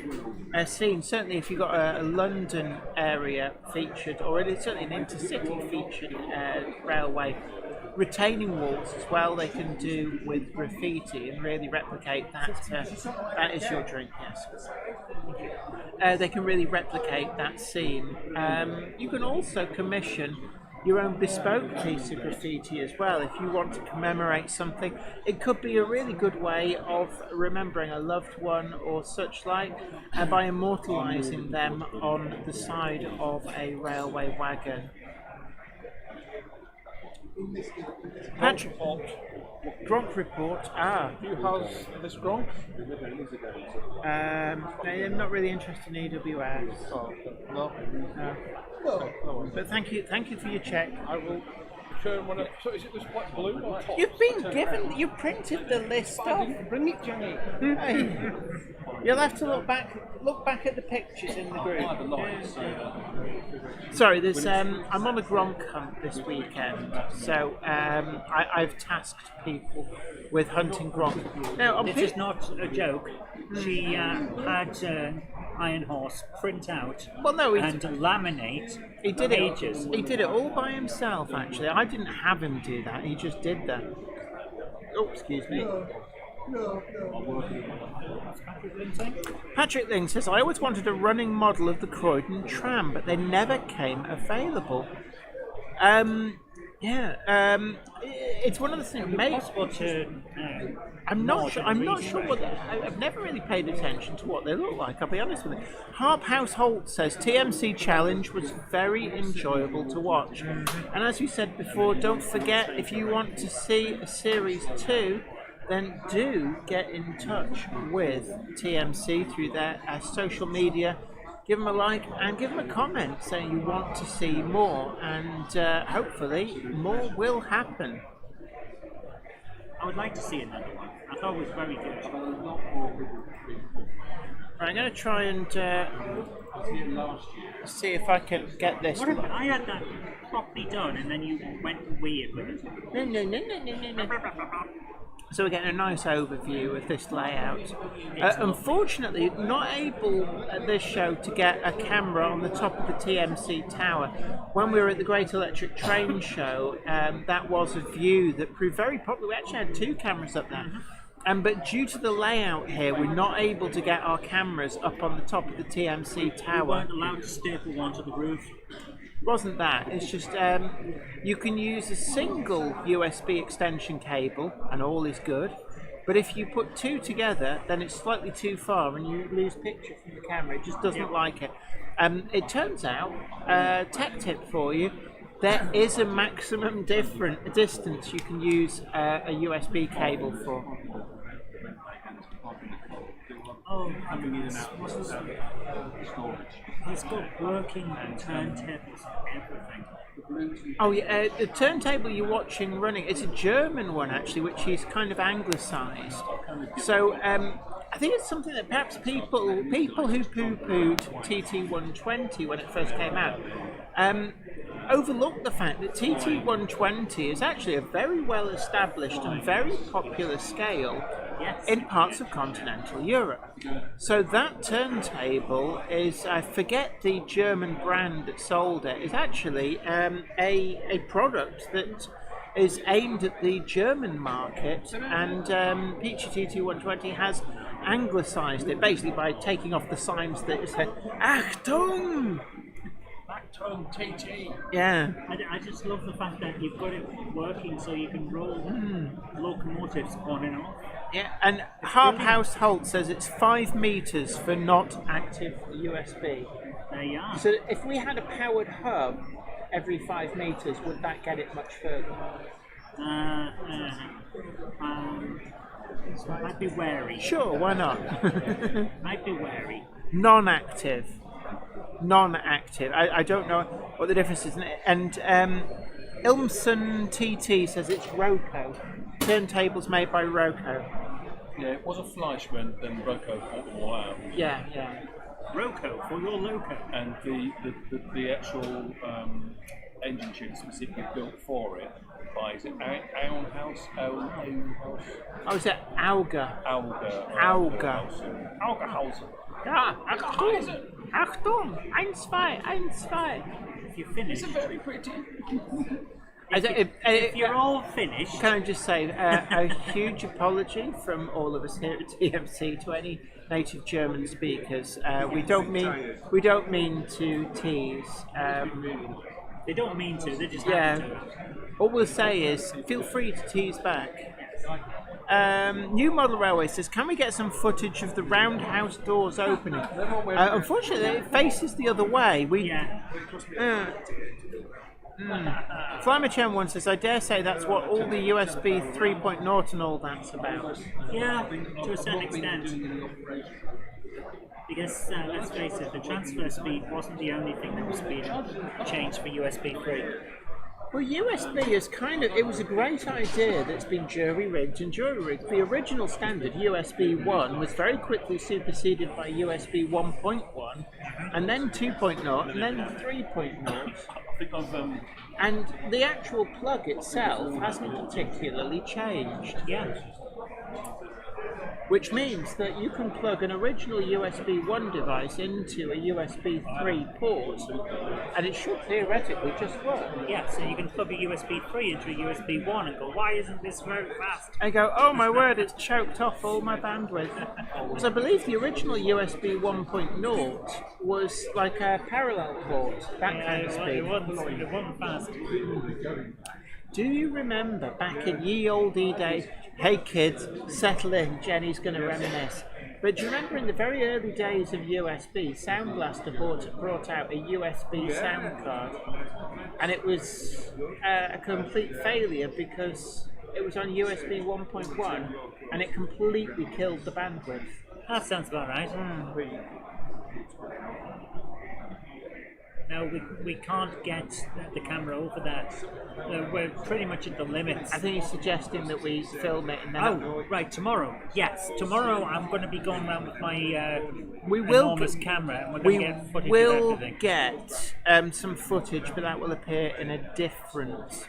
scene. Certainly if you've got a London area featured, or it's certainly an intercity featured railway, retaining walls as well they can do with graffiti and really replicate that. That is your drink, yes. They can really replicate that scene. You can also commission your own bespoke piece of graffiti as well if you want to commemorate something. It could be a really good way of remembering a loved one or such like by immortalising them on the side of a railway wagon. Patrick, Gronk report. Who has this Gronk? I'm not really interested in EWS. Oh, no. But thank you for your check. I will one. So is it this white blue or top? You've been given. You printed the list off. Bring it, Jenny. Hey. You'll have to look back at the pictures in the group. Sorry, there's I'm on a Gronk hunt this weekend, so I've tasked people with hunting Gronk. Now, This is not a joke. She had Iron Horse print out and laminate. He did pages. He did it all by himself. Actually, I didn't have him do that. He just did that. Oh, excuse me. Patrick Ling says, I always wanted a running model of the Croydon tram, but they never came available. It's one of the things. I'm not sure what. I've never really paid attention to what they look like. I'll be honest with you. Harp House Holt says TMC Challenge was very enjoyable to watch, and as you said before, don't forget if you want to see a series 2. Then do get in touch with TMC through their social media. Give them a like and give them a comment saying you want to see more, and hopefully more will happen. I would like to see another one. I thought it was very good. Right, I'm going to try and see if I can get this. What if I had that properly done and then you went weird with it? No. So we're getting a nice overview of this layout. Unfortunately, not able at this show to get a camera on the top of the TMC tower. When we were at the Great Electric Train Show, that was a view that proved very popular. We actually had 2 cameras up there. But due to the layout here, we're not able to get our cameras up on the top of the TMC tower. We weren't allowed to staple one to the roof. Wasn't that? It's just you can use a single USB extension cable and all is good. But if you put 2 together, then it's slightly too far and you lose picture from the camera. It just doesn't like it. It turns out, tech tip for you, there is a maximum distance you can use a USB cable for. Oh, he's got working turntables and everything. Oh yeah, the turntable you're watching running, it's a German one actually, which is kind of anglicised. So I think it's something that perhaps people who poo-pooed TT120 when it first came out overlooked the fact that TT120 is actually a very well established and very popular scale in parts of continental Europe. So that turntable is, I forget the German brand that sold it, is actually a product that is aimed at the German market, and Peachy TT120 has anglicised it basically by taking off the signs that say Achtung! Backton TT. Yeah. I just love the fact that you've got it working so you can roll locomotives on and off. Yeah, and Harp House Holt says it's 5 meters for not active USB. There you are. So if we had a powered hub every 5 meters, would that get it much further? I'd be wary. Sure, why not? I'd be wary. Non-active. I don't know what the difference is. And Ilmson TT says it's Roco. Turntables made by Roco. Yeah, it was a Fleischmann, then Roco bought them all out. Yeah. Roco for your loco. And the actual engine tune specifically built for it by, is it Aon House? Oh, is it Auga? Auga Hausen. Ja, Achtung! 1, 2. If you're finished. It's a very pretty. If you're all finished. Can I just say a huge apology from all of us here at TMC to any native German speakers. We don't mean to tease. They don't mean to. They just yeah. have to. All we'll say is feel free to tease back. New Model Railway says, can we get some footage of the roundhouse doors opening? Unfortunately, it faces the other way. Flymer1 says, I dare say that's what all the USB 3.0 and all that's about. Yeah, to a certain extent. Because, let's face it, the transfer speed wasn't the only thing that was being changed for USB 3. Well, USB is it was a great idea that's been jury-rigged and jury-rigged. The original standard, USB 1, was very quickly superseded by USB 1.1, and then 2.0, and then 3.0. I think I've And the actual plug itself hasn't particularly changed. Yeah. Which means that you can plug an original USB 1 device into a USB 3 port, and it should theoretically just work. Yeah, so you can plug a USB 3 into a USB 1 and go, why isn't this very fast? I go, oh my word, it's choked off all my bandwidth. Because I believe the original USB 1.0 was like a parallel port, that kind of speed. It wasn't fast. Do you remember back in ye olde days? Hey kids, settle in, Jenny's going to reminisce. But do you remember in the very early days of USB, Sound Blaster brought out a USB sound card, and it was a complete failure because it was on USB 1.1 and it completely killed the bandwidth. That sounds about right. No, we can't get the camera over that. We're pretty much at the limits. I think he's suggesting that we film it and then... Oh, right, tomorrow. Yes, tomorrow I'm going to be going around with my enormous camera, and we're going to get footage of everything. We will get some footage, but that will appear in a different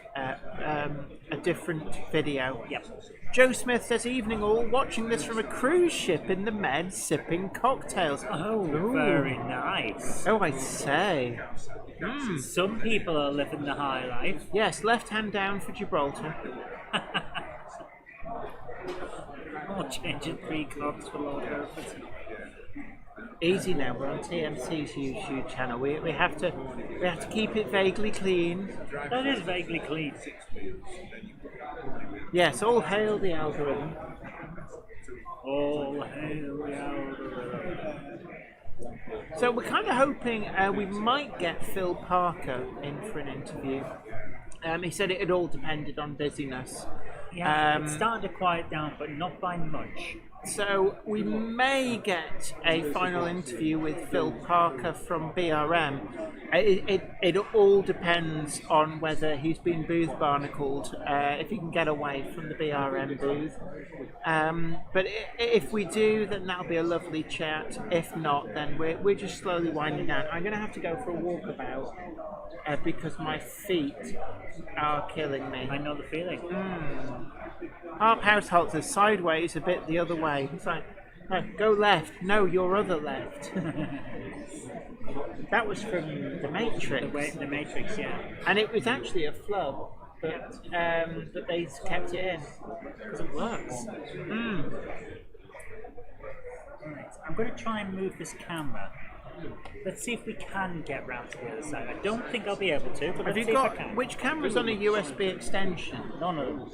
video. Yep. Joe Smith says, evening all, watching this from a cruise ship in the Med, sipping cocktails. Oh, very nice. Oh, I say. Some people are living the high life. Yes, left hand down for Gibraltar. Oh, changing 3 cocks for Lord Hereford. Easy now, we're on TMC's YouTube channel. We have to keep it vaguely clean. That is vaguely clean. Yes, all hail the algorithm. All hail the algorithm. So we're kind of hoping we might get Phil Parker in for an interview. He said it had all depended on busyness. Yeah, it's starting to quiet down, but not by much. So we may get a final interview with Phil Parker from BRM. It all depends on whether he's been booth barnacled, if he can get away from the BRM booth. But if we do, then that'll be a lovely chat. If not, then we're just slowly winding down. I'm going to have to go for a walkabout because my feet are killing me. I know the feeling. Our household says sideways, a bit the other way. It's like, no, go left. No, your other left. That was from The Matrix. The Matrix, yeah. And it was actually a flub, but they kept it in because it works. Right, I'm going to try and move this camera. Let's see if we can get round to the other side. I don't think I'll be able to, but let's see if I can. Which camera's on a USB extension? None of them.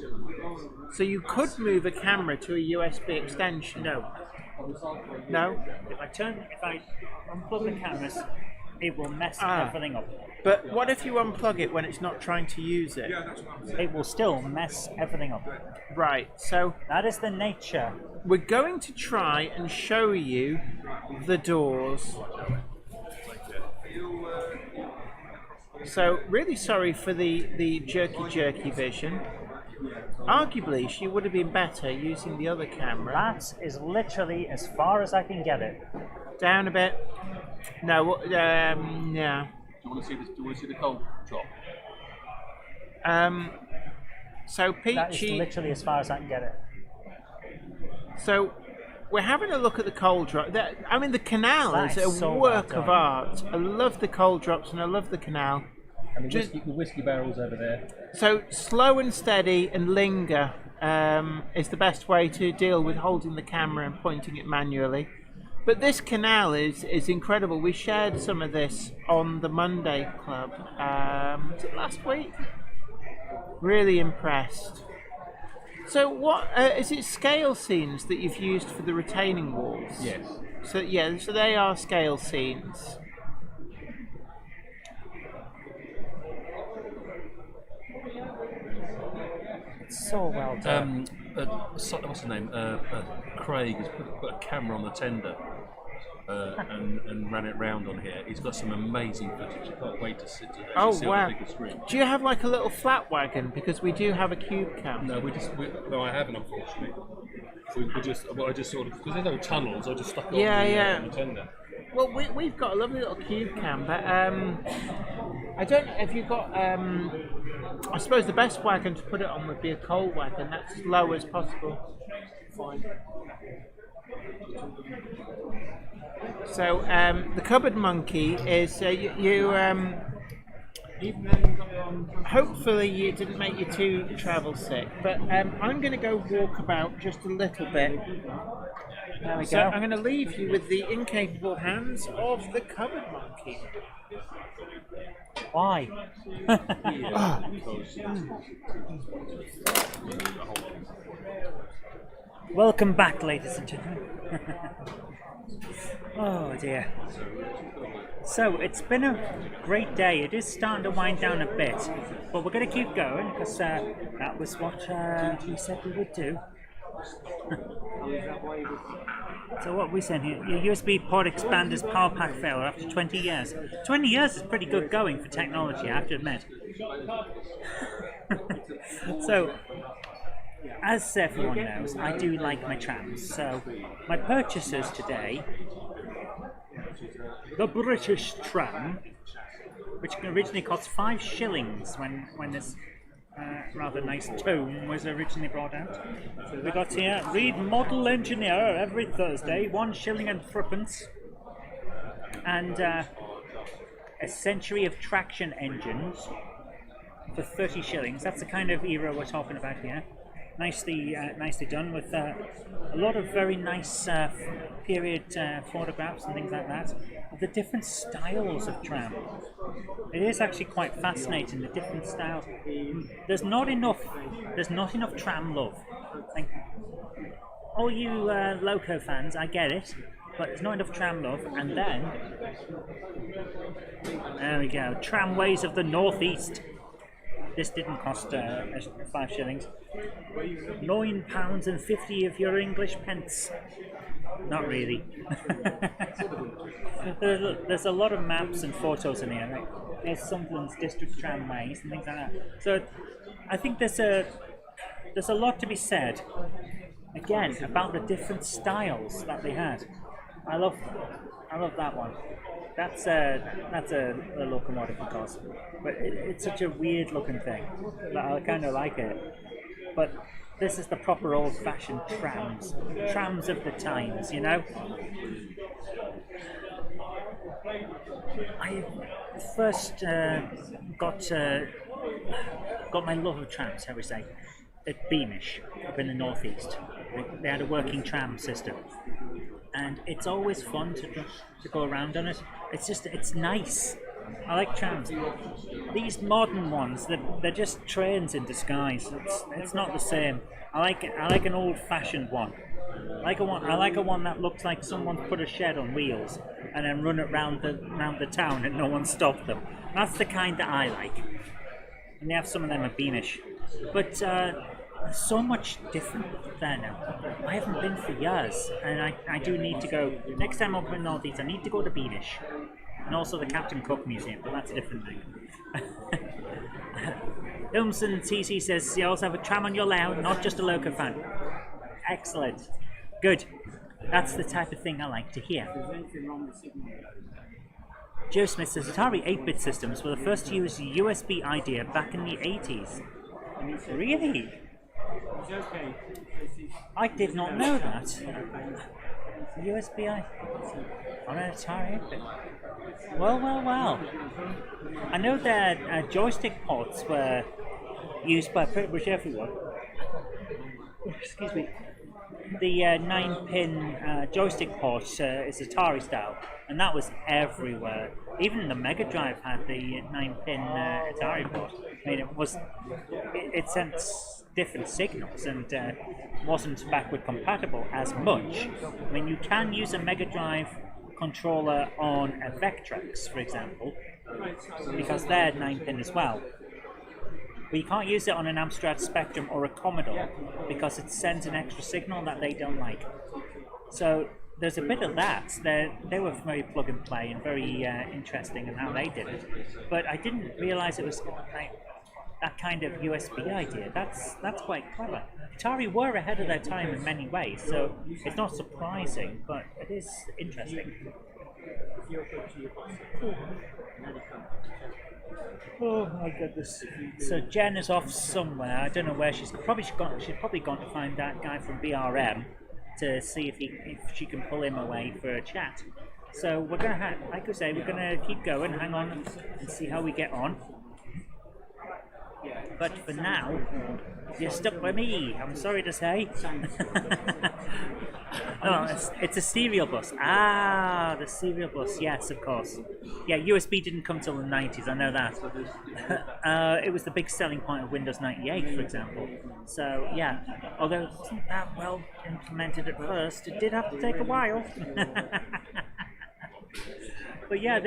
So you could move a camera to a USB extension? No. No? If I unplug the cameras, it will mess everything up. But what if you unplug it when it's not trying to use it? It will still mess everything up. Right, so that is the nature. We're going to try and show you the doors. So really sorry for the jerky vision. Arguably, she would have been better using the other camera. That is literally as far as I can get it. Down a bit. No, yeah. Do you want to see the cold drop? So Peachy. That is literally as far as I can get it. So we're having a look at the cold drop. I mean, the canal is a work of art. I love the cold drops and I love the canal. And the whiskey barrels over there. So slow and steady and linger is the best way to deal with holding the camera and pointing it manually. But this canal is incredible. We shared some of this on the Monday Club. Was it last week? Really impressed. So what is it? Scale scenes that you've used for the retaining walls? Yes. So yeah, so they are scale scenes. So well done. What's his name? Craig has put a camera on the tender. and ran it round on here. He's got some amazing footage. I can't wait to see Oh on wow! the bigger screen. Do you have like a little flat wagon? Because we do have a cube cam. No, no, I haven't, unfortunately. I just sort of, because there's no tunnels, I just stuck it on the tender. Well, we've got a lovely little cube cam, but I don't know if you've got. I suppose the best wagon to put it on would be a coal wagon. That's as low as possible. Fine. So the cupboard monkey is hopefully you didn't make you too travel sick, but I'm going to go walk about just a little bit. There we go. I'm going to leave you with the incapable hands of the cupboard monkey. Why? Welcome back, ladies and gentlemen. Oh dear. So it's been a great day. It is starting to wind down a bit, but we're going to keep going because that was what we said we would do. So what we said here, your USB port expander's power pack failure after 20 years. 20 years is pretty good going for technology, I have to admit. So, as everyone knows, I do like my trams. So, my purchases today, the British tram, which originally cost 5 shillings when this rather nice tome was originally brought out. So we got here, read Model Engineer every Thursday, 1 shilling and threepence, and a century of traction engines for 30 shillings. That's the kind of era we're talking about here. Nicely done with a lot of very nice period photographs and things like that of the different styles of tram. It is actually quite fascinating, the different styles. There's not enough tram love. Like, all you loco fans, I get it, but there's not enough tram love. And then there we go, Tramways of the Northeast. This didn't cost 5 shillings. £9.50 of your English pence. Not really. There's a lot of maps and photos in here. Like, there's Sunderland's district tramways and things like that. So I think there's a lot to be said, again, about the different styles that they had. I love that one. That's a locomotive, of course, but it's such a weird looking thing that I kind of like it. But this is the proper old-fashioned trams of the times, you know. I first got my love of trams, how we say, at Beamish up in the northeast. They had a working tram system, and it's always fun to go around on it. It's nice. I like trams. These modern ones, they're just trains in disguise. It's not the same. I like an old-fashioned one. I like a one that looks like someone put a shed on wheels and then run it round the town and no one stopped them. That's the kind that I like. And they have some of them at Beamish, but so much different there now. I haven't been for years, and I do need to go. Next time I'm up in Northeast, I need to go to Beamish. And also the Captain Cook Museum, but that's a different thing. Ilmson TC says, you also have a tram on your layout, not just a loco fan. Excellent. Good. That's the type of thing I like to hear. Joe Smith says, Atari 8-bit systems were the first to use USB idea back in the 80s. Really? I did not know that. USB on an Atari 8-bit. Well. I know that joystick ports were used by pretty much everyone. Excuse me. The 9-pin joystick port is Atari style, and that was everywhere. Even the Mega Drive had the 9-pin Atari port. I mean, it sent different signals and wasn't backward compatible as much. I mean, you can use a Mega Drive controller on a Vectrex, for example, because they're 9-pin as well. But you can't use it on an Amstrad Spectrum or a Commodore because it sends an extra signal that they don't like. So there's a bit of that. They were very plug and play and very interesting in how they did it. But I didn't realise it was like that kind of USB idea. That's quite clever. Atari were ahead of their time in many ways, so it's not surprising, but it is interesting. Oh my goodness! So Jen is off somewhere. I don't know where she's probably gone. She's probably gone to find that guy from BRM to see if she can pull him away for a chat. So we're gonna like I say, we're gonna keep going. Hang on and see how we get on. But for now, you're stuck with me. I'm sorry to say. Oh, it's a serial bus. Ah, the serial bus. Yes, of course. Yeah, USB didn't come till the 90s. I know that. It was the big selling point of Windows 98, for example. So yeah, although it wasn't that well implemented at first, it did have to take a while. But yeah,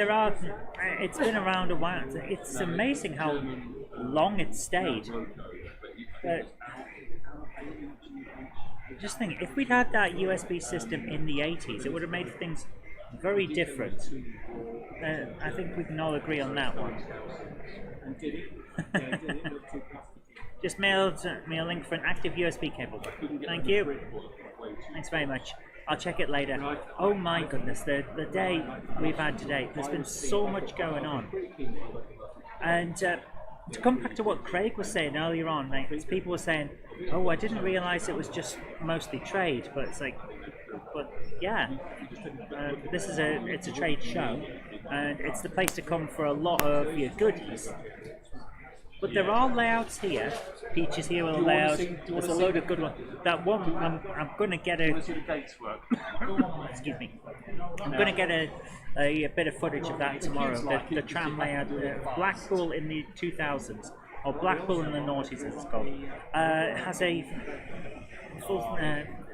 it's been around a while. It's amazing how long it stayed. But just think, if we'd had that USB system in the 80s, it would have made things very different. I think we can all agree on that one. Just mailed me a link for an active USB cable. Thank you. Thanks very much. I'll check it later. Oh my goodness, the day we've had today, there's been so much going on. And to come back to what Craig was saying earlier on, like, people were saying, oh, I didn't realise it was just mostly trade, but it's like, but yeah, it's a trade show, and it's the place to come for a lot of your goodies. But there are layouts here. Peach is here with a layout. There's a load of good ones. That one, I'm going to get a... Excuse me. I'm going to get a bit of footage of that tomorrow. The tram layout, Blackpool in the 2000s, or Blackpool in the noughties as it's called. It has a full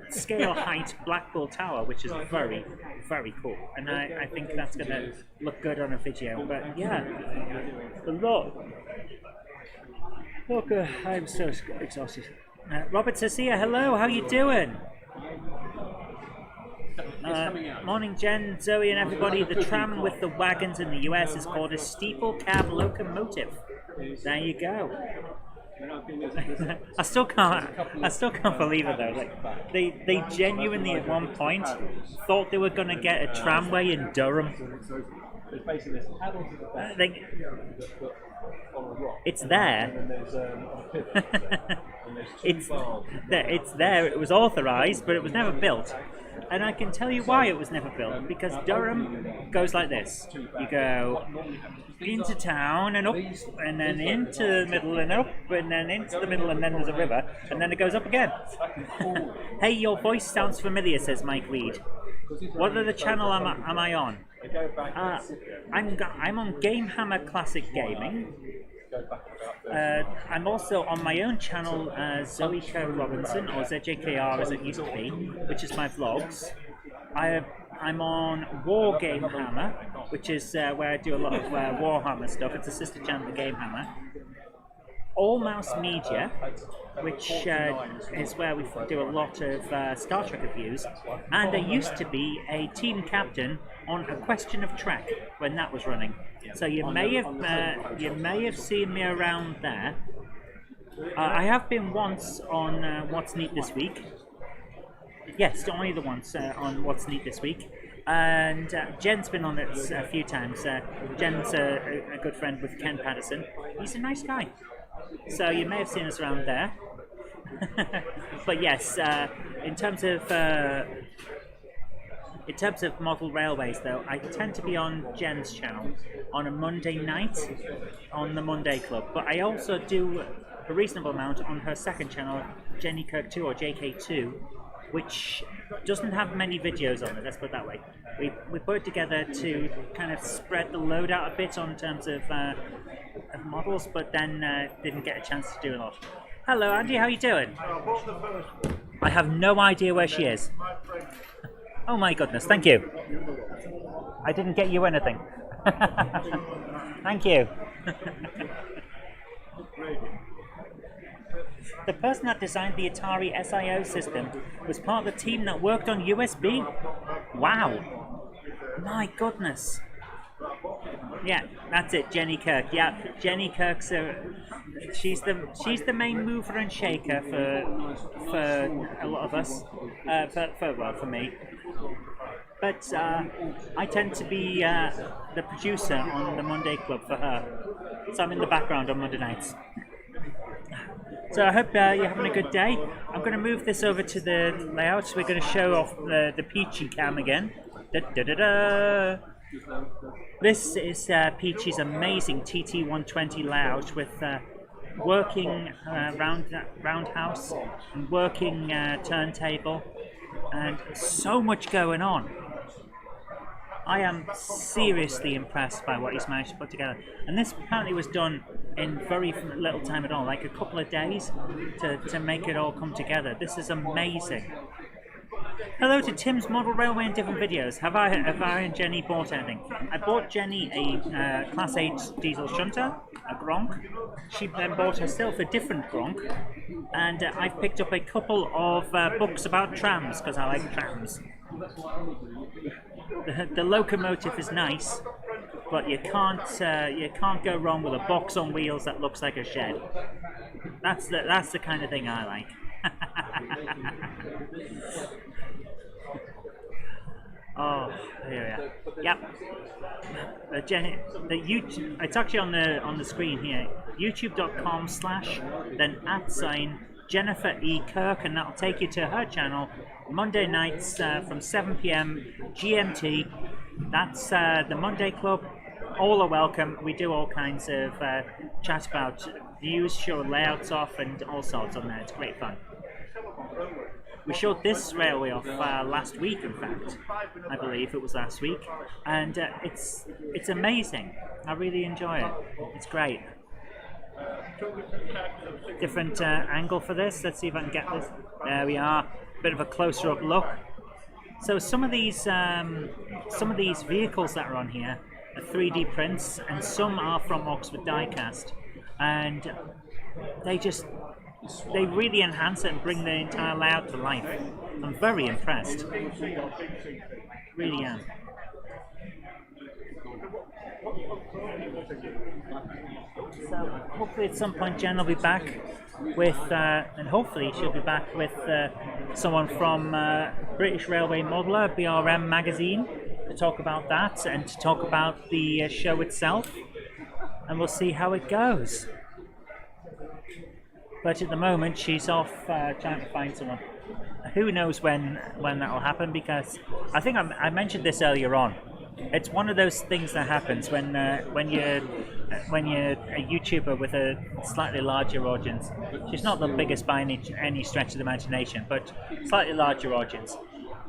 scale height Blackpool Tower, which is very, very cool. And I think that's going to look good on a video. But yeah, a lot. Okay, I'm so exhausted. Robert says here, hello, how you doing? Morning Jen, Zoe and everybody. The tram with the wagons in the US is called a steeple cab locomotive. There you go. I still can't believe it though. Like they genuinely at one point thought they were gonna get a tramway in Durham. It's there. It's there. It was authorised, but it was never built. And I can tell you why it was never built. Because Durham goes like this. You go into town and up, and then into the middle and up, and then into the middle, and then there's a river, and then it goes up again. Hey, your voice sounds familiar, says Mike Reed. What other channel am I on? I'm on Game Hammer Classic Gaming. I'm also on my own channel, Zoe Kerr Robinson, or ZJKR as it used to be, which is my vlogs. I'm on War Game Hammer, which is where I do a lot of Warhammer stuff. It's a sister channel to Game Hammer. All Mouse Media, which is where we do a lot of Star Trek reviews, and I used to be a team captain on A Question of Trek when that was running. So you may have seen me around there. I have been once on What's Neat This Week. Yes, only the once on What's Neat This Week. And Jen's been on it a few times. Jen's a good friend with Ken Patterson. He's a nice guy. So you may have seen us around there. But yes, in terms of model railways though, I tend to be on Jen's channel on a Monday night on the Monday Club. But I also do a reasonable amount on her second channel, Jenny Kirk 2 or JK2, which doesn't have many videos on it, let's put it that way. We put it together to kind of spread the load out a bit on terms of models, but then didn't get a chance to do a lot. Hello Andy, how you doing? I have no idea where she is. Oh my goodness, thank you. I didn't get you anything. Thank you. The person that designed the Atari SIO system was part of the team that worked on USB. Wow. My goodness. Yeah, that's it, Jenny Kirk. Yeah, Jenny Kirk's she's the main mover and shaker for a lot of us. For me. But I tend to be the producer on the Monday Club for her. So I'm in the background on Monday nights. So I hope you're having a good day. I'm going to move this over to the layout. We're going to show off the Peachy cam again. Da, da, da, da. This is Peachy's amazing TT120 layout with working roundhouse and working turntable and so much going on. I am seriously impressed by what he's managed to put together. And this apparently was done in very little time at all, like a couple of days to make it all come together. This is amazing. Hello to Tim's Model Railway in different videos. Have I and Jenny bought anything? I bought Jenny a Class 8 diesel shunter, a Gronk. She then bought herself a different Gronk. And I've picked up a couple of books about trams, because I like trams. The locomotive is nice, but you can't go wrong with a box on wheels that looks like a shed. That's the kind of thing I like. Oh, here we are. Yep. Jenny, the YouTube. It's actually on the screen here. YouTube.com/ then @ Jennifer E. Kirk, and that'll take you to her channel Monday nights from 7 p.m. GMT. That's the Monday Club. All are welcome. We do all kinds of chat about views, show layouts off, and all sorts on there. It's great fun. We showed this railway off last week, in fact. I believe it was last week, and it's amazing. I really enjoy it. It's great. Different angle for this. Let's see if I can get this. There we are. Bit of a closer up look. So some of these vehicles that are on here are 3D prints, and some are from Oxford Diecast, and they really enhance it and bring the entire layout to life. I'm very impressed. Really am. So hopefully at some point Jen will be back with, and hopefully she'll be back with someone from British Railway Modeler, BRM magazine, to talk about that and to talk about the show itself. And we'll see how it goes. But at the moment she's off trying to find someone. Who knows when that will happen, because I think I mentioned this earlier on. It's one of those things that happens when you're a YouTuber with a slightly larger audience. She's not the biggest by any stretch of the imagination, but slightly larger audience.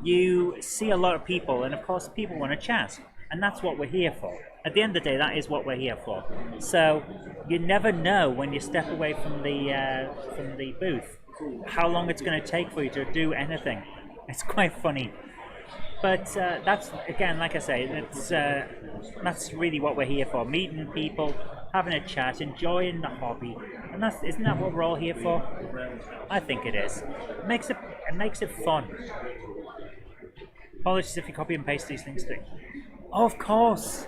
You see a lot of people, and of course people want to chat, and that's what we're here for. At the end of the day, that is what we're here for. So you never know when you step away from the booth how long it's going to take for you to do anything. It's quite funny. But that's, again, like I say, that's really what we're here for. Meeting people, having a chat, enjoying the hobby. And isn't that what we're all here for? I think it is. It makes it fun. Apologies if you copy and paste these things too. Oh, of course.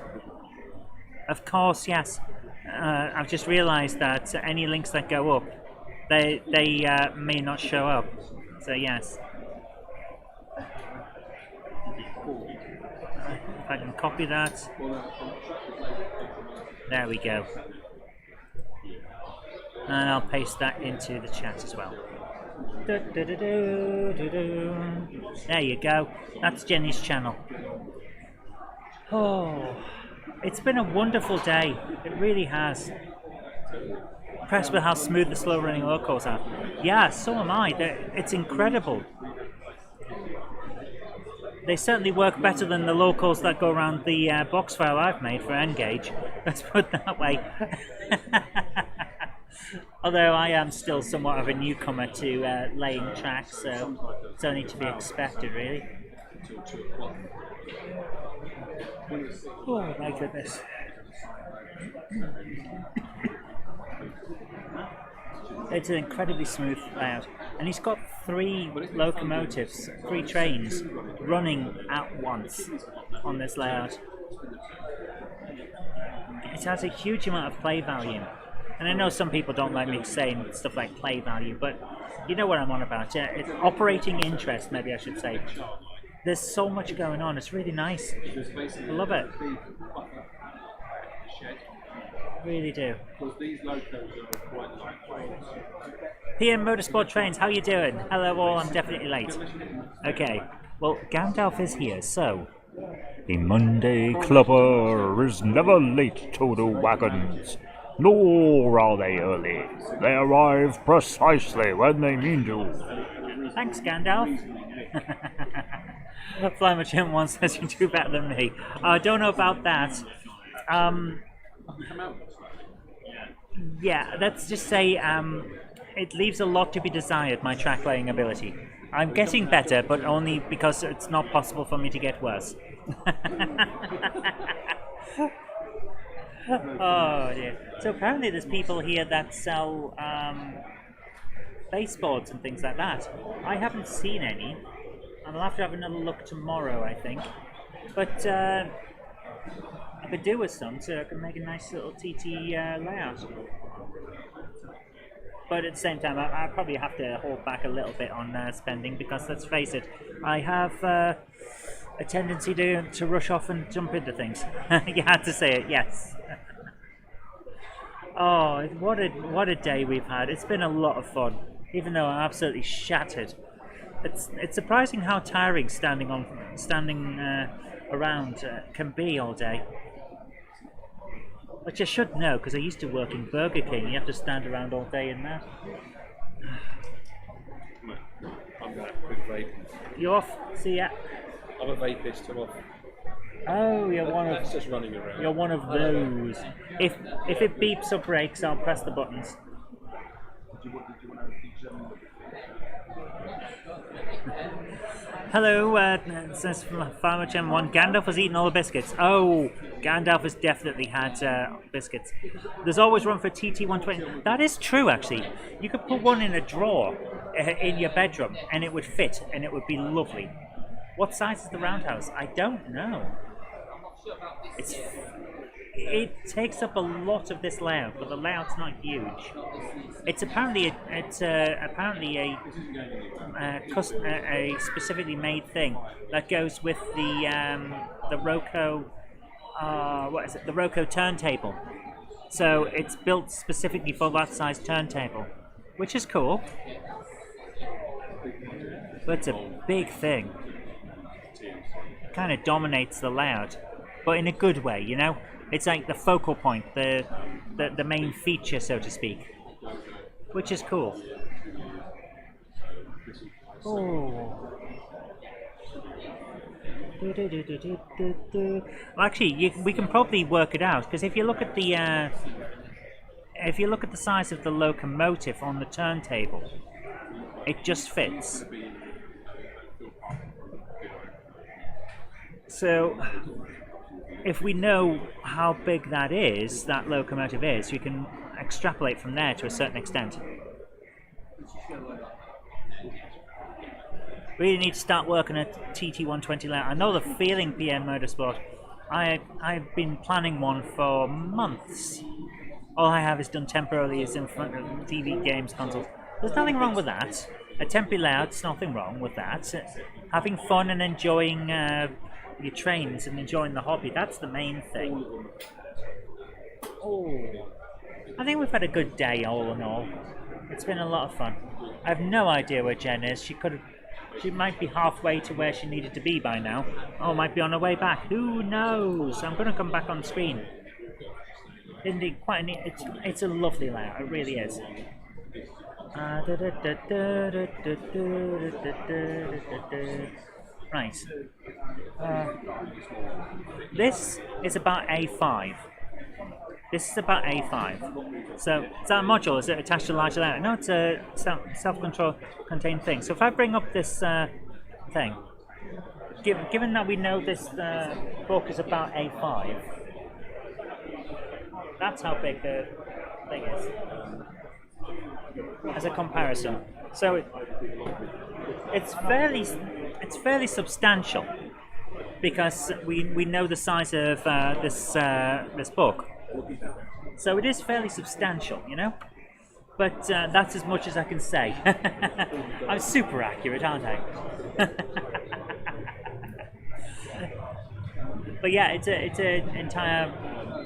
Of course, yes. I've just realised that any links that go up, they may not show up. So yes. If I can copy that. There we go. And I'll paste that into the chat as well. There you go. That's Jenny's channel. Oh, it's been a wonderful day. It really has. Impressed with how smooth the slow running locos are. Yeah, so am I. It's incredible. They certainly work better than the locals that go around the box file I've made for N-Gauge. Let's put it that way. Although I am still somewhat of a newcomer to laying tracks, so it's only to be expected, really. Oh my goodness. It's an incredibly smooth layout, and he's got 3 locomotives, 3 trains running at once on this layout. It has a huge amount of play value. And I know some people don't like me saying stuff like play value, but you know what I'm on about. Yeah, it's operating interest, maybe I should say. There's so much going on. It's really nice. I love it. Really do. PM Motorsport Trains, how you doing? Hello all, I'm definitely late. Okay, well, Gandalf is here, so... The Monday Clubber is never late to the wagons, nor are they early. They arrive precisely when they mean to. Thanks, Gandalf. Flymer 1 says you do better than me. I don't know about that. Yeah, let's just say it leaves a lot to be desired, my track laying ability. I'm getting better, but only because it's not possible for me to get worse. Oh dear. So apparently there's people here that sell baseboards and things like that. I haven't seen any, and I'll have to have another look tomorrow, I think. But I could do with some, so I can make a nice little TT layout. But at the same time, I probably have to hold back a little bit on spending, because let's face it, I have a tendency to rush off and jump into things. You had to say it, yes. Oh, what a day we've had. It's been a lot of fun, even though I'm absolutely shattered. It's surprising how tiring standing around can be all day. Which I should know, because I used to work in Burger King. You have to stand around all day in there. I'm going to have a quick vape. You off? See ya. I'm a vapist, I'm off. Oh, you're one of... That's just running around. You're one of those. If it beeps or breaks, I'll press the buttons. Hello, says Farmer Chem 1. Gandalf has eaten all the biscuits. Oh, Gandalf has definitely had biscuits. There's always room for TT120. That is true, actually. You could put one in a drawer in your bedroom, and it would fit, and it would be lovely. What size is the roundhouse? I don't know. It takes up a lot of this layout, but the layout's not huge. It's apparently a specifically made thing that goes with the Roco the Roco turntable. So it's built specifically for that size turntable, which is cool. But it's a big thing. It kind of dominates the layout, but in a good way, you know. It's like the focal point, the main feature, so to speak, which is cool. Oh. Well, actually, we can probably work it out, because if you look at the size of the locomotive on the turntable, it just fits. So, if we know how big that locomotive is, we can extrapolate from there to a certain extent. Really need to start working at TT120 layout. I know the feeling, PM Motorsport. I've been planning one for months. All I have is done temporarily is in front of TV games consoles. There's nothing wrong with that. A temporary layout's nothing wrong with that. Having fun and enjoying your trains and enjoying the hobby, that's the main thing. Oh, I think we've had a good day all in all. It's been a lot of fun. I have no idea where Jen is. She might be halfway to where she needed to be by now. Or might be on her way back. Who knows? I'm going to come back on screen. Indeed, quite neat. It's a lovely layout. It really is. Right. This is about A5. This is about A5. So, is that a module? Is it attached to a larger layout? No, it's a self-control contained thing. So if I bring up this thing, given that we know this book is about A5, that's how big the thing is. As a comparison. So it's it's fairly substantial because we know the size of this book, so it is fairly substantial, you know. But that's as much as I can say. I'm super accurate, aren't I? But yeah, it's an entire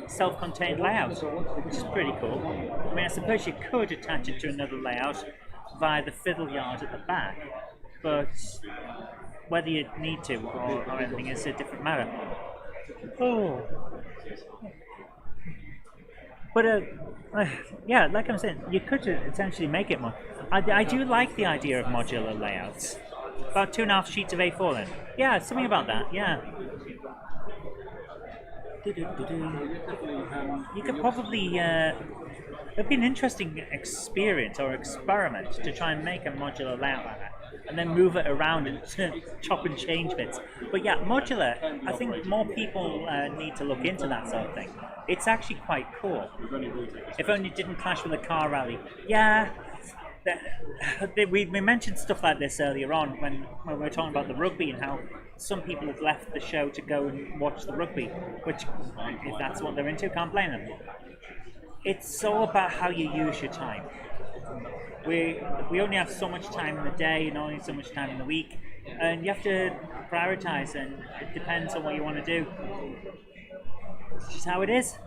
self-contained layout, which is pretty cool. I mean, I suppose you could attach it to another layout via the fiddle yard at the back, but whether you need to or anything is a different matter. Oh. But yeah, like I'm saying, you could essentially make it more. I do like the idea of modular layouts. About 2.5 sheets of A4 then. Yeah, something about that, yeah. You could probably, it'd be an interesting experience or experiment to try and make a modular layout like that and then move it around and chop and change bits. But yeah, modular, I think more people need to look into that sort of thing. It's actually quite cool. If only it didn't clash with a car rally. Yeah, we mentioned stuff like this earlier on when we were talking about the rugby and how some people have left the show to go and watch the rugby, which, if that's what they're into, can't blame them. It's all about how you use your time. We only have so much time in the day and only so much time in the week, and you have to prioritize, and it depends on what you want to do. It's just how it is.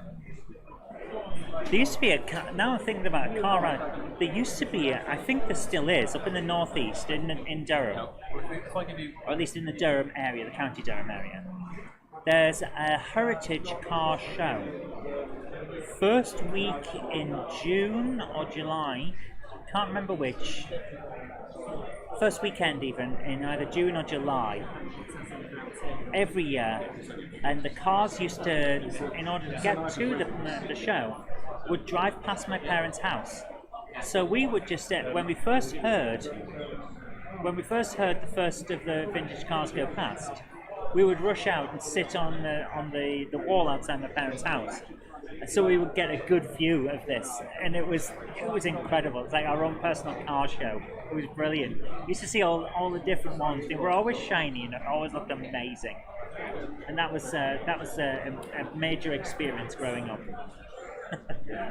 There used to be now I'm thinking about a car ride. There used to be, I think there still is, up in the northeast, in Durham, or at least in the Durham area, the County Durham area. There's a heritage car show. First week in June or July, can't remember which. First weekend even, in either June or July. Every year, and the cars used to, in order to get to the show, would drive past my parents' house. So we would just, when we first heard the first of the vintage cars go past, we would rush out and sit on the wall outside my parents' house. So we would get a good view of this, and it was incredible. It's like our own personal car show. It was brilliant. You used to see all the different ones. They were always shiny and it always looked amazing. And that was a major experience growing up.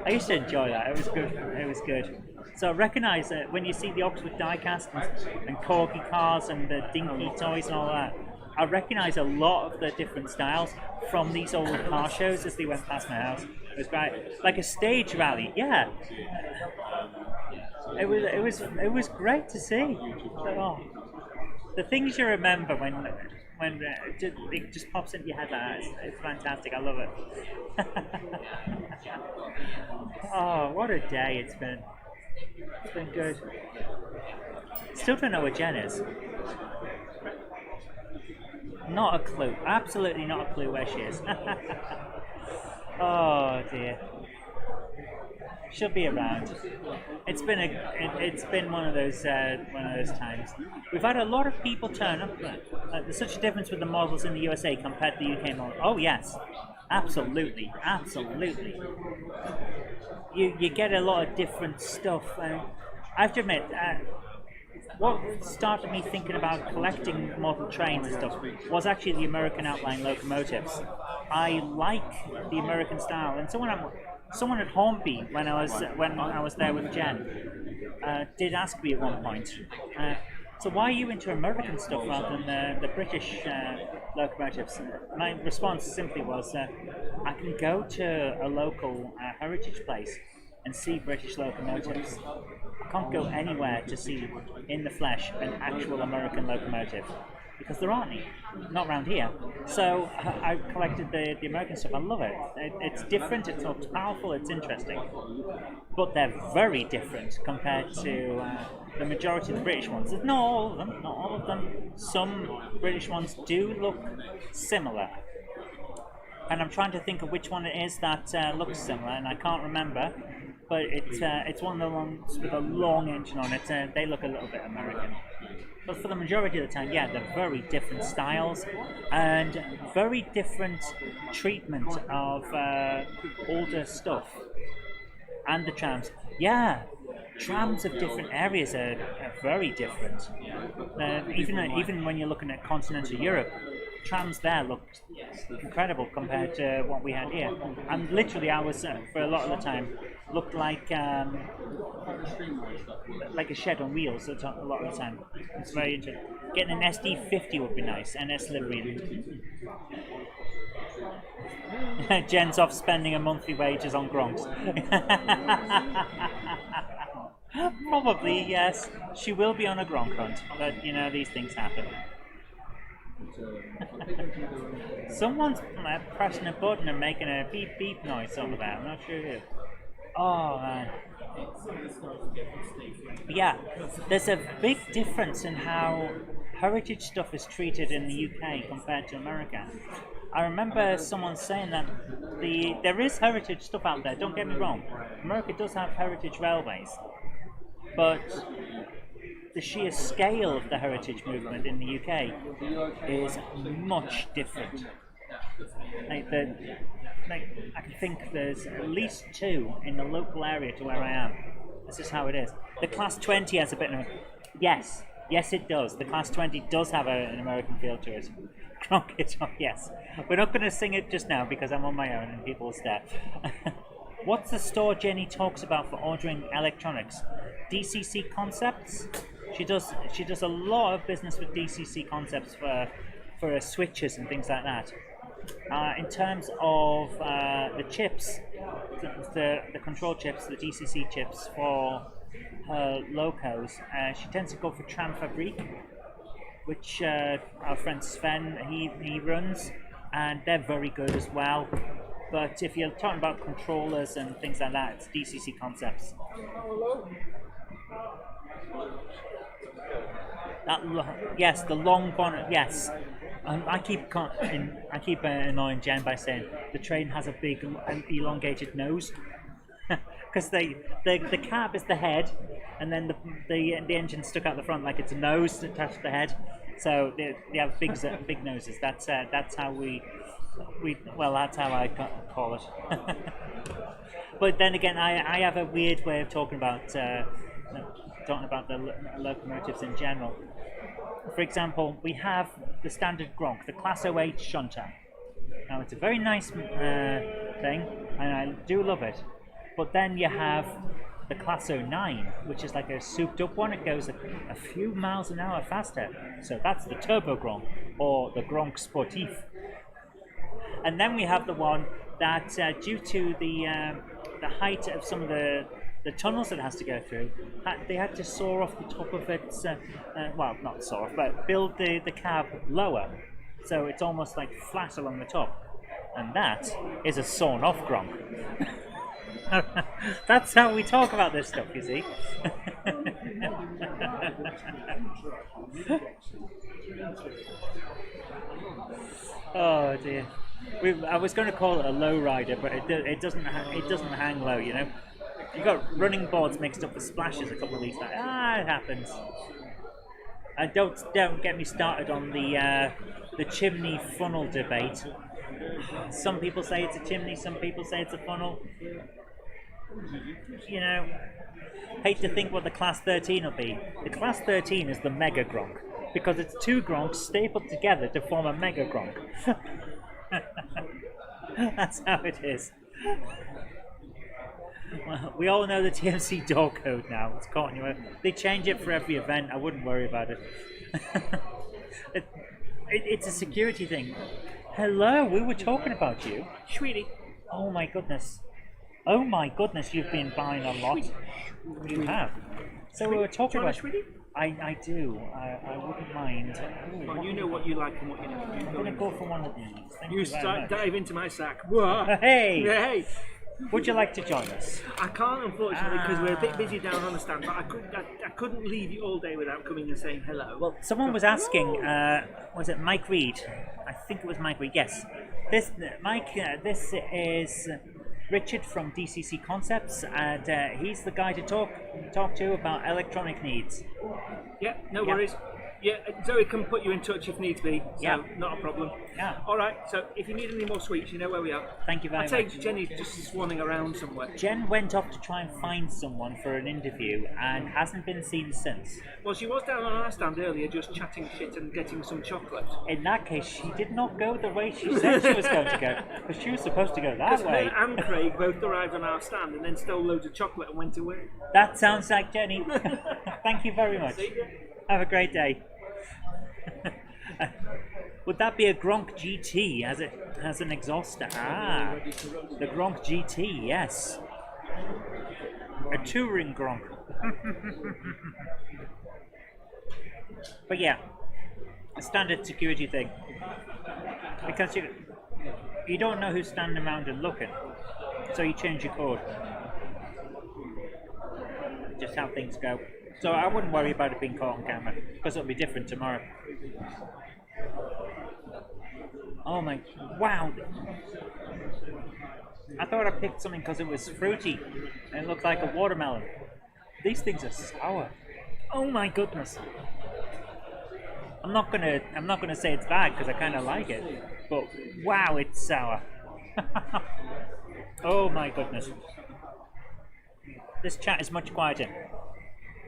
I used to enjoy that. It was good. It was good. So I recognise that when you see the Oxford diecast and corgi cars and the dinky toys and all that, I recognise a lot of the different styles from these old car shows as they went past my house. It was great, like a stage rally. Yeah, it was great to see. Oh, the things you remember when it just pops into your head like that. It's fantastic. I love it. Oh, what a day it's been. It's been good. Still don't know where Jen is. Not a clue. Absolutely not a clue where she is. Oh dear. She'll be around. It's been one of those times. We've had a lot of people turn up. There's such a difference with the models in the USA compared to the UK model. Oh yes, absolutely. You get a lot of different stuff. I have to admit. What started me thinking about collecting model trains and stuff was actually the American outline locomotives. I like the American style, and someone at Hornby when I was there with Jen did ask me at one point, so why are you into American stuff rather than the British locomotives? My response simply was, I can go to a local heritage place and see British locomotives. I can't go anywhere to see in the flesh an actual American locomotive because there aren't any, not around here. So I collected the American stuff. I love it. It's different, it's not powerful, it's interesting. But they're very different compared to the majority of the British ones. Not all of them. Some British ones do look similar. And I'm trying to think of which one it is that looks similar, and I can't remember. But it's one of the ones with a long engine on it. They look a little bit American. But for the majority of the time, yeah, they're very different styles and very different treatment of older stuff. And the trams. Yeah, trams of different areas are very different. Even when you're looking at continental Europe, trams there looked incredible compared to what we had here. And literally, I was for a lot of the time looked like a shed on wheels a lot of the time. It's very interesting. Getting an SD50 would be nice, an S livery. Jen's off spending her monthly wages on Gronks. Probably, yes. She will be on a Gronk hunt, but you know, these things happen. Someone's pressing a button and making a beep beep noise over there. I'm not sure who. Oh man. Yeah, there's a big difference in how heritage stuff is treated in the UK compared to America. I remember someone saying that there is heritage stuff out there, don't get me wrong. America does have heritage railways, but the sheer scale of the heritage movement in the UK is much different. I can think there's at least 2 in the local area to where I am. This is how it is. The Class 20 has a bit of yes it does. The Class 20 does have an American feel to it. Crockett, yes. We're not going to sing it just now because I'm on my own and people will stare. What's the store Jenny talks about for ordering electronics? DCC Concepts. She does a lot of business with DCC Concepts for switches and things like that. In terms of the chips, the control chips, the DCC chips for her locos, she tends to go for Tram Fabrique, which our friend Sven he runs, and they're very good as well. But if you're talking about controllers and things like that, it's DCC Concepts. Yes, the long bonnet. Yes, I keep annoying Jen by saying the train has a big elongated nose because the cab is the head, and then the engine stuck out the front like it's a nose attached to the head. So they have big noses. That's how that's how I call it. But then again, I have a weird way of talking about the locomotives in general. For example, we have the standard Gronk, the Class 08 shunter. Now it's a very nice thing, and I do love it. But then you have the Class 09, which is like a souped up one. It goes a few miles an hour faster. So that's the Turbo Gronk, or the Gronk Sportif. And then we have the one that, due to the height of some of the tunnels it has to go through, they had to saw off the top of it, not saw off, but build the cab lower. So it's almost like flat along the top. And that is a sawn off Gronk. That's how we talk about this stuff, you see. Oh dear. I was going to call it a low rider, but it doesn't hang low, you know. You got running boards mixed up with splashes a couple of weeks back. It happens. Don't get me started on the chimney funnel debate. Some people say it's a chimney, some people say it's a funnel. You know, hate to think what the Class 13 will be. The Class 13 is the Mega Gronk, because it's 2 Gronks stapled together to form a Mega Gronk. That's how it is. Well, we all know the TMC door code now. It's caught anyway. They change it for every event. I wouldn't worry about it. It's a security thing. Hello, we were talking about you, sweetie. Oh my goodness, you've been buying a lot. You have. So we were talking about. Sweetie? I do. I wouldn't mind. Well, you know what you like and what you don't. I'm gonna go for one of these. Thank you dive into my sack. Whoa. Hey. Hey. Would you like to join us? I can't, unfortunately, because we're a bit busy down on the stand. But I couldn't leave you all day without coming and saying hello. Well, someone was asking. Was it Mike Reed? I think it was Mike Reed. Yes. This is Richard from DCC Concepts, and he's the guy to talk to about electronic needs. Yeah, no worries. Yeah, Zoe can put you in touch if needs be, so Yeah. not a problem. Yeah. Alright, so if you need any more sweets, you know where we are. Thank you very I'd say much. Jenny's just swanning around somewhere. Jen went off to try and find someone for an interview and hasn't been seen since. Well, she was down on our stand earlier just chatting shit and getting some chocolate. In that case, she did not go the way she said she was going to go, because she was supposed to go that way. Her and Craig both arrived on our stand and then stole loads of chocolate and went away. That sounds like Jenny. Thank you very much. Have a great day. Would that be a Gronk GT as it has an exhauster? Ah, the Gronk GT, yes. A touring Gronk. But yeah, a standard security thing. Because you don't know who's standing around and looking, so you change your code. Just how things go. So I wouldn't worry about it being caught on camera, because it'll be different tomorrow. Oh my, wow. I thought I picked something because it was fruity, and it looked like a watermelon. These things are sour. Oh my goodness. I'm not gonna say it's bad because I kind of like it, but wow, it's sour. Oh my goodness. This chat is much quieter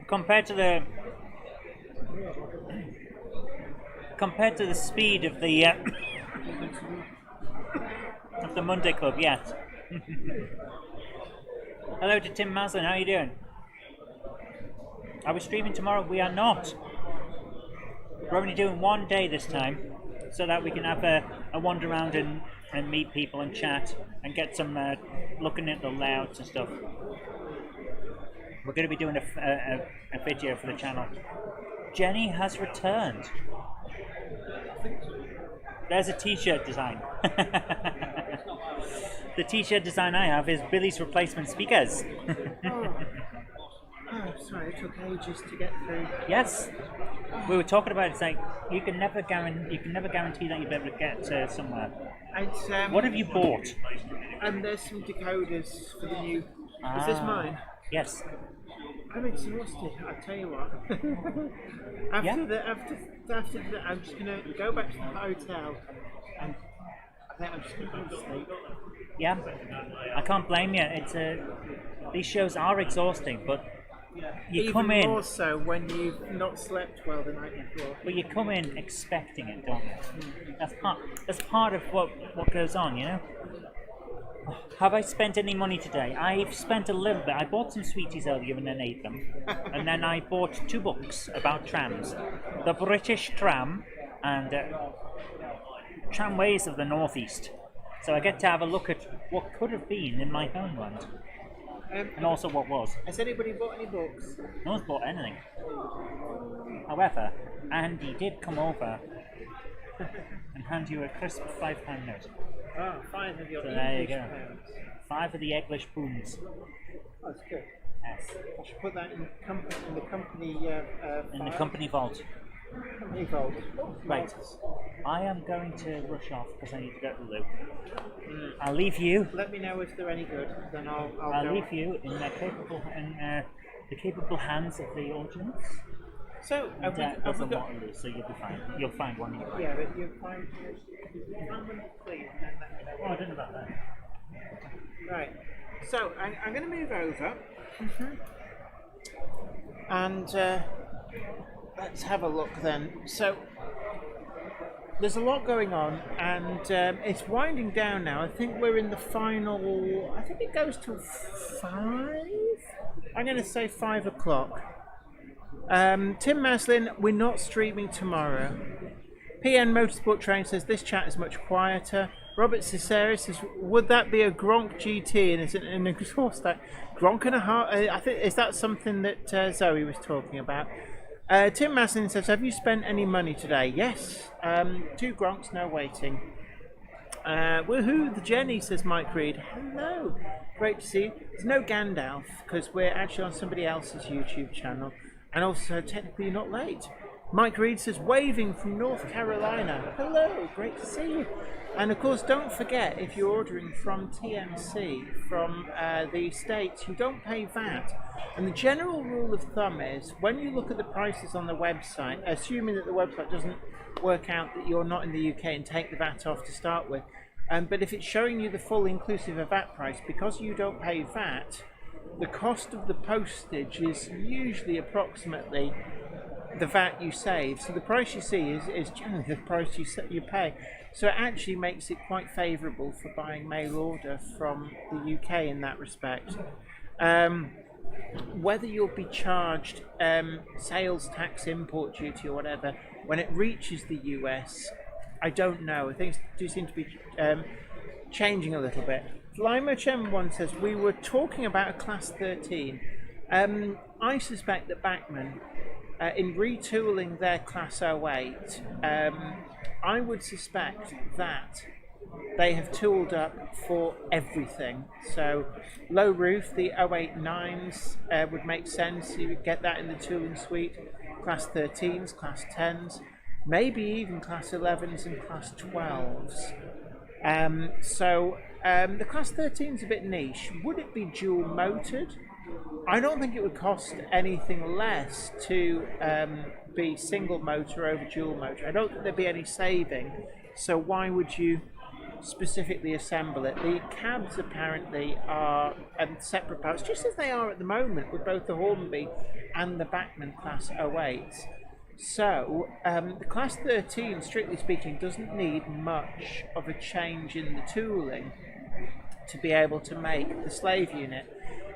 compared to the speed of the Monday Club. Yes. Hello to Tim Maslin. How are you doing? Are we streaming tomorrow? We are not. We're only doing one day this time, so that we can have a wander around and meet people and chat and get some looking at the layouts and stuff. We're going to be doing a video for the channel. Jenny has returned. There's a t-shirt design. The t-shirt design I have is Billy's replacement speakers. Oh, sorry, it took ages to get through. Yes, we were talking about it. It's like you can never guarantee that you'll be able to get somewhere. It's, What have you bought? There's some decoders for the new. Is this mine? Yes. I'm exhausted. I tell you what. After that, I'm just gonna go back to the hotel, and I think I'm just gonna go to sleep. Yeah, I can't blame you. It's these shows are exhausting, but you Even come in. more so when you've not slept well the night before. But you come in expecting it, don't you? That's part of what goes on, you know. Have I spent any money today? I've spent a little bit. I bought some sweeties earlier and then ate them. And then I bought 2 books about trams. The British Tram and Tramways of the Northeast. So I get to have a look at what could have been in my homeland. And also what was. Has anybody bought any books? No one's bought anything. However, Andy did come over and hand you a crisp £5 note. Oh, 5 of your So there you English go. pounds. 5 of the English pounds. Oh, that's good. Yes. I should put that in the company In the company vault. company vault. Right. I am going to rush off because I need to go to the loo. I'll leave you. Let me know if they're any good. Then I'll go. Leave you in the capable hands of the audience. So, have we There's a got... lot of loose, so you'll be fine. You'll find one. Yeah, but you find one, please, and then let me know. Oh, I don't know about that. Right. So, I'm going to move over. And let's have a look then. So, there's a lot going on, and it's winding down now. I think we're in the final... I think it goes till 5? I'm going to say 5 o'clock. Tim Maslin, we're not streaming tomorrow. PN Motorsport Train says this chat is much quieter. Robert Cicero says, would that be a Gronk GT and is it an exhaust stack? Gronk and a half. I think is that something that Zoe was talking about. Tim Maslin says, have you spent any money today? Yes. 2 Gronks, no waiting. Woohoo, the Jenny, says Mike Reed. Hello. Great to see you. There's no Gandalf because we're actually on somebody else's YouTube channel. And also, technically, you're not late. Mike Reed says, waving from North Carolina. Hello, great to see you. And of course, don't forget, if you're ordering from TMC, from the States, you don't pay VAT. And the general rule of thumb is, when you look at the prices on the website, assuming that the website doesn't work out that you're not in the UK and take the VAT off to start with, but if it's showing you the full inclusive of VAT price, because you don't pay VAT, the cost of the postage is usually approximately the VAT you save. So the price you see is generally the price you pay. So it actually makes it quite favourable for buying mail order from the UK in that respect. Whether you'll be charged sales tax, import duty or whatever when it reaches the US, I don't know. Things do seem to be changing a little bit. Limo Chen1 says, we were talking about a Class 13. I suspect that Bachmann, in retooling their Class 08, I would suspect that they have tooled up for everything. So low roof, the 089s would make sense. You would get that in the tooling suite. Class 13s, Class 10s, maybe even Class 11s and Class 12s. The Class 13 is a bit niche. Would it be dual motored? I don't think it would cost anything less to be single motor over dual motor. I don't think there'd be any saving, so why would you specifically assemble it? The cabs apparently are separate parts, just as they are at the moment with both the Hornby and the Bachmann Class 08s. So the Class 13, strictly speaking, doesn't need much of a change in the tooling to be able to make the slave unit.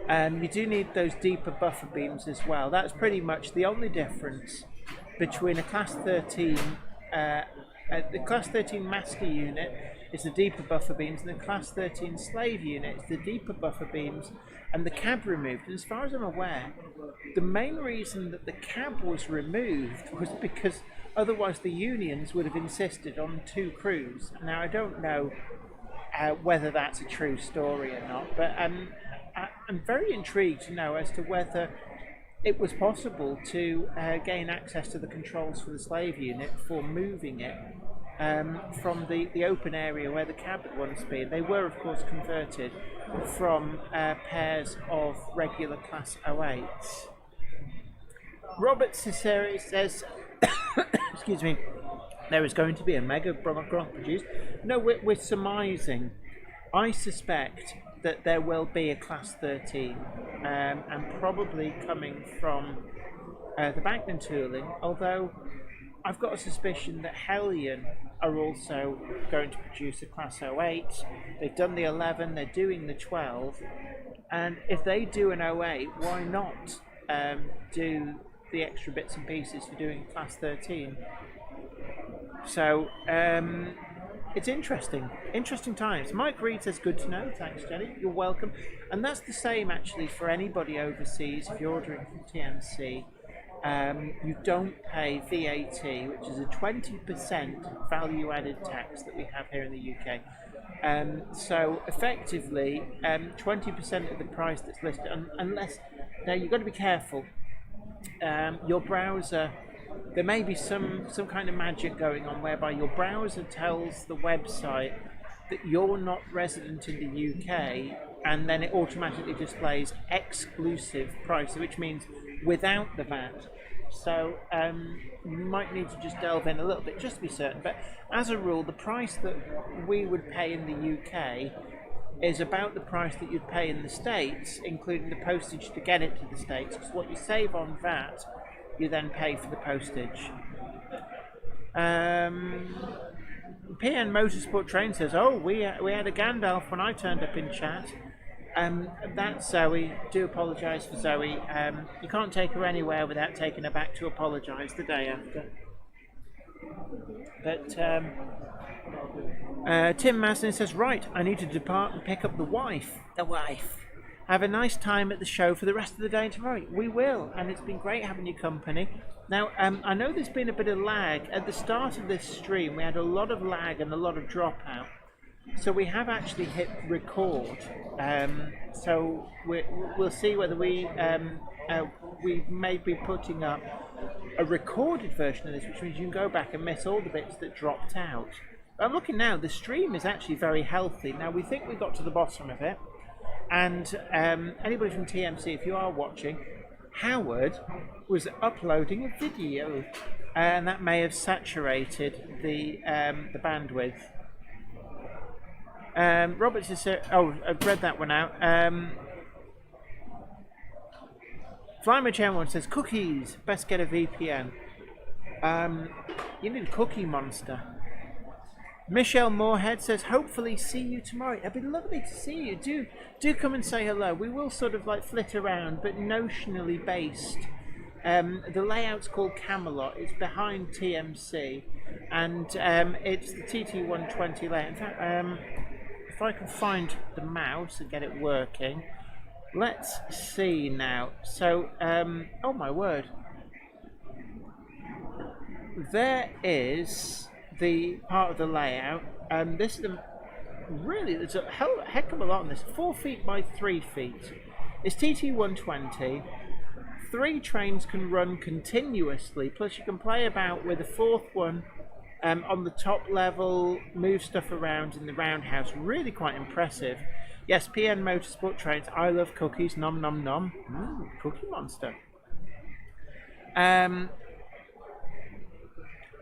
You do need those deeper buffer beams as well. That's pretty much the only difference between a Class 13, the Class 13 master unit is the deeper buffer beams, and the Class 13 slave unit is the deeper buffer beams and the cab removed. And as far as I'm aware, the main reason that the cab was removed was because otherwise the unions would have insisted on 2 crews. Now, I don't know whether that's a true story or not, but I'm very intrigued to know as to whether it was possible to gain access to the controls for the slave unit for moving it from the open area where the cab had once been. They were, of course, converted from pairs of regular Class 08s. Robert Ciceri says, excuse me, there is going to be a Mega Grand produced. No, we're surmising. I suspect that there will be a Class 13 and probably coming from the Bachmann tooling, although I've got a suspicion that Hellion are also going to produce a Class 08. They've done the 11, they're doing the 12, and if they do an 08, why not do the extra bits and pieces for doing Class 13? So it's interesting times. Mike Reed says, good to know. Thanks, Jenny. You're welcome. And that's the same actually for anybody overseas. If you're ordering from TMC, you don't pay VAT, which is a 20% value-added tax that we have here in the UK. So effectively, 20% of the price that's listed, unless, now you've got to be careful. Your browser, there may be some kind of magic going on whereby your browser tells the website that you're not resident in the UK, and then it automatically displays exclusive price, which means without the VAT. So you might need to just delve in a little bit just to be certain, but as a rule the price that we would pay in the UK is about the price that you'd pay in the States, including the postage to get it to the States, because what you save on VAT you then pay for the postage. PN Motorsport Train says, oh, we had a Gandalf when I turned up in chat. That's Zoe. Do apologise for Zoe. You can't take her anywhere without taking her back to apologise the day after. But Tim Masson says, right, I need to depart and pick up the wife. Have a nice time at the show for the rest of the day tomorrow. We will, and it's been great having your company. Now, I know there's been a bit of lag. At the start of this stream, we had a lot of lag and a lot of dropout. So we have actually hit record. So we'll see whether we we may be putting up a recorded version of this, which means you can go back and miss all the bits that dropped out. But I'm looking now, the stream is actually very healthy. Now, we think we got to the bottom of it, and anybody from TMC, if you are watching, Howard was uploading a video, and that may have saturated the bandwidth. Roberts is I've read that one out. Flymer Chairman says cookies, best get a VPN. You need a cookie monster. Michelle Moorhead says hopefully see you tomorrow. It'd be lovely to see you. Do come and say hello. We will sort of like flit around, but notionally based. The layout's called Camelot. It's behind TMC, and it's the TT120 layout. In fact, if I can find the mouse and get it working, let's see now. So, oh my word, there is the part of the layout. This is there's a heck of a lot on this. 4 feet by 3 feet. It's TT120. 3 trains can run continuously, plus you can play about with a 4th one on the top level, move stuff around in the roundhouse. Really quite impressive. Yes, PN Motorsport trains. I love cookies. Nom nom nom. Cookie monster.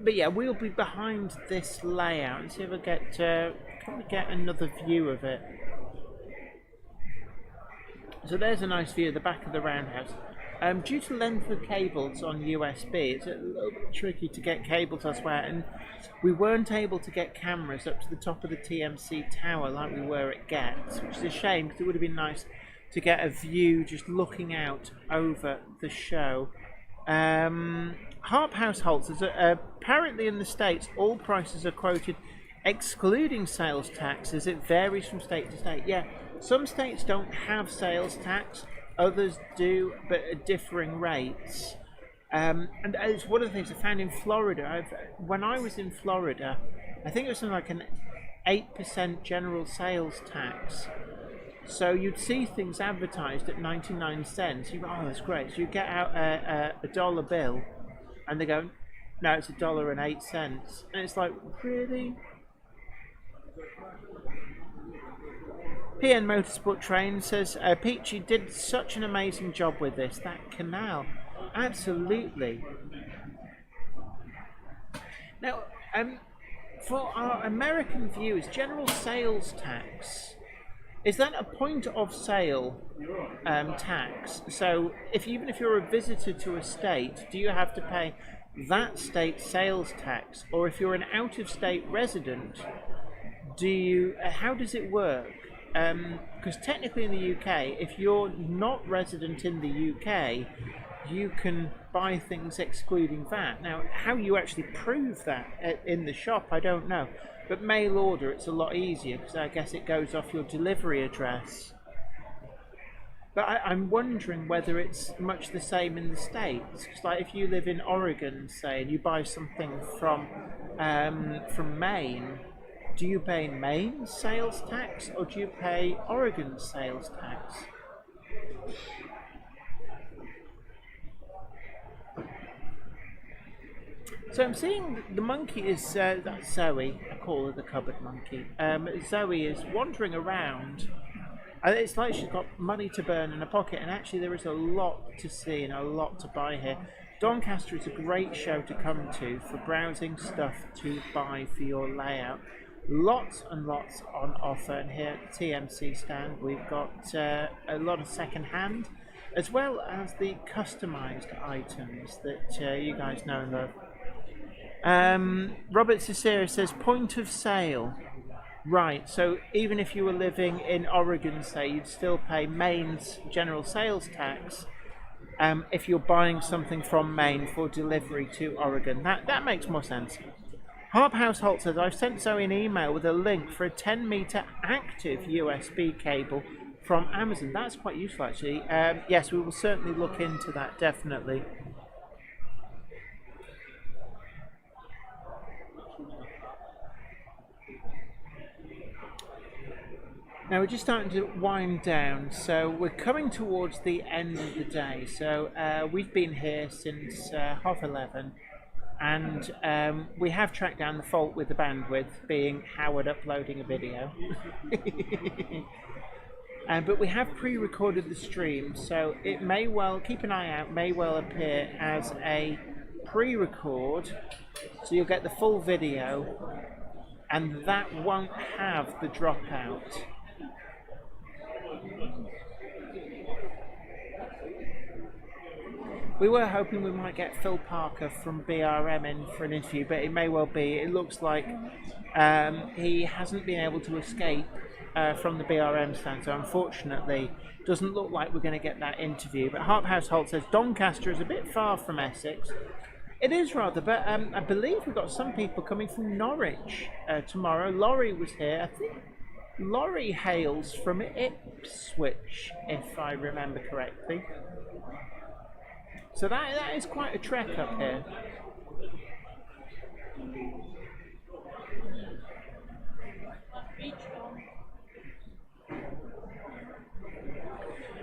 But yeah, we'll be behind this layout and see if I get can we get another view of it. So there's a nice view of the back of the roundhouse. Due to length of cables on USB, it's a little bit tricky to get cables elsewhere, and we weren't able to get cameras up to the top of the TMC tower like we were at Getz, which is a shame because it would have been nice to get a view just looking out over the show. Harp Households, apparently in the States all prices are quoted excluding sales tax, as it varies from state to state. Yeah, some states don't have sales tax, others do, but at differing rates. And it's one of the things I found in Florida. When I was in Florida, I think it was something like an 8% general sales tax. So you'd see things advertised at 99 cents. You go, oh, that's great. So you get out a dollar bill, and they go, no, it's $1.08. And it's like, really? PN Motorsport Train says, Peachy did such an amazing job with this. That canal. Absolutely. Now, for our American viewers, general sales tax, is that a point of sale tax? So even if you're a visitor to a state, do you have to pay that state's sales tax? Or if you're an out-of-state resident, how does it work? Because technically in the UK, if you're not resident in the UK, you can buy things excluding VAT. Now, how you actually prove that in the shop, I don't know. But mail order, it's a lot easier because I guess it goes off your delivery address. But I'm wondering whether it's much the same in the States. Because like if you live in Oregon, say, and you buy something from Maine, do you pay Maine's sales tax or do you pay Oregon's sales tax? So I'm seeing the monkey is, that's Zoe, I call her the cupboard monkey. Zoe is wandering around. It's like she's got money to burn in her pocket, and actually there is a lot to see and a lot to buy here. Doncaster is a great show to come to for browsing stuff to buy for your layout. Lots and lots on offer, and here at the TMC stand we've got a lot of second hand, as well as the customised items that you guys know and love. Robert Cicero says point of sale. Right, so even if you were living in Oregon, say, you'd still pay Maine's general sales tax if you're buying something from Maine for delivery to Oregon. That makes more sense. Harp Household says, I've sent Zoe an email with a link for a 10-meter active USB cable from Amazon. That's quite useful, actually. Yes, we will certainly look into that, definitely. Now we're just starting to wind down, so we're coming towards the end of the day. So we've been here since 11:30, and we have tracked down the fault with the bandwidth, being Howard uploading a video. But we have pre-recorded the stream, so it may well, keep an eye out, may well appear as a pre-record, so you'll get the full video, and that won't have the dropout. We were hoping we might get Phil Parker from BRM in for an interview, but it may well be. It looks like he hasn't been able to escape from the BRM stand, so unfortunately it doesn't look like we're going to get that interview. But Harphouse Holt says Doncaster is a bit far from Essex. It is rather, but I believe we've got some people coming from Norwich tomorrow. Laurie was here. I think Laurie hails from Ipswich, if I remember correctly. So that is quite a trek up here.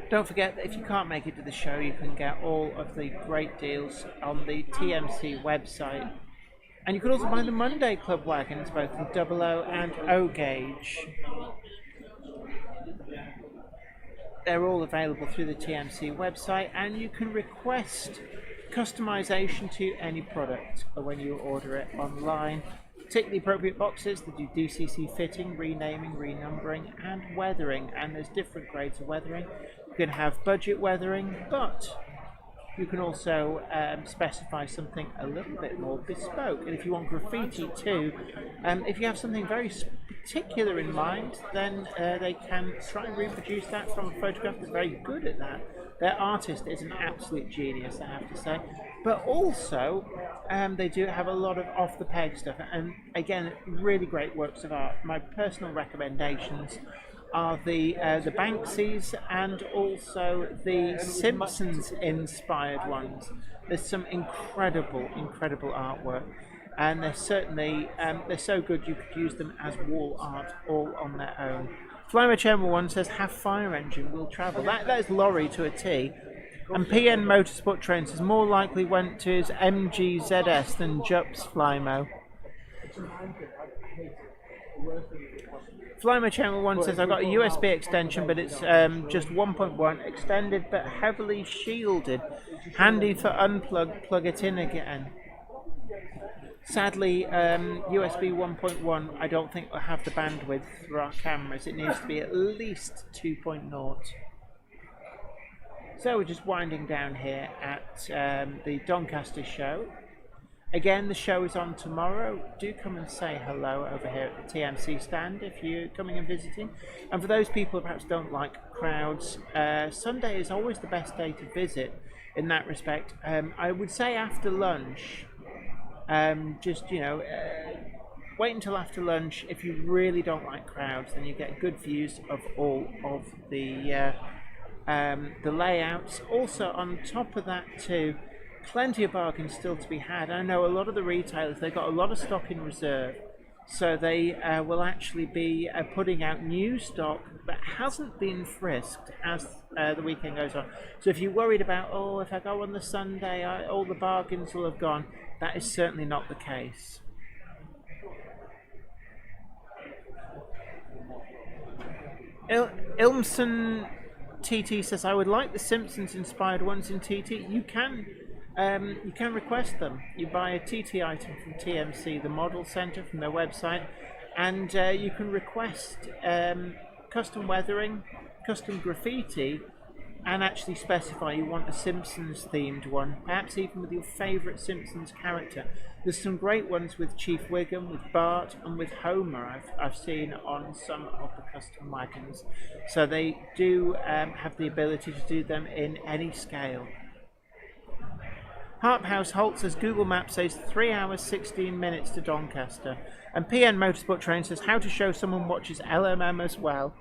Don't forget that if you can't make it to the show, you can get all of the great deals on the TMC website. And you can also buy the Monday Club wagons, both in 00 and O gauge. They're all available through the TMC website, and you can request customization to any product when you order it online. Tick the appropriate boxes. They do DCC fitting, renaming, renumbering, and weathering. And there's different grades of weathering. You can have budget weathering, but you can also specify something a little bit more bespoke. And if you want graffiti too, if you have something very particular in mind, then they can try and reproduce that from a photograph. They're very good at that. Their artist is an absolute genius, I have to say. But also, they do have a lot of off-the-peg stuff. And again, really great works of art. My personal recommendations are the Banksys and also the Simpsons-inspired ones. There's some incredible artwork, and they're certainly they're so good you could use them as wall art all on their own. Flymer Chamber 1 says, "Have fire engine will travel." That is Laurie to a T. And PN Motorsport Train says, "More likely went to his MG ZS than Jups Flymo." Flymo Channel 1 says, "I've got a USB extension, but it's just 1.1, extended but heavily shielded. Handy for unplug, plug it in again." Sadly, USB 1.1 I don't think will have the bandwidth for our cameras. It needs to be at least 2.0. So we're just winding down here at the Doncaster show. Again, the show is on tomorrow. Do come and say hello over here at the TMC stand if you're coming and visiting. And for those people who perhaps don't like crowds, Sunday is always the best day to visit in that respect. I would say after lunch, just, you know, wait until after lunch. If you really don't like crowds, then you get good views of all of the layouts. Also, on top of that too, plenty of bargains still to be had. I know a lot of the retailers, they've got a lot of stock in reserve, so they will actually be putting out new stock that hasn't been frisked as the weekend goes on. So if you're worried about, oh, if I go on the Sunday, all the bargains will have gone, that is certainly not the case. Ilmson TT says, "I would like the Simpsons inspired ones in TT." You can request them. You buy a TT item from TMC, the model center, from their website, and you can request custom weathering, custom graffiti, and actually specify you want a Simpsons themed one, perhaps even with your favourite Simpsons character. There's some great ones with Chief Wiggum, with Bart, and with Homer I've seen on some of the custom wagons. So they do have the ability to do them in any scale. Harphouse Holt says, "Google Maps says 3 hours 16 minutes to Doncaster." And PN Motorsport Train says, "How to show someone watches LMM as well."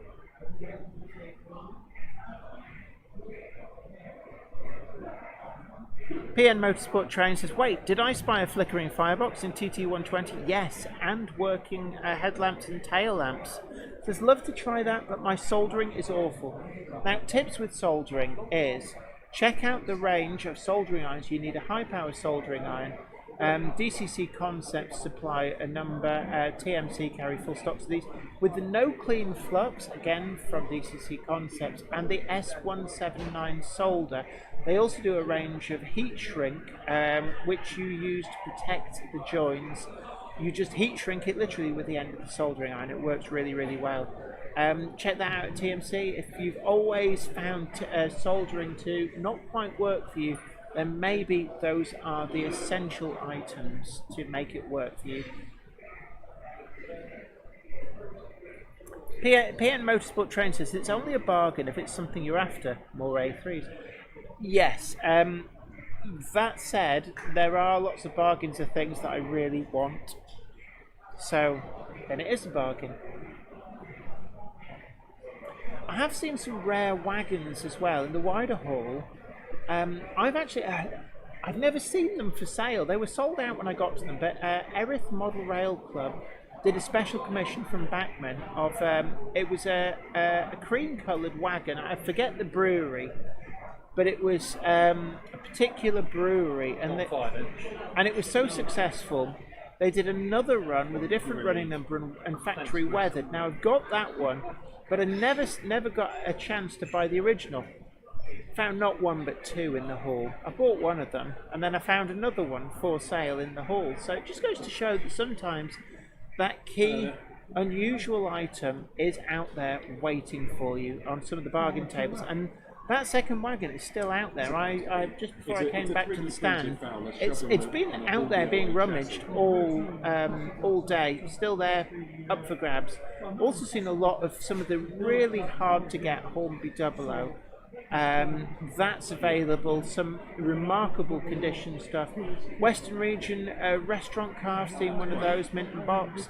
PN Motorsport Train says, wait, did I spy a flickering firebox in TT120? Yes, and working headlamps and tail lamps. Says, love to try that, but my soldering is awful. Now, tips with soldering is, check out the range of soldering irons. You need a high-power soldering iron. DCC Concepts supply a number, TMC carry full stocks of these. With the no clean flux, again from DCC Concepts, and the S179 solder, they also do a range of heat shrink, which you use to protect the joins. You just heat shrink it literally with the end of the soldering iron. It works really, really well. Check that out at TMC. If you've always found soldering to not quite work for you, then maybe those are the essential items to make it work for you. PN Motorsport Train says it's only a bargain if it's something you're after. More A3s. Yes. That said, there are lots of bargains of things that I really want. So then it is a bargain. I have seen some rare wagons as well in the wider hall. I've never seen them for sale. They were sold out when I got to them, but Erith Model Rail Club did a special commission from Bachmann of it was a cream-coloured wagon. I forget the brewery, but it was a particular brewery, and it was so successful. They did another run with a different running number and factory weathered. Now I've got that one, but I never got a chance to buy the original. Found not one but two in the hall. I bought one of them, and then I found another one for sale in the hall. So it just goes to show that sometimes that key unusual item is out there waiting for you on some of the bargain tables. And that second wagon is still out there. I just before I came back to the stand, it's been out there being rummaged all day, still there, up for grabs. Also seen a lot of some of the really hard to get Hornby 00. That's available, some remarkable condition stuff. Western region restaurant car, seen one of those, mint and box,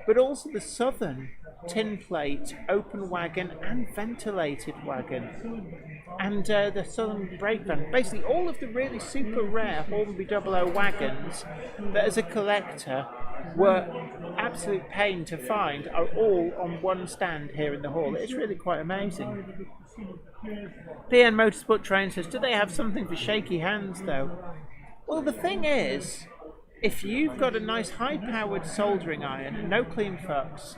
but also the southern tin plate open wagon and ventilated wagon, and the southern brake van. Basically all of the really super rare Hornby 00 wagons that as a collector were absolute pain to find are all on one stand here in the hall. It's really quite amazing. PN Motorsport Train says, do they have something for shaky hands though? Well, the thing is, if you've got a nice high-powered soldering iron and no clean flux,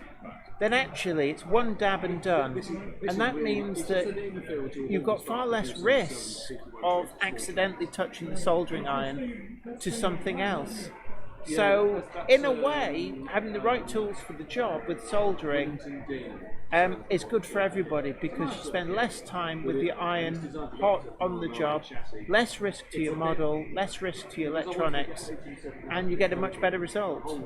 then actually it's one dab and done, and that means that you've got far less risk of accidentally touching the soldering iron to something else. So, in a way, having the right tools for the job with soldering is good for everybody, because you spend less time with the iron hot on the job, less risk to your model, less risk to your electronics, and you get a much better result.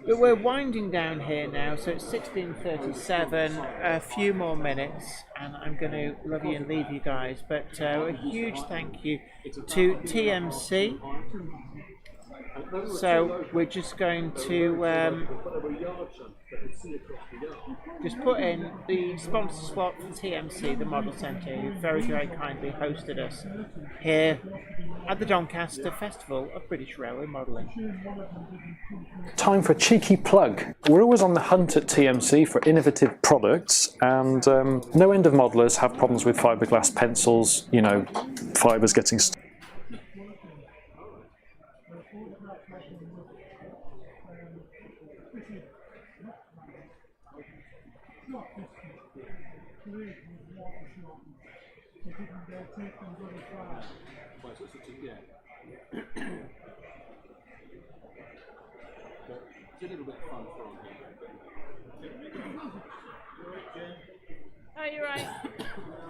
But we're winding down here now, so it's 16:37, a few more minutes, and I'm going to love you and leave you guys. But a huge thank you to TMC. So we're just going to just put in the sponsor slot for TMC, the Model Centre, who very, very kindly hosted us here at the Doncaster Festival of British Railway Modelling. Time for a cheeky plug. We're always on the hunt at TMC for innovative products, and no end of modelers have problems with fiberglass pencils, you know, fibres getting stuck. Oh, you're right.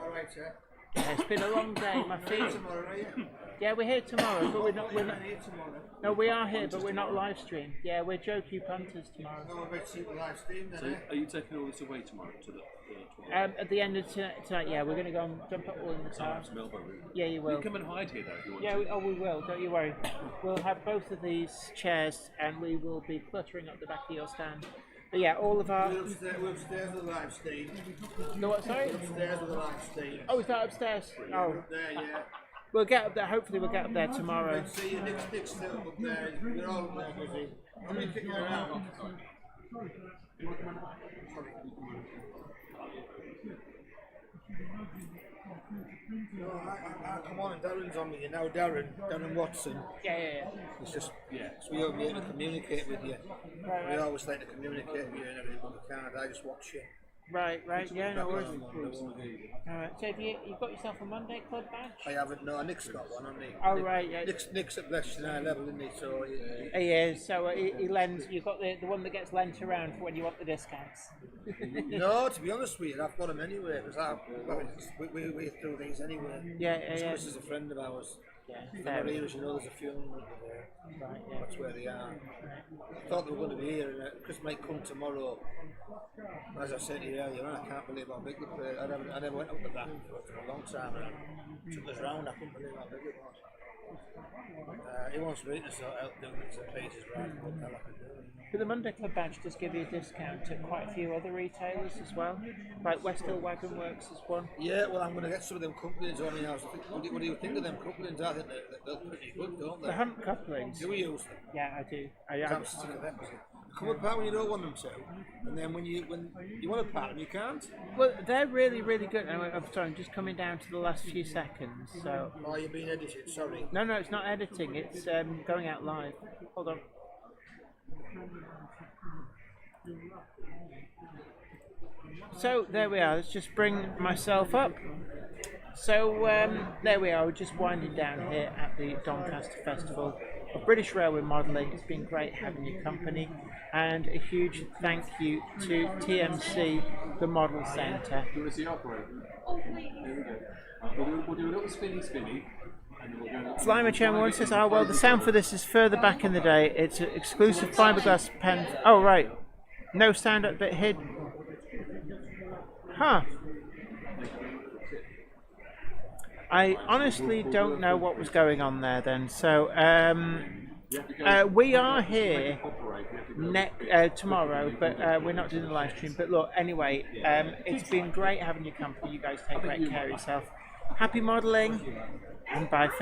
All right, sir. Yeah, it's been a long day. My feet. Tomorrow, are you? Yeah, we're here tomorrow, but we're not. Here tomorrow. No, we are here, but we're not live stream. Yeah, we're Joe Q Punters tomorrow. Oh, I bet you live stream then. So, Eh? are you taking all this away tomorrow to the At the end of tonight, yeah, we're going to go and dump it all in the car. Yeah, you will. You come and hide here though if you want Yeah, to. we will. Don't you worry. We'll have both of these chairs, and we will be cluttering up the back of your stand. But yeah, all of our... We're upstairs with the live stream. The what, sorry? Upstairs with the live stream. Oh, is that upstairs? Oh. Up there, yeah. We'll get up there, hopefully we'll get up there tomorrow. See you next still up there. We're all up there, busy. How many kicking around? No, I come on and Darren's on me, you know, Darren Watson. Yeah. It's just, so we don't be able to communicate with you. Right. We always like to communicate with you and everything, but we can't. I just watch you. Right, yeah, no worries. Alright, so have you got yourself a Monday Club badge? I haven't, no, Nick's got one, hasn't he? Oh, right, yeah. Nick's at Blessed and I level, isn't he? So he is, so he lends, you've got the one that gets lent around for when you want the discounts. No, to be honest with you, I've got him anyway, because we do these anyway. Yeah. Chris is a friend of ours. Yeah, fair enough. As you know, there's a funeral there. Right, yeah. That's where they are. I thought they were going to be here, and Chris might come tomorrow. As I said to you earlier, I can't believe how big the place. I never went up to that for a long time. And took us round. I couldn't believe how big it was. He wants me to sort out doing bits and pieces right. What the hell I can do. But the Monday Club badge does give you a discount at quite a few other retailers as well, like Westhill Wagon Works is one. Yeah, well, I'm going to get some of them couplings on me now. What do you think of them couplings? I think they're pretty good, don't they? The hump couplings. Do we use them? Yeah, I do. I'm sick of them. Come apart when you don't want them to, and then when you want to part them, you can't. Well, they're really, really good. Anyway, I'm sorry, I'm just coming down to the last few seconds. So. Oh, you're being edited. Sorry. No, it's not editing. It's going out live. Hold on. So there we are. Let's just bring myself up. So there we are. We're just winding down here at the Doncaster Festival of British Railway Modelling. It's been great having your company, and a huge thank you to TMC, the Model Centre. Do you want to see the operator? We'll do a little spinny. Slimer Chairman 1 says, oh well, the sound for this is further back in the day. It's an exclusive fiberglass pen. Oh right, no sound at bit hidden. Huh. I honestly don't know what was going on there then. So we are here tomorrow, but we're not doing the live stream. But look, anyway, it's been great having your company. You guys take great care of yourself. Happy modelling, and bye for